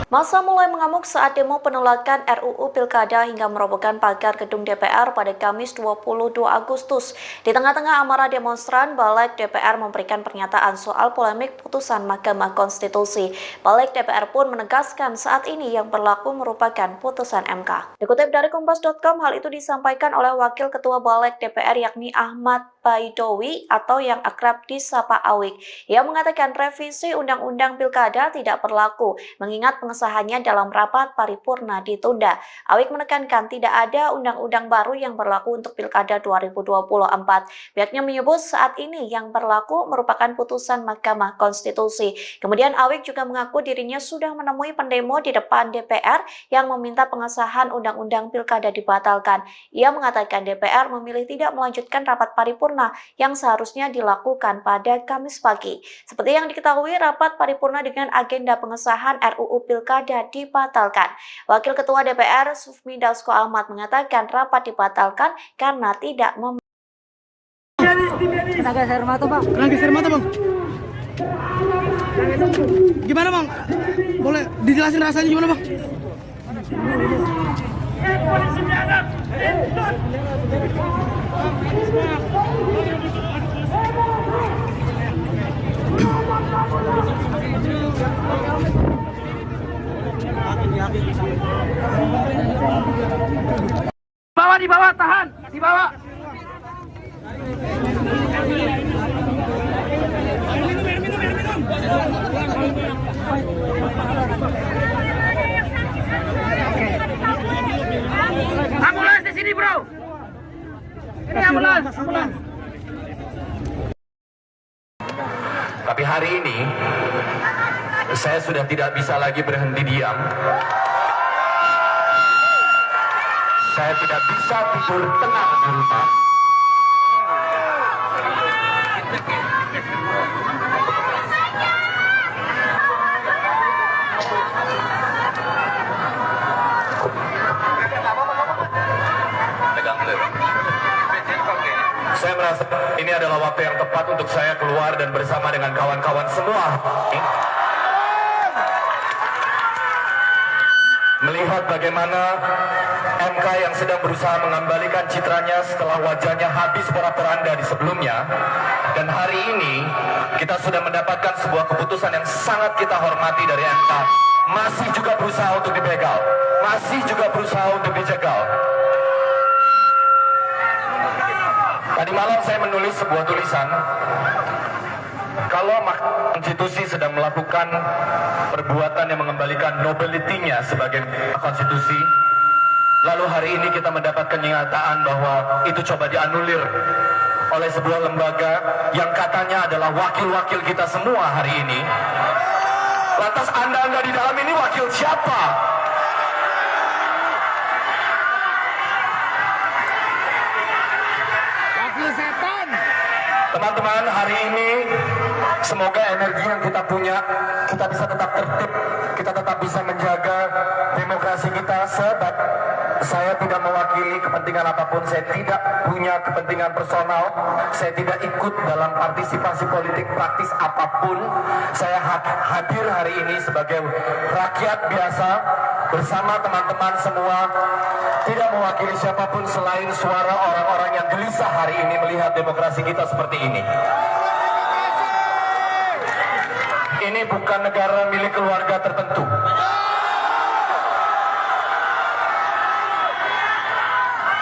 Massa mulai mengamuk saat demo penolakan RUU Pilkada hingga merobohkan pagar gedung DPR pada Kamis 22 Agustus. Di tengah-tengah amarah demonstran, Balik DPR memberikan pernyataan soal polemik putusan Mahkamah Konstitusi. Balik DPR pun menegaskan saat ini yang berlaku merupakan putusan MK. Dikutip dari Kompas.com, hal itu disampaikan oleh Wakil Ketua Balik DPR yakni Ahmad Baidowi atau yang akrab disapa Awik. Ia mengatakan revisi Undang-Undang Pilkada tidak berlaku, mengingat pengesahannya dalam rapat paripurna ditunda. Awik menekankan tidak ada undang-undang baru yang berlaku untuk Pilkada 2024. Pihaknya menyebut saat ini yang berlaku merupakan putusan Mahkamah Konstitusi. Kemudian Awik juga mengaku dirinya sudah menemui pendemo di depan DPR yang meminta pengesahan Undang-Undang Pilkada dibatalkan. Ia mengatakan DPR memilih tidak melanjutkan rapat paripurna yang seharusnya dilakukan pada Kamis pagi. Seperti yang diketahui, rapat paripurna dengan agenda pengesahan RUU Pilkada dibatalkan. Wakil Ketua DPR Sufmi Dasko Ahmad mengatakan rapat dibatalkan karena tidak Tenaga air mata, Bang. Tenaga air mata, Bang. Gimana, Bang? Boleh dijelasin rasanya gimana, Bang? Polisi biadab! Di bawah, tahan, di bawah. Ambulans di sini, bro. Ini ambulans. Tapi hari ini saya sudah tidak bisa lagi berhenti diam. Saya tidak bisa tidur tenang di rumah. Saya merasa ini adalah waktu yang tepat untuk saya keluar dan bersama dengan kawan-kawan semua melihat bagaimana MK yang sedang berusaha mengembalikan citranya setelah wajahnya habis porak-poranda di sebelumnya. Dan hari ini kita sudah mendapatkan sebuah keputusan yang sangat kita hormati dari MK. Masih juga berusaha untuk dibegal, masih juga berusaha untuk dijegal. Tadi malam saya menulis sebuah tulisan, kalau Mahkamah Konstitusi sedang melakukan perbuatan yang mengembalikan nobility-nya sebagai konstitusi, lalu hari ini kita mendapat kenyataan bahwa itu coba dianulir oleh sebuah lembaga yang katanya adalah wakil-wakil kita semua hari ini. Lantas Anda di dalam ini wakil siapa? Wakil setan! Teman-teman, hari ini semoga energi yang kita punya, kita bisa tetap tertib, kita tetap bisa menjaga demokrasi kita. Sebab saya tidak mewakili kepentingan apapun, saya tidak punya kepentingan personal, saya tidak ikut dalam partisipasi politik praktis apapun. Saya hadir hari ini sebagai rakyat biasa bersama teman-teman semua, tidak mewakili siapapun selain suara orang-orang yang gelisah hari ini melihat demokrasi kita seperti ini. Ini bukan negara milik keluarga tertentu.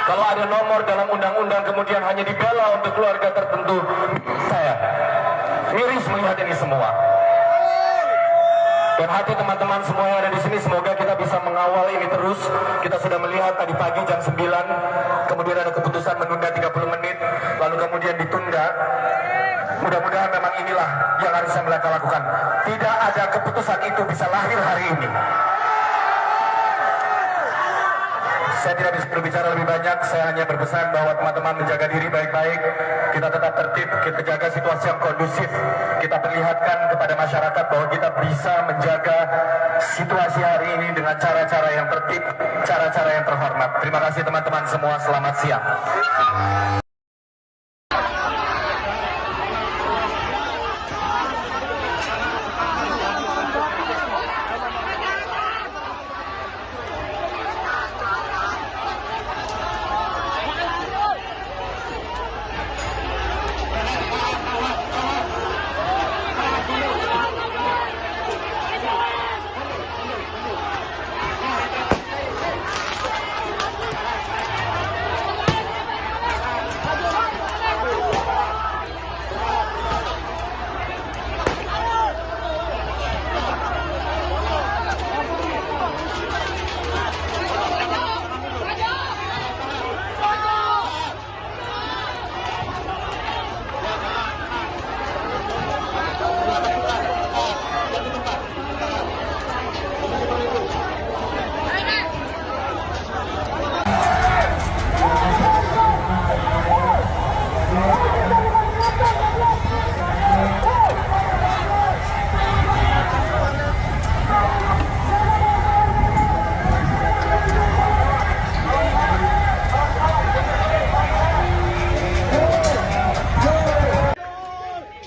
Kalau ada nomor dalam undang-undang kemudian hanya dibela untuk keluarga tertentu, saya miris melihat ini semua. Dan hati teman-teman semua yang ada di sini, semoga kita bisa mengawal ini terus. Kita sudah melihat tadi pagi jam 9, kemudian ada keputusan menunda 30 menit, lalu kemudian ditunda. Mudah-mudahan memang inilah yang harus mereka lakukan. Tidak ada keputusan itu bisa lahir hari ini. Saya tidak bisa berbicara lebih banyak, saya hanya berpesan bahwa teman-teman menjaga diri baik-baik, kita tetap tertib, kita jaga situasi yang kondusif, kita perlihatkan kepada masyarakat bahwa kita bisa menjaga situasi hari ini dengan cara-cara yang tertib, cara-cara yang terhormat. Terima kasih teman-teman semua, selamat siang.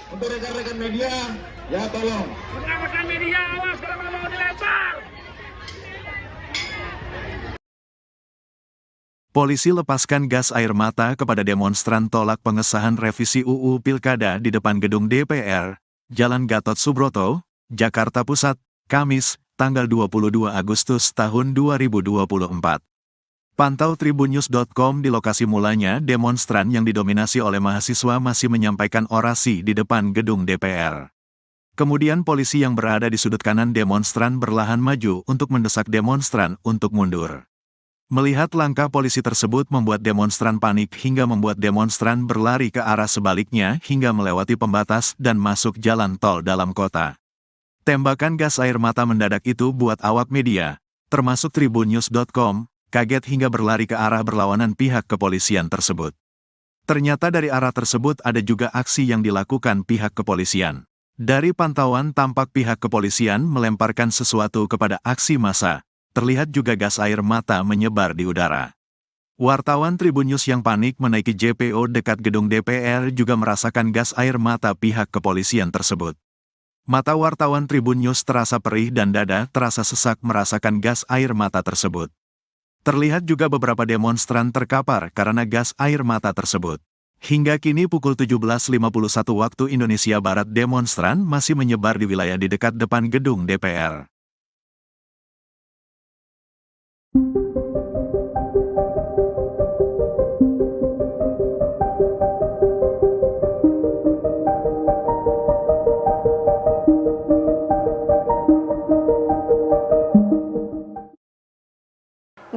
Untuk rekan-rekan media, ya tolong. Rekan-rekan media, awas kalau mau dilempar. Polisi lepaskan gas air mata kepada demonstran tolak pengesahan revisi UU Pilkada di depan gedung DPR, Jalan Gatot Subroto, Jakarta Pusat, Kamis, tanggal 22 Agustus tahun 2024. Pantau tribunnews.com di lokasi mulanya demonstran yang didominasi oleh mahasiswa masih menyampaikan orasi di depan gedung DPR. Kemudian polisi yang berada di sudut kanan demonstran berlahan maju untuk mendesak demonstran untuk mundur. Melihat langkah polisi tersebut membuat demonstran panik hingga membuat demonstran berlari ke arah sebaliknya hingga melewati pembatas dan masuk jalan tol dalam kota. Tembakan gas air mata mendadak itu buat awak media, termasuk tribunnews.com, kaget hingga berlari ke arah berlawanan pihak kepolisian tersebut. Ternyata dari arah tersebut ada juga aksi yang dilakukan pihak kepolisian. Dari pantauan tampak pihak kepolisian melemparkan sesuatu kepada aksi massa. Terlihat juga gas air mata menyebar di udara. Wartawan Tribunnews yang panik menaiki JPO dekat gedung DPR juga merasakan gas air mata pihak kepolisian tersebut. Mata wartawan Tribunnews terasa perih dan dada terasa sesak merasakan gas air mata tersebut. Terlihat juga beberapa demonstran terkapar karena gas air mata tersebut. Hingga kini pukul 17.51 waktu Indonesia Barat demonstran masih menyebar di wilayah di dekat depan gedung DPR.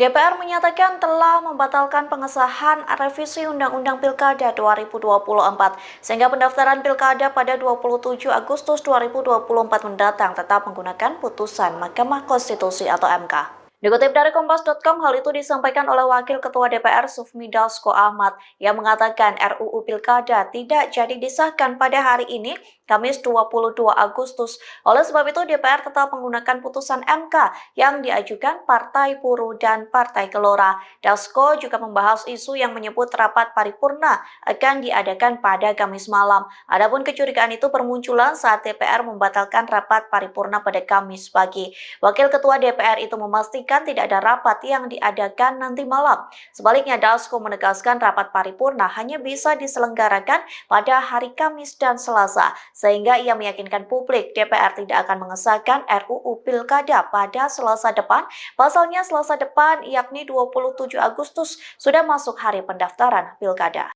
DPR menyatakan telah membatalkan pengesahan revisi Undang-Undang Pilkada 2024, sehingga pendaftaran Pilkada pada 27 Agustus 2024 mendatang tetap menggunakan putusan Mahkamah Konstitusi atau MK. Dikutip dari Kompas.com, hal itu disampaikan oleh Wakil Ketua DPR Sufmi Dasko Ahmad yang mengatakan RUU Pilkada tidak jadi disahkan pada hari ini, Kamis 22 Agustus. Oleh sebab itu DPR tetap menggunakan putusan MK yang diajukan Partai Buruh dan Partai Gelora. Dasko juga membahas isu yang menyebut rapat paripurna akan diadakan pada Kamis malam. Adapun kecurigaan itu bermunculan saat DPR membatalkan rapat paripurna pada Kamis pagi. Wakil Ketua DPR itu memastikan tidak ada rapat yang diadakan nanti malam. Sebaliknya, Dasko menegaskan rapat paripurna hanya bisa diselenggarakan pada hari Kamis dan Selasa, sehingga ia meyakinkan publik DPR tidak akan mengesahkan RUU Pilkada pada Selasa depan. Pasalnya Selasa depan, yakni 27 Agustus, sudah masuk hari pendaftaran Pilkada.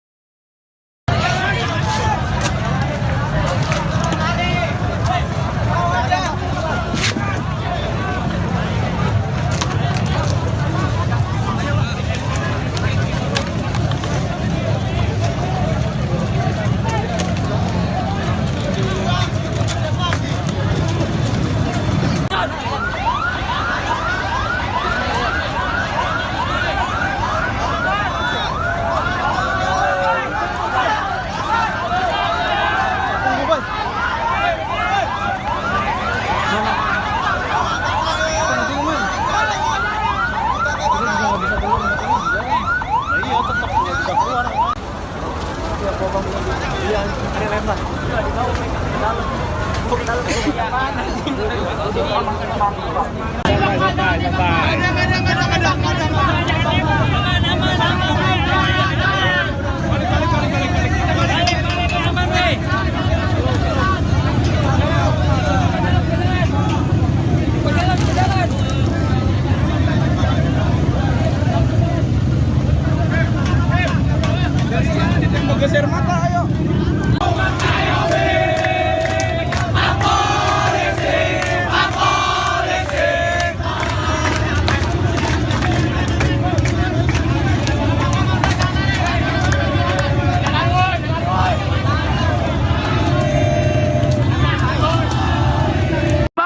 Geser mata, ayo.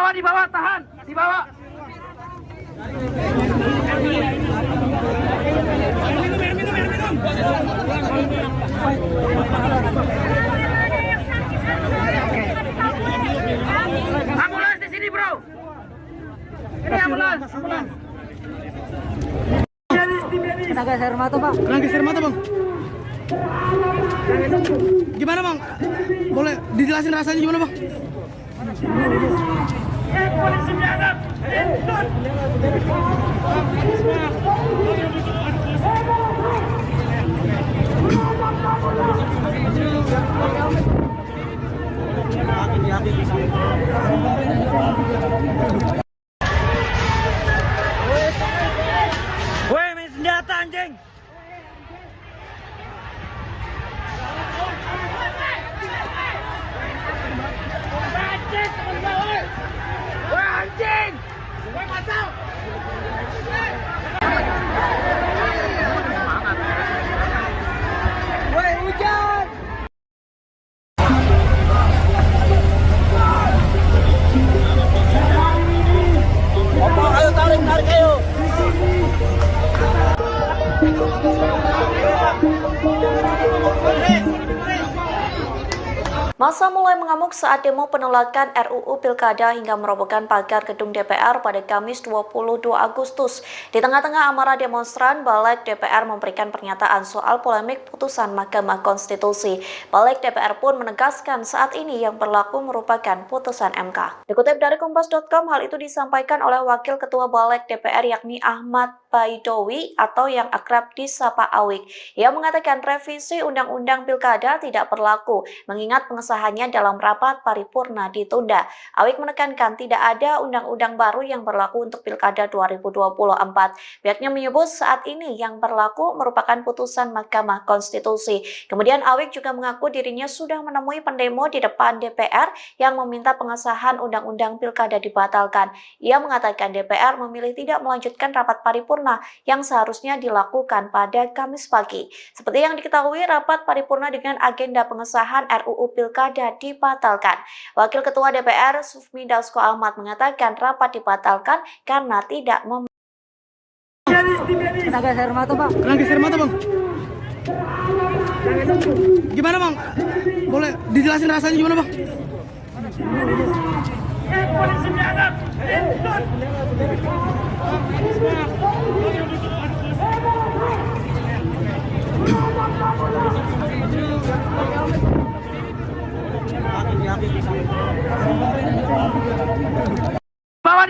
Di bawah, tahan, di bawah. Ambulans di sini, bro. Ini ambulans. Kena gas air mata, Pak. Kena geser mata, Bang. Gimana, Bang? Boleh dijelasin rasanya gimana, Bang? Polisi biadab. Woi, main senjata anjing. Anjing, temen gua, woi. Woi, anjing. Woi, masuk. Woi, hujan. Ayo tarik ayo. Massa mulai mengamuk saat demo penolakan RUU Pilkada hingga merobohkan pagar gedung DPR pada Kamis 22 Agustus. Di tengah-tengah amarah demonstran, Balik DPR memberikan pernyataan soal polemik putusan Mahkamah Konstitusi. Balik DPR pun menegaskan saat ini yang berlaku merupakan putusan MK. Dikutip dari Kompas.com, hal itu disampaikan oleh Wakil Ketua Balik DPR yakni Ahmad Baidowi atau yang akrab disapa Awik. Ia mengatakan revisi Undang-Undang Pilkada tidak berlaku, mengingat pengesahannya dalam rapat paripurna ditunda. Awik menekankan tidak ada undang-undang baru yang berlaku untuk Pilkada 2024. Pihaknya menyebut saat ini yang berlaku merupakan putusan Mahkamah Konstitusi. Kemudian Awik juga mengaku dirinya sudah menemui pendemo di depan DPR yang meminta pengesahan Undang-Undang Pilkada dibatalkan. Ia mengatakan DPR memilih tidak melanjutkan rapat paripurna yang seharusnya dilakukan pada Kamis pagi. Seperti yang diketahui, rapat paripurna dengan agenda pengesahan RUU Pilkada dibatalkan. Wakil Ketua DPR Sufmi Dasko Ahmad mengatakan rapat dibatalkan karena tidak Kena gas air mata, Pak. Kena geser mata, Bang. Gimana, Bang? Boleh dijelasin rasanya gimana, Bang? Polisi biadab.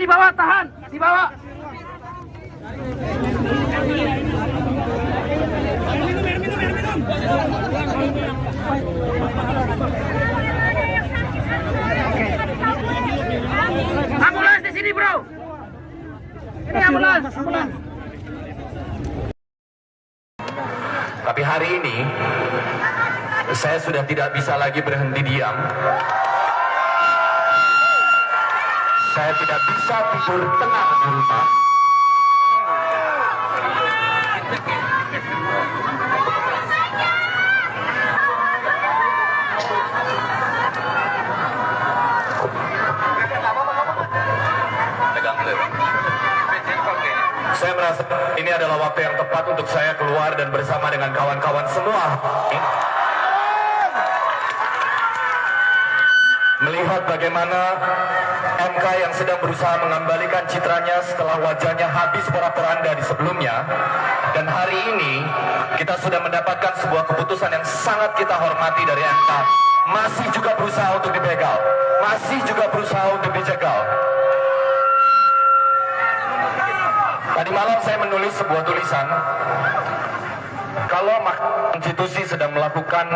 Di bawah, tahan, di bawah. Ambulans di sini, bro. Ini ambulans. Tapi hari ini saya sudah tidak bisa lagi berhenti diam. Saya tidak bisa tidur tenang di rumah. Saya merasa ini adalah waktu yang tepat untuk saya keluar dan bersama dengan kawan-kawan semua melihat bagaimana MK yang sedang berusaha mengembalikan citranya setelah wajahnya habis porak-poranda di sebelumnya. Dan hari ini kita sudah mendapatkan sebuah keputusan yang sangat kita hormati dari MK. masih juga berusaha untuk dibegal, masih juga berusaha untuk dijegal. Tadi malam saya menulis sebuah tulisan, kalau konstitusi sedang melakukan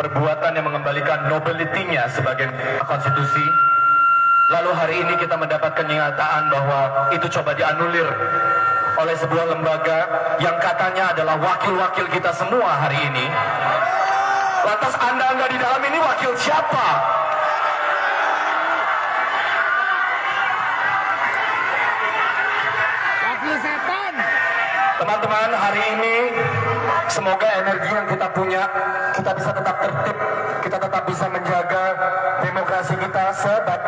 perbuatan yang mengembalikan nobility-nya sebagai konstitusi, lalu hari ini kita mendapat kenyataan bahwa itu coba dianulir oleh sebuah lembaga yang katanya adalah wakil-wakil kita semua hari ini. Lantas Anda di dalam ini wakil siapa? Wakil setan. Teman-teman, hari ini semoga energi yang kita punya, kita bisa tetap tertib, kita tetap bisa menjaga demokrasi kita. Sebab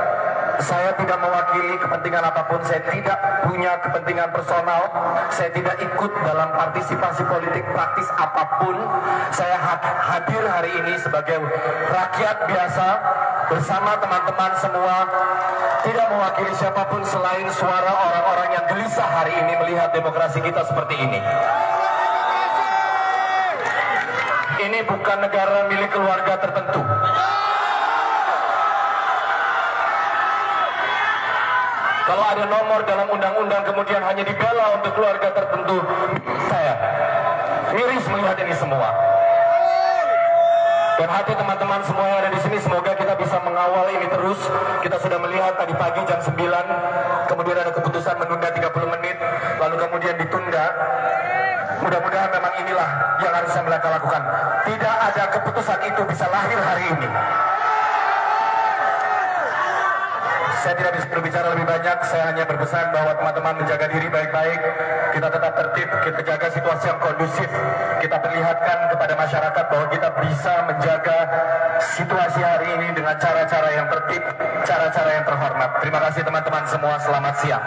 saya tidak mewakili kepentingan apapun, saya tidak punya kepentingan personal, saya tidak ikut dalam partisipasi politik praktis apapun. Saya hadir hari ini sebagai rakyat biasa bersama teman-teman semua, tidak mewakili siapapun selain suara orang-orang yang gelisah hari ini melihat demokrasi kita seperti ini. Ini bukan negara milik keluarga tertentu. Kalau ada nomor dalam undang-undang kemudian hanya dibela untuk keluarga tertentu, saya miris melihat ini semua. Dan hati teman-teman semua yang ada di sini, semoga kita bisa mengawal ini terus. Kita sudah melihat tadi pagi jam 9, kemudian ada keputusan menunda 30 menit, lalu kemudian ditunda. Mudah-mudahan memang inilah yang harus mereka lakukan. Tidak ada keputusan itu bisa lahir hari ini. Saya tidak bisa berbicara lebih banyak, saya hanya berpesan bahwa teman-teman menjaga diri baik-baik, kita tetap tertib, kita jaga situasi yang kondusif, kita perlihatkan kepada masyarakat bahwa kita bisa menjaga situasi hari ini dengan cara-cara yang tertib, cara-cara yang terhormat. Terima kasih teman-teman semua, selamat siang.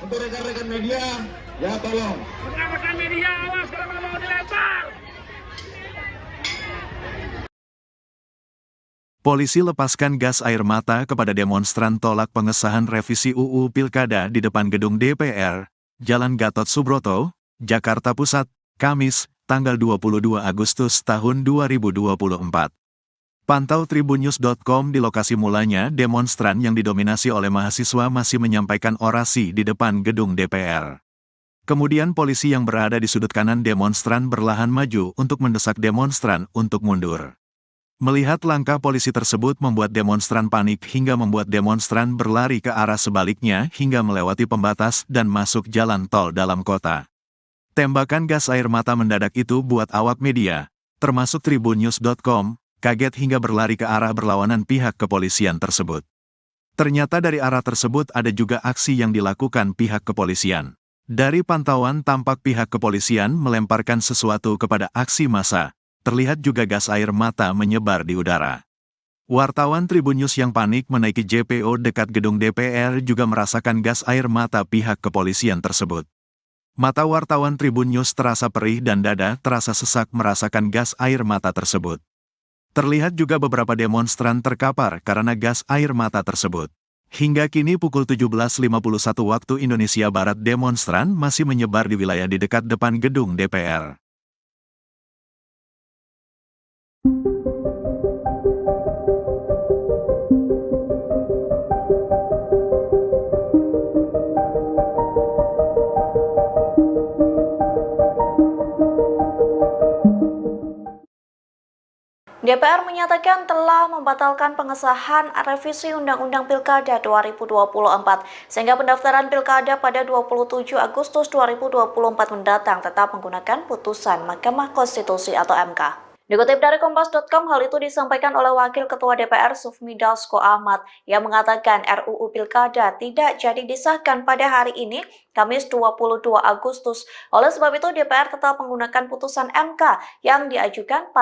Untuk rekan-rekan media, ya tolong. Rekan-rekan media, awas kalau mau dilempar. Polisi lepaskan gas air mata kepada demonstran tolak pengesahan revisi UU Pilkada di depan gedung DPR, Jalan Gatot Subroto, Jakarta Pusat, Kamis, tanggal 22 Agustus tahun 2024. Pantau tribunnews.com di lokasi mulanya demonstran yang didominasi oleh mahasiswa masih menyampaikan orasi di depan gedung DPR. Kemudian polisi yang berada di sudut kanan demonstran berlahan maju untuk mendesak demonstran untuk mundur. Melihat langkah polisi tersebut membuat demonstran panik hingga membuat demonstran berlari ke arah sebaliknya hingga melewati pembatas dan masuk jalan tol dalam kota. Tembakan gas air mata mendadak itu buat awak media, termasuk tribunnews.com, kaget hingga berlari ke arah berlawanan pihak kepolisian tersebut. Ternyata dari arah tersebut ada juga aksi yang dilakukan pihak kepolisian. Dari pantauan tampak pihak kepolisian melemparkan sesuatu kepada aksi massa. Terlihat juga gas air mata menyebar di udara. Wartawan Tribunnews yang panik menaiki JPO dekat gedung DPR juga merasakan gas air mata pihak kepolisian tersebut. Mata wartawan Tribunnews terasa perih dan dada terasa sesak merasakan gas air mata tersebut. Terlihat juga beberapa demonstran terkapar karena gas air mata tersebut. Hingga kini pukul 17.51 waktu Indonesia Barat demonstran masih menyebar di wilayah di dekat depan gedung DPR. DPR menyatakan telah membatalkan pengesahan revisi Undang-Undang Pilkada 2024 sehingga pendaftaran Pilkada pada 27 Agustus 2024 mendatang tetap menggunakan putusan Mahkamah Konstitusi atau MK. Dikutip dari Kompas.com, hal itu disampaikan oleh Wakil Ketua DPR Sufmi Dasko Ahmad yang mengatakan RUU Pilkada tidak jadi disahkan pada hari ini, Kamis 22 Agustus. Oleh sebab itu, DPR tetap menggunakan putusan MK yang diajukan para